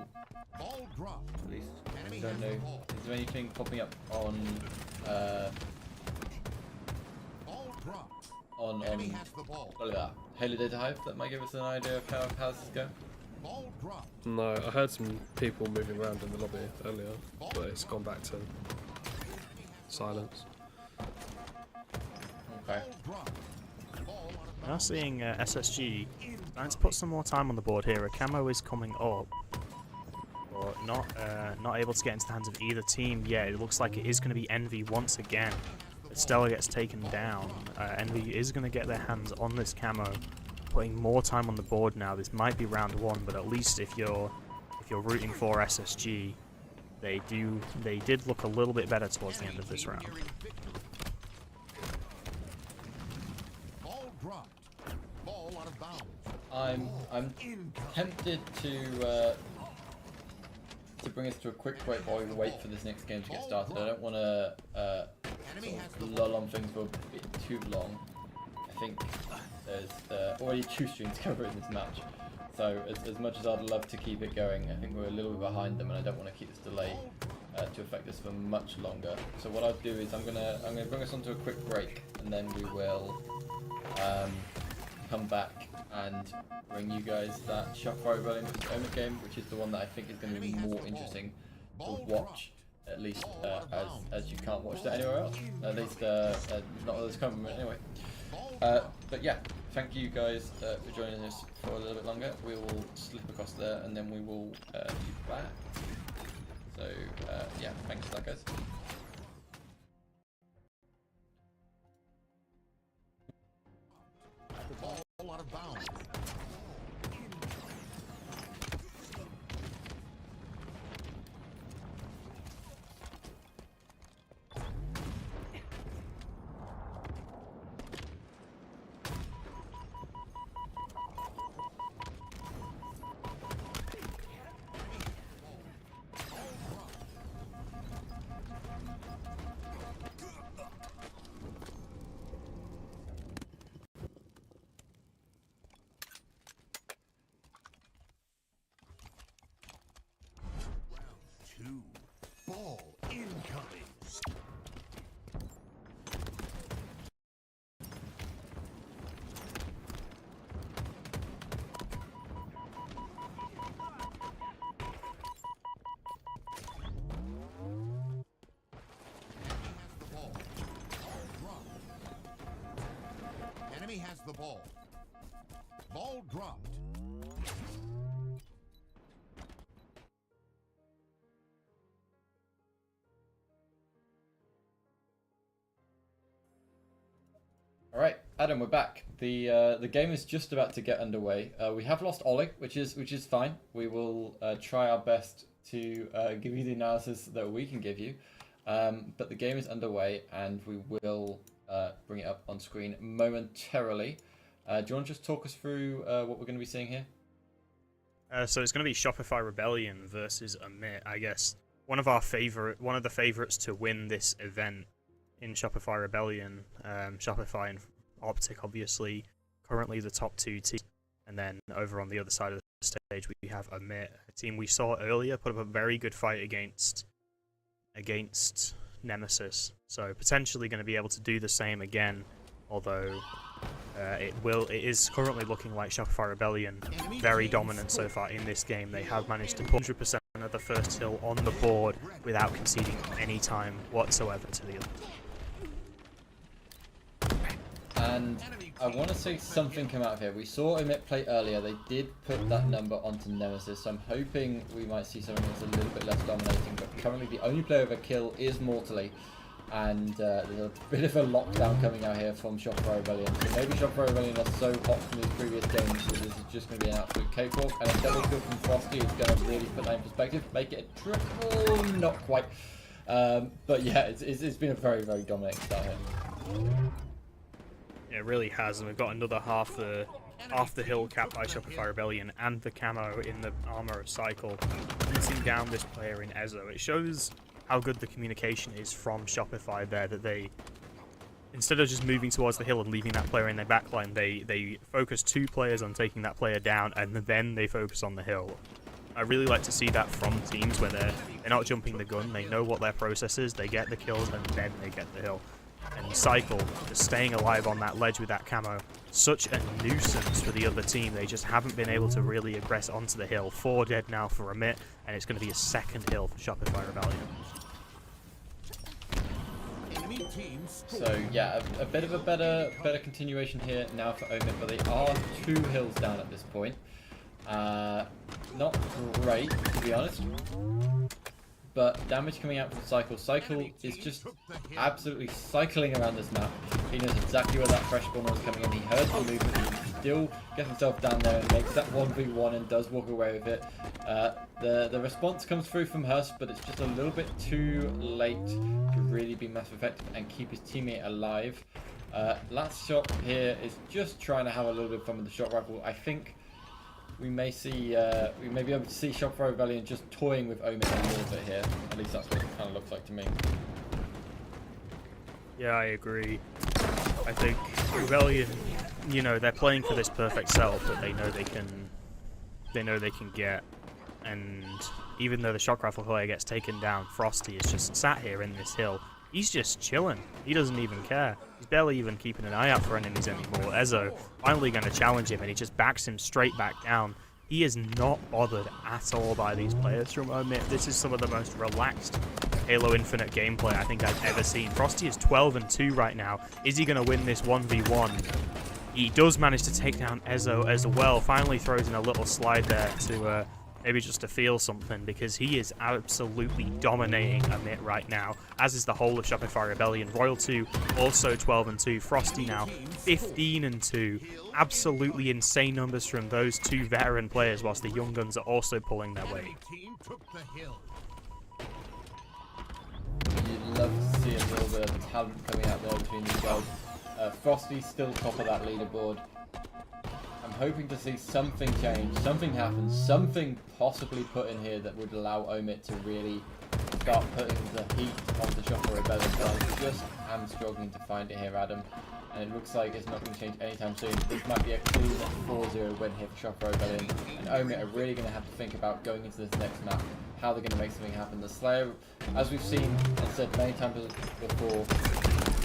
Ball drop. At least. Enemy I don't has know. the ball. Is there anything popping up on Ball drop. on Enemy has the ball. what is that? Halo Data Hive that might give us an idea of how this is going? Ball drop. No, I heard some people moving around in the lobby earlier, but it's gone back to silence. Okay. Now seeing SSG trying to put some more time on the board here. A camo is coming up, but not able to get into the hands of either team. Yeah, it looks like it is going to be Envy once again. But Stella gets taken down. Envy is going to get their hands on this camo, putting more time on the board now. This might be round one, but at least if you're rooting for SSG, they did look a little bit better towards the end of this round. Ball dropped. Ball out of bounds. I'm tempted to bring us to a quick break while we wait for this next game to get started. I don't want to lull on things for a bit too long. I think there's already 2 streams covered in this match, so as much as I'd love to keep it going, I think we're a little bit behind them, and I don't want to keep this delay to affect us for much longer. So what I'll do is I'm gonna bring us onto a quick break, and then we will come back and bring you guys that Shopify Rebellion Omen game, which is the one that I think is going to be more interesting to watch, at least as you can't watch that anywhere else. At least not at this current moment anyway. But yeah, thank you guys for joining us for a little bit longer. We will slip across there and then we will be back. So yeah, thanks for that, guys. The ball out of bounds. Ball incoming. Enemy has the ball. Ball dropped. All right, Adam, we're back. The game is just about to get underway. We have lost Ollie, which is fine. We will try our best to give you the analysis that we can give you. But the game is underway, and we will bring it up on screen momentarily. Do you want to just talk us through what we're going to be seeing here? So it's going to be Shopify Rebellion versus Amit. I guess one of the favorites to win this event in Shopify Rebellion. Shopify and Optic, obviously, currently the top 2 teams. And then over on the other side of the stage, we have Amit, a team we saw earlier put up a very good fight against Nemesis. So potentially going to be able to do the same again, although it is currently looking like Shopify Rebellion very dominant so far in this game. They have managed to put 100% of the first hill on the board without conceding any time whatsoever to the other. And I want to say something come out of here. We saw Amit play earlier. They did put that number onto Nemesis, so I'm hoping we might see something that's a little bit less dominating. But currently the only player with a kill is Mortally, and there's a bit of a lockdown coming out here from Shopify Rebellion. So maybe Shopify Rebellion are so hot from these previous games, so this is just going to be an absolute cakewalk. And a double kill from Frosty is going to really put that in perspective, make it a triple, not quite. But yeah, it's been a very, very dominating start here. It really has, and we've got another half the hill capped by Shopify Rebellion and the camo in the armor of Cycle, beating down this player in Ezo. It shows how good the communication is from Shopify there, that they instead of just moving towards the hill and leaving that player in their backline, they focus 2 players on taking that player down, and then they focus on the hill. I really like to see that from teams where they're not jumping the gun, they know what their process is, they get the kills, and then they get the hill. And Cycle, just staying alive on that ledge with that camo, such a nuisance for the other team. They just haven't been able to really aggress onto the hill. 4 dead now for Amit, and it's going to be a second hill for Shopify Rebellion. So yeah, a bit of a better continuation here now for Omid, but they are 2 hills down at this point. Not great, to be honest. But damage coming out from Cycle. Cycle is just absolutely cycling around this map. He knows exactly where that fresh spawner is coming in. He heard the movement. He still gets himself down there and makes that 1v1 and does walk away with it. The response comes through from Hus, but it's just a little bit too late to really be massive effective and keep his teammate alive. Last shot here is just trying to have a little bit of fun with the shot rifle. I think we may see, we may be able to see Shopify Rebellion just toying with Omid a little bit here. At least that's what it kind of looks like to me. Yeah, I agree. I think Rebellion, you know, they're playing for this perfect setup that they know they can get. And even though the shock rifle player gets taken down, Frosty is just sat here in this hill. He's just chilling. He doesn't even care. He's barely even keeping an eye out for enemies anymore. Ezo finally going to challenge him, and he just backs him straight back down. He is not bothered at all by these players from Omid. This is some of the most relaxed Halo Infinite gameplay I think I've ever seen. Frosty is 12-2 right now. Is he going to win this 1v1? He does manage to take down Ezo as well. Finally throws in a little slide there to maybe just to feel something, because he is absolutely dominating Amit right now, as is the whole of Shopify Rebellion. Royal 2 also 12-2. Frosty now 15-2. Absolutely insane numbers from those 2 veteran players, whilst the young guns are also pulling their weight. You'd love to see a little bit of talent coming out there between these guys. Frosty's still top of that leaderboard. I'm hoping to see something change, something happen, something possibly put in here that would allow Omid to really start putting the heat on the Shopify Rebellion. But I am struggling to find it here, Adam. And it looks like it's not going to change anytime soon. This might be a clean 4-0 win here for Shopify Rebellion. And Omid are really going to have to think about going into this next map, how they're going to make something happen. The Slayer, as we've seen and said many times before,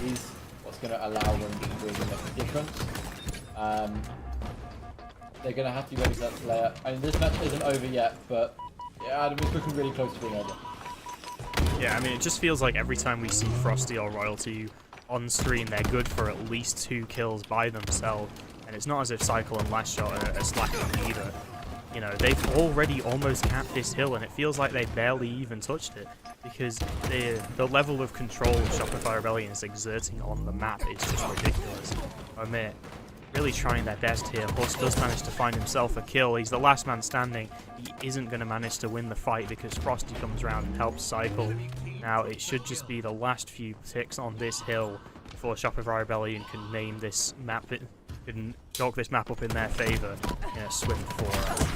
is what's going to allow them to really make a difference. They're going to have to be ready for that Slayer. I mean, this match isn't over yet, but yeah, Adam is looking really close to being over. Yeah, I mean, it just feels like every time we see Frosty or Royalty on screen, they're good for at least 2 kills by themselves. And it's not as if Cycle and Last Shot are slacking either. You know, they've already almost capped this hill, and it feels like they barely even touched it, because the level of control Shopify Rebellion is exerting on the map is just ridiculous. Omid really trying their best here. Horse does manage to find himself a kill. He's the last man standing. He isn't going to manage to win the fight because Frosty comes around and helps Cycle. Now it should just be the last few ticks on this hill before Shopify Rebellion can name this map, can chalk this map up in their favour in a swift 4-0.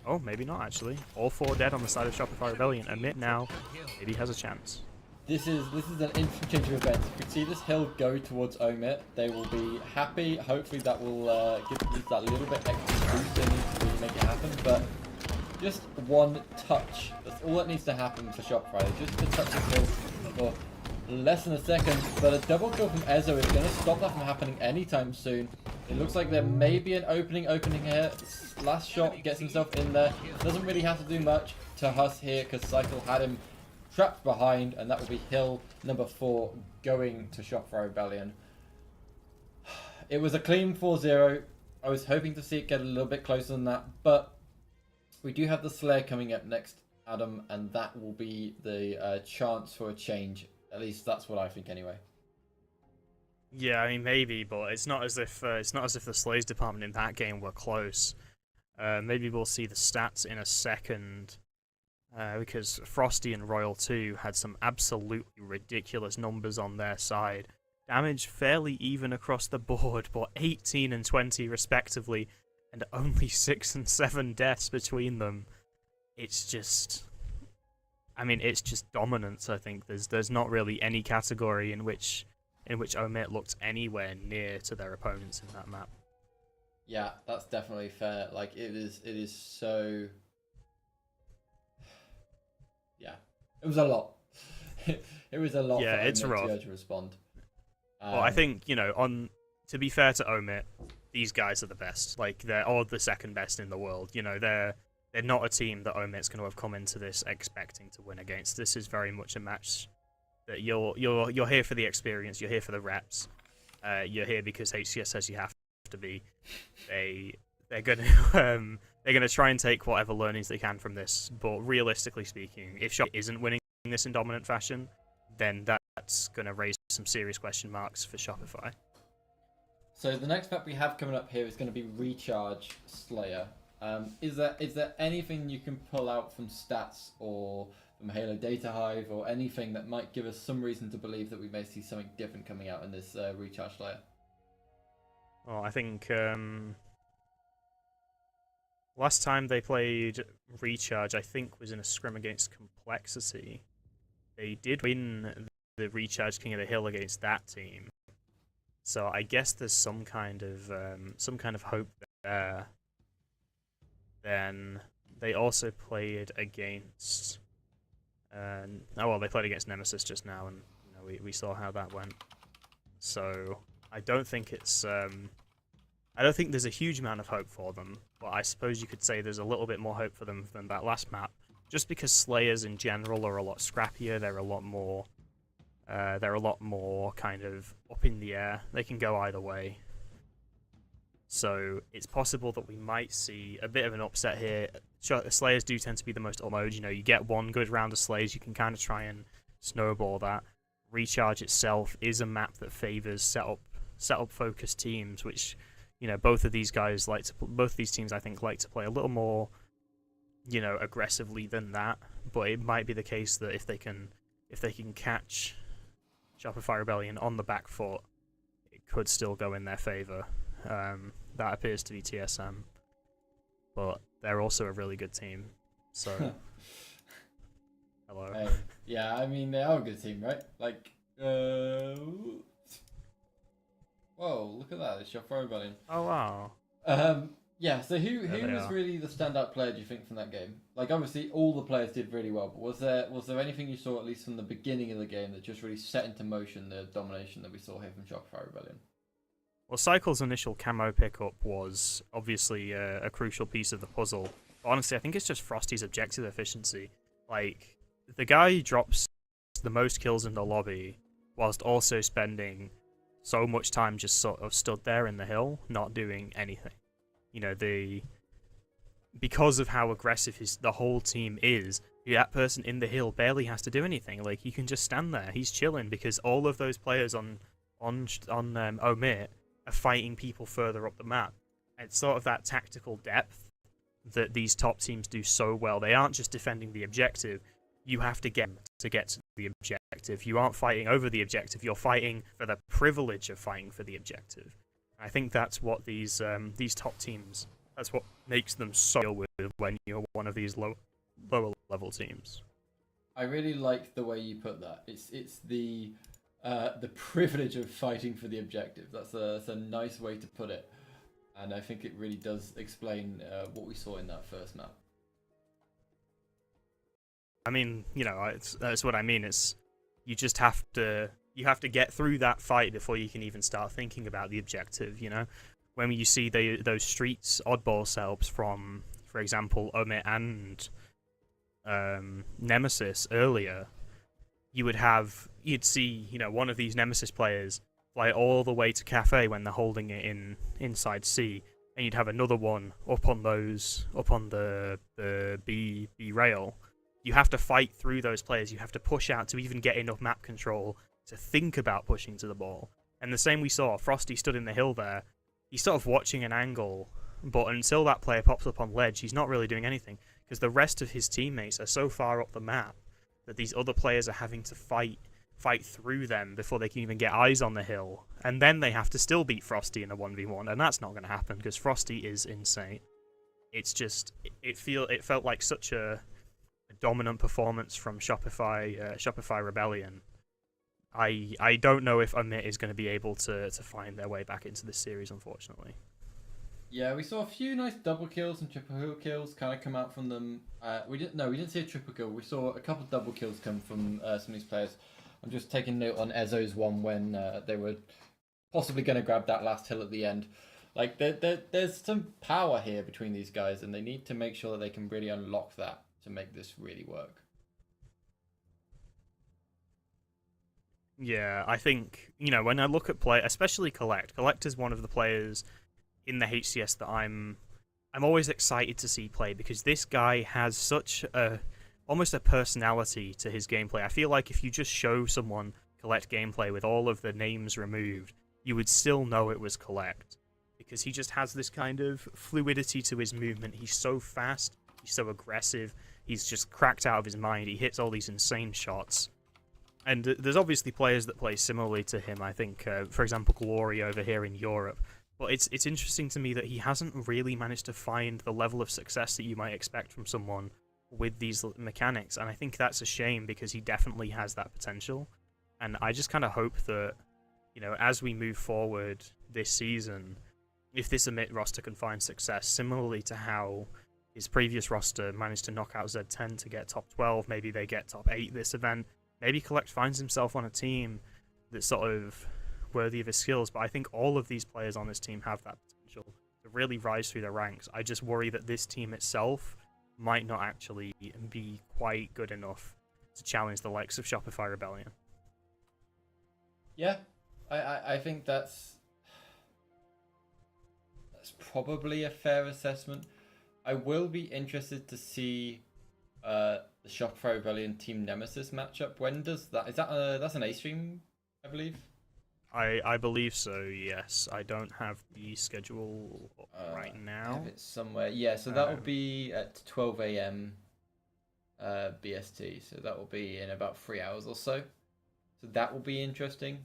Oh, maybe not actually. All 4 dead on the side of Shopify Rebellion. Amit now maybe has a chance. This is an interesting change of events. If we see this hill go towards Omid, they will be happy. Hopefully that will give that little bit extra boost they need to really make it happen. But just one touch. That's all that needs to happen for Shopify. Just to touch the hill for less than a second. But a double kill from Ezo is going to stop that from happening anytime soon. It looks like there may be an opening here. Last Shot gets himself in there. Doesn't really have to do much to Hus here because Cycle had him trapped behind, and that will be hill number 4 going to Shopify Rebellion. It was a clean 4-0. I was hoping to see it get a little bit closer than that, but we do have the Slayer coming up next, Adam, and that will be the chance for a change. At least that's what I think anyway. Yeah, I mean maybe, but it's not as if the Slays department in that game were close. Maybe we'll see the stats in a second. Because Frosty and Royal 2 had some absolutely ridiculous numbers on their side. Damage fairly even across the board, but 18 and 20 respectively, and only 6 and 7 deaths between them. It's just I mean, it's just dominance. I think there's not really any category in which Omit looked anywhere near to their opponents in that map. Yeah, that's definitely fair. Like it is so. Yeah, it was a lot. It was a lot. Yeah, for it's Omit rough. to be able to respond. Well, I think, to be fair to Omit, these guys are the best. Like, they're all the second best in the world. They're not a team that Omit's going to have come into this expecting to win against. This is very much a match that you're here for the experience. You're here for the reps. You're here because HCS says you have to be. They're gonna try and take whatever learnings they can from this. But realistically speaking, if Shop isn't winning this in dominant fashion, then that's gonna raise some serious question marks for Shopify. So the next map we have coming up here is going to be Recharge Slayer. Is there anything you can pull out from stats or from Halo Data Hive or anything that might give us some reason to believe that we may see something different coming out in this Recharge Slayer? Well, I think last time they played Recharge, I think, was in a scrim against Complexity. They did win the Recharge King of the Hill against that team, so I guess there's some kind of hope there. Then they also played against. They played against Nemesis just now, and we saw how that went. So I don't think it's. I don't think there's a huge amount of hope for them, but I suppose you could say there's a little bit more hope for them than that last map, just because Slayers in general are a lot scrappier. They're a lot more. They're a lot more kind of up in the air. They can go either way. So it's possible that we might see a bit of an upset here. Slayers do tend to be the most up mode. You get one good round of Slayers, you can kind of try and snowball that. Recharge itself is a map that favors setup focused teams, which both of these guys both of these teams I think like to play a little more aggressively than that. But it might be the case that if they can catch Shopify Rebellion on the back foot, it could still go in their favor. That appears to be TSM, but they're also a really good team. So, hello. Hey, yeah, I mean they are a good team, right? Like, whoa, look at that! It's Shopify Rebellion. Oh wow. Yeah. So who was really the standout player, do you think, from that game? Like, obviously all the players did really well, but was there anything you saw at least from the beginning of the game that just really set into motion the domination that we saw here from Shopify Rebellion? Well, Cycle's initial camo pickup was obviously a crucial piece of the puzzle. But honestly, I think it's just Frosty's objective efficiency. Like, the guy drops the most kills in the lobby, whilst also spending so much time just sort of stood there in the hill, not doing anything. Because of how aggressive the whole team is, that person in the hill barely has to do anything. Like, he can just stand there. He's chilling because all of those players on Omit are fighting people further up the map. And it's sort of that tactical depth that these top teams do so well. They aren't just defending the objective. You have to get to the objective. You aren't fighting over the objective. You're fighting for the privilege of fighting for the objective. I think that's what these top teams. That's what makes them so deal with when you're one of these lower level teams. I really like the way you put that. It's the privilege of fighting for the objective. That's a nice way to put it, and I think it really does explain what we saw in that first map. I mean, that's what I mean. It's you just have to get through that fight before you can even start thinking about the objective. When you see those streets oddball setups from, for example, Omit and Nemesis earlier, you'd see one of these Nemesis players fly all the way to Cafe when they're holding it inside C, and you'd have another one up on the B rail. You have to fight through those players. You have to push out to even get enough map control to think about pushing to the ball. And the same we saw. Frosty stood in the hill there. He's sort of watching an angle, but until that player pops up on ledge, he's not really doing anything because the rest of his teammates are so far up the map that these other players are having to fight through them before they can even get eyes on the hill. And then they have to still beat Frosty in a 1v1, and that's not going to happen because Frosty is insane. It's just it felt like such a dominant performance from Shopify Rebellion, I don't know if Omit is going to be able to find their way back into this series, unfortunately. Yeah, we saw a few nice double kills and triple kills kind of come out from them. We didn't see a triple kill. We saw a couple of double kills come from some of these players. I'm just taking note on Ezzo's one when they were possibly going to grab that last hill at the end. Like there's some power here between these guys, and they need to make sure that they can really unlock that to make this really work. Yeah, I think, when I look at play, especially Collect is one of the players in the HCS that I'm always excited to see play, because this guy has such almost a personality to his gameplay. I feel like if you just show someone Collect gameplay with all of the names removed, you would still know it was Collect, because he just has this kind of fluidity to his movement. He's so fast, he's so aggressive, he's just cracked out of his mind. He hits all these insane shots. And there's obviously players that play similarly to him. I think, for example, Glory over here in Europe. But it's interesting to me that he hasn't really managed to find the level of success that you might expect from someone with these mechanics. And I think that's a shame, because he definitely has that potential. And I just kind of hope that, as we move forward this season, if this Omit roster can find success, similarly to how his previous roster managed to knock out Z10 to get top 12, maybe they get top 8 this event. Maybe Collect finds himself on a team that's sort of worthy of his skills, but I think all of these players on this team have that potential to really rise through the ranks. I just worry that this team itself might not actually be quite good enough to challenge the likes of Shopify Rebellion. Yeah, I think that's probably a fair assessment. I will be interested to see the Shopify Rebellion Team Nemesis matchup. When does that? Is that that's an A stream, I believe. I believe so. Yes, I don't have the schedule right now. I have it somewhere. Yeah, so that will be at 12 a.m. BST. So that will be in about 3 hours or so. So that will be interesting.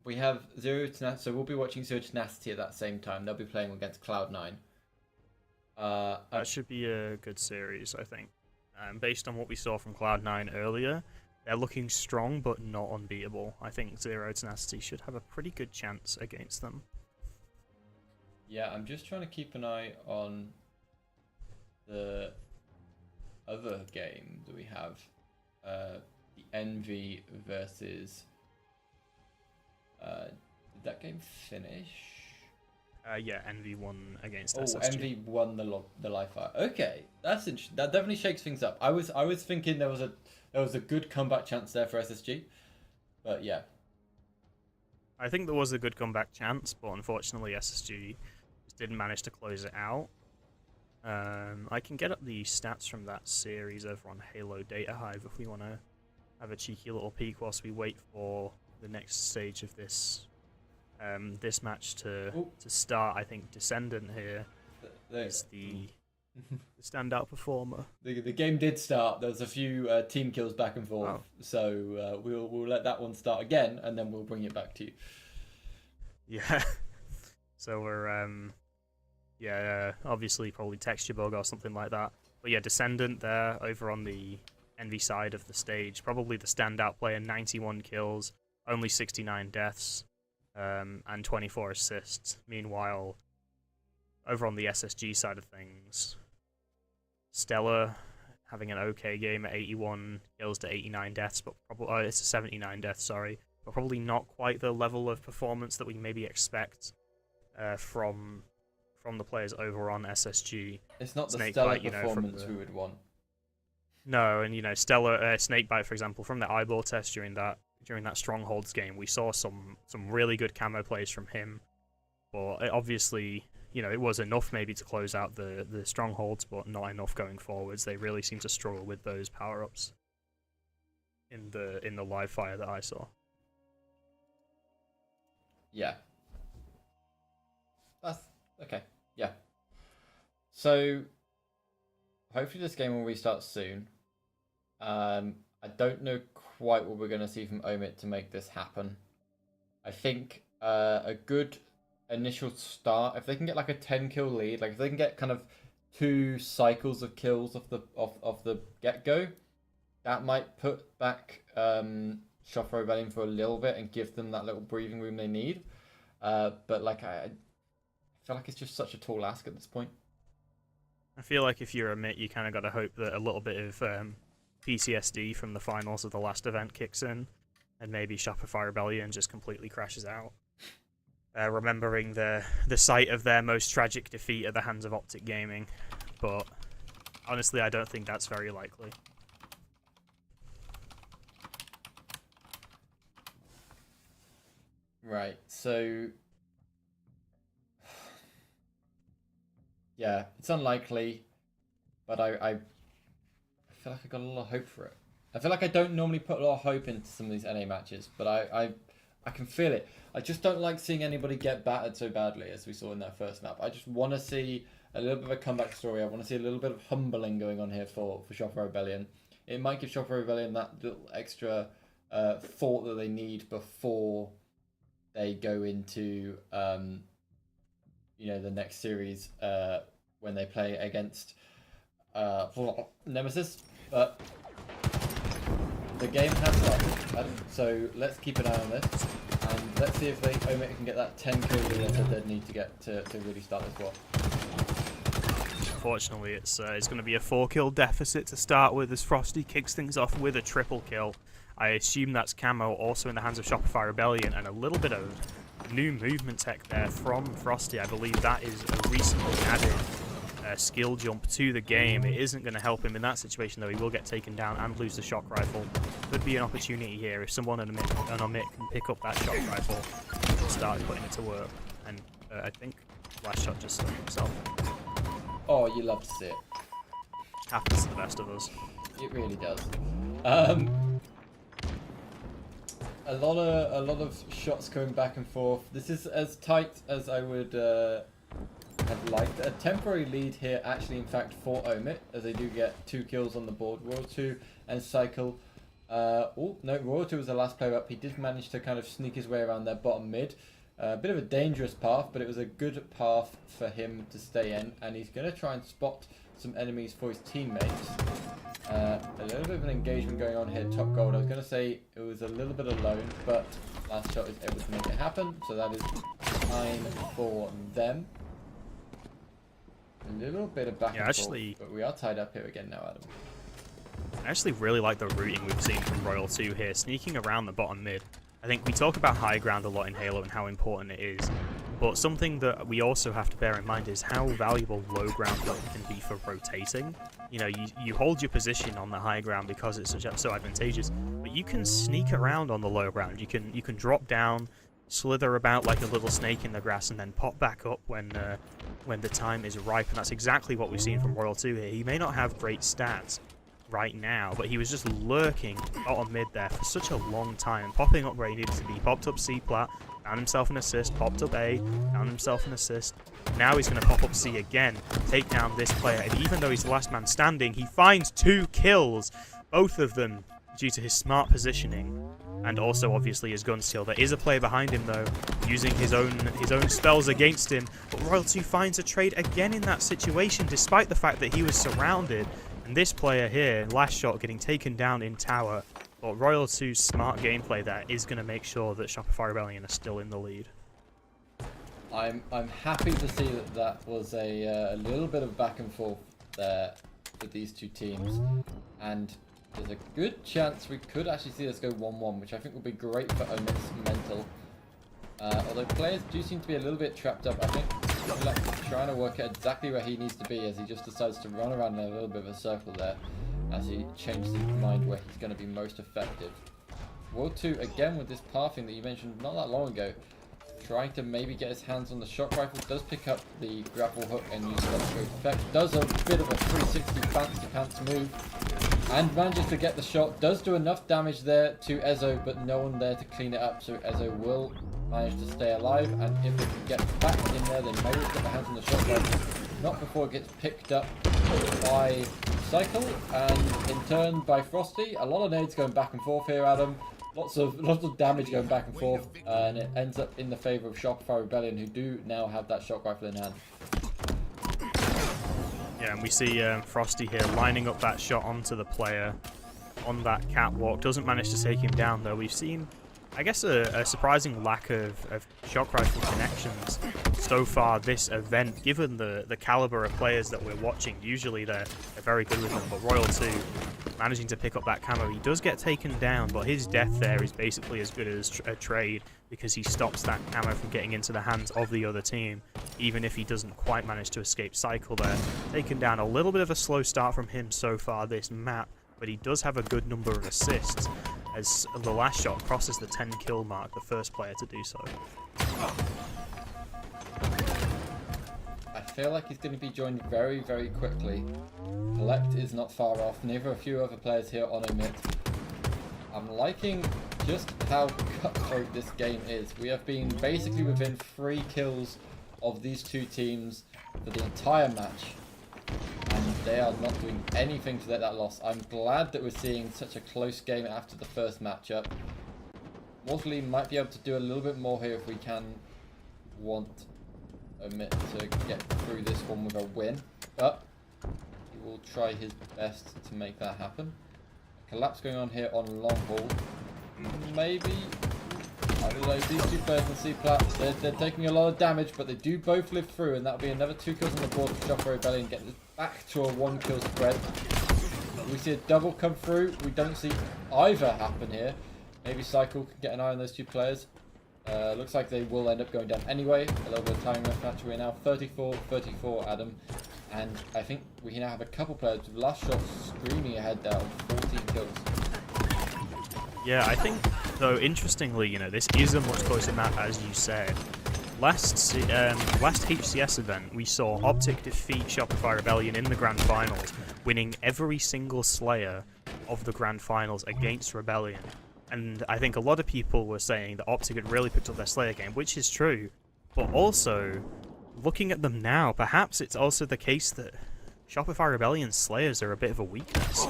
We have Zero Tenacity, so we'll be watching Zero Tenacity at that same time. They'll be playing against Cloud9. That should be a good series, I think. Based on what we saw from Cloud9 earlier, they're looking strong but not unbeatable. I think Zero Tenacity should have a pretty good chance against them. Yeah, I'm just trying to keep an eye on the other game that we have. The Envy versus... did that game finish? Yeah, Envy won against Oh, SSG. Envy won the live fire. Okay, that's interesting. That definitely shakes things up. I was thinking there was a good comeback chance there for SSG, but yeah. I think there was a good comeback chance, but unfortunately SSG just didn't manage to close it out. I can get up the stats from that series over on Halo Data Hive if we want to have a cheeky little peek whilst we wait for the next stage of this match to start. I think Descendant here is the standout performer. The game did start. There was a few team kills back and forth, so we'll let that one start again, and then we'll bring it back to you. Yeah. So we're obviously probably texture bug or something like that. But yeah, Descendant there over on the Envy side of the stage, probably the standout player. 91 kills, only 69 deaths, and 24 assists. Meanwhile, over on the SSG side of things, Stella having an okay game at 81 kills to 89 deaths, but probably it's 79 deaths, sorry, but probably not quite the level of performance that we maybe expect from the players over on SSG. It's not the Snakebite, stellar performance we would want. No, and Stella Snakebite, for example, from the eyeball test during that Strongholds game, we saw some really good camo plays from him, but obviously, it was enough maybe to close out the Strongholds, but not enough going forwards. They really seem to struggle with those power-ups in the live fire that I saw. Yeah. That's okay. Yeah. So hopefully this game will restart soon. I don't know quite what we're going to see from Omit to make this happen. I think a good initial start, if they can get like a 10 kill lead, like if they can get kind of 2 cycles of kills off the get-go, that might put back Shopper Rebellion for a little bit and give them that little breathing room they need. But like I feel like it's just such a tall ask at this point. I feel like if you're a MIT, you kind of got to hope that a little bit of PTSD from the finals of the last event kicks in, and maybe Shopify Rebellion just completely crashes out. Remembering the sight of their most tragic defeat at the hands of Optic Gaming, but honestly, I don't think that's very likely. Right, so yeah, it's unlikely, but I feel like I got a lot of hope for it. I feel like I don't normally put a lot of hope into some of these NA matches, but I can feel it. I just don't like seeing anybody get battered so badly as we saw in that first map. I just want to see a little bit of a comeback story. I want to see a little bit of humbling going on here for Shopper Rebellion. It might give Shopper Rebellion that little extra thought that they need before they go into you know, the next series when they play against Nemesis. But the game has started, so let's keep an eye on this, and let's see if Omit can get that 10 kill lead that they need to get to really start this war. Unfortunately, it's going to be a 4-kill deficit to start with as Frosty kicks things off with a triple kill. I assume that's camo also in the hands of Shopify Rebellion, and a little bit of new movement tech there from Frosty. I believe that is a recently added skill jump to the game. It isn't going to help him in that situation, though. He will get taken down and lose the shock rifle. Could be an opportunity here if someone on Omit can pick up that shock rifle and start putting it to work. And I think last shot just stuck himself. Oh, you love to see it. Happens to the best of us. It really does. A lot of shots going back and forth. This is as tight as I would have liked. A temporary lead here, actually, in fact, for Omit, as they do get 2 kills on the board. Royal 2 and Cycle. Oh, no, Royal 2 was the last player up. He did manage to kind of sneak his way around their bottom mid. A bit of a dangerous path, but it was a good path for him to stay in. And he's going to try and spot some enemies for his teammates. A little bit of an engagement going on here, top gold. I was going to say it was a little bit alone, but last shot is able to make it happen, so that is fine for them. A little bit of back and forth, but we are tied up here again now, Adam. I actually really like the routing we've seen from Royal 2 here, sneaking around the bottom mid. I think we talk about high ground a lot in Halo and how important it is, but something that we also have to bear in mind is how valuable low ground can be for rotating. You know, you hold your position on the high ground because it's so advantageous, but you can sneak around on the low ground. You can drop down, slither about like a little snake in the grass, and then pop back up when the time is ripe. And that's exactly what we've seen from Royal 2 here. He may not have great stats right now, but he was just lurking bottom mid there for such a long time, popping up where he needed to be. Popped up C plat, found himself an assist, popped up A, found himself an assist. Now he's going to pop up C again, take down this player, and even though he's the last man standing, he finds 2 kills, both of them due to his smart positioning and also obviously his gun skill. There is a player behind him though, using his own spells against him, but Royal 2 finds a trade again in that situation despite the fact that he was surrounded. And this player here, last shot, getting taken down in tower. But Royal 2's smart gameplay there is going to make sure that Shopify Rebellion are still in the lead. I'm happy to see that was a little bit of back and forth there with these two teams, and there's a good chance we could actually see this go 1-1, which I think would be great for Omit's mental. Although players do seem to be a little bit trapped up, I think like trying to work out exactly where he needs to be as he just decides to run around in a little bit of a circle there as he changes his mind where he's going to be most effective. World 2 again with this pathing that you mentioned not that long ago, trying to maybe get his hands on the shock rifle, does pick up the grapple hook and use that to effect, does a bit of a 360 fancy pants move and manages to get the shot, does do enough damage there to Ezo, but no one there to clean it up, so Ezo will manage to stay alive, and if they can get back in there, they may get their hands on the shock rifle, not before it gets picked up by Cycle, and in turn by Frosty. A lot of nades going back and forth here, Adam. Lots of damage going back and forth, and it ends up in the favor of Shopify Rebellion, who do now have that shock rifle in hand. Yeah, and we see Frosty here lining up that shot onto the player on that catwalk. Doesn't manage to take him down, though. We've seen, I guess, a surprising lack of shock rifle connections so far this event, given the caliber of players that we're watching. Usually they're very good with them, but Royal 2 managing to pick up that camo. He does get taken down, but his death there is basically as good as a trade, because he stops that camo from getting into the hands of the other team, even if he doesn't quite manage to escape cycle there. Taken down, a little bit of a slow start from him so far this map, but he does have a good number of assists, as the last shot crosses the 10 kill mark, the first player to do so. I feel like he's going to be joined very, very quickly. Collect is not far off, neither a few other players here on Omit. I'm liking just how cutthroat this game is. We have been basically within 3 kills of these two teams for the entire match, and they are not doing anything to let that loss. I'm glad that we're seeing such a close game after the first matchup. Mortally might be able to do a little bit more here if we can want Omit to get through this one with a win, but he will try his best to make that happen. A collapse going on here on long haul. Maybe, I don't know, these two players in C-Plat, they're taking a lot of damage, but they do both live through, and that'll be another 2 kills on the board for Shopify Rebellion, getting this back to a 1 kill spread. We see a double come through. We don't see either happen here. Maybe Cycle can get an eye on those two players. Looks like they will end up going down anyway. A little bit of timing mismatch. We're now 34-34, Adam. And I think we now have a couple players with last shots screaming ahead there on 14 kills. Yeah, I think, though, interestingly, you know, this is a much closer map, as you said. Last HCS event, we saw Optic defeat Shopify Rebellion in the Grand Finals, winning every single Slayer of the Grand Finals against Rebellion. And I think a lot of people were saying that Optic had really picked up their Slayer game, which is true. But also, looking at them now, perhaps it's also the case that Shopify Rebellion's Slayers are a bit of a weakness.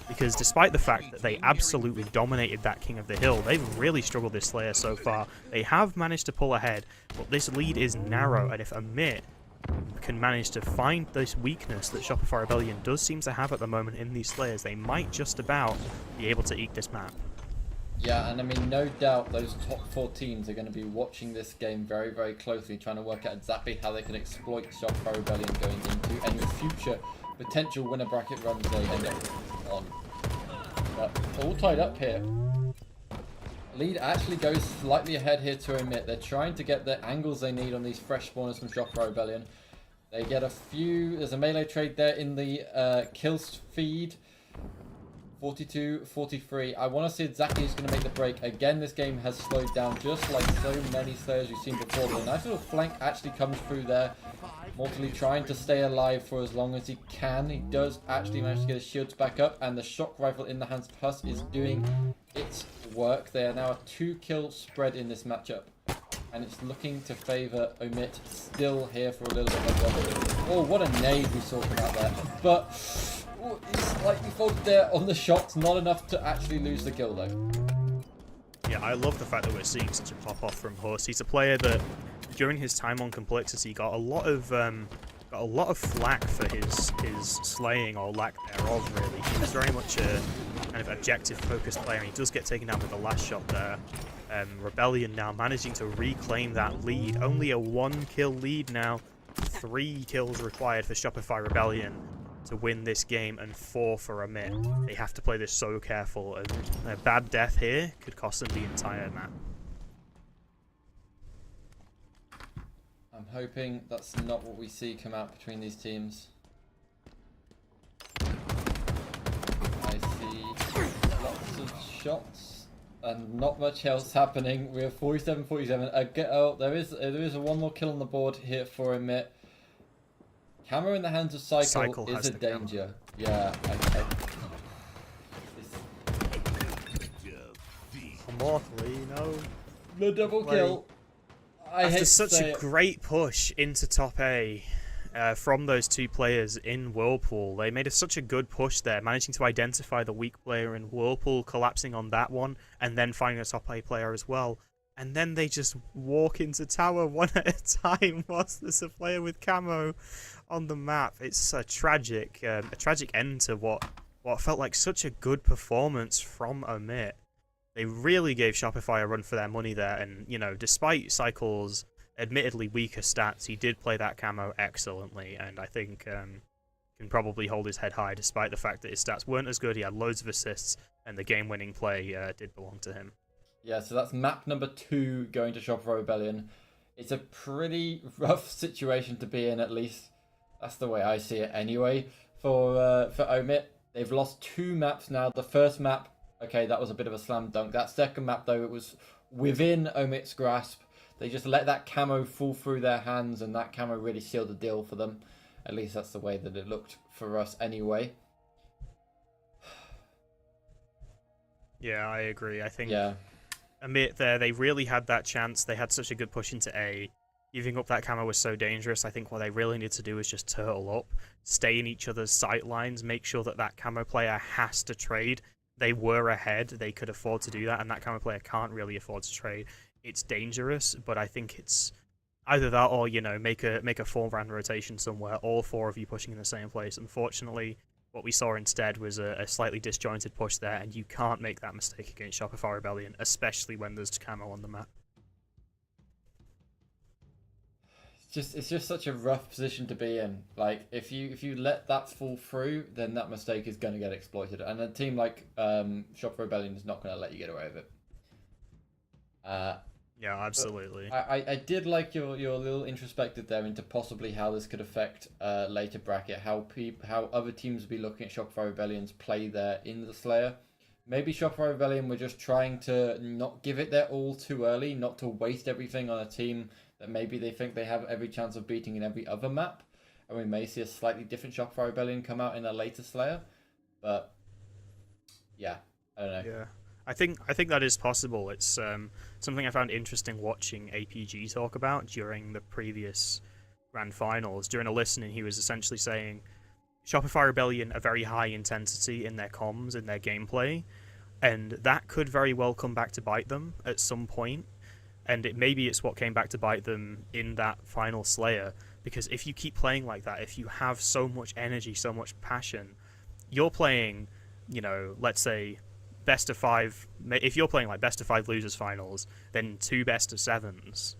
Because despite the fact that they absolutely dominated that King of the Hill, they've really struggled this Slayer so far. They have managed to pull ahead, but this lead is narrow, and if Omit can manage to find this weakness that Shopify Rebellion does seem to have at the moment in these Slayers, they might just about be able to eke this map. Yeah, and I mean, no doubt those top 4 teams are going to be watching this game very, very closely, trying to work out exactly how they can exploit Shopify Rebellion going into any future potential winner bracket runs they end up on. But all tied up here. Lead actually goes slightly ahead here to Omit. They're trying to get the angles they need on these fresh spawners from Shopify Rebellion. They get a few, there's a melee trade there in the kills feed. 42-43. I want to see exactly who's going to make the break. Again, this game has slowed down just like so many Slayers we've seen before. But a nice little flank actually comes through there. Mortally trying to stay alive for as long as he can. He does actually manage to get his shields back up, and the shock rifle in the hands of Huss is doing its work. They are now a 2-kill spread in this matchup, and it's looking to favour Omit still here for a little bit longer. Oh, what a nade we saw come out there. But ooh, he's slightly folded there on the shots, not enough to actually lose the kill though. Yeah, I love the fact that we're seeing such a pop-off from Huss. He's a player that, during his time on Complexity, got a lot of flack for his slaying, or lack thereof, really. He was very much a kind of objective-focused player, and he does get taken down with the last shot there. Rebellion now managing to reclaim that lead. Only a 1-kill lead now. 3 kills required for Shopify Rebellion to win this game, and 4 for Omit. They have to play this so careful, and a bad death here could cost them the entire map. I'm hoping that's not what we see come out between these teams. I see lots of shots and not much else happening. We're 47-47. Oh, there is a 1 more kill on the board here for Omit. Camera in the hands of Cycle is a danger. Yeah, Mortally, no. The double kill. After such a great push into top A, from those two players in Whirlpool. They made such a good push there, managing to identify the weak player in Whirlpool, collapsing on that one, and then finding a top A player as well. And then they just walk into tower one at a time whilst there's a player with camo on the map. It's a tragic end to what felt like such a good performance from Omit. They really gave Shopify a run for their money there, and despite Cycle's admittedly weaker stats, he did play that camo excellently, and I think can probably hold his head high despite the fact that his stats weren't as good. He had loads of assists, and the game-winning play did belong to him. Yeah, so that's map number 2 going to Shopify Rebellion. It's a pretty rough situation to be in, at least. That's the way I see it anyway. For Omit, they've lost 2 maps now. The first map, okay, that was a bit of a slam dunk. That second map, though, it was within Omit's grasp. They just let that camo fall through their hands, and that camo really sealed the deal for them. At least that's the way that it looked for us anyway. Yeah, I agree. I think Omit there, they really had that chance. They had such a good push into A. Giving up that camo was so dangerous. I think what they really need to do is just turtle up, stay in each other's sight lines, make sure that that camo player has to trade. They were ahead. They could afford to do that, and that camo player can't really afford to trade. It's dangerous, but I think it's either that or, make a 4-round rotation somewhere, all 4 of you pushing in the same place. Unfortunately, what we saw instead was a slightly disjointed push there, and you can't make that mistake against Shopify Rebellion, especially when there's camo on the map. It's just such a rough position to be in. Like, if you let that fall through, then that mistake is going to get exploited, and a team like Shopify Rebellion is not going to let you get away with it. Yeah, absolutely. I did like your little introspective there into possibly how this could affect later bracket, how other teams will be looking at Shopify Rebellion's play there in the Slayer. Maybe Shopify Rebellion were just trying to not give it their all too early, not to waste everything on a team that maybe they think they have every chance of beating in every other map. And we may see a slightly different Shopify Rebellion come out in a later Slayer. But yeah, I don't know. Yeah. I think that is possible. It's something I found interesting watching APG talk about during the previous grand finals. During a listening, he was essentially saying Shopify Rebellion are very high intensity in their comms, in their gameplay, and that could very well come back to bite them at some point. And maybe it's what came back to bite them in that final Slayer, because if you keep playing like that, if you have so much energy, so much passion, you're playing, let's say, best of 5. If you're playing like best of 5 losers finals, then 2 best of 7s,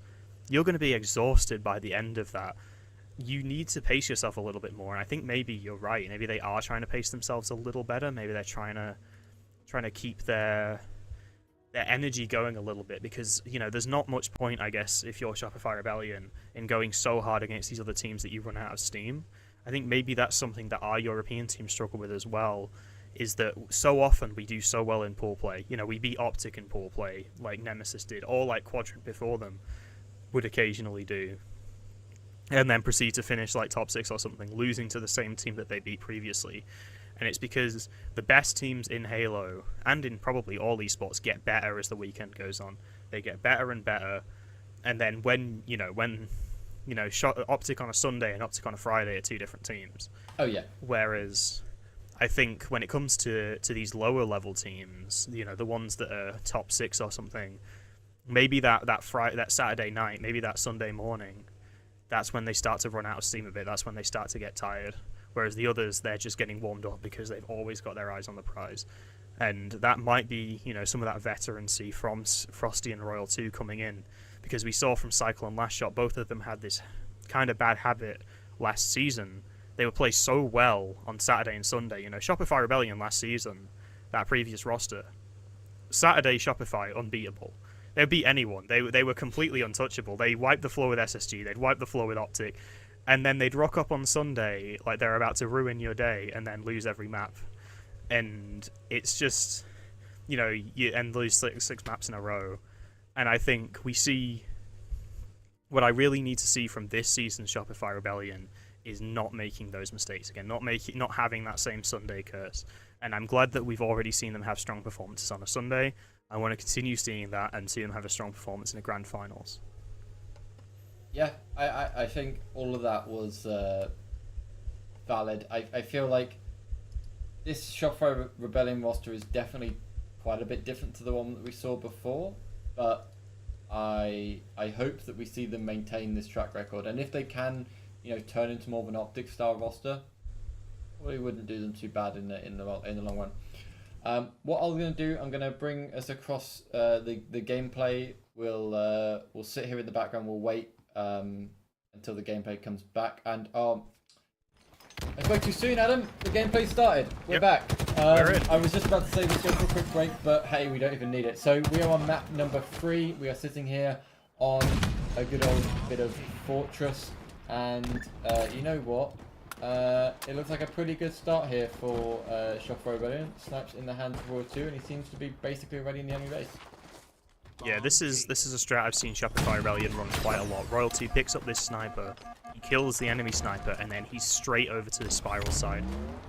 you're going to be exhausted by the end of that. You need to pace yourself a little bit more, and I think maybe you're right. Maybe they are trying to pace themselves a little better. Maybe they're trying to keep their energy going a little bit, because there's not much point, I guess, if you're Shopify Rebellion, in going so hard against these other teams that you run out of steam. I think maybe that's something that our European teams struggle with as well, is that so often we do so well in pool play. We beat Optic in pool play, like Nemesis did, or like Quadrant before them would occasionally do, and then proceed to finish like top 6 or something, losing to the same team that they beat previously. And it's because the best teams in Halo, and in probably all esports, get better as the weekend goes on. They get better and better, and then when Optic on a Sunday and Optic on a Friday are 2 different teams. Oh yeah. Whereas I think when it comes to these lower level teams, the ones that are top 6 or something, maybe that Saturday night, maybe that Sunday morning, that's when they start to run out of steam a bit. That's when they start to get tired. Whereas the others, they're just getting warmed up because they've always got their eyes on the prize. And that might be, some of that veterancy from Frosty and Royal 2 coming in, because we saw from Cycle and Last Shot, both of them had this kind of bad habit last season. They would play so well on Saturday and Sunday. Shopify Rebellion last season, that previous roster, Saturday Shopify, unbeatable. They would beat anyone. They were completely untouchable. They wiped the floor with SSG. They'd wipe the floor with Optic. And then they'd rock up on Sunday like they're about to ruin your day and then lose every map. And it's just, and lose six maps in a row. And I think we see what I really need to see from this season's Shopify Rebellion is not making those mistakes again, not having that same Sunday curse. And I'm glad that we've already seen them have strong performances on a Sunday. I want to continue seeing that and see them have a strong performance in the grand finals. Yeah, I think all of that was valid. I feel like this Shopify Rebellion roster is definitely quite a bit different to the one that we saw before, but I hope that we see them maintain this track record, and if they can, you know, turn into more of an Optic style roster, we wouldn't do them too bad in the long run. What I'm going to do, I'm going to bring us across the gameplay. We'll sit here in the background. We'll wait until the gameplay comes back. And I spoke too soon, Adam. The gameplay started. We're back. I was just about to say let's go for a quick break, but hey, we don't even need it. So we are on map number 3. We are sitting here on a good old bit of Fortress, and you know what? It looks like a pretty good start here for Shopify Rebellion. Snipes in the hands of Royal 2, and he seems to be basically already in the enemy base. Yeah, this is a strat I've seen Shopify Rebellion run quite a lot. Royalty picks up this sniper, he kills the enemy sniper, and then he's straight over to the spiral side.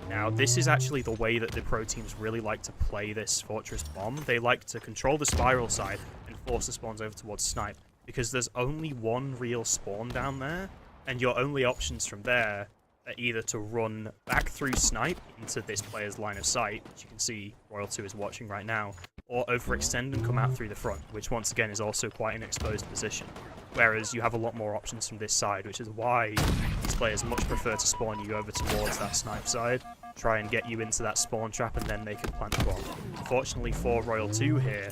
Now, this is actually the way that the pro teams really like to play this Fortress bomb. They like to control the spiral side and force the spawns over towards snipe, because there's only one real spawn down there, and your only options from there are either to run back through snipe into this player's line of sight, which you can see Royal 2 is watching right now, or overextend and come out through the front, which once again is also quite an exposed position. Whereas you have a lot more options from this side, which is why these players much prefer to spawn you over towards that snipe side, try and get you into that spawn trap, and then they can plant the bomb. Unfortunately for Royal 2 here,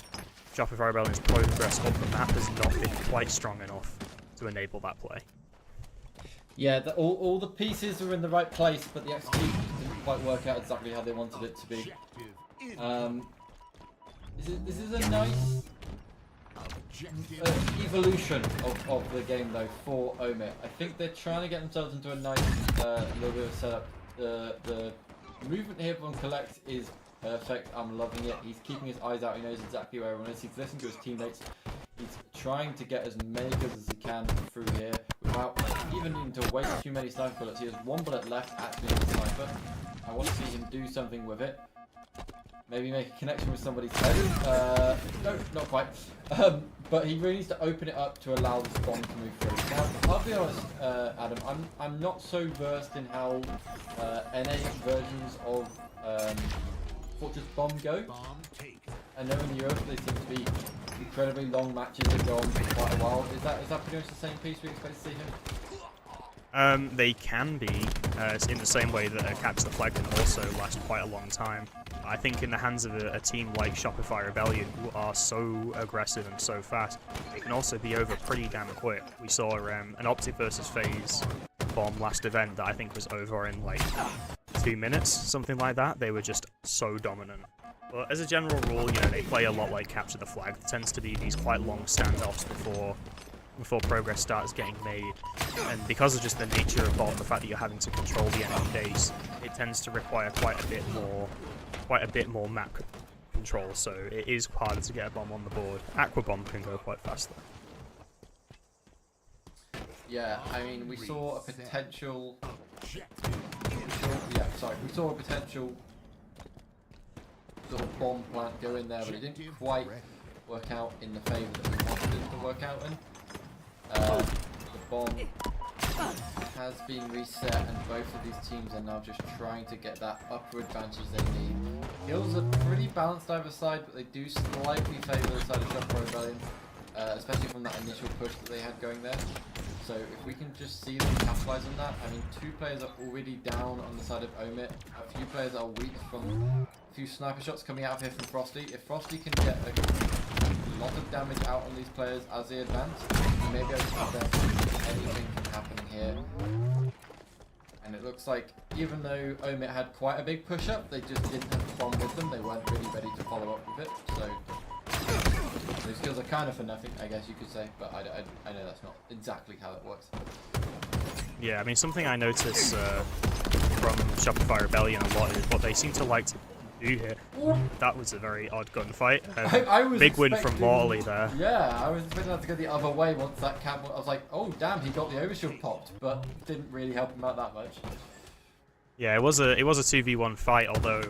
Shopify Rebellion's progress up the map has not been quite strong enough to enable that play. Yeah, all the pieces are in the right place, but the execution didn't quite work out exactly how they wanted it to be. This is a nice evolution of the game, though, for Omit. I think they're trying to get themselves into a nice little bit of setup. The movement here from Collect is perfect. I'm loving it. He's keeping his eyes out. He knows exactly where everyone is. He's listening to his teammates. He's trying to get as many kills as he can through here without even needing to waste too many sniper bullets. He has one bullet left, actually, in the sniper. I want to see him do something with it. Maybe make a connection with somebody's head. No, not quite. But he really needs to open it up to allow this bomb to move through. Now, I'll be honest, Adam, I'm not so versed in how NA versions of Fortress Bomb go. I know in Europe they seem to be incredibly long matches that go on for quite a while. Is that pretty much the same piece we expect to see here? They can be, in the same way that a Capture the Flag can also last quite a long time. I think in the hands of a team like Shopify Rebellion, who are so aggressive and so fast, they can also be over pretty damn quick. We saw an Optic versus FaZe bomb last event that I think was over in like 2 minutes, something like that. They were just so dominant. But as a general rule, you know, they play a lot like Capture the Flag. There tends to be these quite long standoffs before progress starts getting made, and because of just the nature of the fact that you're having to control the enemy base, it tends to require quite a bit more map control, so it is harder to get a bomb on the board. Aqua Bomb can go quite fast though. Yeah, I mean, we saw a potential sort of bomb plant go in there, but it didn't quite work out in the favour that we wanted it to work out in. The bomb has been reset, and both of these teams are now just trying to get that upper advantage they need. Kills are pretty balanced either side, but they do slightly favour the side of Shopify Rebellion, especially from that initial push that they had going there. So if we can just see them capitalise on that, I mean, 2 players are already down on the side of Omit. A few players are weak from a few sniper shots coming out of here from Frosty. If Frosty can get a lot of damage out on these players as they advance, he may be able to prevent anything from happening here. And it looks like even though Omit had quite a big push up, they just didn't have the bomb with them. They weren't really ready to follow up with it. So those kills are kind of for nothing, I guess you could say, but I know that's not exactly how it works. Yeah, I mean, something I notice from Shopify Rebellion a lot is what they seem to like to do here. That was a very odd gunfight. I was big win from Morley there. Yeah, I was expecting that to go the other way once that camp. I was like, oh damn, he got the overshield popped, but didn't really help him out that much. Yeah, it was a 2v1 fight, although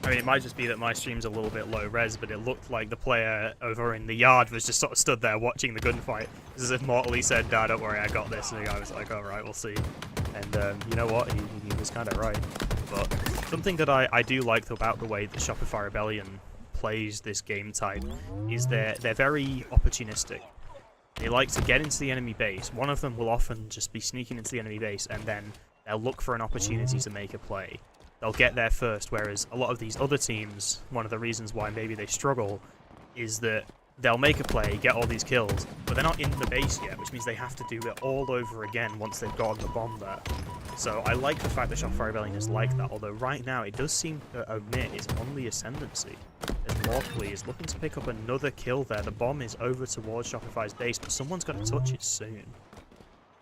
I mean, it might just be that my stream's a little bit low res, but it looked like the player over in the yard was just sort of stood there watching the gunfight. It's as if Mortally said, "Nah, don't worry, I got this," and the guy was like, "Alright, we'll see." And you know what? He was kind of right. But something that I do like about the way that Shopify Rebellion plays this game type is they're very opportunistic. They like to get into the enemy base. One of them will often just be sneaking into the enemy base, and then they'll look for an opportunity to make a play. They'll get there first, whereas a lot of these other teams, one of the reasons why maybe they struggle is that they'll make a play, get all these kills, but they're not in the base yet, which means they have to do it all over again once they've gotten the bomb there. So I like the fact that Shopify Rebellion is like that, although right now it does seem that Omit is on the ascendancy, as Mortally is looking to pick up another kill there. The bomb is over towards Shopify's base, but someone's got to touch it soon.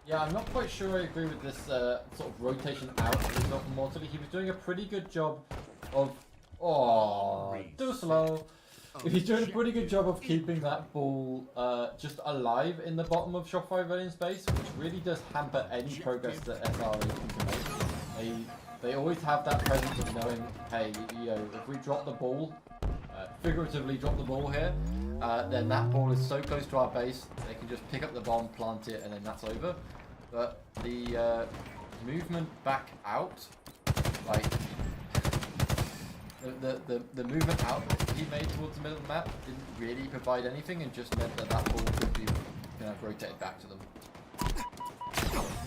Yeah, I'm not quite sure I agree with this sort of rotation out of Mortally. He was doing a pretty good job of... Oh, too slow. He's doing a pretty good job of keeping that ball just alive in the bottom of Shopify Rebellion's base, which really does hamper any progress that SRE can make. They always have that presence of knowing, hey, you know, if we drop the ball, figuratively drop the ball here, then that ball is so close to our base, they can just pick up the bomb, plant it, and then that's over. But the movement back out, like, the movement out he made towards the middle of the map didn't really provide anything, and just meant that that ball could be rotated back to them.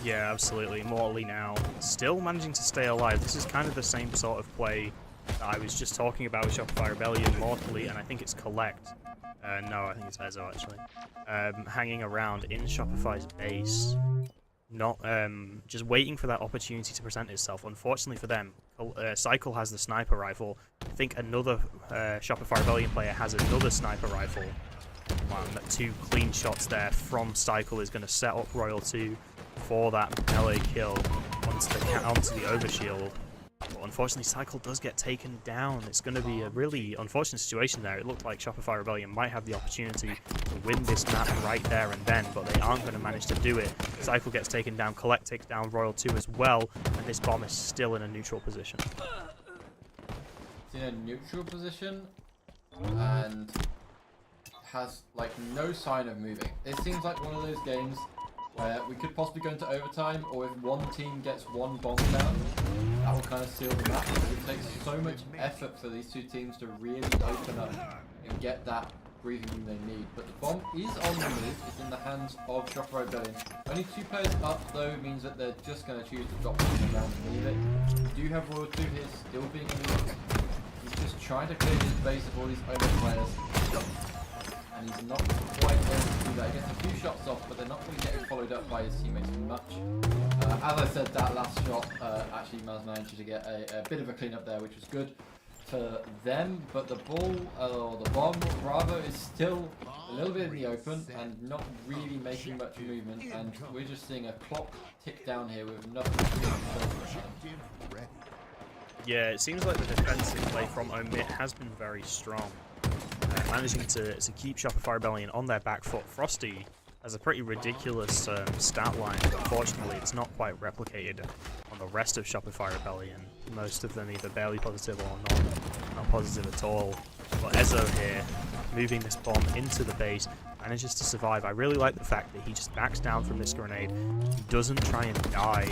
Yeah, absolutely. Mortally now still managing to stay alive. This is kind of the same sort of play that I was just talking about with Shopify Rebellion, Mortally, and I think it's Collect. No, I think it's Ezo actually. Hanging around in Shopify's base, not just waiting for that opportunity to present itself. Unfortunately for them, Cycle has the sniper rifle. I think another Shopify Rebellion player has another sniper rifle. Two clean shots there from Cycle is going to set up Royal 2 for that melee kill onto the overshield. But unfortunately, Cycle does get taken down. It's going to be a really unfortunate situation there. It looked like Shopify Rebellion might have the opportunity to win this map right there and then, but they aren't going to manage to do it. Cycle gets taken down, Collect takes down Royal 2 as well, and this bomb is still in a neutral position. It's in a neutral position, and has like no sign of moving. It seems like one of those games where we could possibly go into overtime, or if one team gets one bomb down, that will kind of seal the map. It takes so much effort for these two teams to really open up and get that breathing room they need. But the bomb is on the move. It's in the hands of Shopify Rebellion. Only 2 players up though means that they're just going to choose to drop it down and leave it. We do have Royal 2 here still being moved. He's just trying to clear his base of all these Omen players. And he's not quite able to do that. He gets a few shots off, but they're not really getting followed up by his teammates much. As I said, that last shot, actually Maz managed to get a bit of a clean up there, which was good for them. But the ball, or the bomb, rather, is still a little bit in the open and not really making much movement. And we're just seeing a clock tick down here with nothing. Yeah, it seems like the defensive play from Omit has been very strong. Managing to keep Shopify Rebellion on their back foot. Frosty has a pretty ridiculous stat line, but unfortunately it's not quite replicated on the rest of Shopify Rebellion. Most of them either barely positive or not positive at all. But Ezo here, moving this bomb into the base, manages to survive. I really like the fact that he just backs down from this grenade. He doesn't try and die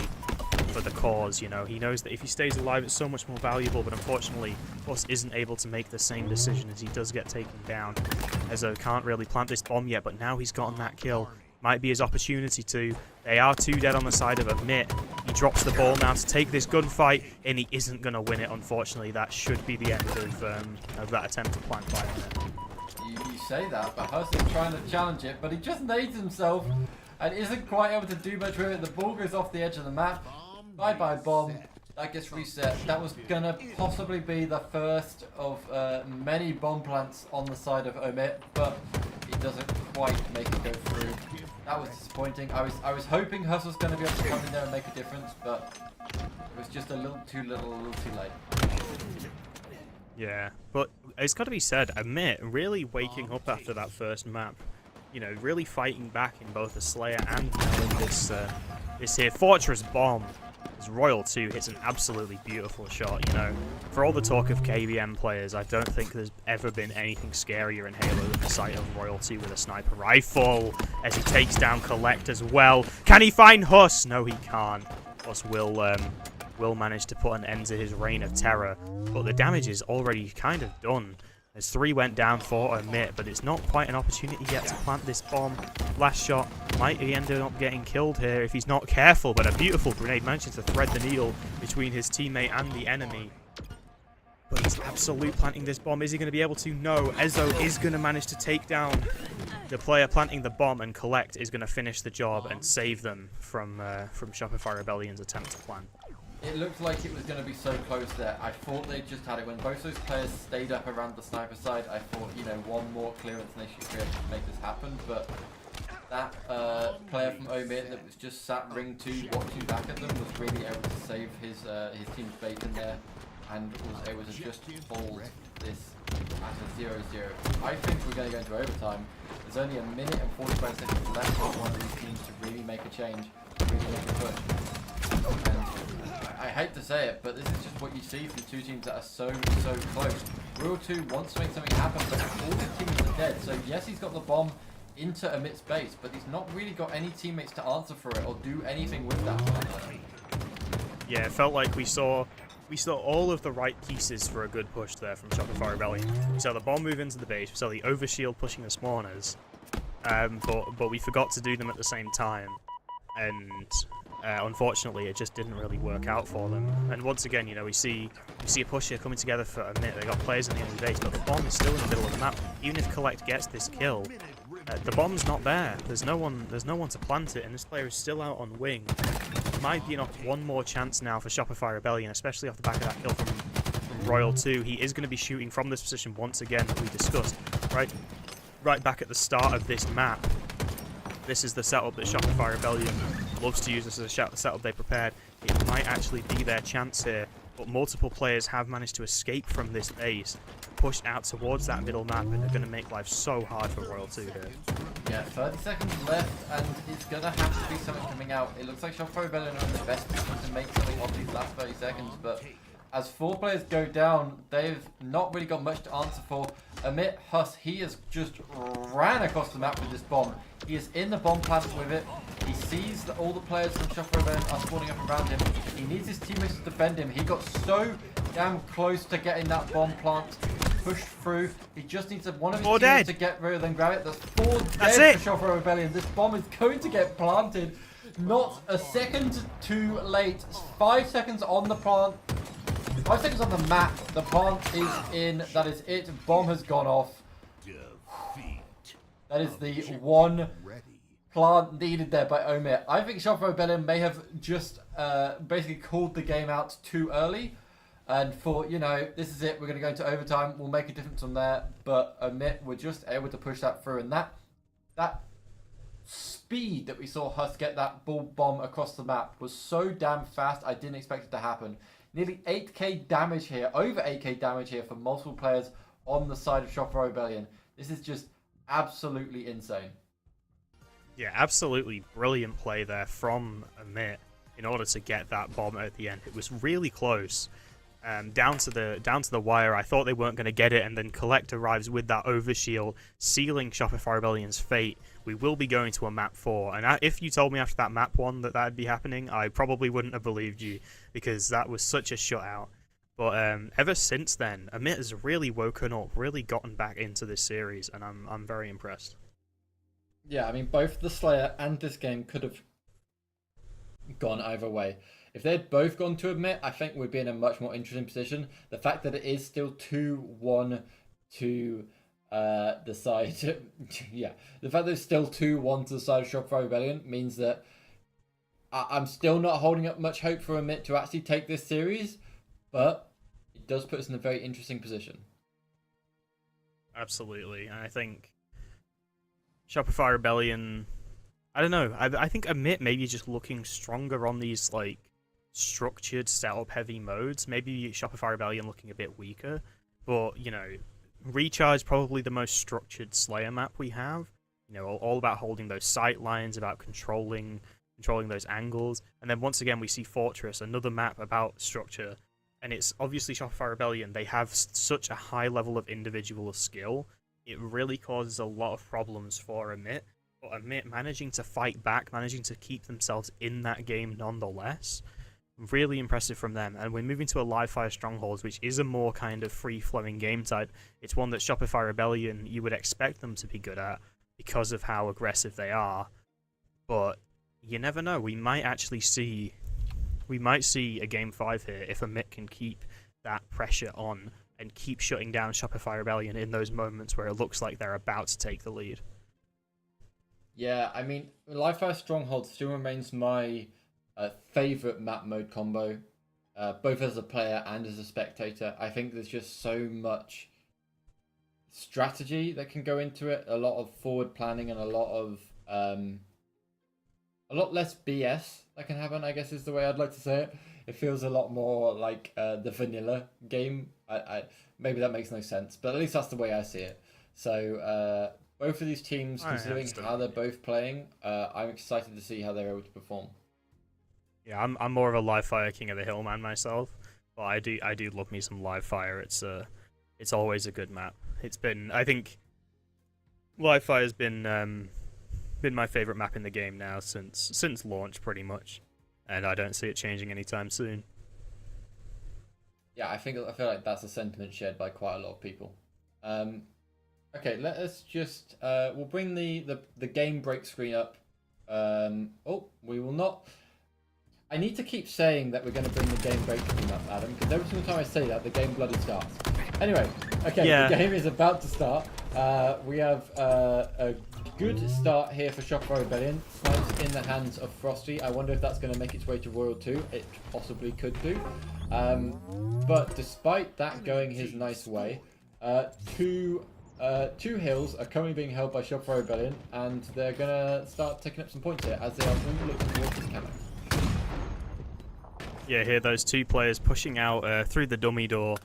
for the cause, you know. He knows that if he stays alive it's so much more valuable, but unfortunately Boss isn't able to make the same decision as he does get taken down. Ezo can't really plant this bomb yet, but now he's gotten that kill. Might be his opportunity to. They are 2 dead on the side of Omit. He drops the ball now to take this gunfight, and he isn't going to win it, unfortunately. That should be the end of that attempt to plant by Omit. You say that, but Hus is trying to challenge it, but he just nades himself and isn't quite able to do much with it. The ball goes off the edge of the map. Bye-bye bomb. That gets reset. That was gonna possibly be the first of many bomb plants on the side of Omit, but he doesn't quite make it go through. That was disappointing. I was hoping Hus was gonna be able to come in there and make a difference, but it was just a little too late. Yeah, but it's got to be said, Omit really waking up after that first map. You know, really fighting back in both the Slayer and now in this here Fortress bomb. as Royal 2 hits an absolutely beautiful shot. You know, for all the talk of KBM players, I don't think there's ever been anything scarier in Halo than the sight of Royal 2 with a sniper rifle, as he takes down Collect as well. Can he find Huss? No, he can't. Huss will manage to put an end to his reign of terror, but the damage is already kind of done. As 3 went down, 4 admit, but it's not quite an opportunity yet to plant this bomb. Last shot might he end up getting killed here if he's not careful, but a beautiful grenade manages to thread the needle between his teammate and the enemy. But he's absolute planting this bomb. Is he going to be able to? No. Ezo is going to manage to take down the player planting the bomb, and Collect is going to finish the job and save them from Shopify Rebellion's attempt to plant. It looked like it was going to be so close there. I thought they just had it. When both those players stayed up around the sniper side, I thought, you know, one more clearance and they should be able to make this happen. But that player from Omid that was just sat ring 2 watching back at them was really able to save his team's fate in there, and was able to just hold this at a 0-0. I think we're going to go into overtime. There's only a minute and 45 seconds left for one of these teams to really make a change, to really make a push. And I hate to say it, but this is just what you see from two teams that are so close. Royal 2 wants to make something happen, but all the teams are dead. So yes, he's got the bomb into Amit's base, but he's not really got any teammates to answer for it or do anything with that. Yeah, it felt like we saw all of the right pieces for a good push there from Shopify Rebellion. We saw the bomb move into the base, we saw the overshield pushing the spawners, but we forgot to do them at the same time, and unfortunately it just didn't really work out for them. And once again, you know, we see a push here coming together for a minute. They got players in the enemy base, but the bomb is still in the middle of the map. Even if Collect gets this kill, the bomb's not there. There's no one to plant it, and this player is still out on wing. Might be one more chance now for Shopify Rebellion, especially off the back of that kill from Royal 2. He is going to be shooting from this position once again that we discussed, right back at the start of this map. This is the setup that Shopify Rebellion loves to use. This is a setup they prepared. It might actually be their chance here, but multiple players have managed to escape from this base, pushed out towards that middle map, and are going to make life so hard for Royal 2 here. Yeah, 30 seconds left, and it's going to have to be something coming out. It looks like Shopify Rebellion are in the best position to make something of these last 30 seconds, but as 4 players go down, they've not really got much to answer for. Amit Huss, he has just ran across the map with this bomb. He is in the bomb plant with it. He sees that all the players from Shopify Rebellion are spawning up around him. He needs his teammates to defend him. He got so damn close to getting that bomb plant pushed through. He just needs one of his teammates to get rid of them, grab it. There's 4 dead for Shopify Rebellion. This bomb is going to get planted. Not a second too late. 5 seconds on the plant. 5 seconds on the map. The plant is in. That is it. Bomb has gone off. That is the one plant needed there by Omid. I think Shopify Rebellion may have just basically called the game out too early and thought, you know, this is it. We're going to go into overtime. We'll make a difference from there. But Omid were just able to push that through. And that speed that we saw Huss get that ball bomb across the map was so damn fast. I didn't expect it to happen. Nearly 8k damage here, over 8k damage here for multiple players on the side of Shopify Rebellion. This is just absolutely insane. Yeah, absolutely brilliant play there from Amit in order to get that bomb at the end. It was really close, down to the wire. I thought they weren't going to get it, and then Collect arrives with that overshield, sealing Shopify Rebellion's fate. We will be going to a map 4, and if you told me after that map 1 that that'd be happening, I probably wouldn't have believed you, because that was such a shutout. But ever since then, Amit has really woken up, really gotten back into this series, and I'm very impressed. Yeah, I mean, both the Slayer and this game could have gone either way. If they had both gone to Amit, I think we'd be in a much more interesting position. The fact that it is still 2-1 to the side, yeah, the fact that it's still 2-1 to the side of Shopify Rebellion means that I'm still not holding up much hope for Amit to actually take this series, but it does put us in a very interesting position. Absolutely, and I think Shopify Rebellion, I don't know, I think Amit maybe just looking stronger on these like structured setup heavy modes. Maybe Shopify Rebellion looking a bit weaker, but you know, Recharge probably the most structured Slayer map we have. You know, all about holding those sight lines, about controlling controlling those angles. And then once again, we see Fortress, another map about structure. And it's obviously Shopify Rebellion. They have such a high level of individual skill. It really causes a lot of problems for Amit. But Amit managing to fight back, managing to keep themselves in that game nonetheless. Really impressive from them. And we're moving to a live fire strongholds, which is a more kind of free-flowing game type. It's one that Shopify Rebellion, you would expect them to be good at because of how aggressive they are. But you never know. We might see a game 5 here if Amit can keep that pressure on and keep shutting down Shopify Rebellion in those moments where it looks like they're about to take the lead. Yeah, I mean, Live Fire Stronghold still remains my favorite map mode combo, both as a player and as a spectator. I think there's just so much strategy that can go into it, a lot of forward planning, and a lot less BS that can happen, I guess is the way I'd like to say it. It feels a lot more like the vanilla game. Maybe that makes no sense, but at least that's the way I see it. So both of these teams, considering how they're both playing, I'm excited to see how they're able to perform. Yeah, I'm more of a live fire King of the Hill man myself, but I do love me some live fire. It's always a good map. I think live fire has been my favorite map in the game now since launch pretty much, and I don't see it changing anytime soon. Yeah, I feel like that's a sentiment shared by quite a lot of people. Okay, let us just we'll bring the game break screen up. We will not. I need to keep saying that we're going to bring the game break screen up, Adam, because every single time I say that, the game bloody starts. Anyway, okay, yeah. The game is about to start. We have a good start here for Shopify Rebellion. Snipes in the hands of Frosty. I wonder if that's going to make its way to Royal 2. It possibly could do. But despite that going his nice way, two hills are currently being held by Shopify Rebellion, and they're going to start taking up some points here as they are looking towards this camo. Yeah, here those two players pushing out through the dummy door.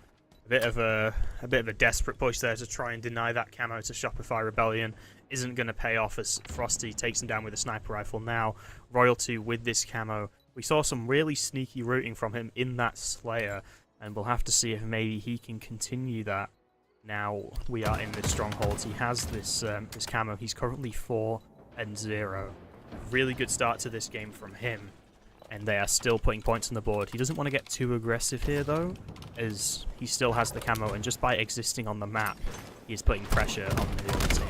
A bit of a desperate push there to try and deny that camo to Shopify Rebellion. Isn't going to pay off as Frosty takes him down with a sniper rifle now. Royal 2 with this camo. We saw some really sneaky routing from him in that Slayer, and we'll have to see if maybe he can continue that. Now we are in the strongholds. He has this this camo. He's currently 4-0. Really good start to this game from him. And they are still putting points on the board. He doesn't want to get too aggressive here, though, as he still has the camo, and just by existing on the map, he's putting pressure on the other team.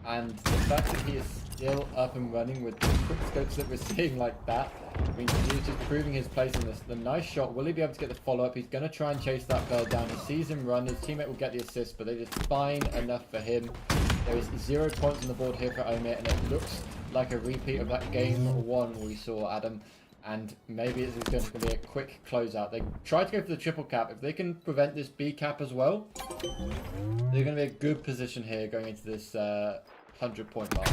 And the fact that he is still up and running with the quick scopes that we're seeing like that means he's just proving his place in this. The nice shot. Will he be able to get the follow-up? He's going to try and chase that bird down. He sees him run. His teammate will get the assist, but it is fine enough for him. There is 0 points on the board here for Omir, and it looks like a repeat of that game 1 we saw, Adam, and maybe it's going to be a quick closeout. They tried to go for the triple cap. If they can prevent this B cap as well, they're going to be a good position here going into this 100-point mark.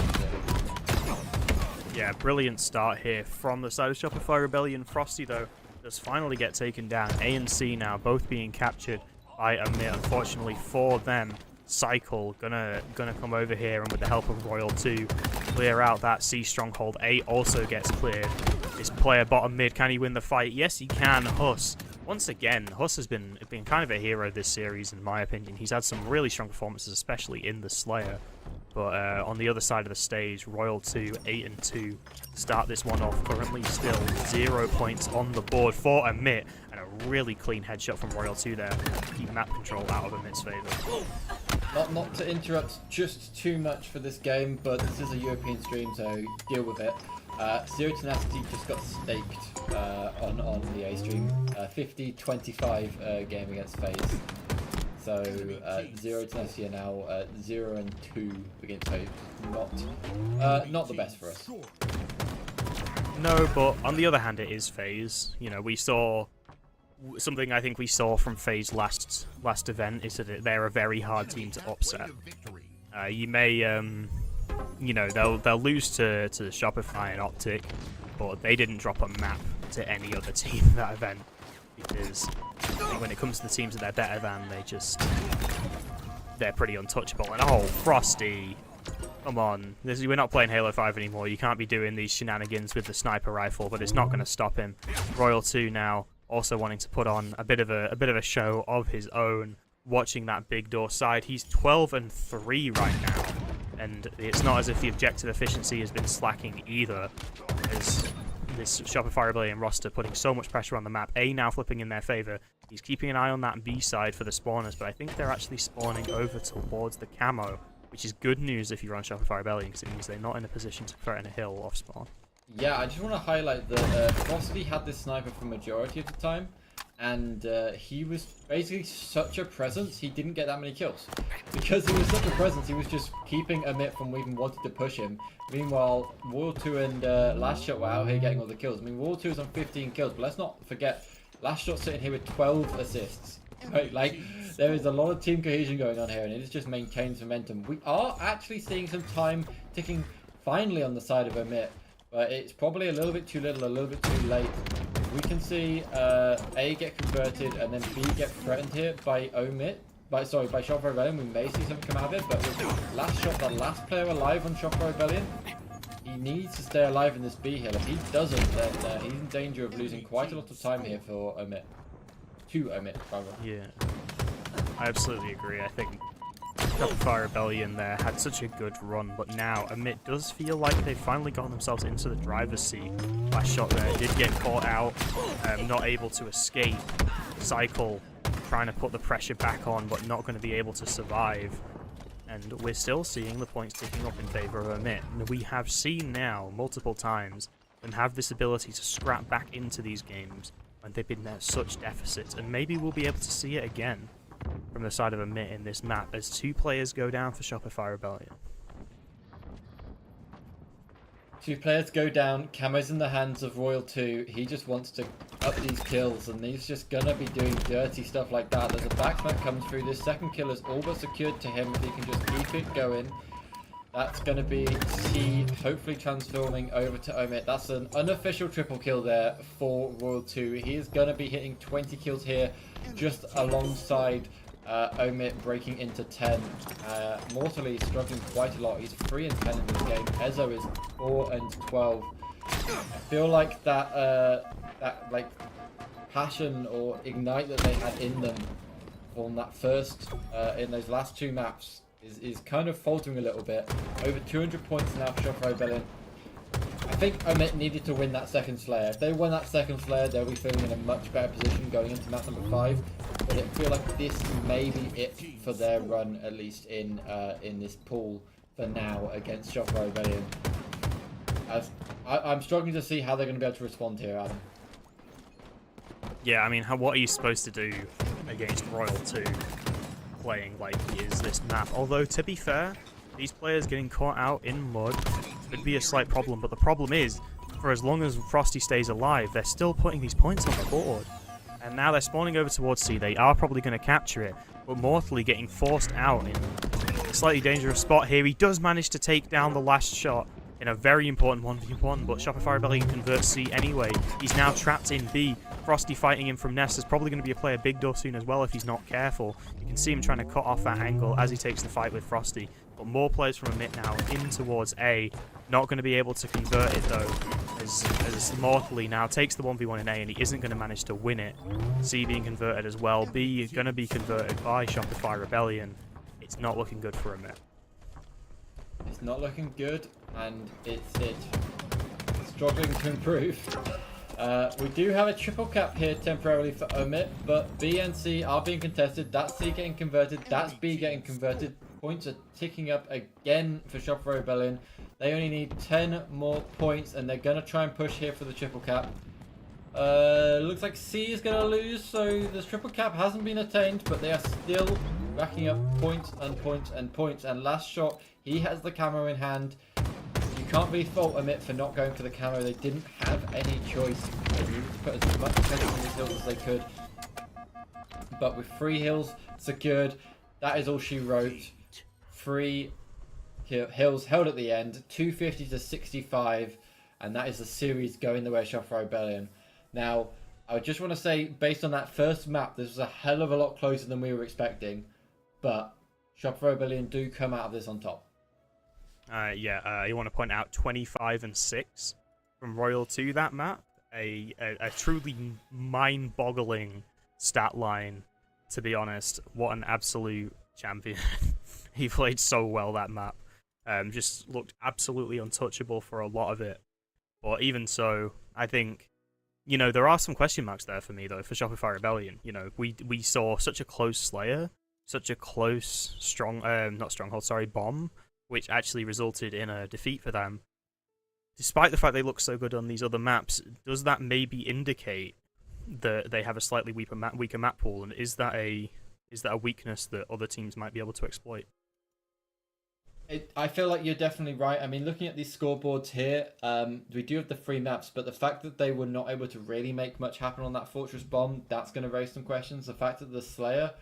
Yeah, brilliant start here from the side of Shopify Rebellion. Frosty, though, does finally get taken down. A and C now both being captured by Amit, unfortunately for them. Cycle gonna come over here, and with the help of Royal 2, clear out that C stronghold. A also gets cleared. This player bottom mid, can he win the fight? Yes, he can. Huss, once again, Huss has been kind of a hero this series, in my opinion. He's had some really strong performances, especially in the Slayer. But on the other side of the stage, Royal 2, 8-2, start this one off. Currently still 0 points on the board for Amit, and a really clean headshot from Royal 2 there. Keep map control out of Amit's favour. Not to interrupt just too much for this game, but this is a European stream, so deal with it. Zero Tenacity just got staked on the A stream. 50-25 game against FaZe. So Zero Tenacity are now 0-2 against FaZe. Not the best for us. No, but on the other hand, it is FaZe. You know, we saw something I think we saw from FaZe last event is that they're a very hard team to upset. You may, you know, they'll lose to Shopify and Optic, but they didn't drop a map to any other team that event, because I think when it comes to the teams that they're better than, they're pretty untouchable. And oh, Frosty Come on, we're not playing Halo 5 anymore. You can't be doing these shenanigans with the sniper rifle, but it's not going to stop him. Royal 2 now also wanting to put on a bit of a show of his own, watching that big door side. He's 12-3 right now, and it's not as if the objective efficiency has been slacking either, as this Shopify Rebellion roster putting so much pressure on the map. A now flipping in their favor. He's keeping an eye on that B side for the spawners, but I think they're actually spawning over towards the camo, which is good news if you're on Shopify Rebellion, because it means they're not in a position to threaten a hill off spawn. Yeah, I just want to highlight that Frosty had this sniper for majority of the time, and he was basically such a presence, he didn't get that many kills. Because he was such a presence, he was just keeping Amit from even wanting to push him. Meanwhile, Royal 2 and Last Shot were out here getting all the kills. I mean, Royal 2 is on 15 kills, but let's not forget, Last Shot sitting here with 12 assists. Right, like, there is a lot of team cohesion going on here, and it is just maintains momentum. We are actually seeing some time ticking finally on the side of Amit, but it's probably a little bit too little, a little bit too late. We can see A get converted and then B get threatened here by Omit. By Shopify Rebellion. We may see something come out of it, but with Last Shot, the last player alive on Shopify Rebellion, he needs to stay alive in this B hill. If he doesn't, then he's in danger of losing quite a lot of time here for Omit. To Omit, rather. Yeah, I absolutely agree. I think Shopify Rebellion there had such a good run, but now Amit does feel like they've finally gotten themselves into the driver's seat. Last Shot there did get caught out, not able to escape. Cycle trying to put the pressure back on, but not going to be able to survive. And we're still seeing the points ticking up in favor of Amit. And we have seen now multiple times them have this ability to scrap back into these games when they've been at such deficits, and maybe we'll be able to see it again from the side of Amit in this map as 2 players go down for Shopify Rebellion. 2 players go down, camo's in the hands of Royal 2, he just wants to up these kills, and he's just gonna be doing dirty stuff like that. There's a backsmack comes through, this second kill is all but secured to him if he can just keep it going. That's gonna be C, hopefully transforming over to Omit. That's an unofficial triple kill there for Royal 2. He is gonna be hitting 20 kills here, just alongside Omit breaking into 10. Mortally struggling quite a lot. He's 3 and 10 in this game. Ezo is 4 and 12. I feel like that like passion or ignite that they had in them on that first in those last 2 maps is kind of faltering a little bit. Over 200 points now for Shopify Rebellion. I think Omit needed to win that second Slayer. If they won that second Slayer, they'll be feeling in a much better position going into map number 5. But I feel like this may be it for their run, at least in this pool for now against Shopify Rebellion. As I'm struggling to see how they're going to be able to respond here, Adam. Yeah, I mean, what are you supposed to do against Royal 2 playing like he is this map? Although, to be fair, these players getting caught out in mud could be a slight problem, but the problem is, for as long as Frosty stays alive, they're still putting these points on the board. And now they're spawning over towards C. They are probably going to capture it, but Mortally getting forced out in a slightly dangerous spot here. He does manage to take down the Last Shot in a very important 1v1, but Shopify Rebellion converts C anyway. He's now trapped in B. Frosty fighting him from Nest is probably going to be a player big door soon as well if he's not careful. You can see him trying to cut off that angle as he takes the fight with Frosty. But more players from Amit now in towards A. Not going to be able to convert it though, as Mortally now takes the 1v1 in A and he isn't going to manage to win it. C being converted as well. B is going to be converted by Shopify Rebellion. It's not looking good for Amit. It's not looking good, and it's struggling to improve. We do have a triple cap here temporarily for Omit, but B and C are being contested. That's C getting converted, that's B getting converted. Points are ticking up again for Shopify Rebellion. They only need 10 more points, and they're going to try and push here for the triple cap. Looks like C is going to lose, so the triple cap hasn't been attained, but they are still racking up points and points and points. And Last Shot, he has the camo in hand. You can't really fault Amit for not going for the camo. They didn't have any choice. They needed to put as much pressure on these hills as they could. But with 3 hills secured, that is all she wrote. 3 hills held at the end, 250 to 65, and that is the series going the way of Shopify Rebellion. Now, I just want to say, based on that first map, this was a hell of a lot closer than we were expecting, but Shopify Rebellion do come out of this on top. I want to point out 25 and 6 from Royal 2 that map. A truly mind-boggling stat line, to be honest. What an absolute champion. He played so well that map. Just looked absolutely untouchable for a lot of it. But even so, I think, there are some question marks there for me, though, for Shopify Rebellion. We saw such a close Slayer, such a close bomb, which actually resulted in a defeat for them. Despite the fact they look so good on these other maps, does that maybe indicate that they have a slightly weaker map pool, and is that a weakness that other teams might be able to exploit? I feel like you're definitely right. I mean, looking at these scoreboards here, we do have the 3 maps, but the fact that they were not able to really make much happen on that Fortress Bomb, that's going to raise some questions. The fact that the Slayer,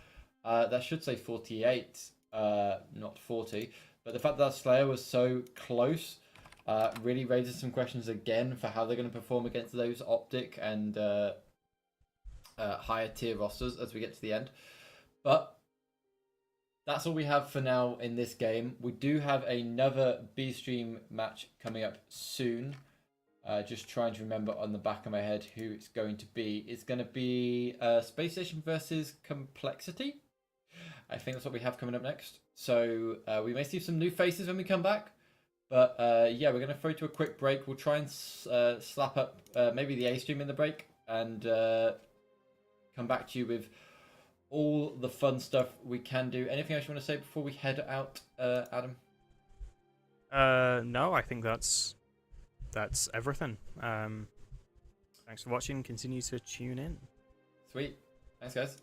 that should say 48, not 40, but the fact that Slayer was so close really raises some questions again for how they're going to perform against those Optic and higher tier rosters as we get to the end. But that's all we have for now in this game. We do have another B-Stream match coming up soon. Just trying to remember on the back of my head who it's going to be. It's going to be Space Station versus Complexity. I think that's what we have coming up next. So we may see some new faces when we come back. But yeah, we're going to throw to a quick break. We'll try and slap up maybe the A-Stream in the break. And come back to you with all the fun stuff we can do. Anything else you want to say before we head out, Adam? No, I think that's everything. Thanks for watching. Continue to tune in. Sweet. Thanks, guys.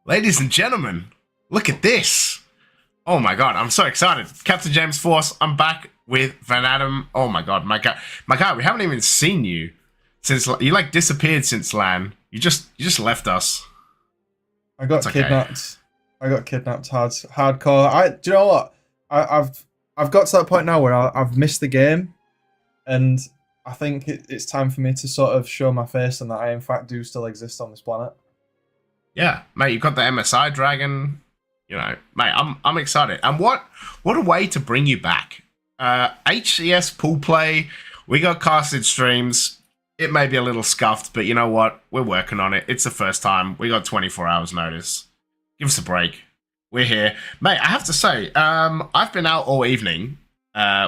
Ladies and gentlemen, look at this. Oh my god, I'm so excited. Captain James Force, I'm back with Van Adam. Oh my god, my guy, we haven't even seen you since you like disappeared since LAN. You just left us. I got kidnapped. I got kidnapped hardcore. Do you know what? I've got to that point now where I've missed the game, and I think it's time for me to sort of show my face and that I in fact do still exist on this planet. Yeah, mate, you've got the MSI dragon. You know, mate, I'm excited. And what a way to bring you back. HCS pool play. We got casted streams. It may be a little scuffed, but you know what? We're working on it. It's the first time. We got 24 hours notice. Give us a break. We're here. Mate, I have to say, I've been out all evening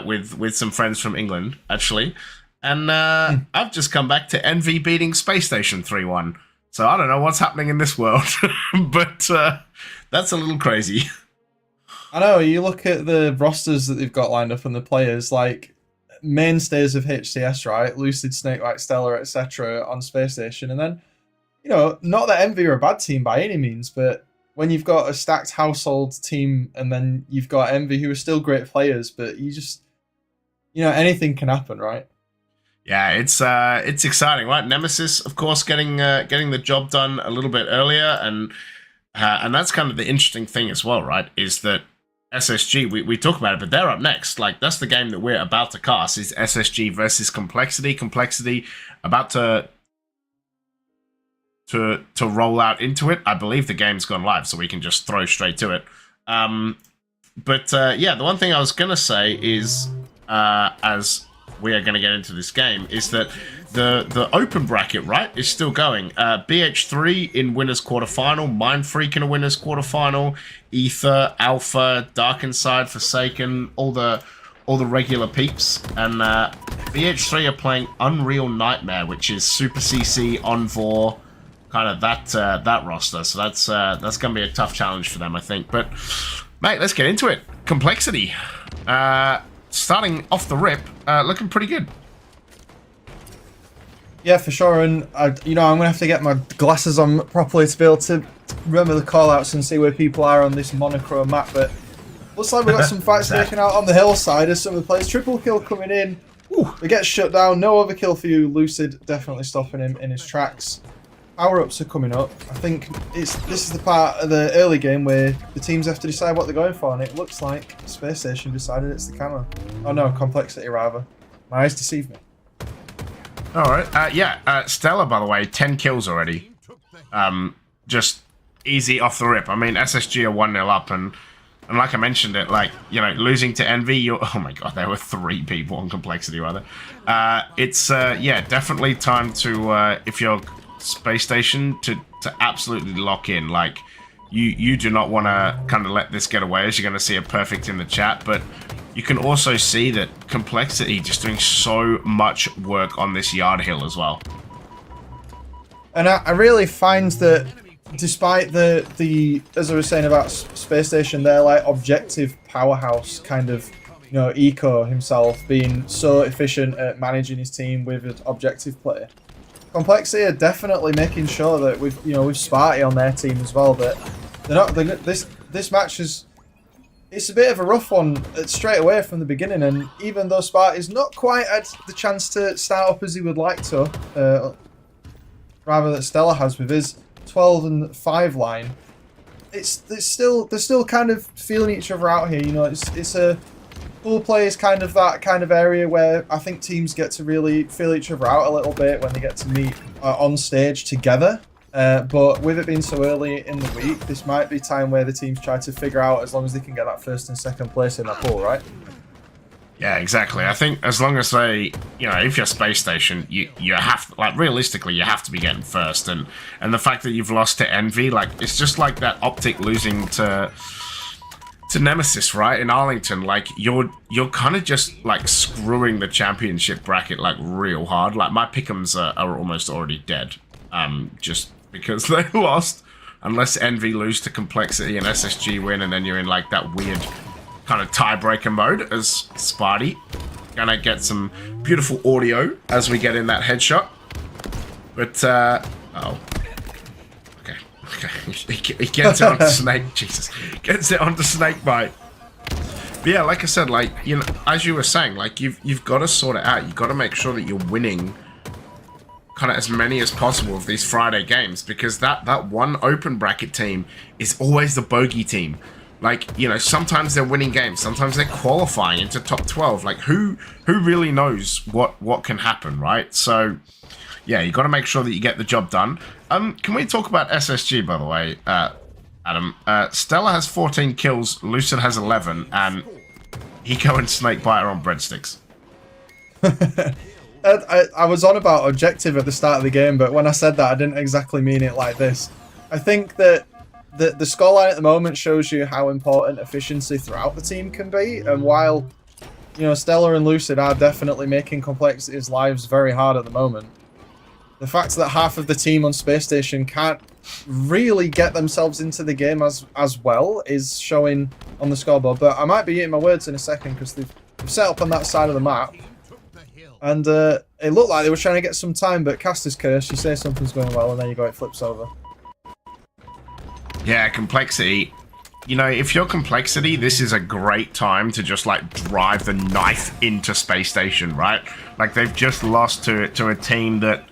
with some friends from England, actually. And I've just come back to Envy beating Space Station 3-1. So I don't know what's happening in this world, but that's a little crazy. I know, you look at the rosters that they've got lined up and the players, like mainstays of HCS, right? Lucid, Snake, White, Stellar, etc. on Space Station. And then, you know, not that Envy are a bad team by any means, but when you've got a stacked household team and then you've got Envy who are still great players, but you just, you know, anything can happen, right? Yeah, it's exciting, right? Nemesis, of course, getting the job done a little bit earlier, and that's kind of the interesting thing as well, right? Is that SSG, we talk about it, but they're up next. Like, that's the game that we're about to cast, is SSG versus Complexity. Complexity about to roll out into it. I believe the game's gone live, so we can just throw straight to it. But yeah, the one thing I was gonna say is, as we are going to get into this game, is that the open bracket, right, is still going. BH3 in winners quarterfinal, Mind Freak in a winners quarterfinal, Ether, Alpha, Dark Inside, Forsaken, all the regular peeps, and BH3 are playing Unreal Nightmare, which is Super CC, Envor, kind of that roster. So that's going to be a tough challenge for them, I think. But mate, let's get into it. Complexity. Starting off the rip, looking pretty good. Yeah, for sure. And you know, I'm gonna have to get my glasses on properly to be able to remember the callouts and see where people are on this monochrome map. But looks like we got some fights breaking out on the hillside as some of the players. Triple kill coming in. Ooh, it gets shut down. No overkill for you, Lucid. Definitely stopping him in his tracks. Power-ups are coming up. I think this is the part of the early game where the teams have to decide what they're going for, and it looks like Space Station decided it's the camo. Oh no, Complexity rather. My eyes deceive me. Alright, yeah, Stella, by the way, 10 kills already. Just easy off the rip. I mean, SSG are 1-0 up, and like I mentioned it, like, you know, losing to Envy, oh my god, there were 3 people on Complexity, rather. It's, yeah, definitely time to, if you're Space Station, to absolutely lock in. Like, you do not want to kind of let this get away, as you're going to see a perfect in the chat, but you can also see that Complexity just doing so much work on this yard hill as well. And I really find that despite the as I was saying about Space Station, their like objective powerhouse kind of, you know, Eco himself being so efficient at managing his team with an objective play, Complexity are definitely making sure that with Sparty on their team as well, that this match is, it's a bit of a rough one straight away from the beginning, and even though Sparty's not quite had the chance to start up as he would like to, rather that Stella has with his 12-5 line, they're still kind of feeling each other out here. You know, it's a pool play is kind of that kind of area where I think teams get to really feel each other out a little bit when they get to meet on stage together. But with it being so early in the week, this might be time where the teams try to figure out, as long as they can get that first and second place in that pool, right? Yeah, exactly. I think as long as they, you know, if you're Space Station, you have to, like, realistically, you have to be getting first. And the fact that you've lost to Envy, like, it's just like that Optic losing to Nemesis, right, in Arlington. Like, you're kind of just like screwing the championship bracket like real hard. Like, my pick'ems are almost already dead, just because they lost. Unless Envy lose to Complexity and SSG win, and then you're in like that weird kind of tiebreaker mode as Sparty. Gonna get some beautiful audio as we get in that headshot. But oh, okay. Okay, he gets it onto Snake. Jesus, gets it onto Snakebite. But yeah, like I said, like, you know, as you were saying, like, you've got to sort it out. You've got to make sure that you're winning kind of as many as possible of these Friday games, because that one open bracket team is always the bogey team. Like, you know, sometimes they're winning games, sometimes they're qualifying into top 12. Like, who really knows what can happen, right? So, yeah, you got to make sure that you get the job done. Can we talk about SSG, by the way, Adam? Stella has 14 kills, Lucid has 11, and Eco and Snakebite are on breadsticks. I was on about objective at the start of the game, but when I said that, I didn't exactly mean it like this. I think that the scoreline at the moment shows you how important efficiency throughout the team can be, and while, you know, Stella and Lucid are definitely making Complexity's lives very hard at the moment, the fact that half of the team on Space Station can't really get themselves into the game as well is showing on the scoreboard. But I might be eating my words in a second, because they've set up on that side of the map. And it looked like they were trying to get some time, but Caster's Curse, you say something's going well, and then you go, it flips over. Yeah, Complexity. You know, if you're Complexity, this is a great time to just, like, drive the knife into Space Station, right? Like, they've just lost to a team that,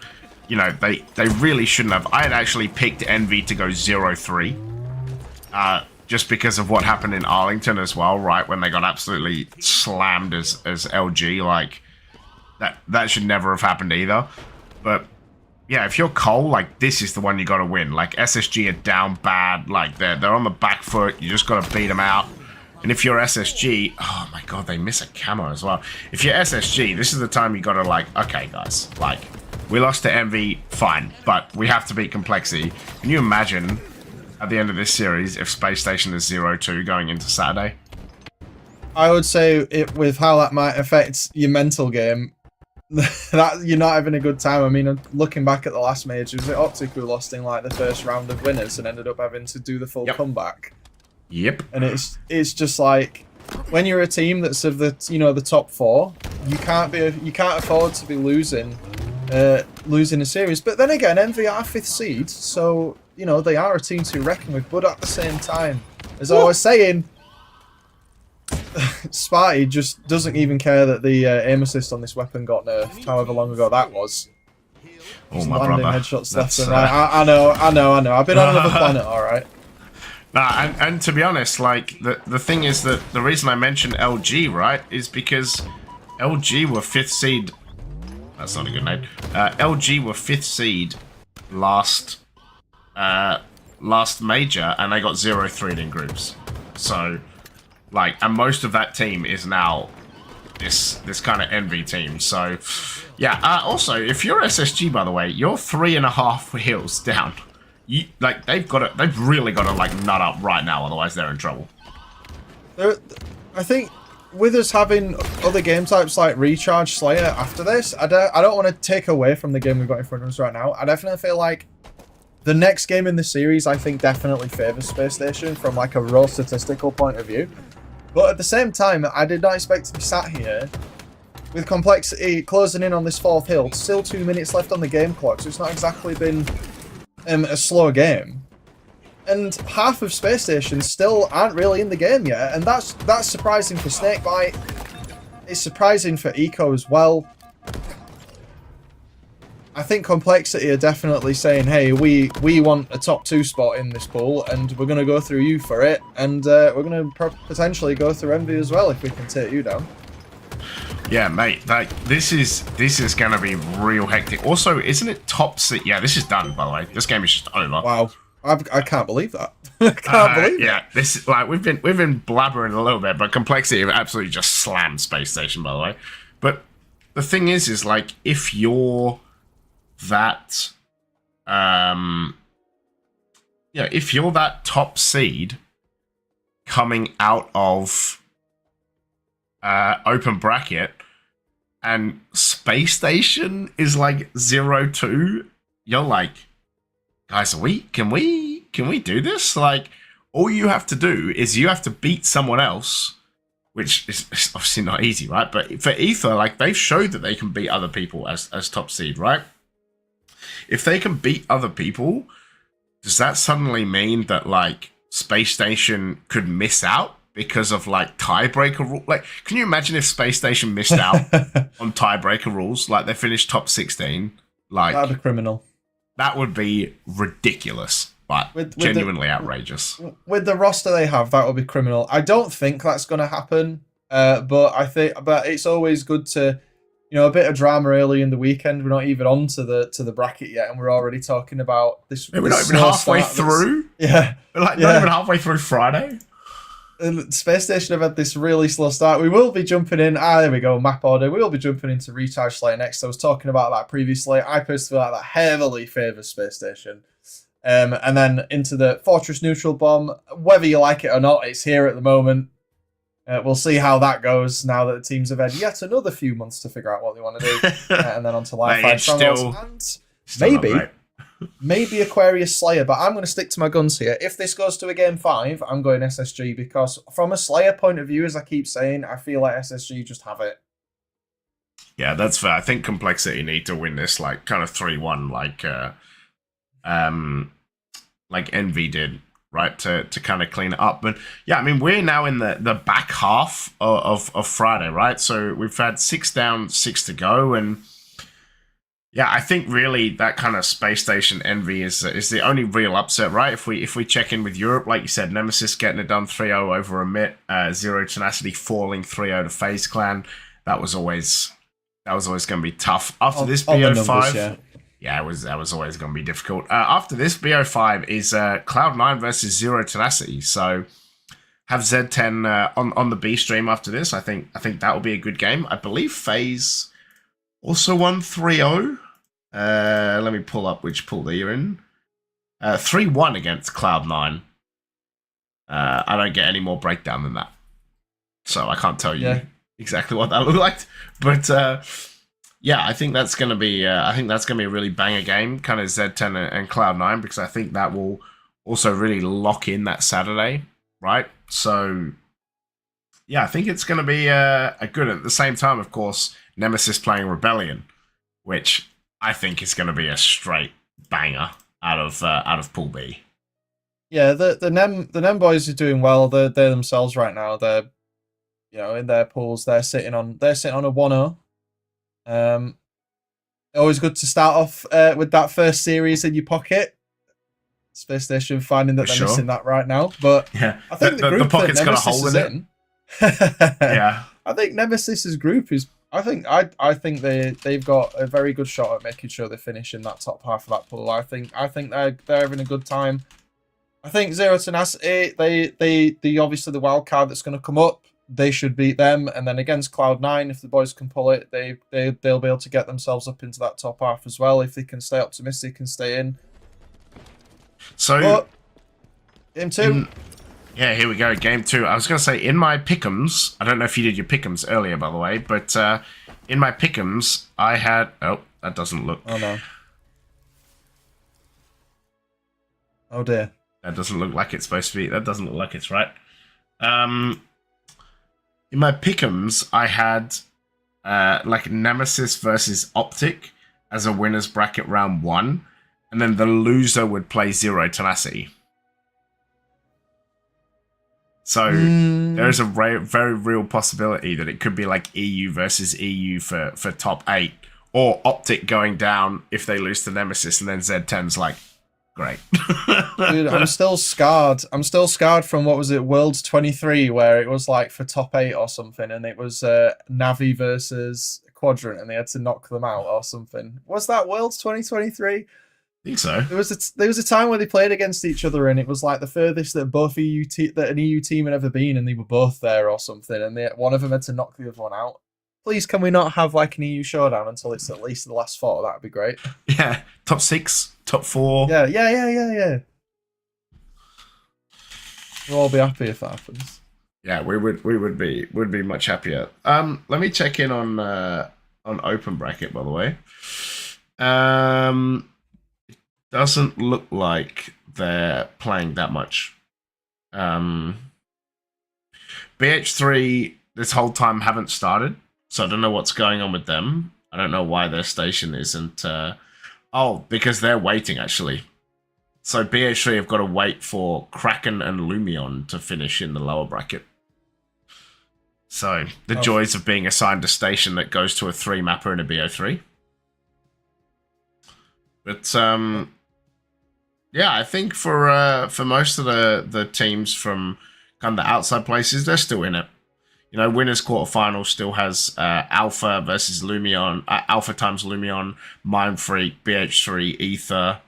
you know, they really shouldn't have. I had actually picked Envy to go 0-3. Just because of what happened in Arlington as well, right? When they got absolutely slammed as LG, like... That should never have happened either. But yeah, if you're Cole, like, this is the one you got to win. Like, SSG are down bad. Like, they're on the back foot. You just got to beat them out. And if you're SSG, oh my god, they miss a camo as well. If you're SSG, this is the time you got to, like, okay, guys, like, we lost to Envy, fine, but we have to beat Complexity. Can you imagine at the end of this series if Space Station is 0-2 going into Saturday? I would say with how that might affect your mental game, that you're not having a good time. I mean, looking back at the last major, was it Optic who lost in like the first round of winners and ended up having to do the full comeback? Yep. And it's just like, when you're a team that's of the, you know, the top 4, you can't afford to be losing a series. But then again, Envy are 5th seed, so you know they are a team to reckon with. But at the same time, as I was saying, Sparty just doesn't even care that the aim assist on this weapon got nerfed, however long ago that was. Oh, my brother. Headshots left and right. I know. I've been on another planet, alright. Nah, and to be honest, like, the thing is that the reason I mentioned LG, right, is because LG were 5th seed. That's not a good name. LG were 5th seed last major, and they got 0-3 in groups. So... like, and most of that team is now this kind of Envy team. So, yeah. Also, if you're SSG, by the way, you're 3.5 heals down. They've really got to like nut up right now, otherwise they're in trouble. I think with us having other game types like Recharge, Slayer after this, I don't want to take away from the game we've got in front of us right now. I definitely feel like the next game in the series, I think, definitely favours Space Station from like a raw statistical point of view. But at the same time, I did not expect to be sat here with Complexity closing in on this 4th hill. Still 2 minutes left on the game clock, so it's not exactly been a slow game. And half of Space Station still aren't really in the game yet, and that's surprising for Snakebite. It's surprising for Eco as well. I think Complexity are definitely saying, hey, we want a top 2 spot in this pool, and we're going to go through you for it, and we're going to potentially go through Envy as well if we can take you down. Yeah, mate, like, this is going to be real hectic. Also, isn't it top seed? Yeah, this is done, by the way. This game is just over. Wow. I can't believe that. I can't believe yeah, this is like we've been blabbering a little bit, but Complexity have absolutely just slammed Space Station, by the way. But the thing is like, if you're that if you're that top seed coming out of open bracket and Space Station is like 0-2, you're like, guys, can we do this? Like, all you have to do is you have to beat someone else, which is obviously not easy, right? But for Ether, like, they've showed that they can beat other people as top seed, right? If they can beat other people, does that suddenly mean that like Space Station could miss out because of like tiebreaker rule? Like, can you imagine if Space Station missed out on tiebreaker rules? Like they finished top 16. Like that'd be criminal. That would be ridiculous, but with genuinely outrageous. With the roster they have, that would be criminal. I don't think that's going to happen. But it's always good to, a bit of drama early in the weekend. We're not even on to the bracket yet, and we're already talking about this. We're not even halfway through. Yeah, we're like not even halfway through Friday. Space Station have had this really slow start. We will be jumping in. There we go. Map order. We will be jumping into Recharge Slayer next. I was talking about that previously. I personally feel like that heavily favours Space Station. And then into the Fortress Neutral Bomb. Whether you like it or not, it's here at the moment. We'll see how that goes now that the teams have had yet another few months to figure out what they want to do. And then on to Live 5 Strongholds. And maybe Aquarius Slayer, but I'm going to stick to my guns here. If this goes to a Game 5, I'm going SSG, because from a Slayer point of view, as I keep saying, I feel like SSG just have it. Yeah, that's fair. I think Complexity need to win this like kind of 3-1 like Envy did, right, to kind of clean it up. But yeah, I mean, we're now in the back half of Friday, right? So we've had 6 down, 6 to go, and yeah, I think really that kind of Space Station Envy is the only real upset, right? If we check in with Europe, like you said, Nemesis getting it done 3-0 over Emit, Zero Tenacity falling 3-0 to FaZe Clan. That was always going to be tough. After this BO5, yeah, that was always going to be difficult. After this BO5 is Cloud9 versus Zero Tenacity. So have Z10 on the B stream after this. I think that will be a good game. I believe FaZe also won 3-0. Let me pull up which pool they're in. 3-1 against Cloud9. I don't get any more breakdown than that, so I can't tell you exactly what that looked like. But yeah, I think that's gonna be a really banger game, kind of Z10 and Cloud9, because I think that will also really lock in that Saturday, right? So yeah, I think it's gonna be a good. At the same time, of course, Nemesis playing Rebellion, which I think is going to be a straight banger out of Pool B. Yeah, the Nem boys are doing well. They're themselves right now. They're in their pools. They're sitting on a 1-0. Always good to start off with that first series in your pocket. Space Station finding that they're missing that right now, but yeah, I think the group pocket's that got a Nemesis hole is in it. Yeah, I think Nemesis's group is. I think they've got a very good shot at making sure they finish in that top half of that pool. I think they're having a good time. I think Zero Tenacity, they obviously the wild card that's going to come up, they should beat them, and then against Cloud9, if the boys can pull it, they'll be able to get themselves up into that top half as well if they can stay optimistic and stay in. So Game 2. Yeah, here we go, Game 2. I was going to say, in my pick'ems, I don't know if you did your pick'ems earlier, by the way, but in my pick'ems, I had... Oh, that doesn't look... Oh, no. Oh, dear. That doesn't look like it's supposed to be... That doesn't look like it's right. In my pick'ems, I had like Nemesis versus Optic as a winner's bracket round 1, and then the loser would play Zero Tenacity. So there is a very real possibility that it could be like EU versus EU for top 8, or Optic going down if they lose to Nemesis, and then Z10's like, great. Dude, I'm still scarred. I'm still scarred from, what was it, Worlds 23, where it was like for top 8 or something, and it was Navi versus Quadrant, and they had to knock them out or something. Was that Worlds 2023? I think so. There was a time where they played against each other, and it was like the furthest that an EU team had ever been, and they were both there or something, and one of them had to knock the other one out. Please, can we not have like an EU showdown until it's at least the last 4? That'd be great. Yeah, top 6, top 4. Yeah. We'll all be happy if that happens. Yeah, we would be much happier. Let me check in on Open Bracket, by the way. Doesn't look like they're playing that much. BH3 this whole time haven't started, so I don't know what's going on with them. I don't know why their station isn't... oh, because they're waiting, actually. So BH3 have got to wait for Kraken and Lumion to finish in the lower bracket. So the joys of being assigned a station that goes to a 3 mapper in a BO3. But yeah, I think for most of the teams from kind of the outside places, they're still in it. You know, winners quarterfinal still has Alpha versus Lumion, Alpha times Lumion, Mind Freak, BH3, Ether.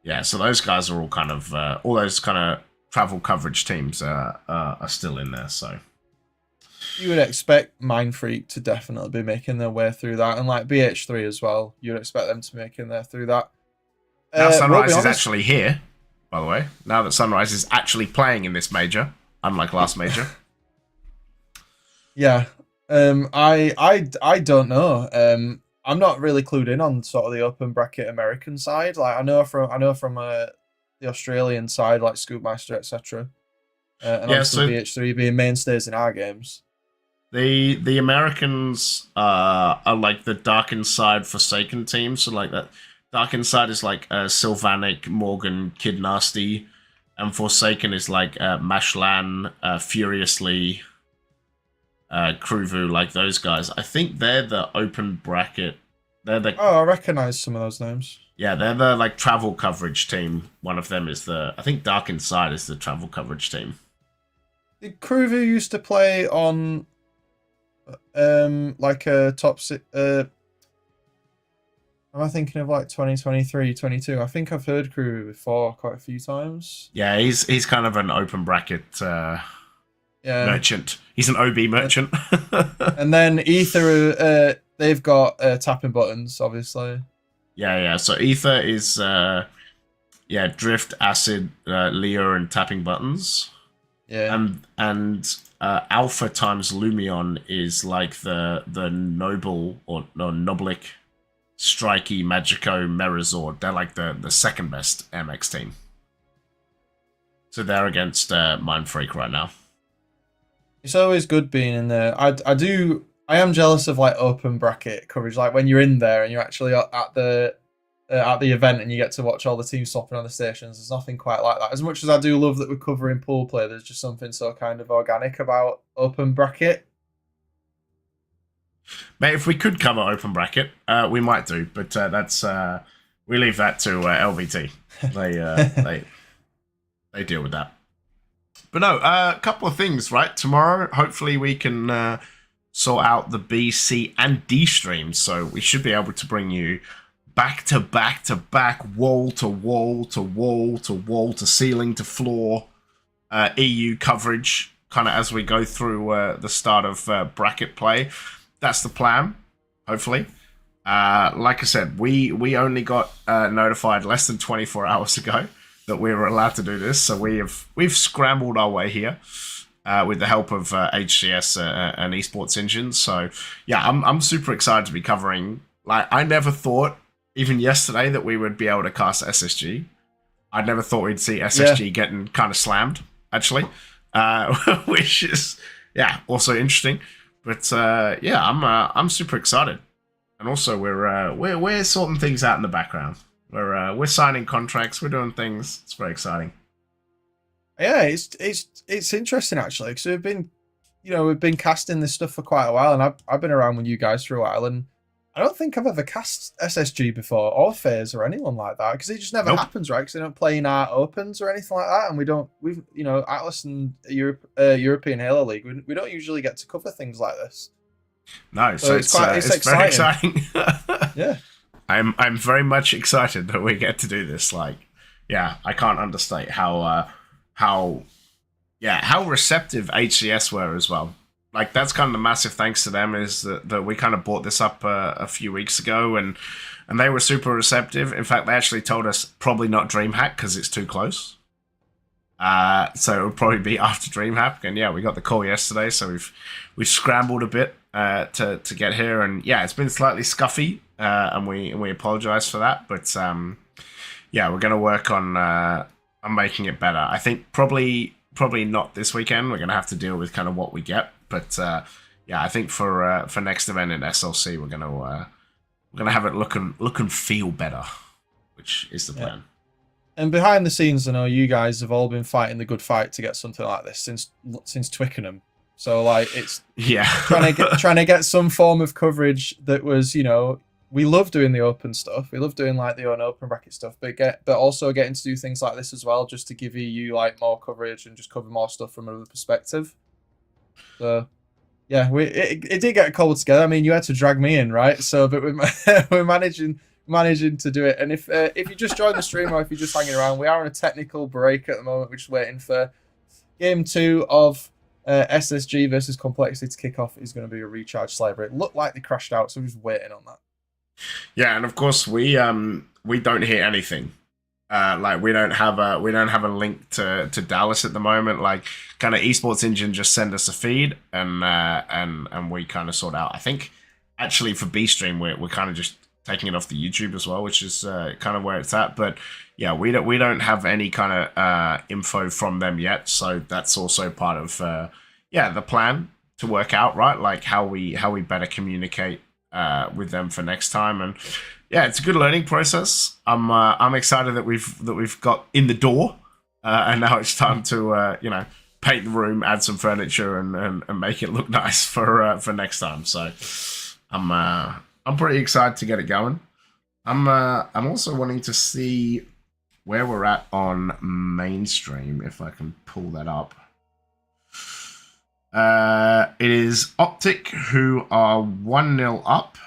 Yeah, so those guys are all kind of all those kind of travel coverage teams are still in there. So you would expect Mind Freak to definitely be making their way through that, and like BH3 as well. You'd expect them to be making their through that. Now Sunrise is actually here, by the way. Now that Sunrise is actually playing in this major, unlike last major. Yeah, I don't know. I'm not really clued in on sort of the open bracket American side. Like I know from the Australian side, like Scoopmaster, etc. And Yeah, obviously so BH3 being mainstays in our games. the Americans are like the Dark Inside Forsaken team. So like that Dark Inside is like Sylvanic, Morgan, Kid Nasty, and Forsaken is like Mashlan, Furiously, Kruvu, like those guys. I think they're the open bracket. They're the I recognize some of those names. Yeah, they're the like travel coverage team. One of them is I think Dark Inside is the travel coverage team. Did Kruvu used to play on like a top am I thinking of like 2023, 22? I think I've heard Kruvu before quite a few times. Yeah, he's kind of an open bracket merchant. He's an OB merchant. And then Ether, they've got tapping buttons, obviously. Yeah. So Ether is Drift, Acid, Leo, and tapping buttons. Yeah. And Alpha times Lumion is like the Noble or Noblic, Strikey, Magico, Merazord. They're like the second best MX team. So they're against Mind Freak right now. It's always good being in there. I am jealous of like open bracket coverage, like when you're in there and you're actually at the event and you get to watch all the teams swapping on the stations. There's nothing quite like that. As much as I do love that we're covering pool play, there's just something so kind of organic about open bracket. Mate, if we could cover open bracket, we might do, but that's we leave that to LVT. They deal with that. But no, a couple of things, right? Tomorrow, hopefully we can sort out the B, C, and D streams, so we should be able to bring you back to back to back, wall to wall to wall to wall to ceiling to floor EU coverage, kind of as we go through the start of bracket play. That's the plan, hopefully. Like I said, we only got notified less than 24 hours ago that we were allowed to do this, so we've scrambled our way here with the help of HCS and Esports engines. So yeah, I'm super excited to be covering. Like, I never thought, even yesterday, that we would be able to cast SSG. I never thought we'd see SSG getting kind of slammed, actually, which is also interesting. But yeah, I'm super excited, and also we're sorting things out in the background. We're signing contracts, we're doing things. It's very exciting. Yeah, it's interesting actually, because we've been casting this stuff for quite a while, and I've been around with you guys for a while, and I don't think I've ever cast SSG before, or FaZe, or anyone like that, because it just never happens, right? Because they don't play in our opens or anything like that, and we've Atlas and European Halo League, we don't usually get to cover things like this. No, so it's very exciting. Yeah, I'm very much excited that we get to do this. Like, yeah, I can't understate how receptive HCS were as well. Like, that's kind of the massive thanks to them, is that we kind of brought this up a few weeks ago, and they were super receptive. In fact, they actually told us probably not DreamHack because it's too close. So it would probably be after DreamHack, and yeah, we got the call yesterday, so we've scrambled a bit to get here, and yeah, it's been slightly scuffy, and we apologize for that, but yeah, we're gonna work on making it better. I think probably not this weekend. We're gonna have to deal with kind of what we get. But yeah, I think for next event in SLC, we're gonna have it look and feel better, which is the plan. And behind the scenes, I know you guys have all been fighting the good fight to get something like this since Twickenham. So like it's trying to get some form of coverage that was, you know, we love doing the open stuff. We love doing like the open bracket stuff, but also getting to do things like this as well, just to give you like more coverage and just cover more stuff from another perspective. So yeah, it did get cobbled together. I mean, you had to drag me in, right? So, but we're managing to do it. And if you just joined the stream or if you're just hanging around, we are on a technical break at the moment. We're just waiting for game 2 of SSG versus Complexity to kick off. Is going to be a recharge Slayer. It looked like they crashed out, so we're just waiting on that. Yeah, and of course we don't hear anything. Like we don't have a link to Dallas at the moment. Like kind of Esports Engine just send us a feed and we kind of sort out. I think actually for B stream we're kind of just taking it off the YouTube as well, which is kind of where it's at. But yeah, we don't have any kind of info from them yet. So that's also part of the plan to work out, right? Like how we better communicate with them for next time. And yeah, it's a good learning process. I'm excited that we've got in the door, and now it's time to paint the room, add some furniture, and make it look nice for next time. So I'm pretty excited to get it going. I'm also wanting to see where we're at on mainstream, if I can pull that up. It is Optic who are 1-0 up.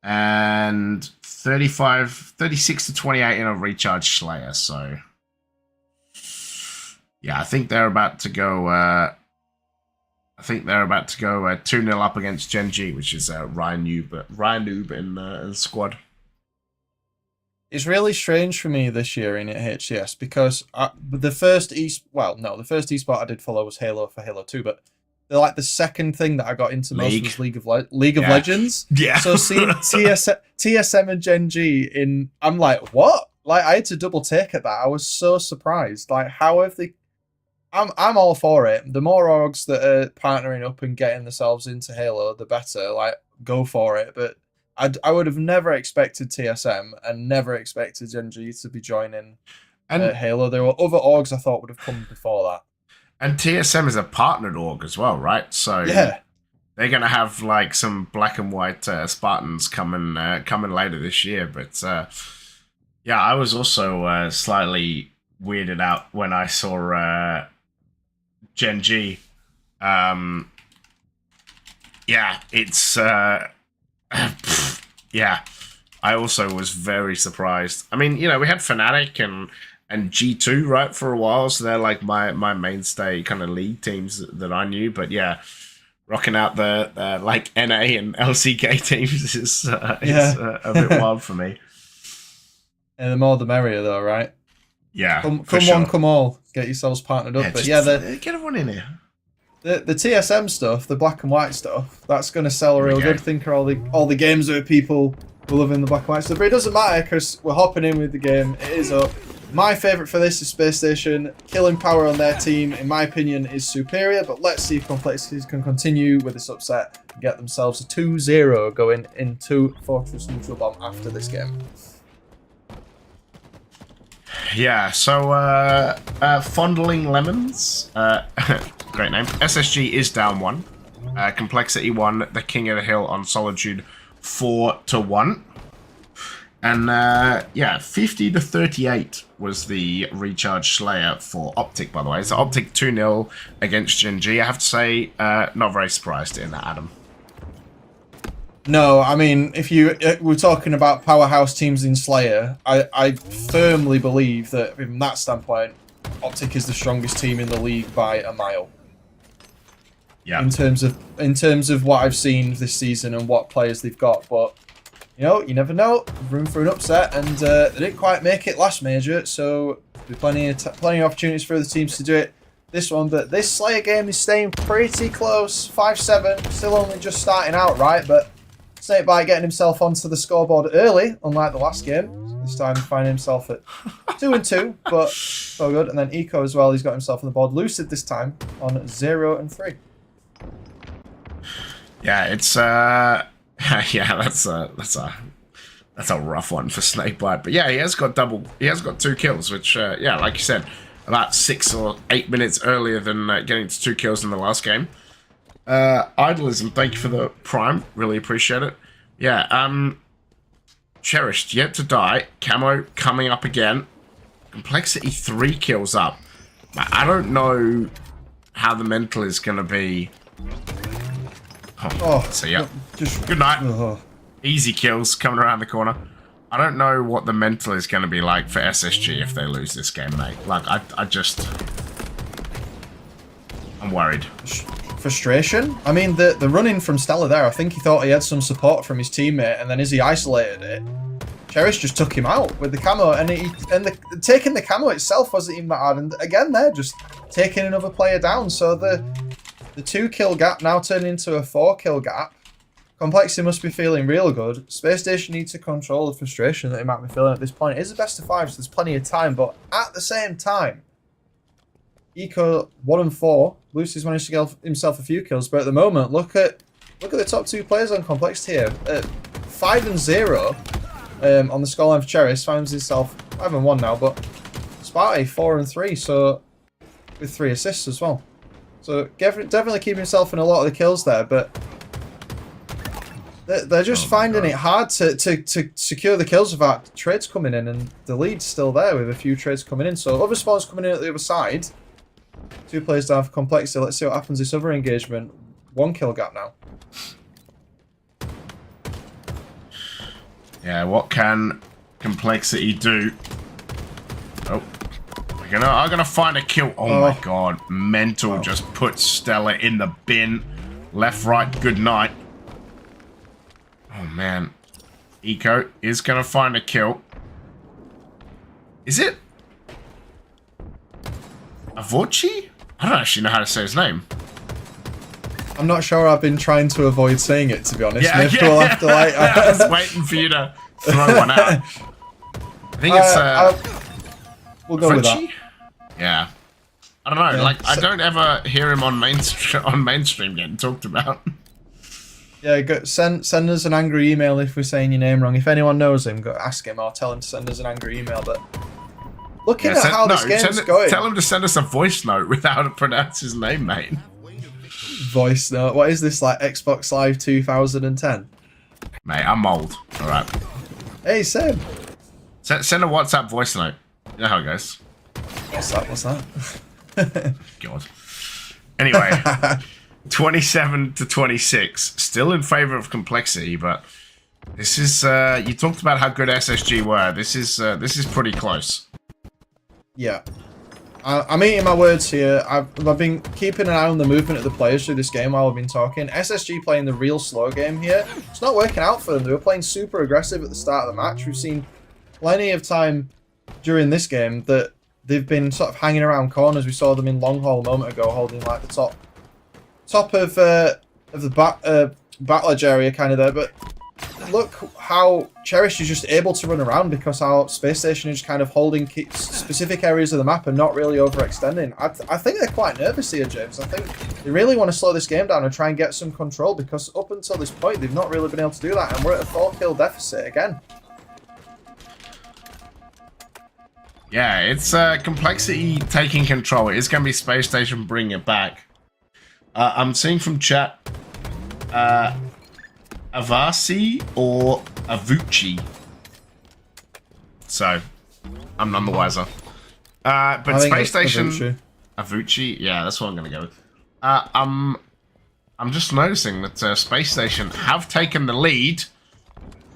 And 36 to 28 in a recharge Slayer. So yeah, I think they're about to go 2-0 up against Gen G, which is Ryan Noob in the squad. It's really strange for me this year in HCS because the first esport I did follow was Halo for Halo 2, but the second thing that I got into most was League of Legends. Yeah. So seeing TSM and Gen G I'm like, what? Like I had to double take at that. I was so surprised. Like how have they? I'm all for it. The more orgs that are partnering up and getting themselves into Halo, the better. Like go for it. But I would have never expected TSM and never expected Gen G to be joining Halo. There were other orgs I thought would have come before that. And TSM is a partnered org as well, right? So yeah, they're gonna have like some black and white Spartans coming later this year. But yeah, I was also slightly weirded out when I saw Gen G. Yeah, it's yeah. I also was very surprised. I mean, we had Fnatic and G2 right for a while, so they're like my mainstay kind of league teams that I knew. But yeah, rocking out the like NA and LCK teams is a bit wild for me. And the more the merrier, though, right? Yeah, come sure. on, come all, get yourselves partnered up. But yeah, get everyone in here. The TSM stuff, the black and white stuff, that's going to sell real good. Think of all the games where people were loving the black and white stuff. But it doesn't matter because we're hopping in with the game. It is up. My favourite for this is Space Station. Killing power on their team, in my opinion, is superior. But let's see if Complexities can continue with this upset and get themselves a 2-0 going into Fortress Neutral Bomb after this game. Yeah, so Fondling Lemons, great name. SSG is down 1. Complexity 1, the King of the Hill on Solitude 4-1. And yeah, 50 to 38 was the recharge Slayer for Optic, by the way. So Optic 2-0 against Gen G. I have to say, not very surprised in that, Adam. No, I mean, if we're talking about powerhouse teams in Slayer, I firmly believe that from that standpoint, Optic is the strongest team in the league by a mile. Yeah. In terms of what I've seen this season and what players they've got, but you never know. Room for an upset, and they didn't quite make it last major, so there's plenty of opportunities for the teams to do it this one. But this Slayer game is staying pretty close, 5-7, still only just starting out, right? But Snakebite getting himself onto the scoreboard early, unlike the last game. This time finding himself at 2-2, but so good. And then Eco as well, he's got himself on the board. Lucid this time on 0-3. Yeah, it's yeah, that's a That's a rough one for Snakebite. But yeah, he has got 2 kills, which, yeah, like you said, about 6 or 8 minutes earlier than getting to 2 kills in the last game. Idolism, thank you for the prime. Really appreciate it. Yeah, Cherished, yet to die. Camo coming up again. Complexity 3 kills up. I don't know how the mental is going to be. Oh, so yeah. Good night. Easy kills coming around the corner. I don't know what the mental is going to be like for SSG if they lose this game, mate. Like, I'm worried. Frustration? I mean, the run-in from Stella there, I think he thought he had some support from his teammate, and then as he isolated it, Cherish just took him out with the camo, and taking the camo itself wasn't even that hard. And again, they're just taking another player down. So the 2-kill gap now turned into a 4-kill gap. Complexity must be feeling real good. Space Station needs to control the frustration that he might be feeling at this point. It is a best of 5, so there's plenty of time. But at the same time, Eco 1-4. Lucy's managed to get himself a few kills, but at the moment, look at the top 2 players on Complexity here. 5-0 on the scoreline for Cheris finds himself 5-1 now, but Sparty 4-3, so with 3 assists as well. So definitely keeping himself in a lot of the kills there, but they're just finding it hard to secure the kills without trades coming in, and the lead's still there with a few trades coming in. So other spawns coming in at the other side. 2 players down for Complexity. Let's see what happens this other engagement. 1-kill gap now. Yeah, what can Complexity do? Oh, I'm gonna find a kill. Oh my god, Mental just put Stella in the bin. Left, right, good night. Oh man, Eco is gonna find a kill. Is it Avoci? I don't actually know how to say his name. I'm not sure. I've been trying to avoid saying it, to be honest. Yeah, We'll have to, like, I was waiting for you to throw one out. I think it's we'll go with that. Yeah. I don't know. Yeah, like, I don't ever hear him on mainstream getting talked about. Yeah, send us an angry email if we're saying your name wrong. If anyone knows him, go ask him or tell him to send us an angry email. But looking at how this game's going, tell him to send us a voice note with how to pronounce his name, mate. Voice note. What is this, like Xbox Live 2010? Mate, I'm old. All right. Hey, Seb. Send a WhatsApp voice note. You know how it goes. What's that? God. Anyway, 27-26, still in favor of Complexity, but this is. You talked about how good SSG were. This is pretty close. Yeah. I'm eating my words here. I've been keeping an eye on the movement of the players through this game while I've been talking. SSG playing the real slow game here. It's not working out for them. They were playing super aggressive at the start of the match. We've seen plenty of time during this game that they've been sort of hanging around corners. We saw them in long haul a moment ago, holding like the top of the battle edge area kind of there. But look how Cherish is just able to run around because our Space Station is kind of holding specific areas of the map and not really overextending. I think they're quite nervous here, James. I think they really want to slow this game down and try and get some control because up until this point, they've not really been able to do that. And we're at a 4-kill deficit again. Yeah, it's Complexity taking control. It is going to be Space Station bringing it back. I'm seeing from chat, Avasi or Avuci. So, I'm none the wiser. But Space Station... Avuci? Yeah, that's what I'm going to go with. I'm just noticing that Space Station have taken the lead,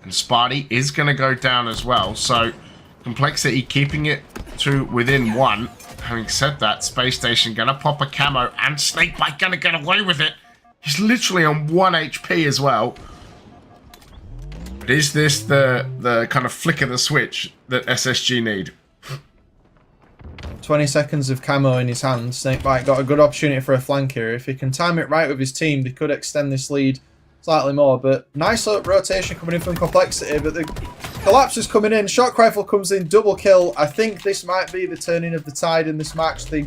and Sparty is going to go down as well. So, Complexity keeping it to within 1. Having said that, Space Station going to pop a camo, and Snakebite going to get away with it. He's literally on 1 HP as well. But is this the kind of flick of the switch that SSG need? 20 seconds of camo in his hand. Snakebite got a good opportunity for a flank here. If he can time it right with his team, they could extend this lead slightly more. But nice rotation coming in from Complexity. But the collapse is coming in. Shock Rifle comes in. Double kill. I think this might be the turning of the tide in this match. They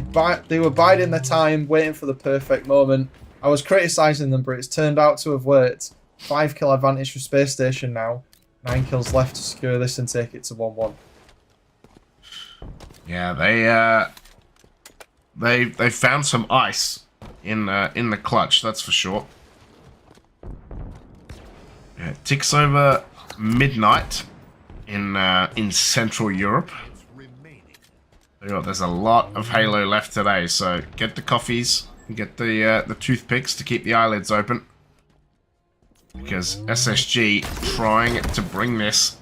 were biding their time, waiting for the perfect moment. I was criticising them, but it's turned out to have worked. 5-kill advantage for Space Station now. 9 kills left to secure this and take it to 1-1. Yeah, they found some ice in the clutch, that's for sure. Yeah, it ticks over midnight in Central Europe. There's a lot of Halo left today, so get the coffees, get the toothpicks to keep the eyelids open. Because SSG trying to bring this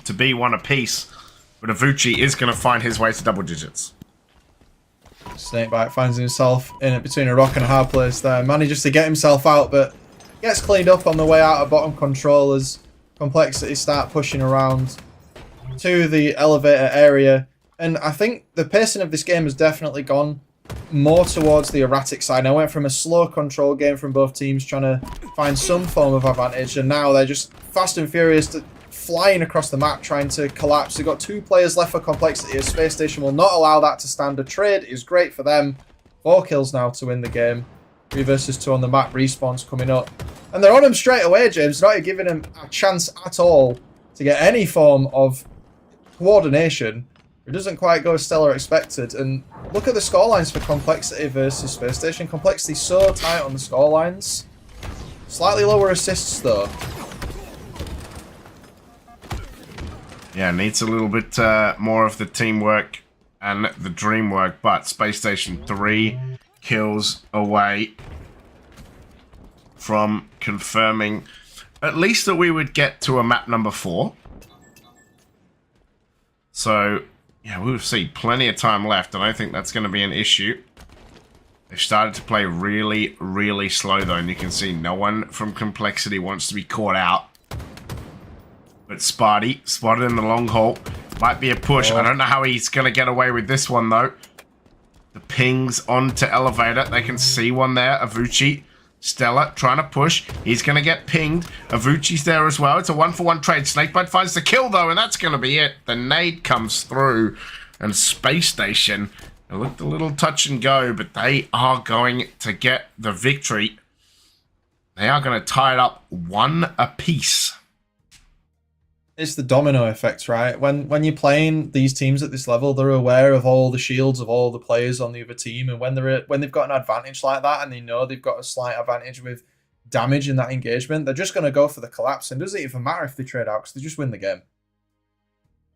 to be one apiece, but Avucci is going to find his way to double digits. Snakebite finds himself in between a rock and a hard place there. Manages to get himself out, but gets cleaned up on the way out of bottom control as Complexity start pushing around to the elevator area. And I think the pacing of this game has definitely gone more towards the erratic side. I went from a slow control game from both teams trying to find some form of advantage, and now they're just fast and furious flying across the map trying to collapse. They've got 2 players left for Complexity. A Space Station will not allow that to stand. A trade is great for them. 4 kills now to win the game. 3 versus 2 on the map. Respawn's coming up. And they're on him straight away, James. Not giving him a chance at all to get any form of coordination. It doesn't quite go as Stellar expected. And look at the scorelines for Complexity versus Space Station. Complexity so tight on the scorelines. Slightly lower assists, though. Yeah, needs a little bit more of the teamwork and the dream work, but Space Station 3 kills away from confirming at least that we would get to a map number 4. So, yeah, we'll see plenty of time left, and I think that's going to be an issue. They've started to play really, really slow, though, and you can see no one from Complexity wants to be caught out. But Sparty, spotted in the long haul. Might be a push. I don't know how he's going to get away with this one, though. The pings onto elevator. They can see one there. Avucci. Stella trying to push. He's going to get pinged. Avucci's there as well. It's a 1-for-1 trade. Snakebite finds the kill, though, and that's going to be it. The nade comes through. And Space Station, it looked a little touch and go, but they are going to get the victory. They are going to tie it up 1 apiece. It's the domino effect, right? When you're playing these teams at this level, they're aware of all the shields of all the players on the other team, and when they've got an advantage like that, and they know they've got a slight advantage with damage in that engagement, they're just going to go for the collapse, and it doesn't even matter if they trade out because they just win the game.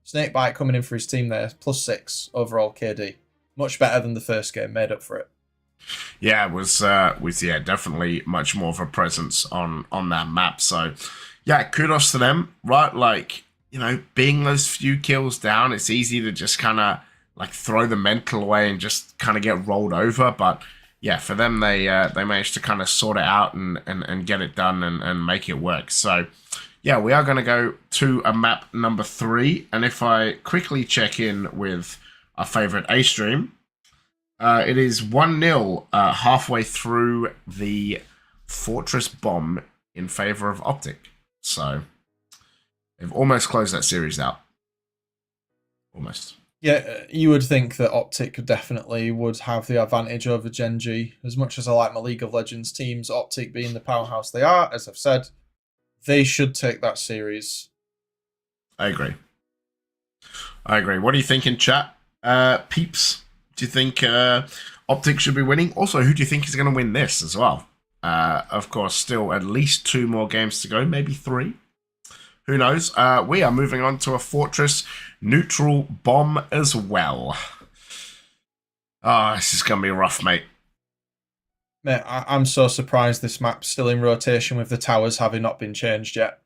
Snakebite coming in for his team there, +6 overall KD, much better than the first game, made up for it. Yeah, it was definitely much more of a presence on that map. So, yeah, kudos to them, right? Like, you know, being those few kills down, it's easy to just kind of like throw the mental away and just kind of get rolled over. But yeah, for them, they managed to kind of sort it out and get it done and make it work. So, yeah, we are going to go to a map number 3. And if I quickly check in with our favorite A-Stream, it is 1-0 halfway through the Fortress Bomb in favor of Optic. So they've almost closed that series out. Almost. Yeah, you would think that Optic definitely would have the advantage over Gen.G. As much as I like my League of Legends teams, Optic being the powerhouse they are, as I've said, they should take that series. I agree. What do you think in chat? Peeps, do you think Optic should be winning? Also, who do you think is going to win this as well? Of course, still at least 2 more games to go, maybe 3. Who knows? We are moving on to a Fortress neutral bomb as well. This is going to be rough, mate. Mate, I'm so surprised this map's still in rotation with the towers having not been changed yet.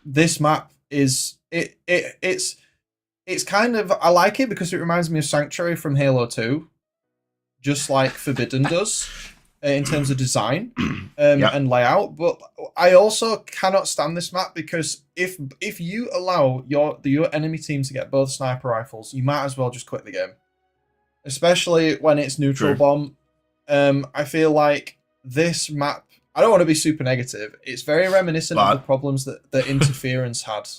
This map is... It's kind of... I like it because it reminds me of Sanctuary from Halo 2. Just like Forbidden does. In terms of design and layout, but I also cannot stand this map because if you allow your enemy team to get both sniper rifles, you might as well just quit the game. Especially when it's neutral bomb. I feel like this map, I don't want to be super negative, it's very reminiscent of the problems that the Interference had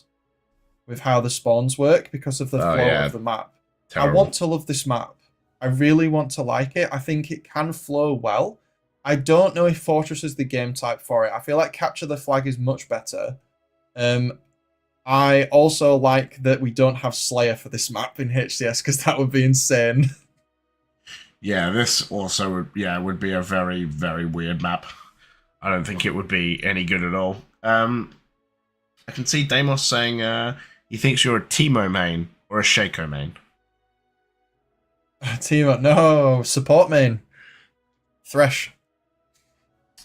with how the spawns work because of the flow of the map. Terrible. I want to love this map. I really want to like it. I think it can flow well. I don't know if Fortress is the game type for it. I feel like Capture the Flag is much better. I also like that we don't have Slayer for this map in HCS because that would be insane. Yeah, this also would be a very, very weird map. I don't think it would be any good at all. I can see Damos saying he thinks you're a Teemo main or a Shaco main. Teemo, no, support main. Thresh.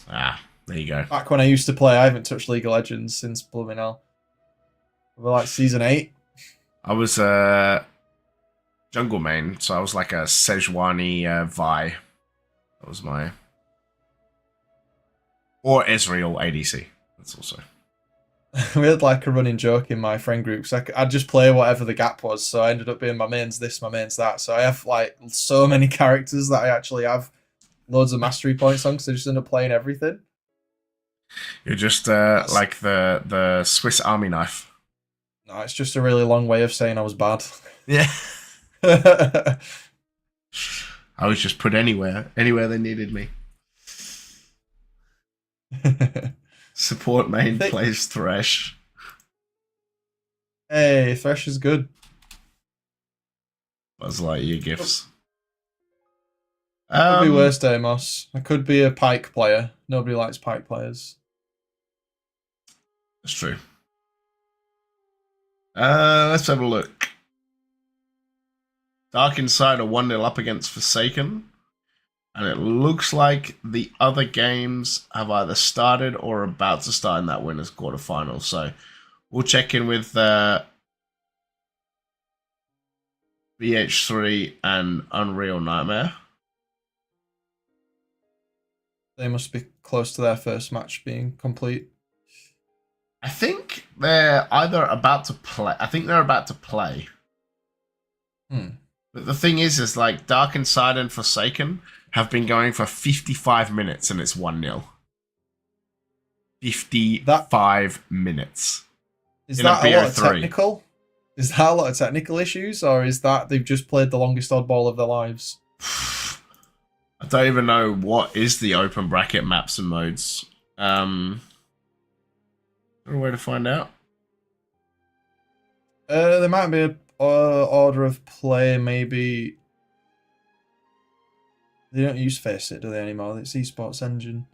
Ah, there you go. Back when I used to play, I haven't touched League of Legends since blooming hell. We're like season 8. I was jungle main, so I was like a Sejuani Vi. That was my... Or Ezreal ADC. That's also... We had like a running joke in my friend group. So I'd just play whatever the gap was. So I ended up being my mains this, my mains that. So I have like so many characters that I actually have loads of mastery points on because I just end up playing everything. You're just like the Swiss Army knife. No, it's just a really long way of saying I was bad. Yeah. I was just put anywhere they needed me. Support main plays Thresh. Hey, Thresh is good. Buzz Lightyear gifts. Could be worse, Damos. I could be a Pyke player. Nobody likes Pyke players. That's true. Let's have a look. Dark Insider 1-0 up against Forsaken. And it looks like the other games have either started or are about to start in that winners quarterfinal. So we'll check in with BH3 and Unreal Nightmare. They must be close to their first match being complete. I think they're either about to play. I think they're about to play. But the thing is like Dark Inside and Forsaken have been going for 55 minutes and it's 1-0. 55 minutes. Is that a lot of technical? Is that a lot of technical issues, or is that they've just played the longest oddball of their lives? I don't even know what is the open bracket maps and modes. A way to find out. There might be an order of play, maybe. They don't use Faceit, do they, anymore? It's Esports Engine.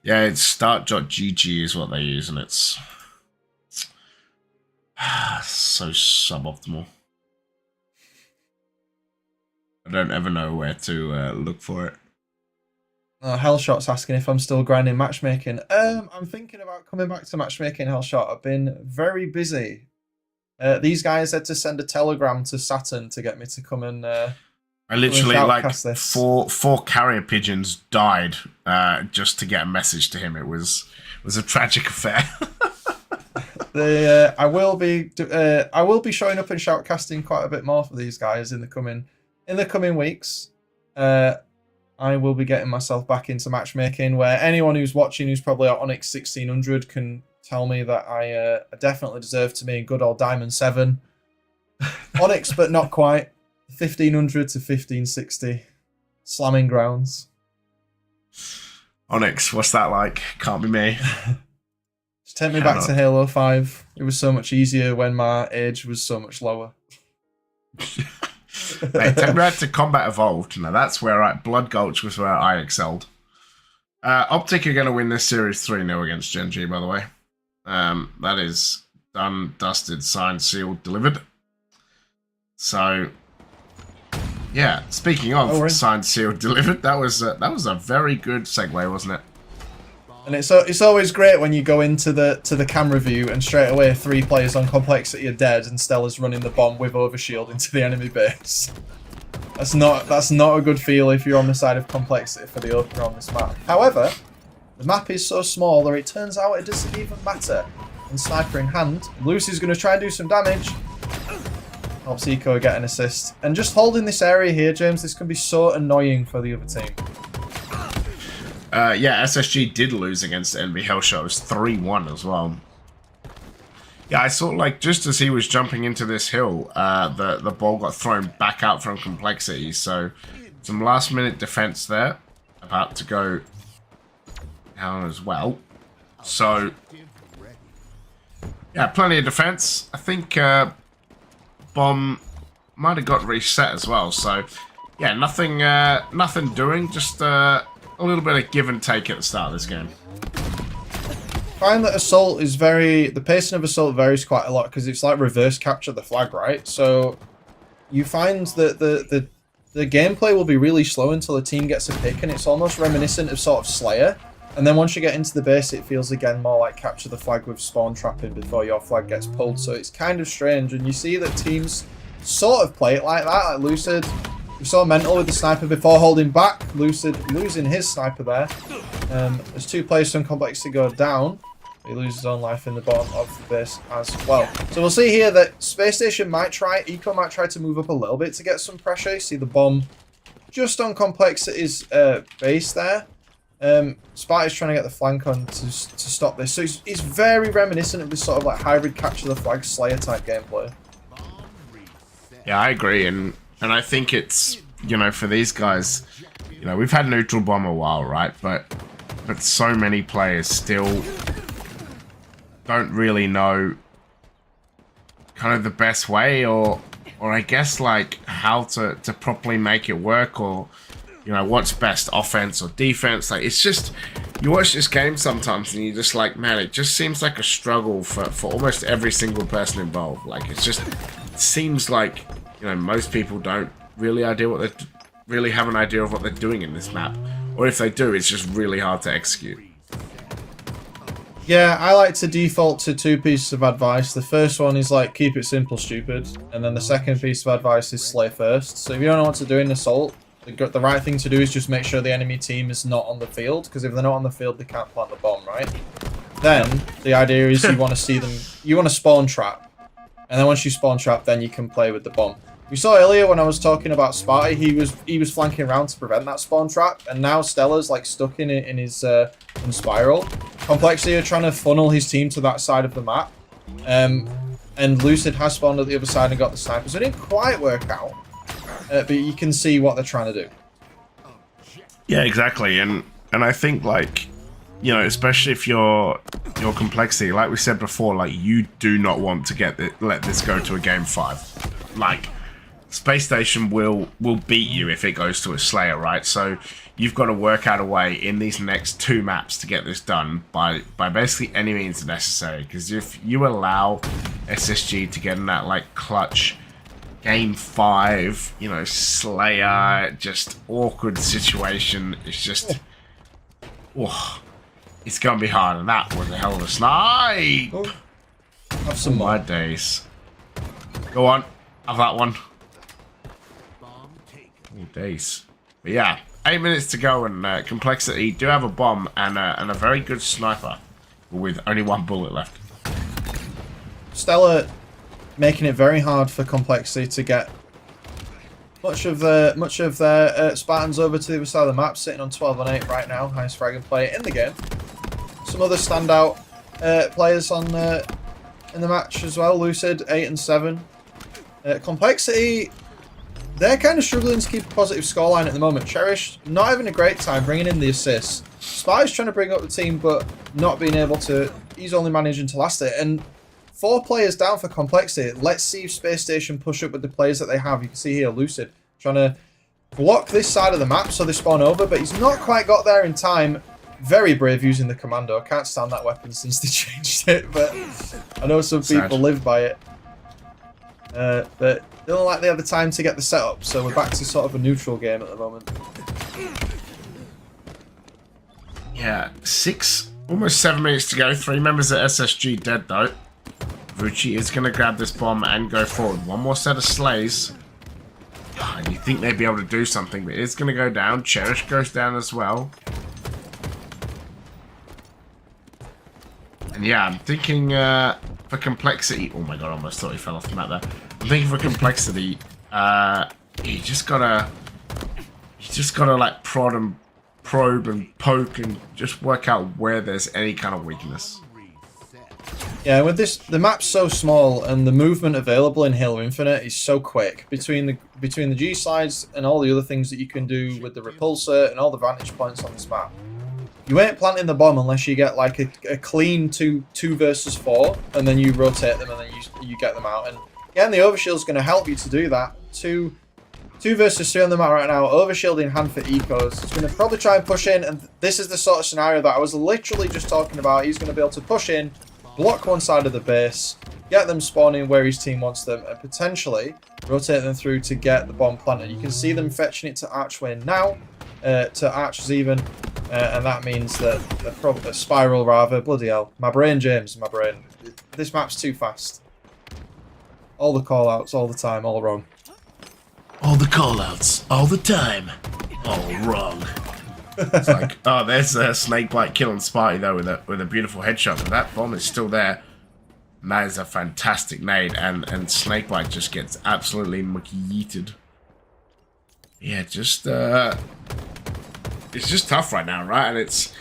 Yeah, it's start.gg is what they use, and it's so suboptimal. I don't ever know where to look for it. Hellshot's asking if I'm still grinding matchmaking. I'm thinking about coming back to matchmaking, Hellshot. I've been very busy. These guys had to send a telegram to Saturn to get me to come and... I literally, like, four carrier pigeons died just to get a message to him. It was a tragic affair. I will be showing up and shoutcasting quite a bit more for these guys in the coming weeks. I will be getting myself back into matchmaking, where anyone who's watching who's probably at Onyx 1600 can tell me that I definitely deserve to be in good old Diamond 7. Onyx, but not quite. 1500 to 1560. Slamming grounds. Onyx, what's that like? Can't be me. Just take me back to Halo 5. It was so much easier when my age was so much lower. Mate, take me back to Combat Evolved. Now that's where Blood Gulch was where I excelled. Optic are going to win this series 3-0 against Gen G, by the way. That is done, dusted, signed, sealed, delivered. So... yeah, speaking of signed, sealed, delivered, that was a very good segue, wasn't it? And it's always great when you go into the camera view and straight away 3 players on complexity are dead and Stella's running the bomb with overshield into the enemy base. That's not a good feel if you're on the side of complexity for the opener on this map. However, the map is so small that it turns out it doesn't even matter. And sniper in hand, Lucy's going to try and do some damage. Helps Eco get an assist. And just holding this area here, James, this can be so annoying for the other team. Yeah, SSG did lose against NB Hellshot. It was 3-1 as well. Yeah, I saw, like, just as he was jumping into this hill, the ball got thrown back out from complexity. So, some last-minute defense there. About to go down as well. So, yeah, plenty of defense. I think bomb might have got reset as well. So, yeah, nothing doing. Just a little bit of give and take at the start of this game. I find that Assault is the pacing of Assault varies quite a lot because it's like reverse capture the flag, right? So you find that the gameplay will be really slow until a team gets a pick, and it's almost reminiscent of sort of Slayer. And then once you get into the base, it feels again more like capture the flag with spawn trapping before your flag gets pulled. So it's kind of strange, and you see that teams sort of play it like that. Like Lucid, we saw Mental with the sniper before holding back. Lucid losing his sniper there. There's 2 players from Complexity go down. He loses his own life in the bottom of the base as well. So we'll see here that Space Station Eco might try to move up a little bit to get some pressure. You see the bomb just on Complexity's base there. Sparty's trying to get the flank on to stop this. So it's very reminiscent of this sort of like hybrid capture the flag Slayer type gameplay. Yeah, I agree, and I think it's, you know, for these guys, you know, we've had neutral bomb a while, right? But so many players still don't really know kind of the best way, or I guess like how to properly make it work, or you know, what's best, offense or defense. Like, it's just, you watch this game sometimes and you're just like, man, it just seems like a struggle for almost every single person involved. Like, it seems like, you know, most people don't really have an idea of what they're doing in this map, or if they do, it's just really hard to execute. Yeah, I like to default to 2 pieces of advice. The first one is like, keep it simple, stupid. And then the second piece of advice is slay first. So if you don't know what to do in Assault, the right thing to do is just make sure the enemy team is not on the field, because if they're not on the field, they can't plant the bomb, right? Then the idea is you want to see them, you want to spawn trap, and then once you spawn trap, then you can play with the bomb. We saw earlier when I was talking about Sparty, he was flanking around to prevent that spawn trap, and now Stella's like stuck in his in spiral. Complexity are trying to funnel his team to that side of the map, and Lucid has spawned at the other side and got the sniper, so it didn't quite work out. But you can see what they're trying to do. Yeah, exactly, and I think, like, you know, especially if you're Complexity, like we said before, like, you do not want to let this go to a game 5. Like, Space Station will beat you if it goes to a Slayer, right? So you've got to work out a way in these next 2 maps to get this done by basically any means necessary. Because if you allow SSG to get in that like clutch game 5, you know, Slayer, just awkward situation, it's just, oh, it's gonna be hard. And that was a hell of a snipe. Oh, have some my days. Go on, have that one. Oh, days. But yeah, 8 minutes to go, and Complexity do have a bomb and a very good sniper with only 1 bullet left. Stella making it very hard for Complexity to get much of their Spartans over to the other side of the map, sitting on 12 and 8 right now, highest fragging player in the game. Some other standout players in the match as well. Lucid 8 and 7. Complexity, they're kind of struggling to keep a positive scoreline at the moment. Cherish not having a great time bringing in the assists. Spy's trying to bring up the team, but not being able to. He's only managing to last it. And 4 players down for Complexity. Let's see if Space Station push up with the players that they have. You can see here Lucid trying to block this side of the map so they spawn over, but he's not quite got there in time. Very brave using the commando. I can't stand that weapon since they changed it, but I know some people live by it. But they don't like they have the time to get the setup, so we're back to sort of a neutral game at the moment. Yeah, almost 7 minutes to go. 3 members of SSG dead though. Vucci is going to grab this bomb and go forward. 1 more set of slays. And you think they'd be able to do something, but it's going to go down. Cherish goes down as well. And yeah, I'm thinking for Complexity... Oh my god, I almost thought he fell off the map there. I'm thinking for Complexity, you just gotta like prod and probe and poke and just work out where there's any kind of weakness. Yeah, with this, the map's so small and the movement available in Halo Infinite is so quick between the G slides and all the other things that you can do with the repulsor and all the vantage points on this map. You ain't planting the bomb unless you get like a clean 2 versus 4, and then you rotate them and then you get them out. And again, the overshield's going to help you to do that. 2 versus 3 on the map right now. Overshield in hand for Ecos. He's going to probably try and push in, and this is the sort of scenario that I was literally just talking about. He's going to be able to push in, block one side of the base, get them spawning where his team wants them, and potentially rotate them through to get the bomb planted. You can see them fetching it to Archway now, to Archers even, and that means that the Spiral rather. Bloody hell. My brain, James, my brain. This map's too fast. All the callouts, all the time, all wrong. All the callouts, all the time, all wrong. It's like, oh, there's a Snakebite killing Sparty though with a beautiful headshot, but that bomb is still there. And that is a fantastic nade, and Snakebite just gets absolutely yeeted. Yeah, just it's just tough right now, right? And it's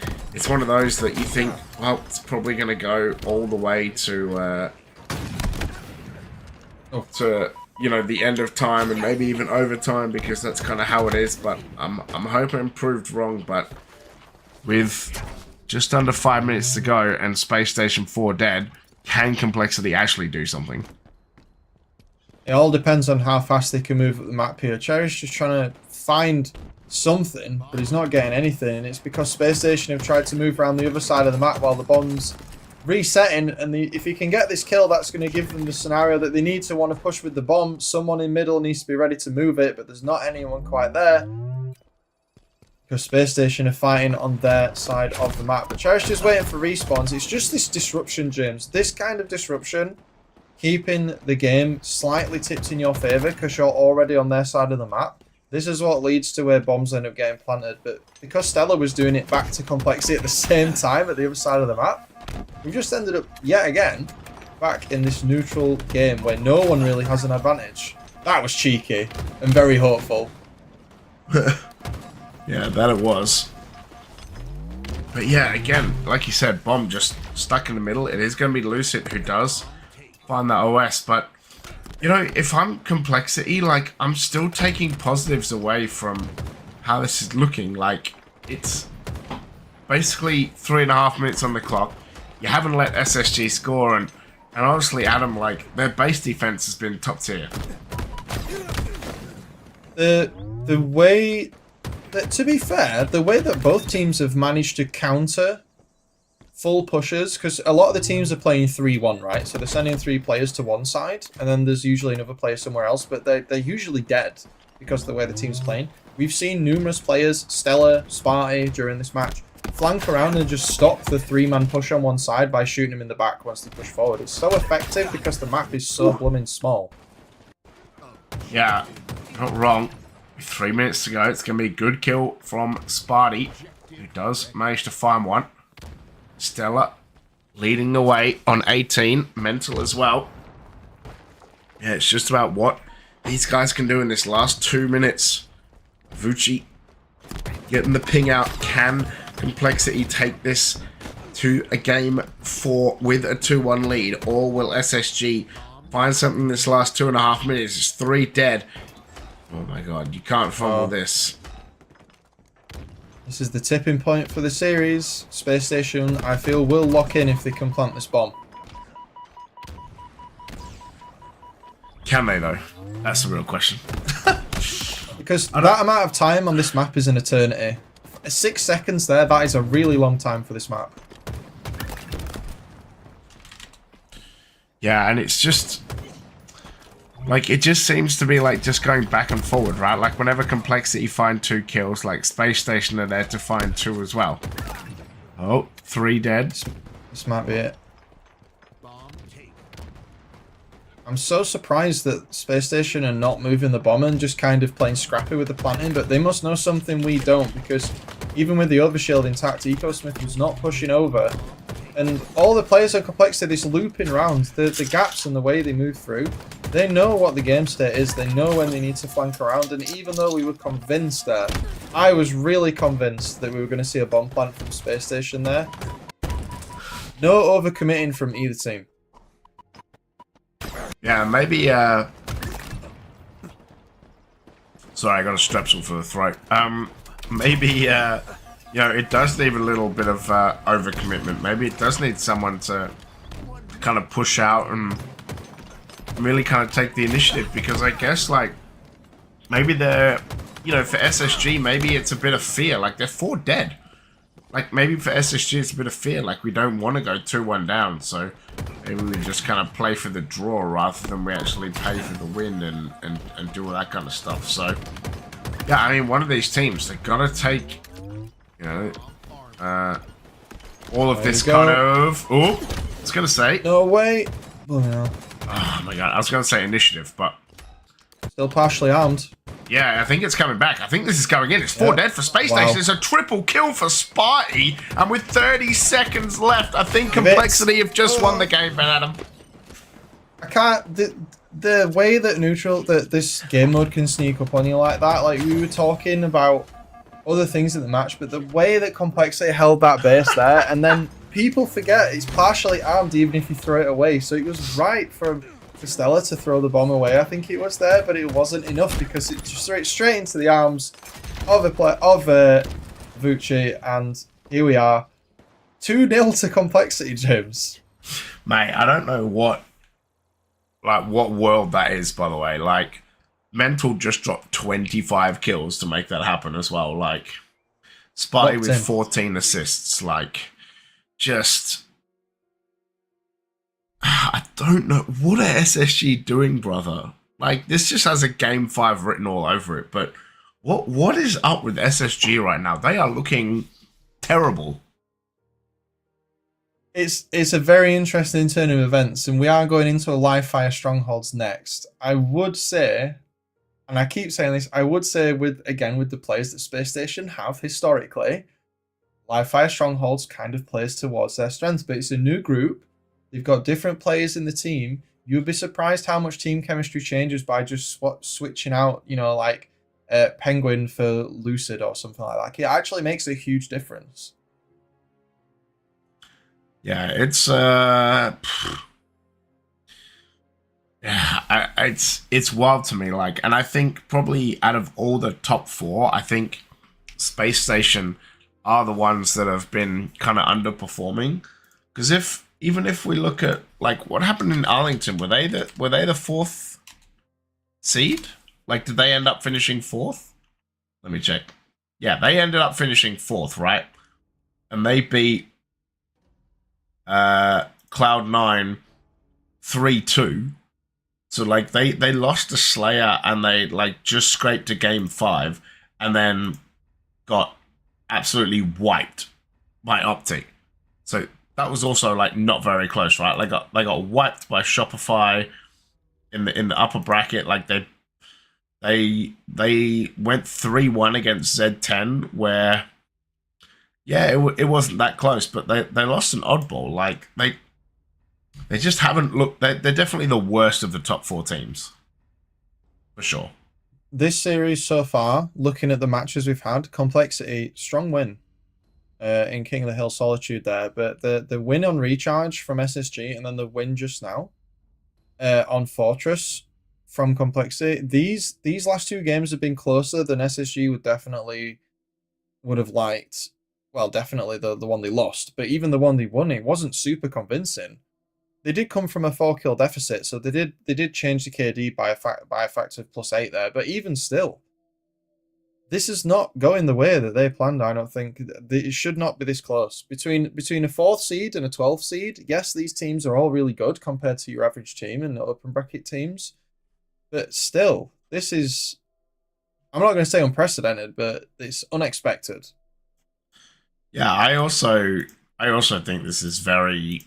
one of those that you think, well, it's probably going to go all the way to you know, the end of time and maybe even overtime, because that's kind of how it is. But I'm hoping I'm proved wrong. But with just under 5 minutes to go and Space Station 4 dead, can Complexity actually do something? It all depends on how fast they can move up the map here. Cherry's just trying to find something, but he's not getting anything. And it's because Space Station have tried to move around the other side of the map while the bomb's resetting. And if he can get this kill, that's going to give them the scenario that they need to want to push with the bomb. Someone in middle needs to be ready to move it, but there's not anyone quite there, because Space Station are fighting on their side of the map. But Cherry's just waiting for respawns. It's just this disruption, James. This kind of disruption, keeping the game slightly tipped in your favour because you're already on their side of the map. This is what leads to where bombs end up getting planted. But because Stella was doing it back to Complexity at the same time at the other side of the map, we just ended up, yet again, back in this neutral game where no one really has an advantage. That was cheeky and very hopeful. Yeah, that it was. But yeah, again, like you said, bomb just stuck in the middle. It is going to be Lucid who does find that OS, but you know, if I'm Complexity, like, I'm still taking positives away from how this is looking. Like, it's basically 3.5 minutes on the clock. You haven't let SSG score, and honestly, Adam, like, their base defense has been top tier. The way that, to be fair, the way that both teams have managed to counter full pushes, because a lot of the teams are playing 3-1, right? So they're sending 3 players to one side, and then there's usually another player somewhere else, but they're usually dead because of the way the team's playing. We've seen numerous players, Stella, Sparty, during this match, flank around and just stop the 3-man push on one side by shooting them in the back once they push forward. It's so effective because the map is so blooming small. Yeah, not wrong. With 3 minutes to go, it's going to be a good kill from Sparty, who does manage to find one. Stella leading the way on 18, mental as well. Yeah, it's just about what these guys can do in this last 2 minutes. Vucci getting the ping out. Can Complexity take this to a game 4 with a 2-1 lead, or will SSG find something in this last 2.5 minutes? It's 3 dead. Oh my god, you can't fumble this. This is the tipping point for the series. Space Station, I feel, will lock in if they can plant this bomb. Can they, though? That's the real question. Because that amount of time on this map is an eternity. 6 seconds there, that is a really long time for this map. Yeah, and it's just... like, it just seems to be, like, just going back and forward, right? Like, whenever Complexity find 2 kills, like, Space Station are there to find 2 as well. Oh, 3 dead. This might be it. I'm so surprised that Space Station are not moving the bomb and just kind of playing scrappy with the planting, but they must know something we don't, because even with the overshield intact, EcoSmith was not pushing over. And all the players on Complexity, this looping around, the gaps and the way they move through, they know what the game state is, they know when they need to flank around, and even though we were convinced there, I was really convinced that we were going to see a bomb plant from Space Station there. No overcommitting from either team. Yeah, maybe, sorry, I got a strepsil for the throat. Maybe you know, it does need a little bit of overcommitment. Maybe it does need someone to kind of push out and really kind of take the initiative, because I guess, like, maybe they're, you know, for SSG, maybe it's a bit of fear. Like, they're 4 dead. Like, maybe for SSG, it's a bit of fear. Like, we don't want to go 2-1 down, so maybe we just kind of play for the draw rather than we actually pay for the win and do all that kind of stuff. So, yeah, I mean, one of these teams, they've got to take, you know, all of this kind of... Oh, I was going to say... No, wait. Oh, no. Oh, my God. I was going to say initiative, but... Still partially armed. Yeah, I think it's coming back. I think this is going in. It's 4 dead for Space Station. It's a triple kill for Sparty. And with 30 seconds left, I think Complexity have just won the game, Ben Adam. I can't... The way that that this game mode can sneak up on you like that, like, we were talking about other things in the match, but the way that Complexity held that base there, and then people forget it's partially armed even if you throw it away, so it was right for Stella to throw the bomb away. I think it was there, but it wasn't enough because it just threw it straight into the arms of Vucci, and here we are. 2-0 to Complexity, James. Mate, I don't know what world that is, by the way. Like, Mental just dropped 25 kills to make that happen as well. Like, Sparty with 14 assists. Like, just... I don't know. What are SSG doing, brother? Like, this just has a Game 5 written all over it. But what is up with SSG right now? They are looking terrible. It's a very interesting turn of events, and we are going into a live fire strongholds next. I would say, and I keep saying this, I would say with the players that Space Station have historically, live fire strongholds kind of plays towards their strengths, but it's a new group. They've got different players in the team. You'd be surprised how much team chemistry changes by just switching out, you know, like Penguin for Lucid or something like that. It actually makes a huge difference. Yeah, it's it's wild to me. Like, and I think probably out of all the top 4, I think Space Station are the ones that have been kind of underperforming. Because even if we look at, like, what happened in Arlington, were they the 4th seed? Like, did they end up finishing 4th? Let me check. Yeah, they ended up finishing 4th, right? And they beat Cloud9 3-2. So, like, they lost to Slayer and they, like, just scraped to Game 5 and then got absolutely wiped by Optic. So that was also, like, not very close, right? They got wiped by Shopify in the upper bracket. Like, they went 3-1 against Z10, where, yeah, it wasn't that close, but they lost an oddball. Like, they just haven't looked. They're definitely the worst of the top 4 teams, for sure. This series so far, looking at the matches we've had, Complexity, strong win in King of the Hill Solitude there, but the win on Recharge from SSG and then the win just now on Fortress from Complexity, these last 2 games have been closer than SSG would have liked. Well, definitely the one they lost, but even the one they won, it wasn't super convincing. They did come from a 4-kill deficit, so they did change the KD by a factor of +8 there, but even still, this is not going the way that they planned. I don't think it should not be this close between a 4th seed and a 12th seed. Yes, these teams are all really good compared to your average team and open bracket teams, but still, this is, I'm not going to say unprecedented, but it's unexpected. Yeah, I also think this is very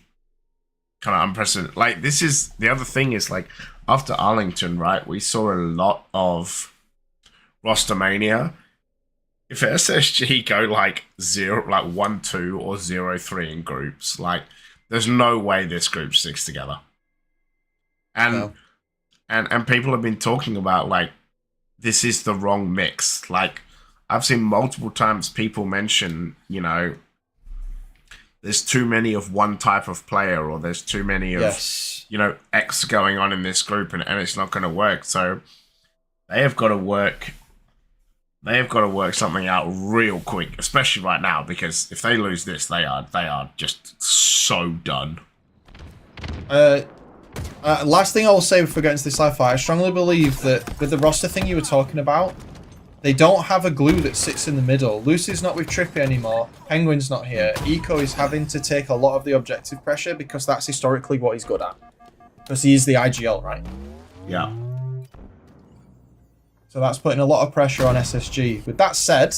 kind of unprecedented. Like, this is the other thing is, like, after Arlington, right, we saw a lot of roster mania. If SSG go like 1-2 or 0-3 in groups, like, there's no way this group sticks together. And and people have been talking about, like, this is the wrong mix. Like, I've seen multiple times people mention, you know, there's too many of one type of player, or there's too many of, you know, X going on in this group, and it's not going to work. So they have got to work they have got to work something out real quick, especially right now, because if they lose this, they are just so done. Last thing I will say before getting to this live fight, I strongly believe that with the roster thing you were talking about, they don't have a glue that sits in the middle. Lucy's not with Trippy anymore. Penguin's not here. Eco is having to take a lot of the objective pressure because that's historically what he's good at. Because he is the IGL, right? Yeah. So that's putting a lot of pressure on SSG. With that said,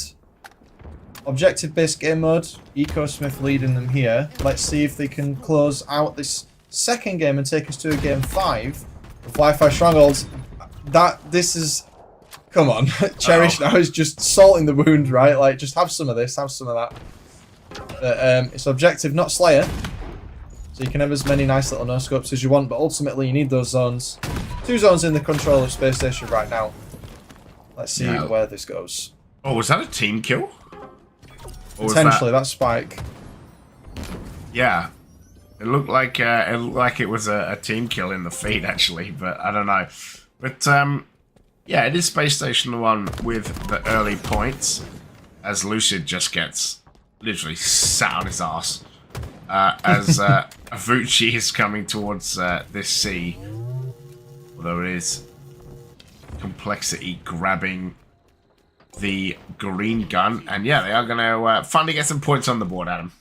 objective-based game mode, EcoSmith leading them here. Let's see if they can close out this second game and take us to a game 5 of Wi-Fi Strongholds. This is... Come on. Cherish now is just salting the wound, right? Like, just have some of this, have some of that. It's objective, not Slayer. So you can have as many nice little no-scopes as you want, but ultimately you need those zones. 2 zones in the control of Space Station right now. Let's see where this goes. Oh, was that a team kill? Or Potentially, that's Spike. Yeah. It looked like it was a team kill in the feed, actually, but I don't know. But, yeah, it is Space Station 1 with the early points, as Lucid just gets literally sat on his ass. As Avucci is coming towards this C, although it is Complexity grabbing the green gun, and yeah, they are going to finally get some points on the board, Adam.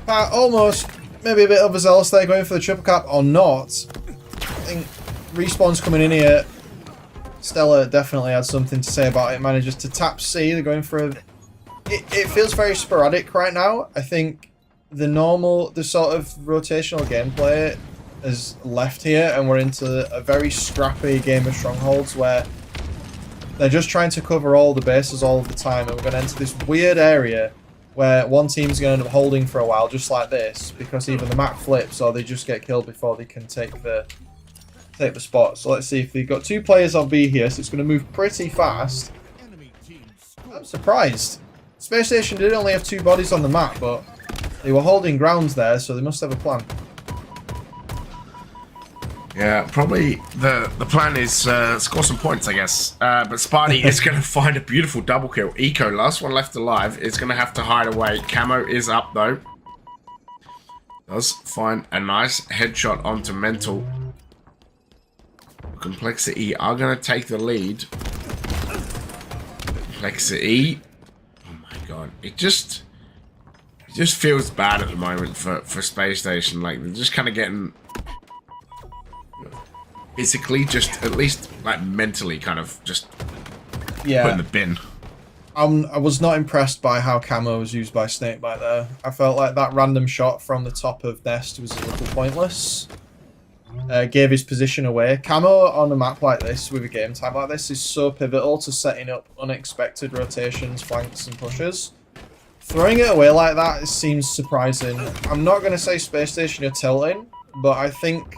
Almost, maybe a bit overzealous there, going for the triple cap or not. I think Respawn's coming in here. Stella definitely had something to say about it. Manages to tap C. They're going for a... It feels very sporadic right now. I think the sort of rotational gameplay has left here, and we're into a very scrappy game of Strongholds where they're just trying to cover all the bases all of the time, and we're going to enter this weird area where one team's going to end up holding for a while, just like this, because either the map flips or they just get killed before they can take the spot. So let's see if they've got 2 players on B here, so it's going to move pretty fast. I'm surprised. Space Station did only have 2 bodies on the map, but they were holding grounds there, so they must have a plan. Yeah, probably the plan is score some points, I guess. But Sparty is going to find a beautiful double kill. Eco, last one left alive, is going to have to hide away. Camo is up, though. Does find a nice headshot onto Mental. Complexity are going to take the lead. Complexity. Oh my god. It just feels bad at the moment for Space Station. Like, they're just kind of getting... physically, just at least like mentally, kind of just put in the bin. I was not impressed by how Camo was used by Snakebite there. I felt like that random shot from the top of Nest was a little pointless. Gave his position away. Camo on a map like this, with a game time like this, is so pivotal to setting up unexpected rotations, flanks, and pushes. Throwing it away like that seems surprising. I'm not going to say Space Station are tilting, but I think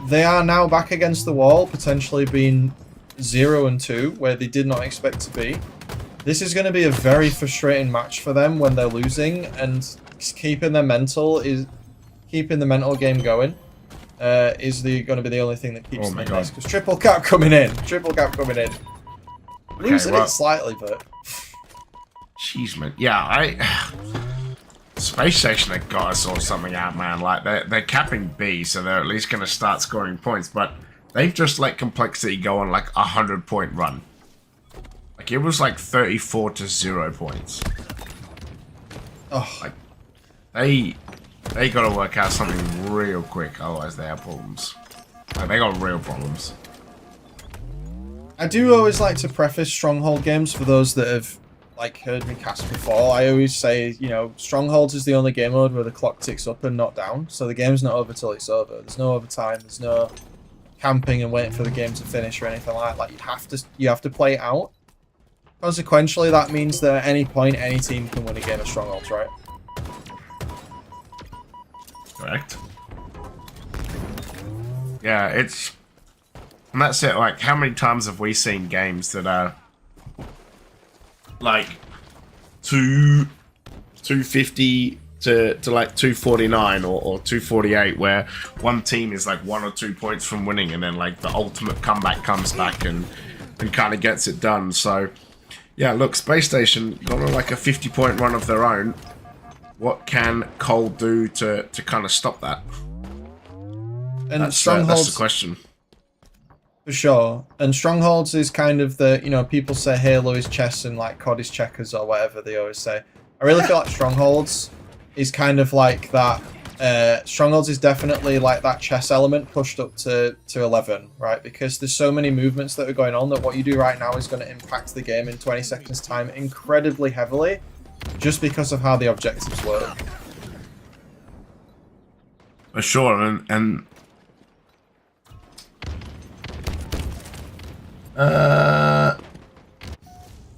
they are now back against the wall, potentially being 0-2, where they did not expect to be. This is going to be a very frustrating match for them when they're losing, and keeping the mental game going is going to be the only thing that keeps them in this. Because triple cap coming in. Losing it slightly, but... Jeez, man. Yeah, Space Station, they gotta sort something out, man. Like, they're capping B, so they're at least gonna start scoring points, but they've just let Complexity go on like 100-point run. Like, it was like 34-0 points. Oh. Like, they gotta work out something real quick, otherwise they have problems. Like, they got real problems. I do always like to preface Stronghold games for those that have heard me cast before. I always say, you know, Strongholds is the only game mode where the clock ticks up and not down, so the game's not over till it's over. There's no overtime, there's no camping and waiting for the game to finish or anything like that. Like, you have to play it out. Consequentially, that means that at any point, any team can win a game of Strongholds, right? Correct. Yeah, it's... And that's it, like, how many times have we seen games that are... like 250 to like 249 or 248, where one team is like 1 or 2 points from winning, and then like the ultimate comeback comes back and and kind of gets it done. So, yeah, look, Space Station got on like a 50-point run of their own. What can Cole do to kind of stop that? And that's Strongholds, the question. For sure. And Strongholds is kind of the, you know, people say Halo is chess and like COD is checkers or whatever they always say. I really feel like Strongholds is kind of like that. Strongholds is definitely like that chess element pushed up to 11, right? Because there's so many movements that are going on that what you do right now is going to impact the game in 20 seconds time incredibly heavily, just because of how the objectives work. For sure, and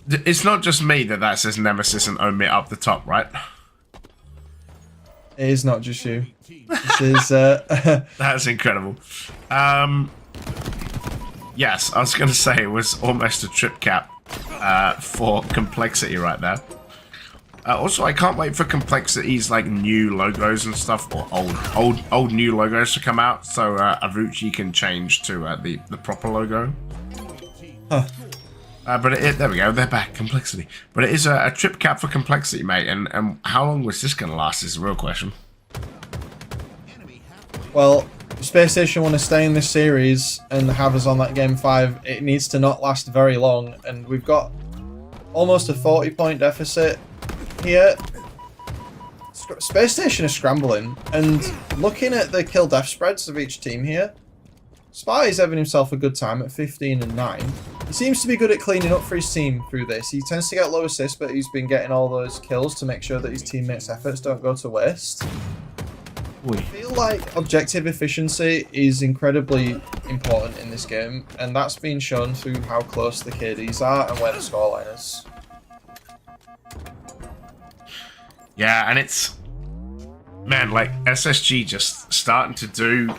it's not just me that says Nemesis and Omit up the top, right? It is not just you. This is That's incredible. Yes, I was going to say it was almost a trip cap for Complexity right there. Also, I can't wait for Complexity's like new logos and stuff, or old new logos to come out, so Avuchi can change to the proper logo. Huh. But there we go, they're back, Complexity. But it is a trip cap for Complexity, mate, and how long was this going to last is the real question. Well, Space Station want to stay in this series and have us on that Game 5. It needs to not last very long, and we've got almost a 40-point deficit here. Space Station is scrambling, and looking at the kill-death spreads of each team here, Spy's having himself a good time at 15 and 9. He seems to be good at cleaning up for his team through this. He tends to get low assists, but he's been getting all those kills to make sure that his teammates' efforts don't go to waste. I feel like objective efficiency is incredibly important in this game, and that's been shown through how close the KDs are and where the scoreline is. Yeah, and it's... Man, like, SSG just starting to do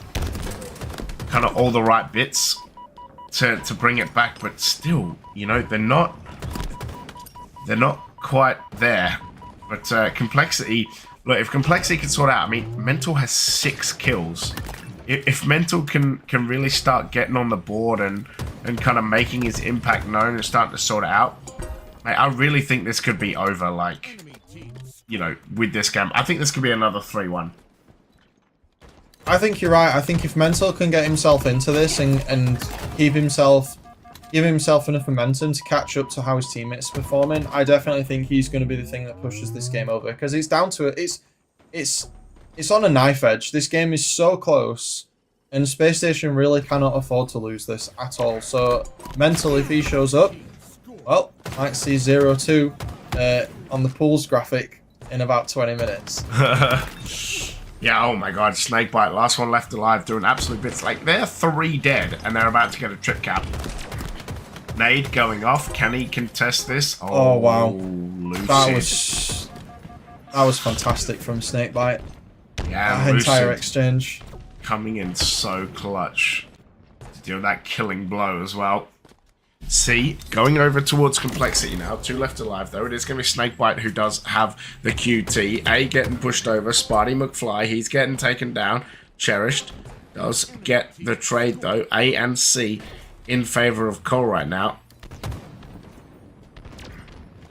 kind of all the right bits to bring it back, but still, you know, they're not quite there. But Complexity, look, if Complexity can sort out, I mean, Mental has 6 kills. If Mental can really start getting on the board and kind of making his impact known and starting to sort it out, mate, I really think this could be over, like, you know, with this game. I think this could be another 3-1. I think you're right. I think if Mental can get himself into this and give himself enough momentum to catch up to how his teammates are performing, I definitely think he's going to be the thing that pushes this game over, because it's down to it. It's on a knife edge. This game is so close, and Space Station really cannot afford to lose this at all. So Mental, if he shows up, well, might see 0-2 on the pools graphic in about 20 minutes. Yeah, oh my god, Snakebite, last one left alive, doing absolute bits. Like, they're 3 dead, and they're about to get a trip cap. Nade going off, can he contest this? Oh wow. Lucid. That was fantastic from Snakebite. Yeah, that entire Lucid exchange. coming in so clutch to deal that killing blow as well. C, going over towards Complexity now. 2 left alive, though. It is going to be Snakebite who does have the QT. A getting pushed over. Sparty McFly, he's getting taken down. Cherished does get the trade, though. A and C in favor of Cole right now.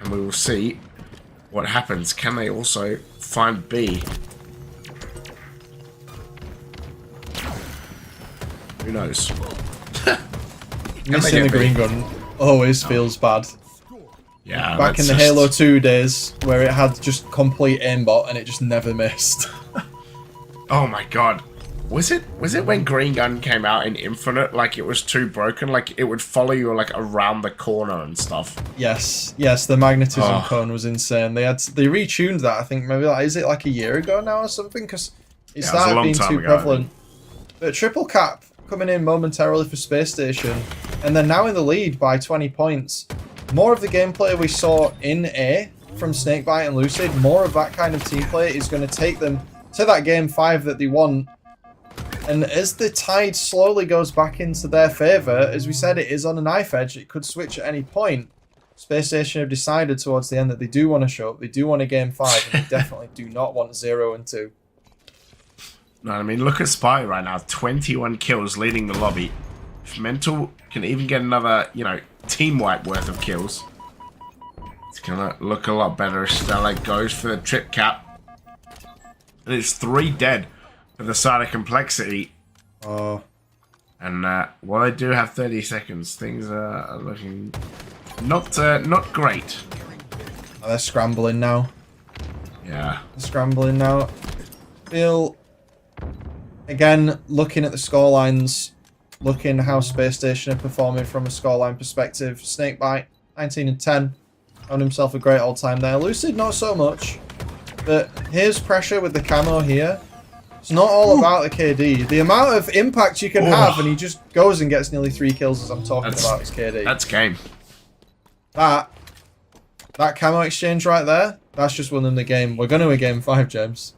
And we will see what happens. Can they also find B? Who knows? Missing the green gun always feels bad. Yeah, back in the Halo 2 days where it had just complete aimbot and it just never missed. Oh my god. Was it when Green Gun came out in Infinite, like it was too broken, like it would follow you like around the corner and stuff? Yes, the magnetism cone was insane. They retuned that, I think, maybe is it like a year ago now or something? Because it started being too prevalent. But Triple Cap coming in momentarily for Space Station, and then now in the lead by 20 points. More of the gameplay we saw in A from Snakebite and Lucid, more of that kind of team play is going to take them to that Game 5 that they want. And as the tide slowly goes back into their favour, as we said, it is on a knife edge, it could switch at any point. Space Station have decided towards the end that they do want to show up, they do want a Game 5, and they definitely do not want 0 and 2. No, I mean, look at Spy right now. 21 kills leading the lobby. If Mental can even get another, you know, team wipe worth of kills. It's gonna look a lot better as Stella goes for the trip cap. And it's 3 dead for the side of Complexity. Oh. And while they do have 30 seconds, things are looking not great. Oh, they're scrambling now. Yeah. They're scrambling now. Feel, again, looking at the scorelines, looking how Space Station are performing from a scoreline perspective. Snakebite, 19 and 10. Found himself a great old time there. Lucid, not so much. But here's pressure with the camo here. It's not all about the KD. The amount of impact you can have, and he just goes and gets nearly 3 kills as I'm talking about his KD. That's game. That camo exchange right there, that's just won them the game. We're going to a game 5, James.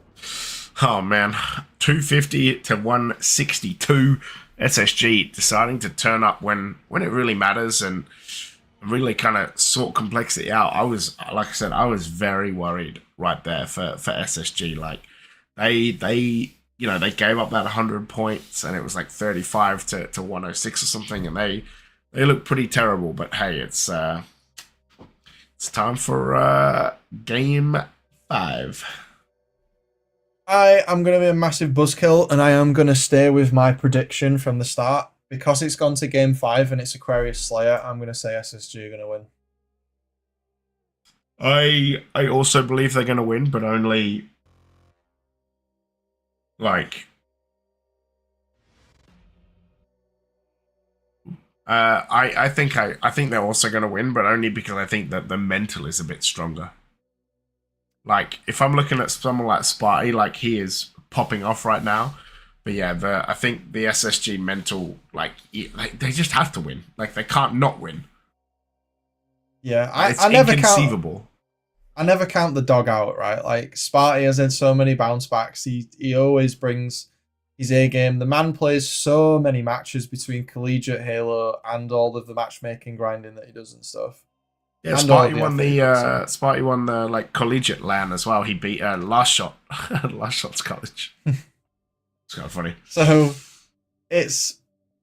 Oh man, 250 to 162. SSG deciding to turn up when it really matters and really kind of sort Complexity out. I was, like I said, I was very worried right there for SSG. Like they you know, they gave up that 100 points and it was like 35 to 106 or something, and they look pretty terrible. But hey, it's time for game 5. I am going to be a massive buzzkill, and I am going to stay with my prediction from the start. Because it's gone to game 5 and it's Aquarius Slayer, I'm going to say SSG are going to win. I also believe they're going to win, but only like I think they're also going to win, but only because I think that the mental is a bit stronger. Like if I'm looking at someone like Sparty, like he is popping off right now. But yeah, I think the SSG mental, like they just have to win. Like they can't not win. Yeah, it's I never inconceivable. I never count the dog out, right? Like Sparty has had so many bounce backs. He always brings his A game. The man plays so many matches between collegiate Halo and all of the matchmaking grinding that he does and stuff. Yeah, Sparty won the like collegiate LAN as well. He beat Last Shot's college. It's kind of funny. So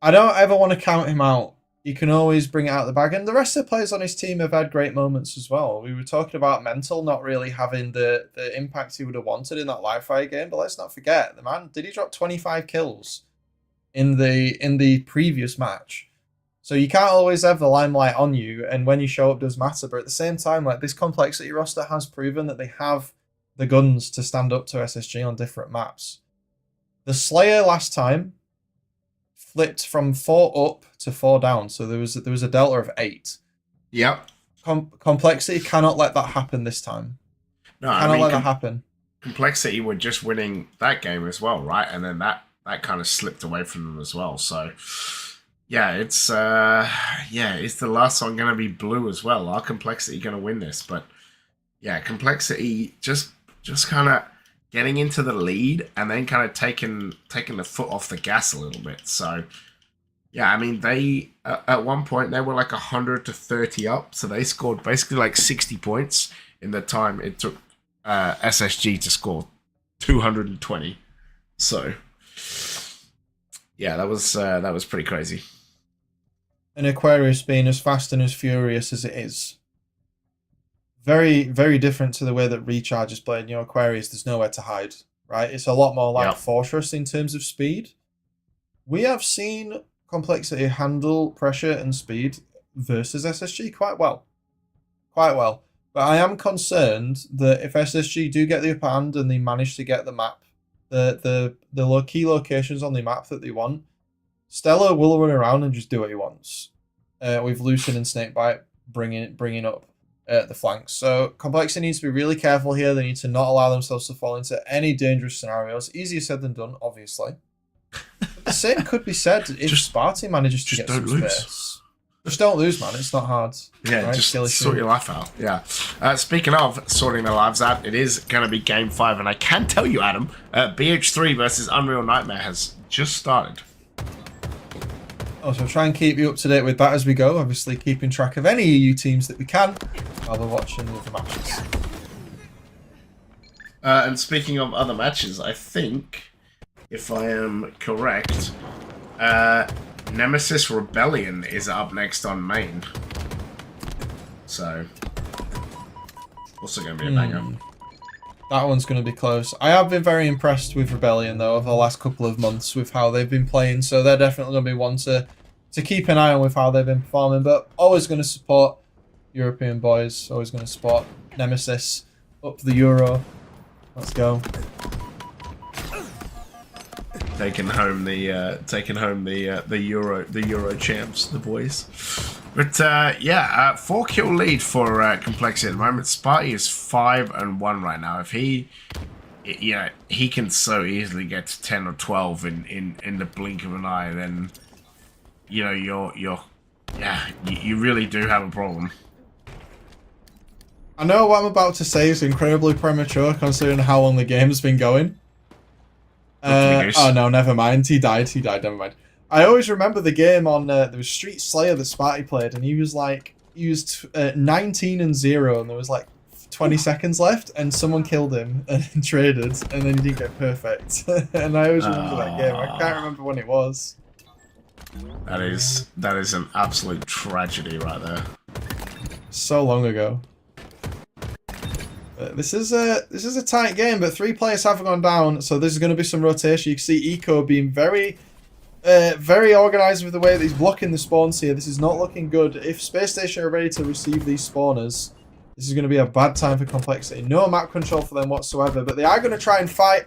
I don't ever want to count him out. He can always bring it out of the bag. And the rest of the players on his team have had great moments as well. We were talking about mental not really having the impact he would have wanted in that live fire game. But let's not forget, the man, did he drop 25 kills in the previous match? So you can't always have the limelight on you, and when you show up does matter. But at the same time, like this Complexity roster has proven that they have the guns to stand up to SSG on different maps. The Slayer last time flipped from 4 up to 4 down, so there was a delta of 8. Yep. Complexity cannot let that happen this time. No, cannot let that happen. Complexity were just winning that game as well, right? And then that kind of slipped away from them as well. So yeah, it's the last one going to be blue as well? Are Complexity going to win this? But yeah, Complexity just kind of getting into the lead and then kind of taking the foot off the gas a little bit. So yeah, I mean, they at one point they were like 100 to 30 up, so they scored basically like 60 points in the time it took SSG to score 220. So yeah, that was pretty crazy. And Aquarius being as fast and as furious as it is, very, very different to the way that Recharge is playing. You know, Aquarius, there's nowhere to hide, right? It's a lot more like Fortress in terms of speed. We have seen Complexity handle pressure and speed versus SSG quite well. Quite well. But I am concerned that if SSG do get the upper hand and they manage to get the map, the key locations on the map that they want, Stella will run around and just do what he wants. With Lucid and Snakebite bringing up the flanks. So Complexity needs to be really careful here. They need to not allow themselves to fall into any dangerous scenarios. Easier said than done, obviously. But the same could be said if Sparty manages to get some space. Just don't lose, man. It's not hard. Yeah, right? just sort your life out. Yeah. Speaking of sorting their lives out, it is going to be Game 5, and I can tell you, Adam, BH3 versus Unreal Nightmare has just started. Oh, so I'll try and keep you up to date with that as we go. Obviously, keeping track of any EU teams that we can while we're watching the other matches. And speaking of other matches, I think, if I am correct, Nemesis Rebellion is up next on main. So, also going to be a banger. That one's going to be close. I have been very impressed with Rebellion, though, over the last couple of months with how they've been playing. So they're definitely going to be one to keep an eye on with how they've been performing. But always going to support European boys. Always going to support Nemesis. Up the Euro. Let's go. Taking home the Euro champs, the boys. But 4-kill lead for Complexity at the moment. Sparty is 5-1 right now. If he can so easily get to 10 or 12 in the blink of an eye, then you really do have a problem. I know what I'm about to say is incredibly premature considering how long the game's been going. Oh no, never mind. He died, never mind. I always remember the game on, there was Street Slayer that Sparty played, and he was 19-0, and there was like 20 seconds left, and someone killed him and traded, and then he didn't get perfect. And I always remember that game. I can't remember when it was. That is an absolute tragedy right there. So long ago. This is a tight game, but 3 players have gone down, so there's going to be some rotation. You can see Eco being very organised with the way that he's blocking the spawns here. This is not looking good. If Space Station are ready to receive these spawners, this is going to be a bad time for Complexity. No map control for them whatsoever, but they are going to try and fight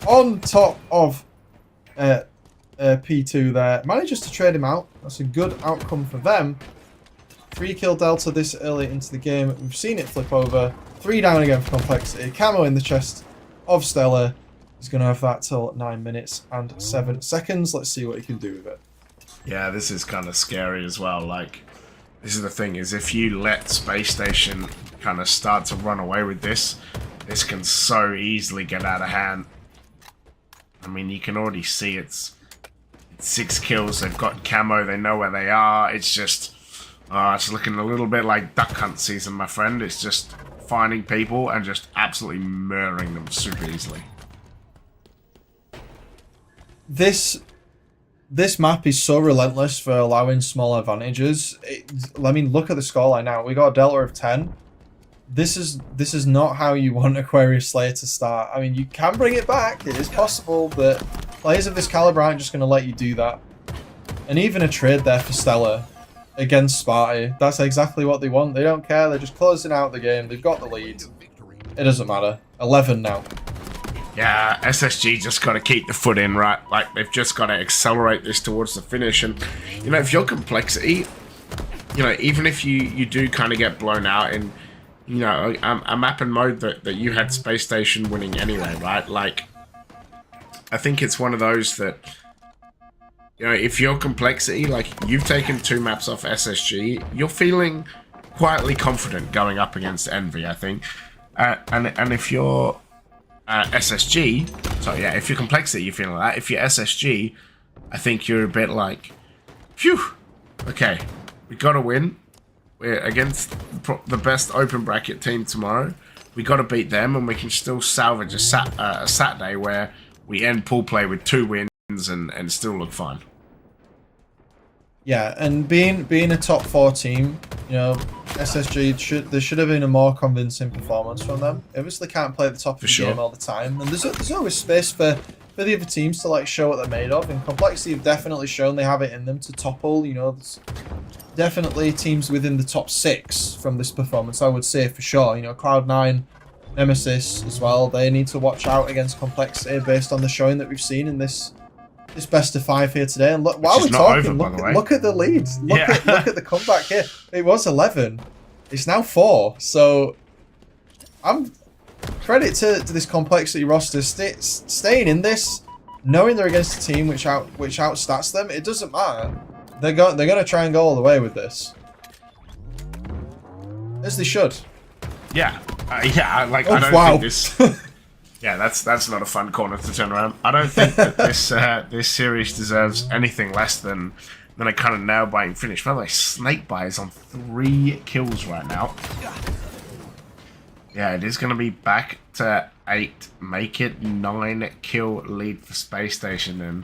on top of P2 there. Manages to trade him out. That's a good outcome for them. 3-kill delta this early into the game. We've seen it flip over. 3 down again for Complexity. Camo in the chest of Stellar. He's going to have that till 9 minutes and 7 seconds. Let's see what he can do with it. Yeah, this is kind of scary as well. Like, this is the thing, is if you let Space Station kind of start to run away with this, this can so easily get out of hand. I mean, you can already see it's 6 kills. They've got camo. They know where they are. It's just, it's looking a little bit like Duck Hunt season, my friend. It's just finding people and just absolutely murdering them super easily. This map is so relentless for allowing small advantages. I mean, look at the scoreline now. We got a delta of 10. This is not how you want Aquarius Slayer to start. I mean, you can bring it back. It is possible, but players of this caliber aren't just going to let you do that. And even a trade there for Stellar against Sparty. That's exactly what they want. They don't care. They're just closing out the game. They've got the lead. It doesn't matter. 11 now. Yeah, SSG just got to keep the foot in, right? Like, they've just got to accelerate this towards the finish. And, if you're Complexity, even if you do kind of get blown out in, a map and mode that you had Space Station winning anyway, right? Like, I think it's one of those that, if you're Complexity, like, you've taken 2 maps off SSG, you're feeling quietly confident going up against Envy, I think. And if you're SSG, so yeah, if you're Complexity, you're feeling like that. If you're SSG, I think you're a bit like, phew, okay, we got to win. We're against the best open bracket team tomorrow. We got to beat them, and we can still salvage a Saturday where we end pool play with 2 wins and still look fine. Yeah, and being a top 4 team, SSG there should have been a more convincing performance from them. Obviously, can't play at the top of the game all the time, and there's always space for the other teams to show what they're made of. And Complexity have definitely shown they have it in them to topple. There's definitely teams within the top 6 from this performance, I would say for sure. Cloud9, Nemesis as well. They need to watch out against Complexity based on the showing that we've seen in this best of 5 here today. And look, while we're talking, look at the lead. Look at the comeback here. It was 11. It's now 4. So I'm credit to this Complexity roster staying in this, knowing they're against a team which outstats them. It doesn't matter. They're gonna try and go all the way with this, as they should. Yeah, I don't think this. Yeah, that's not a fun corner to turn around. I don't think that this series deserves anything less than a kind of nail-biting finish. By the way, Snakebite is on 3 kills right now. Yeah, it is going to be back to 8. Make it 9-kill lead for Space Station. And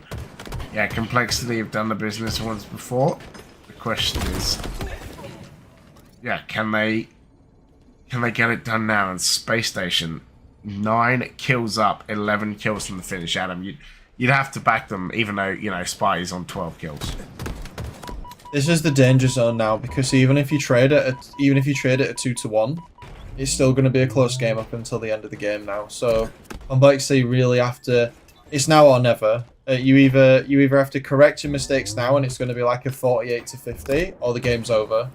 yeah, Complexity have done the business once before. The question is, yeah, can they get it done now? And Space Station, 9 kills up, 11 kills from the finish. Adam, you'd have to back them, even though Spy's on 12 kills. This is the danger zone now, because even if you trade it at 2-1, it's still going to be a close game up until the end of the game now. So Complexity really have to. It's now or never. You either have to correct your mistakes now, and it's going to be like a 48-50, or the game's over.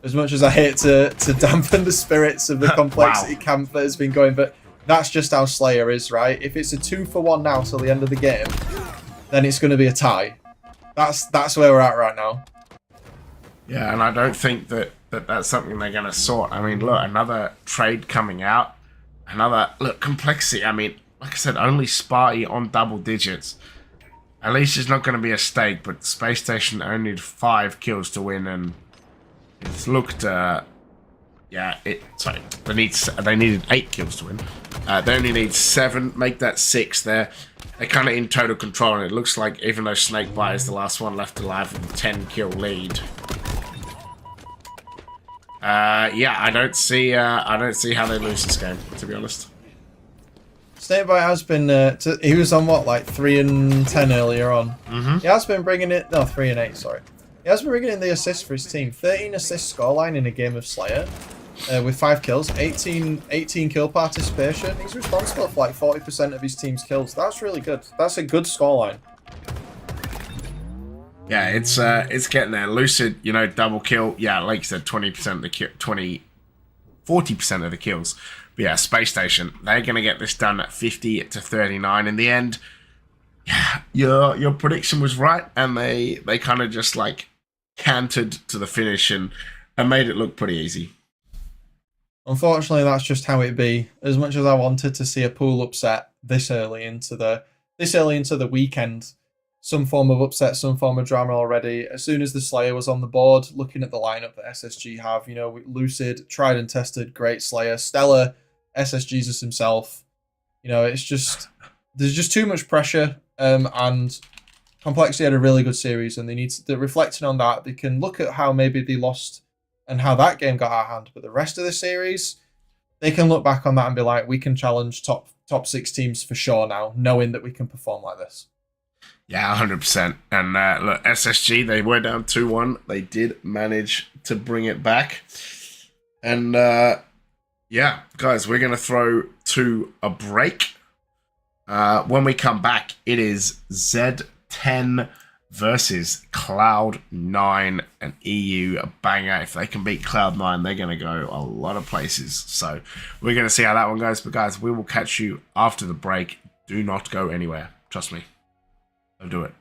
As much as I hate to dampen the spirits of the Complexity camp that has been going, but that's just how Slayer is, right? If it's a 2-1 now till the end of the game, then it's going to be a tie. That's where we're at right now. Yeah, and I don't think that's something they're going to sort. I mean, look, another trade coming out. Complexity. I mean, like I said, only Sparty on double digits. At least it's not going to be a stake, but Space Station only need 5 kills to win, and it's looked... they needed 8 kills to win. They only need 7, make that 6 there. They're kind of in total control, and it looks like even though Snakebite is the last one left alive with a 10-kill lead... I don't see how they lose this game, to be honest. Snakebite has been, he was on what, like 3-10 earlier on. He has been bringing it, no, 3-8, sorry. He has been bringing in the assists for his team. 13 assist scoreline in a game of Slayer, with 5 kills, 18 kill participation. He's responsible for like 40% of his team's kills. That's really good. That's a good scoreline. Yeah, it's getting there. Lucid, double kill. Yeah, like you said, 20% of the 40% of the kills. But yeah, Space Station, they're gonna get this done at 50-39 in the end. Yeah, your prediction was right, and they kind of just like cantered to the finish and made it look pretty easy. Unfortunately, that's just how it be. As much as I wanted to see a pool upset this early into the weekend. Some form of upset, some form of drama already. As soon as the Slayer was on the board, looking at the lineup that SSG have, Lucid, tried and tested, great Slayer, Stellar, SS Jesus himself. It's just, there's just too much pressure, and Complexity had a really good series, and they're reflecting on that. They can look at how maybe they lost and how that game got out of hand, but the rest of the series, they can look back on that and be like, we can challenge top 6 teams for sure now, knowing that we can perform like this. Yeah, 100%. And look, SSG, they were down 2-1. They did manage to bring it back. And yeah, guys, we're going to throw to a break. When we come back, it is Z10 versus Cloud9 and EU, a banger. If they can beat Cloud9, they're going to go a lot of places. So we're going to see how that one goes. But guys, we will catch you after the break. Do not go anywhere. Trust me. Don't do it.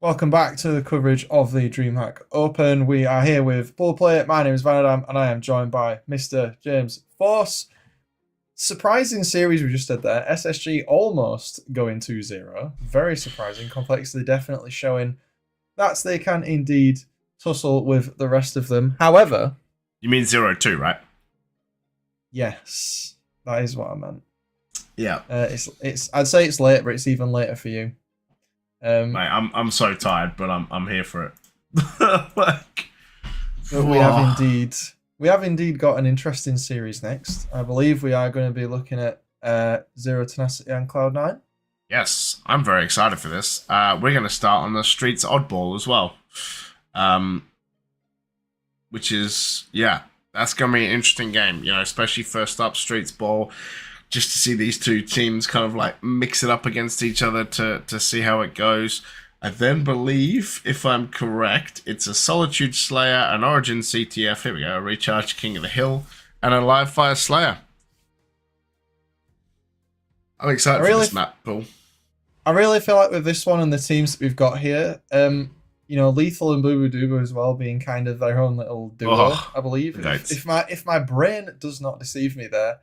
Welcome back to the coverage of the DreamHack Open. We are here with Bullplay. My name is Vanadam, and I am joined by Mr. James Force. Surprising series we just did there. SSG almost going 2-0. Very surprising. Complexity definitely showing that they can indeed tussle with the rest of them. However... You mean 0-2, right? Yes. That is what I meant. Yeah. It's. I'd say it's late, but it's even later for you. Mate, I'm so tired, but I'm here for it. But we have indeed got an interesting series next. I believe we are going to be looking at Zero Tenacity and Cloud9. Yes, I'm very excited for this. We're going to start on the Streets Oddball as well, which is that's going to be an interesting game. You know, especially first up Streets Ball. Just to see these two teams kind of like mix it up against each other to see how it goes. I then believe, if I'm correct, it's a Solitude Slayer, an Origin CTF, here we go, a Recharge King of the Hill, and a Live Fire Slayer. I'm excited for this map, Paul. I really feel like with this one and the teams that we've got here, you know, Lethal and Boo Boo Dooba as well being kind of their own little duo, I believe. If my brain does not deceive me there.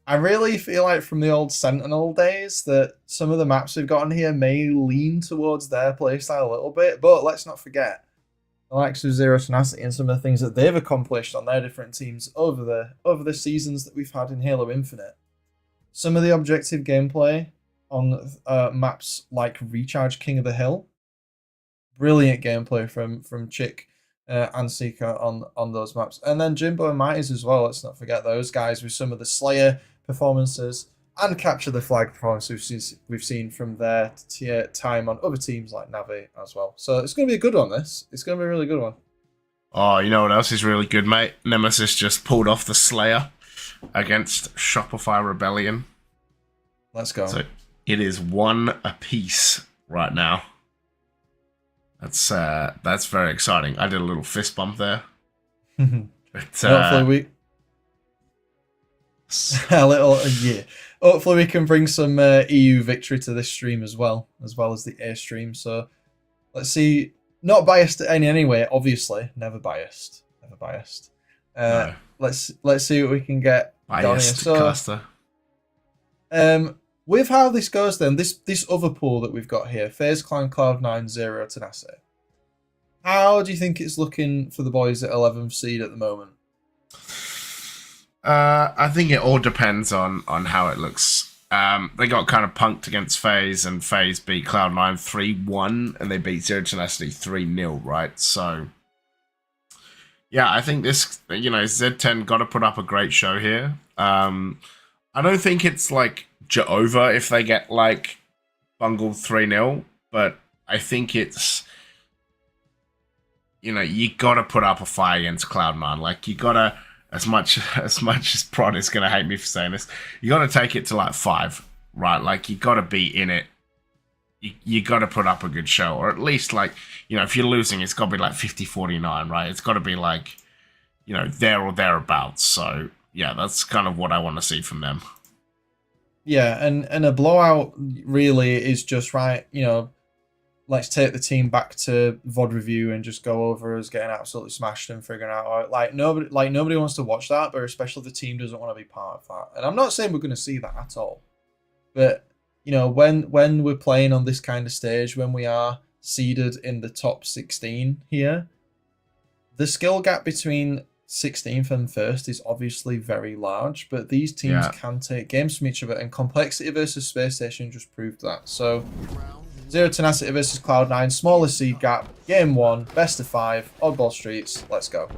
I really feel like from the old Sentinel days that some of the maps we've got on here may lean towards their playstyle a little bit, but let's not forget the likes of Zero Tenacity and some of the things that they've accomplished on their different teams over the seasons that we've had in Halo Infinite. Some of the objective gameplay on maps like Recharge King of the Hill, brilliant gameplay from Chick and Seeker on those maps, and then Jimbo and Mighties as well. Let's not forget those guys with some of the Slayer performances and Capture the Flag performances we've seen from their time on other teams like Navi as well. So it's going to be a good one, this. It's going to be a really good one. Oh, you know what else is really good, mate? Nemesis just pulled off the Slayer against Shopify Rebellion. Let's go. So it is 1 apiece right now. That's very exciting. I did a little fist bump there. But, Hopefully we can bring some EU victory to this stream as well as the A stream. So let's see. Not biased in any way, obviously. Never biased. No. Let's see what we can get. Biased caster. With how this goes, then this other pool that we've got here, FaZe Clan, Cloud9, Zero Tenacity. How do you think it's looking for the boys at 11th seed at the moment? I think it all depends on how it looks. They got kind of punked against FaZe, and FaZe beat Cloud9 3-1, and they beat Zero Tenacity 3-0, right? So, yeah, I think this, you know, Z10 got to put up a great show here. I don't think it's like over if they get like bungled 3-0, but I think it's, you know, you got to put up a fight against Cloud9. Like, you got to, as much as Prod is going to hate me for saying this, you got to take it to like 5, right? Like, you got to be in it. You got to put up a good show, or at least, like, you know, if you're losing, it's got to be like 50-49, right? It's got to be like, you know, there or thereabouts. So, yeah, that's kind of what I want to see from them. Yeah, and a blowout really is just right, you know, let's take the team back to VOD review and just go over us getting absolutely smashed and figuring out nobody wants to watch that, but especially the team doesn't want to be part of that. And I'm not saying we're going to see that at all, but you know, when we're playing on this kind of stage, when we are seeded in the top 16 here, the skill gap between 16th and 1st is obviously very large, but these teams can take games from each other, and Complexity versus Space Station just proved that. So Zero Tenacity versus Cloud9, smallest seed gap, game 1, best of 5, oddball streets. Let's go.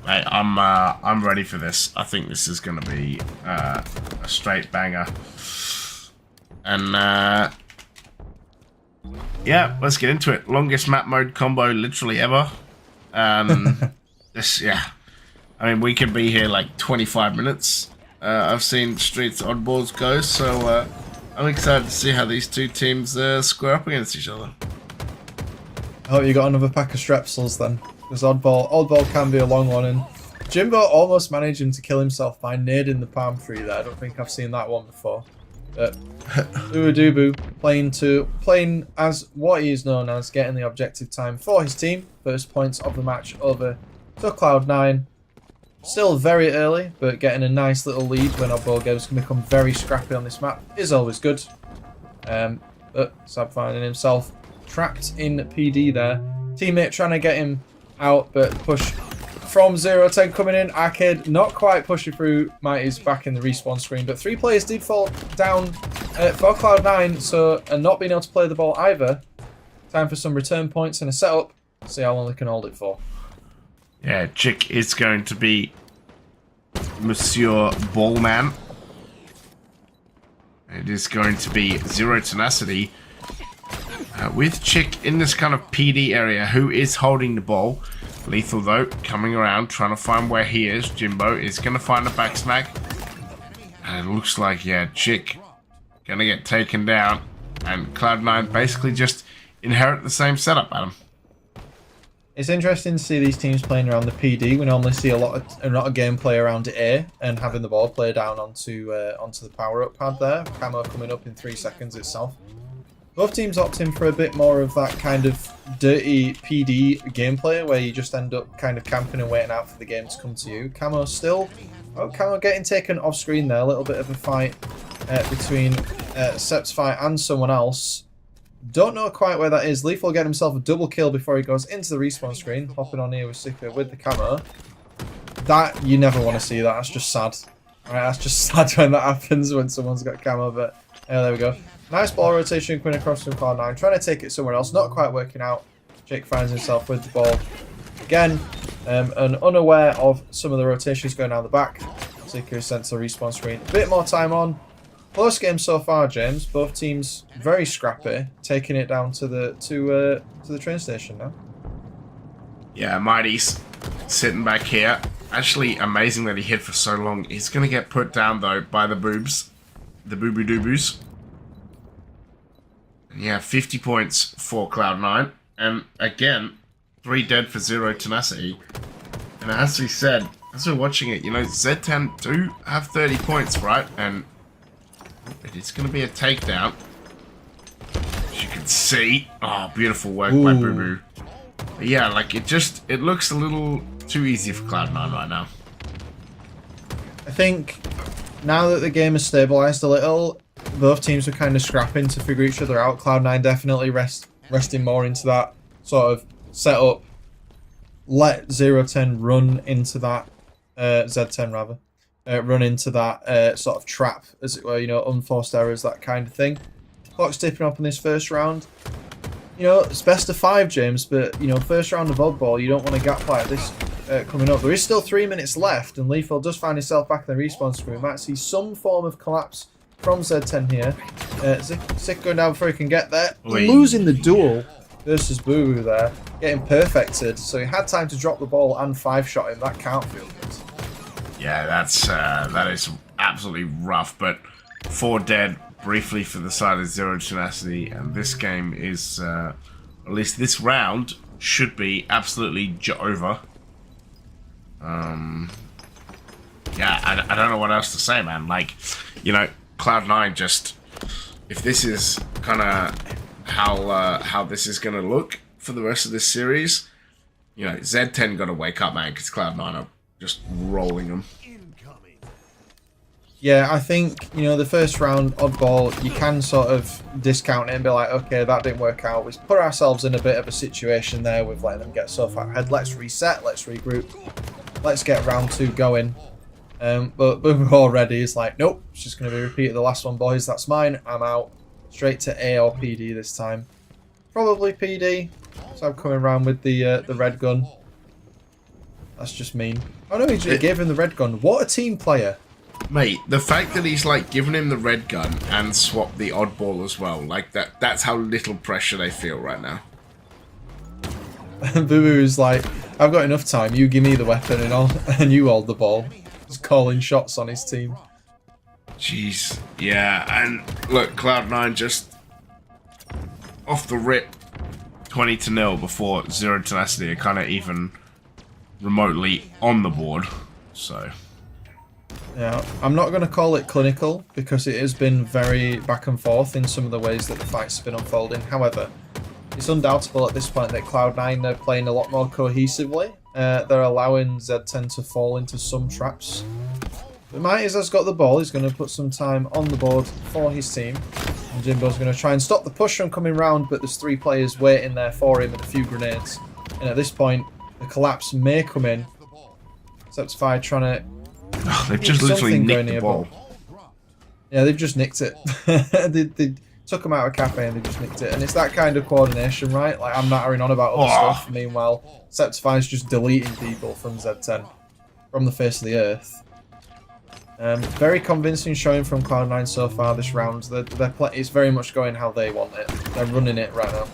Mate, I'm ready for this. I think this is going to be a straight banger. And yeah, let's get into it. Longest map mode combo literally ever. This, yeah. I mean, we could be here like 25 minutes. I've seen Streets Oddballs go, so I'm excited to see how these two teams square up against each other. I hope you got another pack of Strepsils then, because oddball can be a long one, and Jimbo almost managed him to kill himself by nading the palm tree there. I don't think I've seen that one before. But Uadubu playing as what he is known as, getting the objective time for his team. First points of the match over to Cloud9. Still very early, but getting a nice little lead when our ball games can become very scrappy on this map is always good. But Sab finding himself trapped in PD there. Teammate trying to get him out, but push from 0-10 coming in. Arcade not quite pushing through. Mighty's back in the respawn screen, but 3 players did fall down for Cloud9, so and not being able to play the ball either. Time for some return points and a setup. See how long they can hold it for. Yeah, Chick is going to be Monsieur Ballman. It is going to be Zero Tenacity with Chick in this kind of PD area. Who is holding the ball? Lethal, though, coming around, trying to find where he is. Jimbo is going to find a back smack. And it looks like, yeah, Chick going to get taken down. And Cloud9 basically just inherit the same setup, Adam. It's interesting to see these teams playing around the PD. We normally see a lot of gameplay around A and having the ball play down onto the power-up pad there. Camo coming up in 3 seconds itself. Both teams opting for a bit more of that kind of dirty PD gameplay where you just end up kind of camping and waiting out for the game to come to you. Camo still, Camo getting taken off screen there. A little bit of a fight between Sep's fight and someone else. Don't know quite where that is. Lethal get himself a double kill before he goes into the respawn screen. Hopping on here with Sika with the Camo. That, you never want to see that. That's just sad. Alright, that's just sad when that happens when someone's got Camo, but there we go. Nice ball rotation coming across from Cloud9. Trying to take it somewhere else. Not quite working out. Jake finds himself with the ball again. And unaware of some of the rotations going down the back. Sika is sent to the respawn screen. A bit more time on. Close game so far, James. Both teams very scrappy, taking it down to the train station now. Yeah, Mighty's sitting back here. Actually, amazing that he hid for so long. He's gonna get put down though by the boobs, the boo doo boos. Yeah, 50 points for Cloud9, and again, 3 dead for Zero Tenacity. And as we said, as we're watching it, you know, Z10 do have 30 points, right? And it is going to be a takedown. As you can see. Oh, beautiful work by Boo Boo. But yeah, like it looks a little too easy for Cloud9 right now. I think now that the game has stabilized a little, both teams are kind of scrapping to figure each other out. Cloud9 definitely resting more into that sort of setup. Let 0-10 run into that, Z10 rather. Run into that sort of trap, as it were, you know, unforced errors, that kind of thing. Clock's tipping up in this first round. You know, it's best of 5, James, but, you know, first round of oddball, you don't want a gap like this coming up. There is still 3 minutes left, and Lethal does find himself back in the respawn screen. We might see some form of collapse from Z10 here. Sick going down before he can get there. Losing the duel versus Boo Boo there. Getting perfected, so he had time to drop the ball and 5-shot him. That can't feel good. Yeah, that is absolutely rough, but 4 dead briefly for the side of Zero Tenacity, and this game is, at least this round, should be absolutely over. Yeah, I don't know what else to say, man. Like, you know, Cloud9 just, if this is kind of how this is going to look for the rest of this series, you know, Z10 got to wake up, man, because Cloud9 are just rolling them. Yeah, I think, you know, the first round oddball, you can sort of discount it and be like, okay, that didn't work out. We put ourselves in a bit of a situation there with letting them get so far ahead. Let's reset, let's regroup, let's get round 2 going. But Boo already is like, nope, it's just going to be repeated the last one, boys. That's mine. I'm out. Straight to A or PD this time. Probably PD. So I'm coming around with the red gun. That's just mean. Oh no, he just gave him the red gun. What a team player. Mate, the fact that he's like giving him the red gun and swapped the oddball as well, like that's how little pressure they feel right now. Boo Boo's like, I've got enough time, you give me the weapon and you hold the ball. Just calling shots on his team. Jeez. Yeah, and look, Cloud9 just off the rip 20-0 before Zero Tenacity are kind of even remotely on the board, so Yeah, I'm not going to call it clinical because it has been very back and forth in some of the ways that the fights have been unfolding. However, it's undoubtable at this point that Cloud9 are playing a lot more cohesively. They're allowing Z10 to fall into some traps. But Mighty's has got the ball. He's going to put some time on the board for his team. And Jimbo's going to try and stop the push from coming round, but there's 3 players waiting there for him and a few grenades. And at this point, the collapse may come in. Septify trying to... Oh, they've just literally nicked the ball. Yeah, they've just nicked it. they took them out of cafe and they just nicked it. And it's that kind of coordination, right? Like, I'm nattering on about other stuff. Meanwhile, Septify's just deleting people from Z10. From the face of the earth. Very convincing showing from Cloud9 so far this round. It's very much going how they want it. They're running it right now.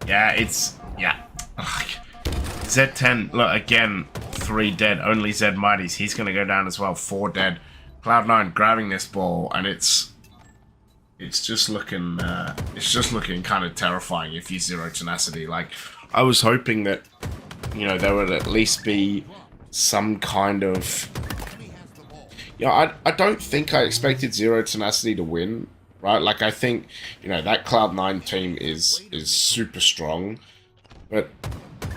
Yeah, it's... Yeah. Ugh. Z10, look, again, 3 dead. Only Z Mighty's. He's going to go down as well. 4 dead. Cloud9 grabbing this ball, and it's just looking kind of terrifying if you zero tenacity. Like, I was hoping that, you know, there would at least be some kind of... You know, I don't think I expected zero tenacity to win, right? Like, I think, you know, that Cloud9 team is super strong, but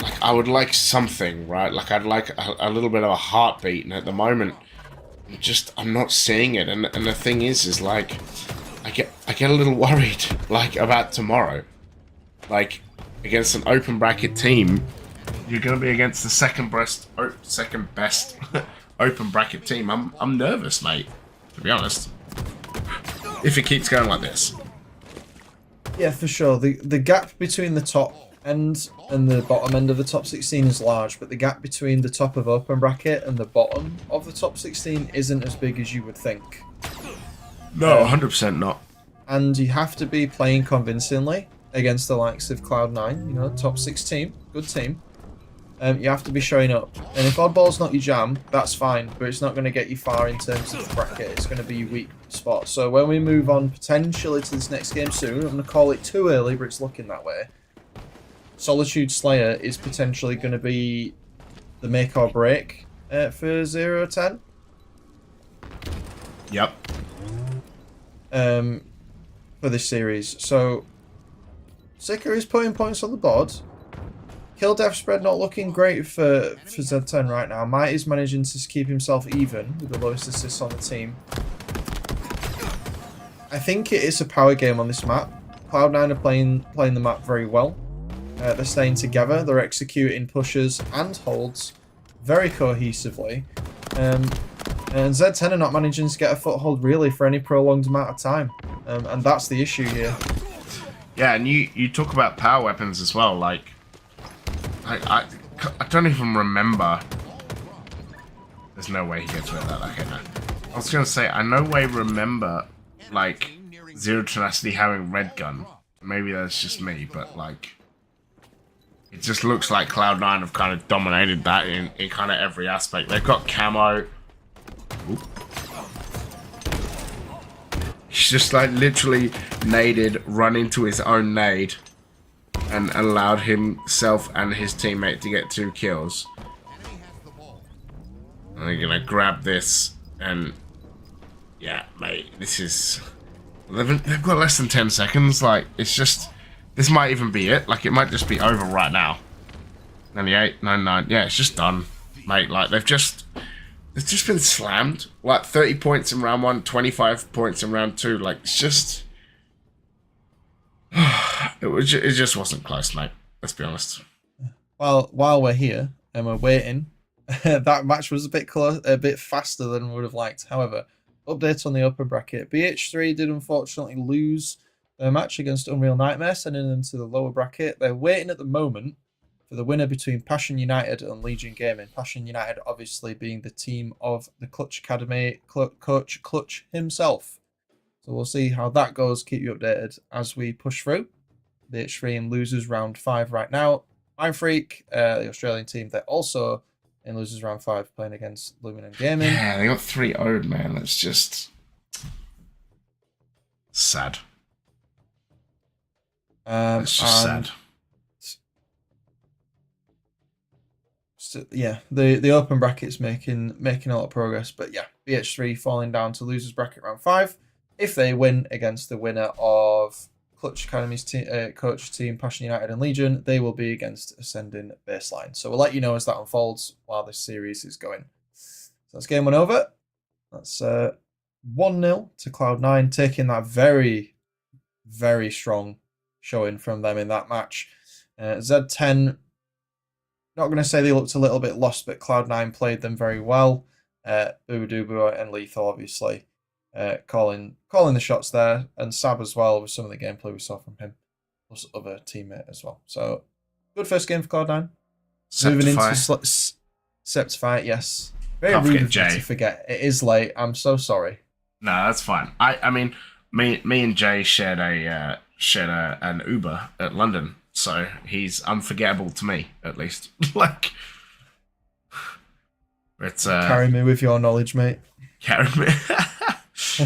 like, I would like something, right? Like, I'd like a little bit of a heartbeat, and at the moment, I'm not seeing it. And the thing is like, I get a little worried, like, about tomorrow. Like, against an open bracket team, you're going to be against the second best open bracket team. I'm nervous, mate, to be honest. If it keeps going like this. Yeah, for sure. The gap between the top end and the bottom end of the top 16 is large, but the gap between the top of open bracket and the bottom of the top 16 isn't as big as you would think. No, 100% not. And you have to be playing convincingly against the likes of Cloud9, you know, top 6 team, good team. You have to be showing up. And if oddball's not your jam, that's fine, but it's not going to get you far in terms of the bracket. It's going to be your weak spot. So when we move on potentially to this next game soon, I'm going to call it too early, but it's looking that way. Solitude Slayer is potentially going to be the make or break for 0-10. Yep. For this series. So, Sika is putting points on the board. Kill death spread not looking great for Z10 right now. Might is managing to keep himself even with the lowest assists on the team. I think it is a power game on this map. Cloud9 are playing the map very well. They're staying together. They're executing pushes and holds very cohesively. And Z10 are not managing to get a foothold really for any prolonged amount of time. And that's the issue here. Yeah, and you talk about power weapons as well. Like, I don't even remember. There's no way he gets rid of that. Okay, no. I was going to say, I no way remember, like, Zero Tenacity having red gun. Maybe that's just me, but, like, it just looks like Cloud9 have kind of dominated that in kind of every aspect. They've got camo. Oop. He's just, like, literally naded, run into his own nade, and allowed himself and his teammate to get 2 kills. And they're gonna grab this, and yeah, mate, this is... They've got less than 10 seconds, like, it's just... This might even be it, like, it might just be over right now. 98, 99, yeah, it's just done, mate, like, they've just been slammed. Like, 30 points in round 1, 25 points in round 2, like, it's just... It just wasn't close, mate. Let's be honest. While we're here and we're waiting, that match was a bit faster than we would have liked. However, update on the upper bracket. BH3 did unfortunately lose their match against Unreal Nightmare, sending them to the lower bracket. They're waiting at the moment for the winner between Passion United and Legion Gaming. Passion United obviously being the team of the Clutch Academy coach Clutch himself. So we'll see how that goes. Keep you updated as we push through. The H3 in losers round 5 right now. Mind Freak, the Australian team, they're also in losers round 5 playing against Luminant Gaming. Yeah, they got 3-0'd, man. That's just sad. It's just sad. So, yeah, the open bracket's making a lot of progress, but yeah, BH3 falling down to losers bracket round 5. If they win against the winner of Clutch Academy's coach team, Passion United and Legion, they will be against Ascending Baseline. So we'll let you know as that unfolds while this series is going. So that's game 1 over. That's 1-0 to Cloud9, taking that very, very strong showing from them in that match. Z10, not going to say they looked a little bit lost, but Cloud9 played them very well. Boobadooboo and Lethal, obviously, calling the shots there, and Sab as well with some of the gameplay we saw from him, plus other teammate as well. So, good first game for Cloud9. Moving into Septify, yes. Very rude of me to forget. It is late. I'm so sorry. No, that's fine. I mean, me and Jay shared an Uber at London, so he's unforgettable to me, at least. Like, it's carry me with your knowledge, mate. Carry me.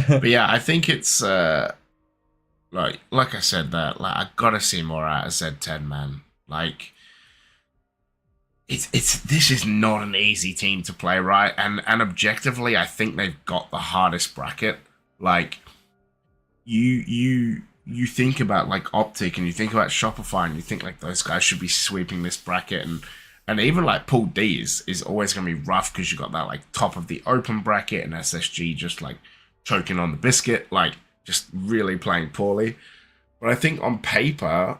But yeah, I think it's like I said, that like I gotta see more out of Z10, man. Like, this is not an easy team to play, right? And objectively, I think they've got the hardest bracket. Like, you think about like Optic, and you think about Shopify, and you think like those guys should be sweeping this bracket, and even like Pool D is always gonna be rough because you got that like top of the open bracket and SSG just like choking on the biscuit, like just really playing poorly. But I think on paper,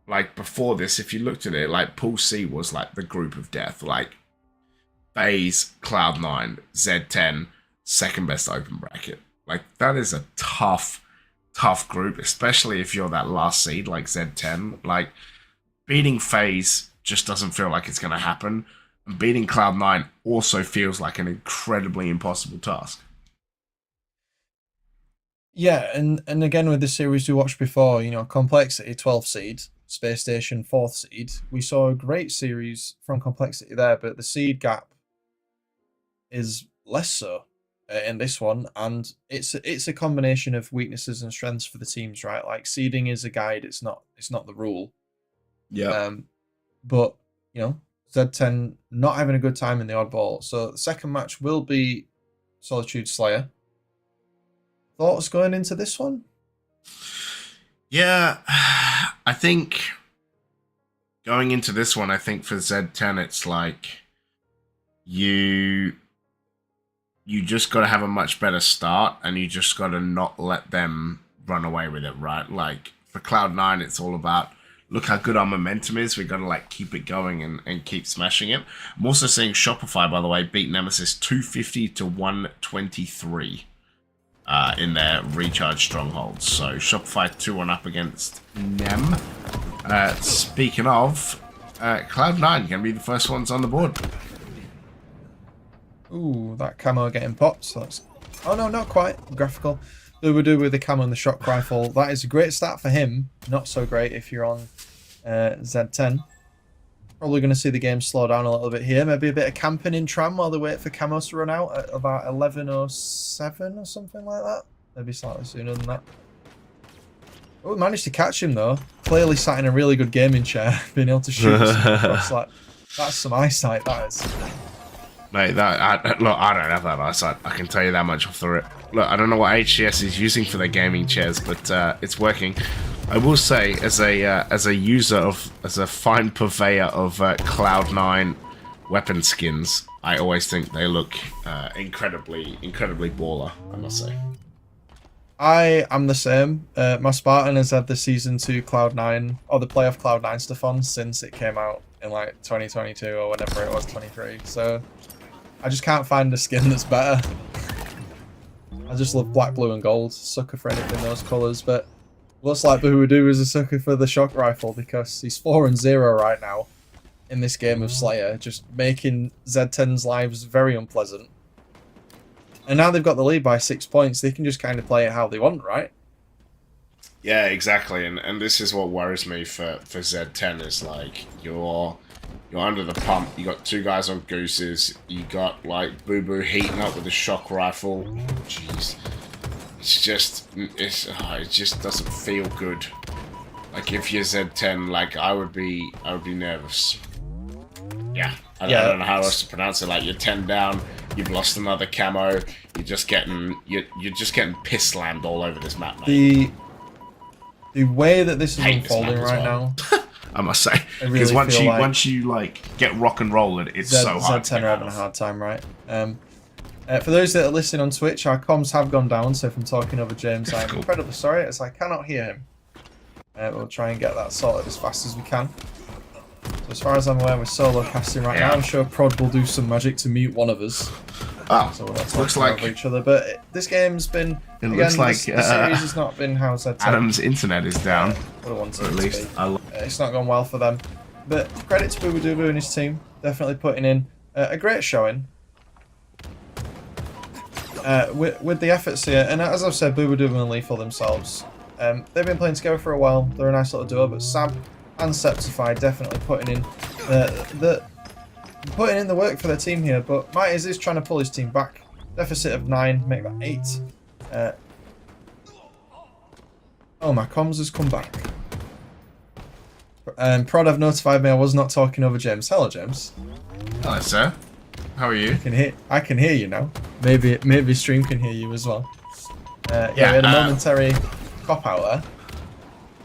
like before this, if you looked at it, like Pool C was like the group of death. Like FaZe, Cloud9, Z10, second best open bracket. Like that is a tough group, especially if you're that last seed like Z10. Like beating FaZe just doesn't feel like it's going to happen. And beating Cloud9 also feels like an incredibly impossible task. Yeah, and again with the series we watched before, you know, Complexity 12th seed, Space Station 4th seed, we saw a great series from Complexity there, but the seed gap is less so in this one, and it's a combination of weaknesses and strengths for the teams, right? Like seeding is a guide, it's not the rule. Yeah. But you know, Z10 not having a good time in the oddball. So the second match will be Solitude Slayer. Thoughts going into this one? Yeah, I think going into this one, I think for Z10, it's like you just got to have a much better start, and you just got to not let them run away with it, right? Like for Cloud9, it's all about, look how good our momentum is. We got to like keep it going and keep smashing it. I'm also seeing Shopify, by the way, beat Nemesis 250 to 123 in their recharge strongholds. So Shopify 2-1 up against Nem. Speaking of, Cloud9 can be the first ones on the board. Ooh, that camo getting popped. So that's... Oh no, not quite. Graphical. Doobadoo with the camo and the shock rifle. That is a great start for him. Not so great if you're on Z10. Probably going to see the game slow down a little bit here. Maybe a bit of camping in tram while they wait for camos to run out at about 11:07 or something like that. Maybe slightly sooner than that. Oh, we managed to catch him though. Clearly sat in a really good gaming chair, being able to shoot across like, that's some eyesight, that is. Mate, look, I don't have that eyesight. I can tell you that much off the rip. Look, I don't know what HCS is using for their gaming chairs, but it's working. I will say, as a user as a fine purveyor of Cloud9 weapon skins, I always think they look incredibly baller, I must say. I am the same. My Spartan has had the Season 2 Cloud9, or the playoff Cloud9 stuff on since it came out in like 2022 or whenever it was, 23. So I just can't find a skin that's better. I just love black, blue, and gold. Sucker for anything those colours, but looks like Boohoo is a sucker for the shock rifle because he's 4-0 right now in this game of Slayer, just making Z10's lives very unpleasant. And now they've got the lead by 6 points, they can just kind of play it how they want, right? Yeah, exactly. And this is what worries me for Z10 is like you're under the pump. You got two guys on gooses. You got like Boo Boo heating up with a shock rifle. Jeez, it just doesn't feel good. Like if you're Z10, like I would be nervous. Yeah, I don't know how else to pronounce it. Like you're 10 down, you've lost another camo. You're just getting piss slammed all over this map, mate. The way that this is unfolding right now, I must say, because once you like get rock and roll, it's so hard. Z10 are having a hard time, right? For those that are listening on Twitch, our comms have gone down, so if I'm talking over James, I'm incredibly sorry, as I cannot hear him. We'll try and get that sorted as fast as we can. So as far as I'm aware, we're solo casting right now. I'm sure Prod will do some magic to mute one of us. Oh, so we're not talking over each other. But this game's been. Looks like the series has not been how Z10. Adam's internet is down. What I wanted at least. It's not gone well for them. But credit to Boobadooboo and his team. Definitely putting in a great showing. With the efforts here, and as I've said, Boobadooboo and Lethal themselves, they've been playing together for a while. They're a nice little duo, but Sam and Septify definitely putting in the work for their team here. But Mighty's is trying to pull his team back. Deficit of 9, make that 8. Oh, my comms has come back. Prod have notified me I was not talking over James. Hello, James. Hello, sir. How are you? I can hear you now. Maybe stream can hear you as well. Yeah, we had a momentary cop out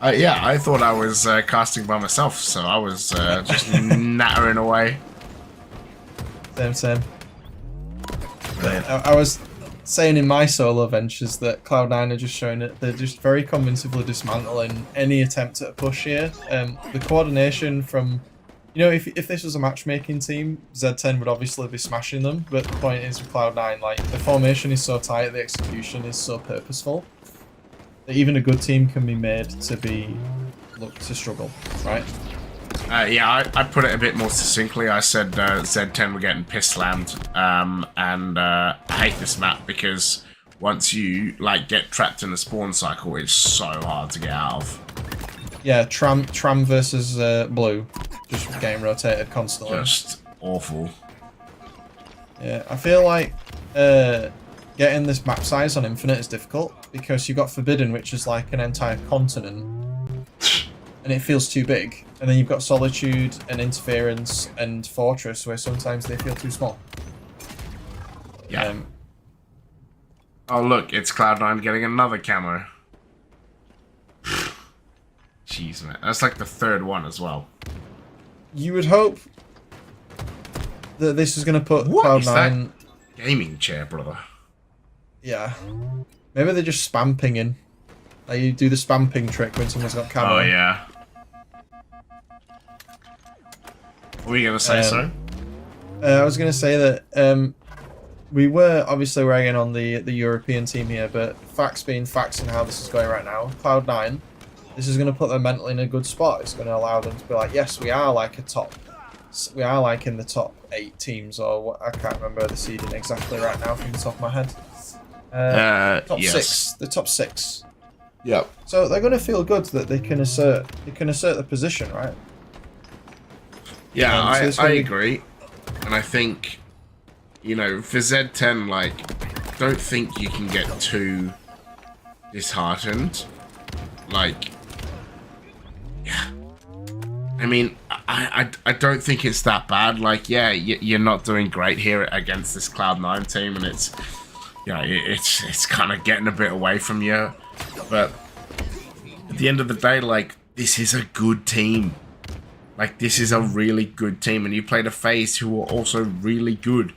there. Yeah, I thought I was casting by myself, so I was just nattering away. Same. I was saying in my solo ventures that Cloud9 are just showing it. They're just very convincingly dismantling any attempt at a push here. The coordination from... if this was a matchmaking team, Z10 would obviously be smashing them, but the point is with Cloud9, like, the formation is so tight, the execution is so purposeful, that even a good team can be made to struggle, right? Yeah, I put it a bit more succinctly. I said Z10 were getting piss slammed, and I hate this map because once you get trapped in the spawn cycle, it's so hard to get out of. Yeah, Tram versus Blue, just game rotated constantly. Just awful. Yeah, I feel like getting this map size on Infinite is difficult because you've got Forbidden, which is like an entire continent, and it feels too big. And then you've got Solitude and Interference and Fortress, where sometimes they feel too small. Yeah. Oh look, it's Cloud9 getting another camo. Jeez, man, that's like the third one as well. You would hope that this is going to put Cloud9... Gaming chair, brother. Yeah. Maybe they're just spam pinging. Like you do the spam ping trick when someone's got camo. Oh, yeah. What were you going to say, sorry? I was going to say that we were obviously ragging on the European team here, but facts being facts and how this is going right now, Cloud9, this is going to put them mentally in a good spot. It's going to allow them to be like, yes, we are like in the top 8 teams, or what, I can't remember the seeding exactly right now from the top of my head. Top 6. The top 6. Yep. So they're going to feel good that they can assert the position, right? Yeah, I agree. And I think, for Z10, don't think you can get too disheartened. Yeah. I mean, I don't think it's that bad. Yeah, you're not doing great here against this Cloud9 team, and it's kind of getting a bit away from you. But at the end of the day, this is a good team. This is a really good team, and you played a FaZe who are also really good.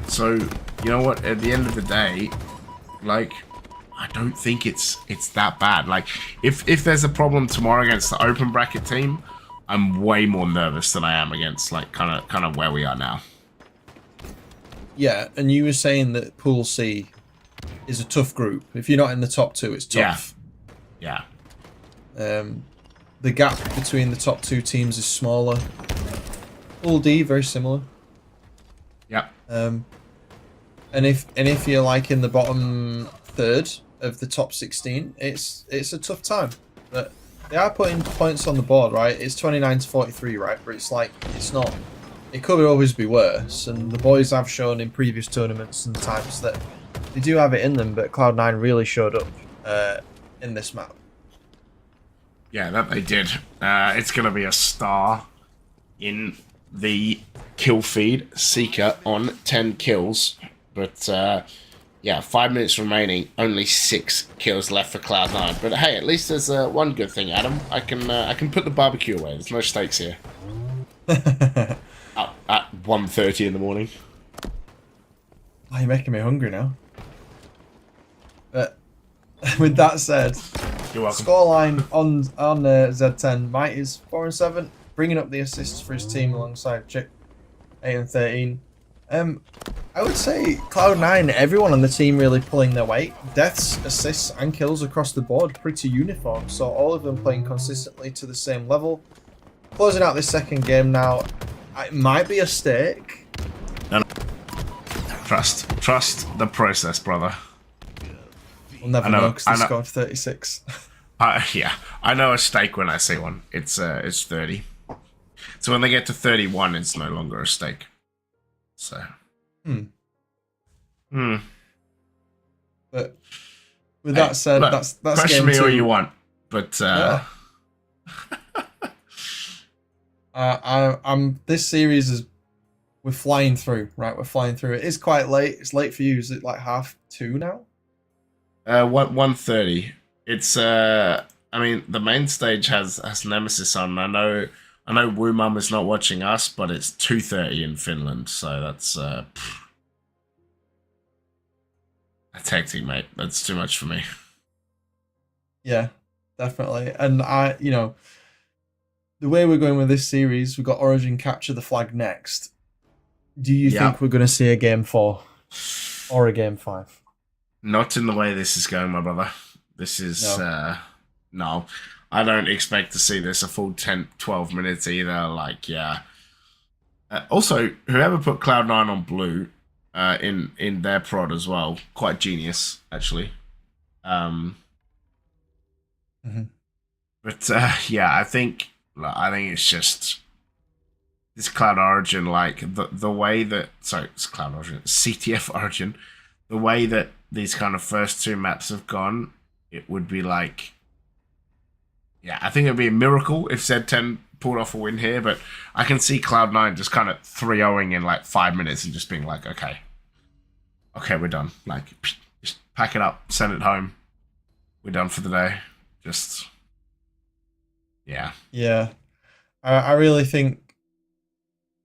So, you know what? At the end of the day, I don't think it's that bad. If there's a problem tomorrow against the open bracket team, I'm way more nervous than I am against kind of where we are now. Yeah, and you were saying that Pool C is a tough group. If you're not in the top 2, it's tough. Yeah. The gap between the top 2 teams is smaller. Pool D, very similar. Yep. And if you're in the bottom third of the top 16, it's a tough time. But they are putting points on the board, right? It's 29 to 43, right? But it's not. It could always be worse. And the boys have shown in previous tournaments and times that they do have it in them. But Cloud9 really showed up in this map. Yeah, that they did. It's going to be a star in the kill feed. Seeker on 10 kills, but yeah, 5 minutes remaining, only 6 kills left for Cloud9. But hey, at least there's one good thing, Adam. I can put the barbecue away. There's no stakes here. At 1:30 in the morning. Oh, you're making me hungry now. But with that said, you're welcome. Scoreline on Z10. Might is 4-7, bringing up the assists for his team alongside Chick, 8-13. I would say Cloud9, everyone on the team really pulling their weight. Deaths, assists, and kills across the board, pretty uniform. So all of them playing consistently to the same level. Closing out this second game now. It might be a stake. No. Trust the process, brother. We'll never know because they scored 36. Yeah, I know a stake when I see one. It's 30. So when they get to 31, it's no longer a stake. So. But with that said, look, that's question game me 2. all you want, but I'm this series is we're flying through, right? We're flying through. It is quite late. It's late for you. Is it like 2:30 now? 1:30. It's I mean, the main stage has Nemesis on. I know Woo Mum is not watching us, but it's 2:30 in Finland, so that's hectic, mate. That's too much for me. Yeah, definitely. And the way we're going with this series, we've got Origin capture the flag next. Do you think we're going to see a game 4 or a game 5? Not in the way this is going, my brother. This is no. I don't expect to see this a full 10, 12 minutes either. Like, yeah. Also, whoever put Cloud9 on blue in their prod as well, quite genius, actually. But yeah, I think it's just this Cloud Origin, like the way that it's Cloud Origin, CTF Origin, the way that these kind of first 2 maps have gone, it would be like, yeah, I think it'd be a miracle if Z10 pulled off a win here, but I can see Cloud9 just kind of 3-0ing in like 5 minutes and just being like, okay, we're done. Like, just pack it up, send it home. We're done for the day. Just, yeah. Yeah. I really think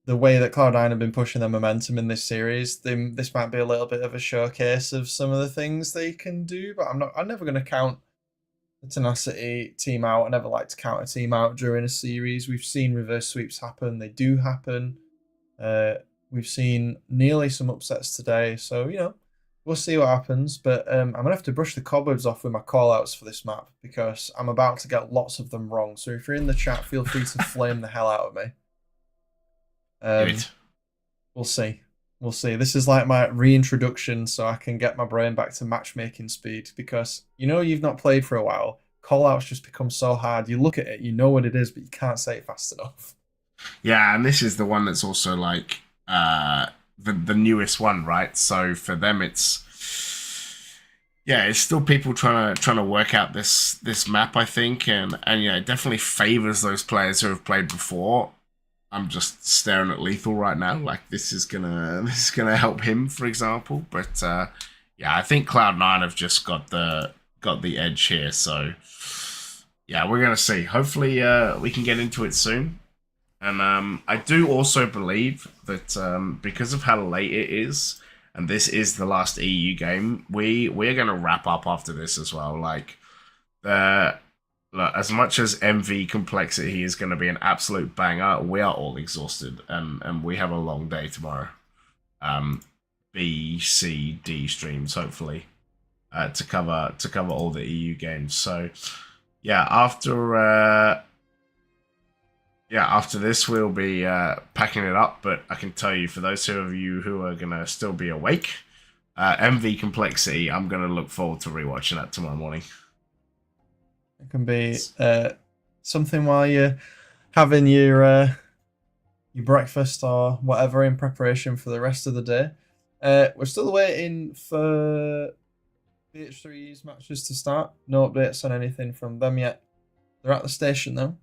the way that Cloud9 have been pushing their momentum in this series, this might be a little bit of a showcase of some of the things they can do, but I'm never going to count the Tenacity team out. I never like to count a team out during a series. We've seen reverse sweeps happen. They do happen. We've seen nearly some upsets today. So, we'll see what happens. But I'm going to have to brush the cobwebs off with my call-outs for this map because I'm about to get lots of them wrong. So if you're in the chat, feel free to flame the hell out of me. We'll see. We'll see. This is like my reintroduction so I can get my brain back to matchmaking speed because you've not played for a while. Call-outs just become so hard. You look at it, you know what it is, but you can't say it fast enough. Yeah, and this is the one that's also like the newest one, right? So for them, it's still people trying to work out this map, I think, and it definitely favors those players who have played before. I'm just staring at Lethal right now, like this is gonna help him, for example. But yeah, I think Cloud9 have just got the edge here. So yeah, we're gonna see. Hopefully, we can get into it soon. And I do also believe that because of how late it is, and this is the last EU game, we're gonna wrap up after this as well. Like as much as MV Complexity is going to be an absolute banger, we are all exhausted, and we have a long day tomorrow. B, C, D streams hopefully to cover all the EU games. So yeah, after this we'll be packing it up. But I can tell you, for those of you who are gonna still be awake, MV Complexity, I'm gonna look forward to rewatching that tomorrow morning. It can be something while you're having your breakfast or whatever in preparation for the rest of the day. We're still waiting for BH3's matches to start. No updates on anything from them yet. They're at the station though.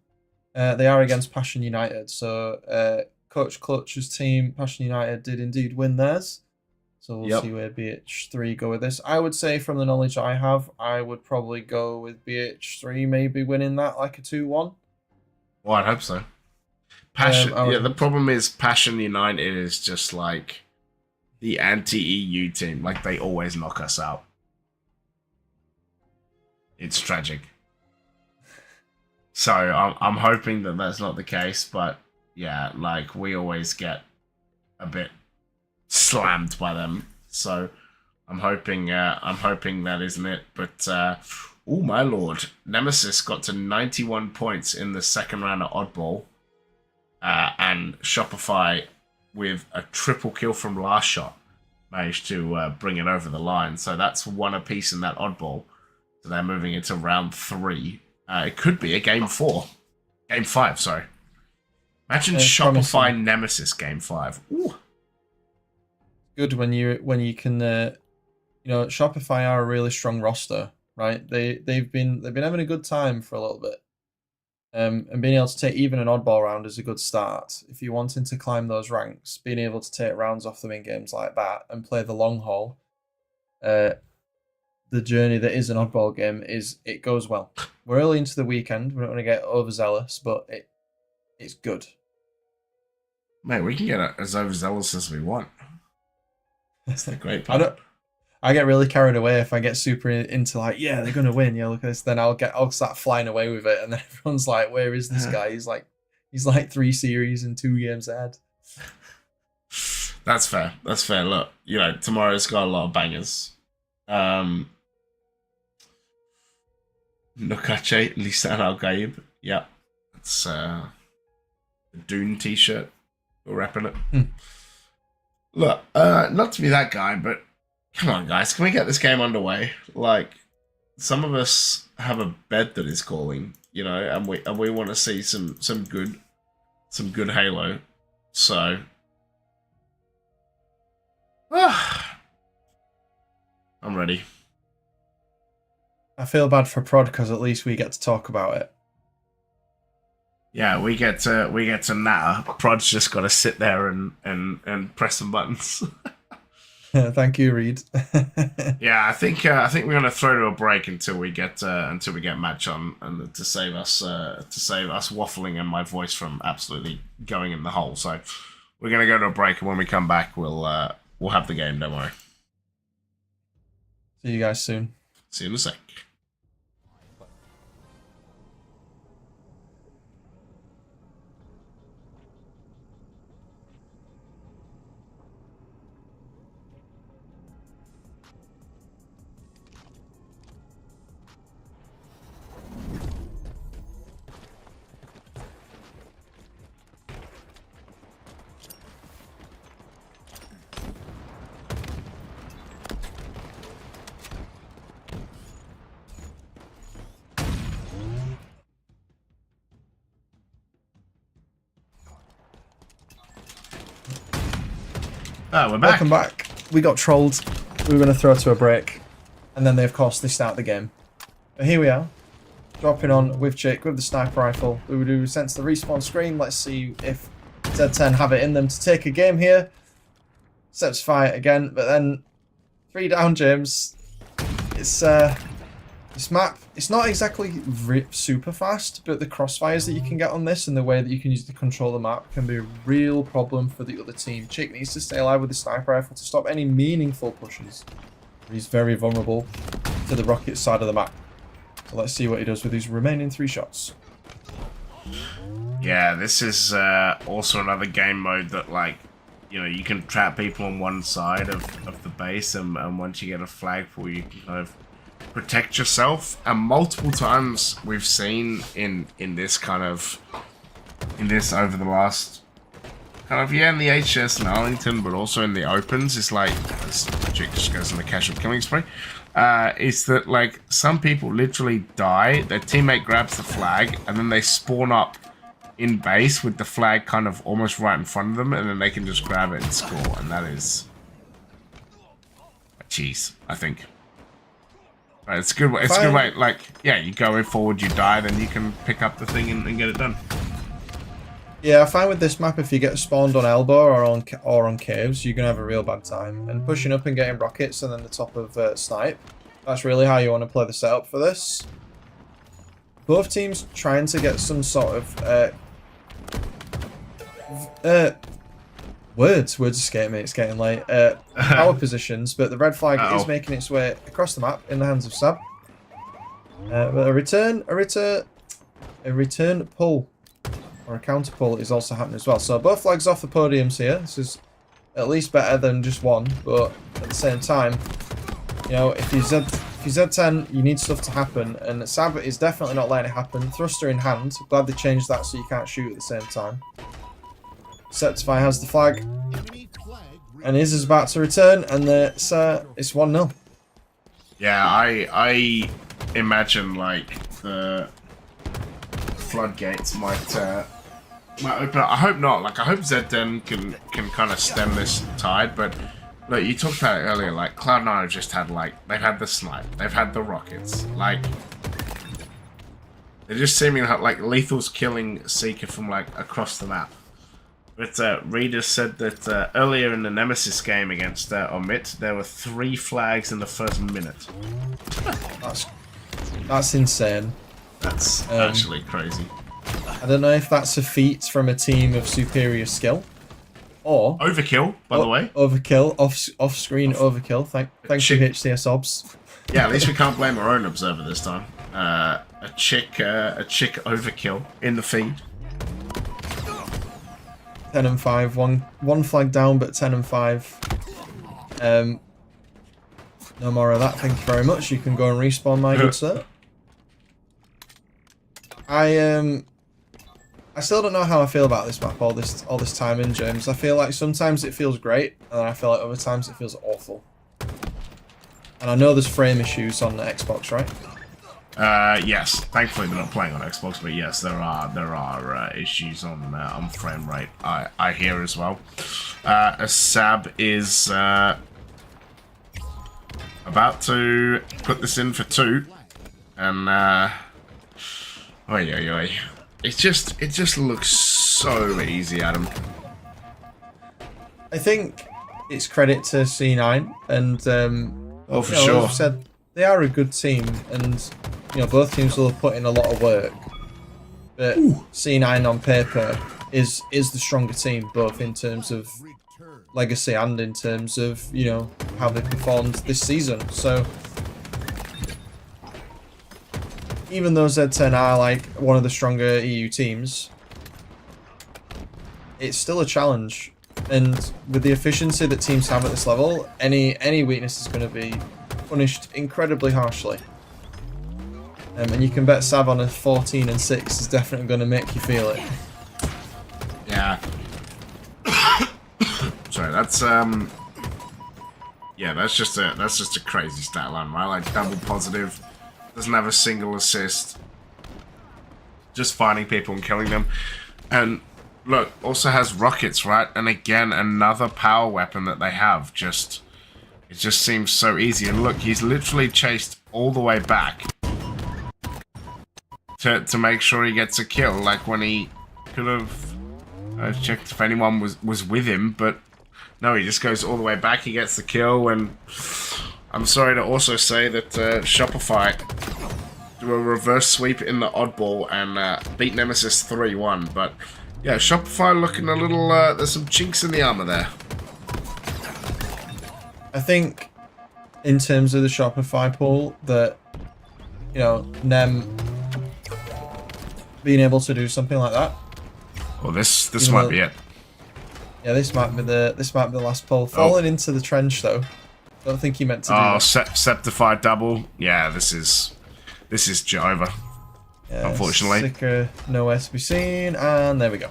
They are against Passion United, so Coach Clutch's team, Passion United, did indeed win theirs. So we'll see where BH3 go with this. I would say from the knowledge I have, I would probably go with BH3 maybe winning that like a 2-1. Well, I'd hope so. Passion, the problem is Passion United is just like the anti-EU team. Like, they always knock us out. It's tragic. So I'm hoping that that's not the case, but yeah, like, we always get a bit slammed by them. So I'm hoping that isn't it. But oh my lord, Nemesis got to 91 points in the second round of Oddball, and Shopify with a triple kill from last shot managed to bring it over the line. So that's one apiece in that Oddball. So they're moving into round 3. It could be a game 5. Sorry. Imagine Shopify promising. Nemesis game 5. Ooh. Good when you can, Shopify are a really strong roster, right? They've been having a good time for a little bit, and being able to take even an oddball round is a good start. If you're wanting to climb those ranks, being able to take rounds off them in games like that and play the long haul, the journey that is an oddball game it goes well. We're early into the weekend. We don't want to get overzealous, but it's good. Mate, we can get as overzealous as we want. That's a great part. I get really carried away if I get super into like, yeah, they're gonna win. Yeah, look at this. Then I'll start flying away with it, and then everyone's like, where is this guy? He's like 3 series and 2 games ahead. That's fair. That's fair. Look, tomorrow's got a lot of bangers. Nokache Lisan Al Gaib. Yeah. It's a Dune t-shirt. We're repping it. Look, not to be that guy, but come on, guys. Can we get this game underway? Like, some of us have a bed that is calling, and we want to see some good Halo. So, I'm ready. I feel bad for Prod because at least we get to talk about it. Yeah, we get to natter. Prod's just got to sit there and press some buttons. Thank you, Reed. Yeah, I think we're gonna throw to a break until we get match on, and to save us waffling and my voice from absolutely going in the hole. So we're gonna go to a break, and when we come back, we'll have the game. Don't worry. See you guys soon. See you in a sec. Oh, we're back. Welcome back. We got trolled. We were going to throw to a break. And then they, of course, they start the game. But here we are. Dropping on with Chick with the sniper rifle. We do sense the respawn screen. Let's see if Z10 have it in them to take a game here. Steps fight again, but then 3 down, James. It's this map, it's not exactly super fast, but the crossfires that you can get on this and the way that you can use to control the map can be a real problem for the other team. Chick needs to stay alive with the sniper rifle to stop any meaningful pushes. He's very vulnerable to the rocket side of the map. So let's see what he does with his remaining 3 shots. Yeah, this is also another game mode that, like, you can trap people on one side of the base, and once you get a flagpole, you can kind of protect yourself. And multiple times we've seen in this over the last in the HCS and Arlington, but also in the opens, it's like this chick just goes on the casual killing spree. Is that, like, some people literally die, their teammate grabs the flag, and then they spawn up in base with the flag kind of almost right in front of them, and then they can just grab it and score, and that is a cheese, I think. Right, it's a good way. It's a good way. Like, yeah, you go in forward, you die, then you can pick up the thing and get it done. Yeah, I find with this map, if you get spawned on elbow or on caves, you're gonna have a real bad time. And pushing up and getting rockets and then the top of snipe, that's really how you want to play the setup for this. Both teams trying to get some sort of words escape me. It's getting late. Power positions, but the red flag is making its way across the map in the hands of Sab. But a return pull. Or a counter pull is also happening as well. So both flags off the podiums here. This is at least better than just one, but at the same time, you know, if you Z10, you need stuff to happen, and Sab is definitely not letting it happen. Thruster in hand. Glad they changed that so you can't shoot at the same time. Septify has the flag, and is about to return, and it's 1-0. Yeah, I imagine like the floodgates might open up. I hope not. Like, I hope Z10 can kind of stem this tide. But look, you talked about it earlier. Like, Cloud9 have just had they've had the snipe, they've had the rockets. Like, they're just seeming like Lethal's killing Seeker from like across the map. But Reader said that earlier in the Nemesis game against Omit, there were 3 flags in the first minute. That's insane. That's actually crazy. I don't know if that's a feat from a team of superior skill, or overkill. By the way, overkill, off-screen overkill. Thank you, HCS Obs. Yeah, at least we can't blame our own observer this time. A chick overkill in the feed. 10 and 5, one flag down, but 10 and 5. No more of that. Thank you very much. You can go and respawn, my good sir. I still don't know how I feel about this map all this time in, James. I feel like sometimes it feels great, and I feel like other times it feels awful. And I know there's frame issues on the Xbox, right? Yes. Thankfully, they're not playing on Xbox, but yes, there are issues on frame rate. I hear as well. Sab is about to put this in for 2, and oi. It just looks so easy, Adam. I think it's credit to C9, and for sure. As I've said, they are a good team, and you know both teams will have put in a lot of work. But C9 on paper is the stronger team, both in terms of legacy and in terms of how they performed this season. So even though Z10 are like one of the stronger EU teams, it's still a challenge. And with the efficiency that teams have at this level, any weakness is going to be punished incredibly harshly. And you can bet Sab on a 14 and 6 is definitely going to make you feel it. Yeah. Sorry, that's yeah, that's just a crazy stat line, right? Like double positive, doesn't have a single assist, just finding people and killing them. And look, also has rockets, right? And again, another power weapon that they have. It just seems so easy. And look, he's literally chased all the way back to make sure he gets a kill. Like when he could have checked if anyone was with him, but no, he just goes all the way back. He gets the kill, and I'm sorry to also say that Shopify do a reverse sweep in the oddball and beat Nemesis 3-1. But yeah, Shopify looking a little. There's some chinks in the armor there. I think, in terms of the Shopify pool, that Nem being able to do something like that. Well, this might be it. Yeah, this might be the last pull. Falling into the trench though. Don't think he meant to do that. Septify double. Yeah, this is Jova. Yeah, unfortunately. Sticker nowhere to be seen, and there we go.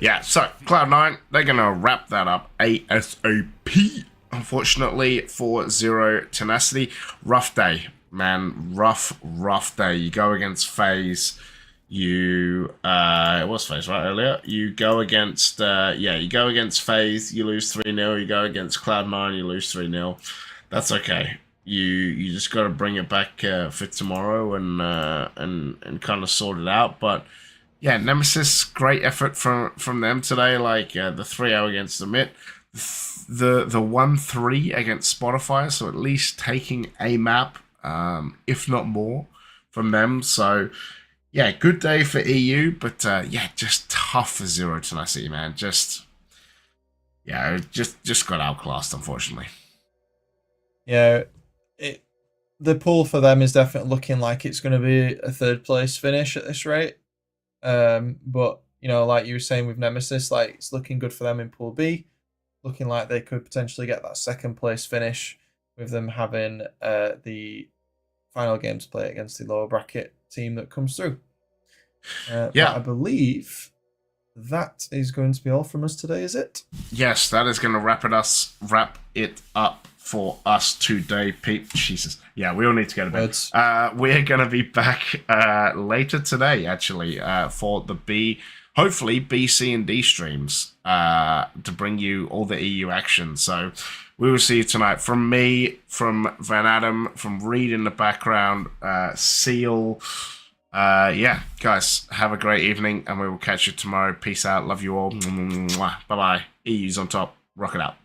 Yeah, so Cloud9, they're gonna wrap that up ASAP. Unfortunately for Zero Tenacity, rough day, man. Rough day. You go against FaZe. It was FaZe right earlier. You go against you go against FaZe, you lose 3-0. You go against Cloud9, you lose 3-0. That's okay. You just got to bring it back for tomorrow and kind of sort it out. But yeah, Nemesis, great effort from them today. Like the 3-0 against the Mitt, the 1-3 against Spotify. So at least taking a map, if not more, from them. So yeah, good day for EU, but yeah, just tough for Zero Tenacity, man. Just got outclassed, unfortunately. Yeah, the pool for them is definitely looking like it's going to be a 3rd place finish at this rate. But you know, like you were saying with Nemesis, like it's looking good for them in Pool B, looking like they could potentially get that 2nd place finish with them having the final game to play against the lower bracket team that comes through. But I believe that is going to be all from us today, is it? Yes, that is going to wrap it up for us today, Pete. Jesus. Yeah, we all need to go to bed. We're going to be back later today, actually, for the hopefully B, C, and D streams to bring you all the EU action. So we will see you tonight. From me, from Van Adam, from Reed in the background, Seal. Yeah, guys, have a great evening, and we will catch you tomorrow. Peace out. Love you all. Bye-bye. EU's on top. Rock it out.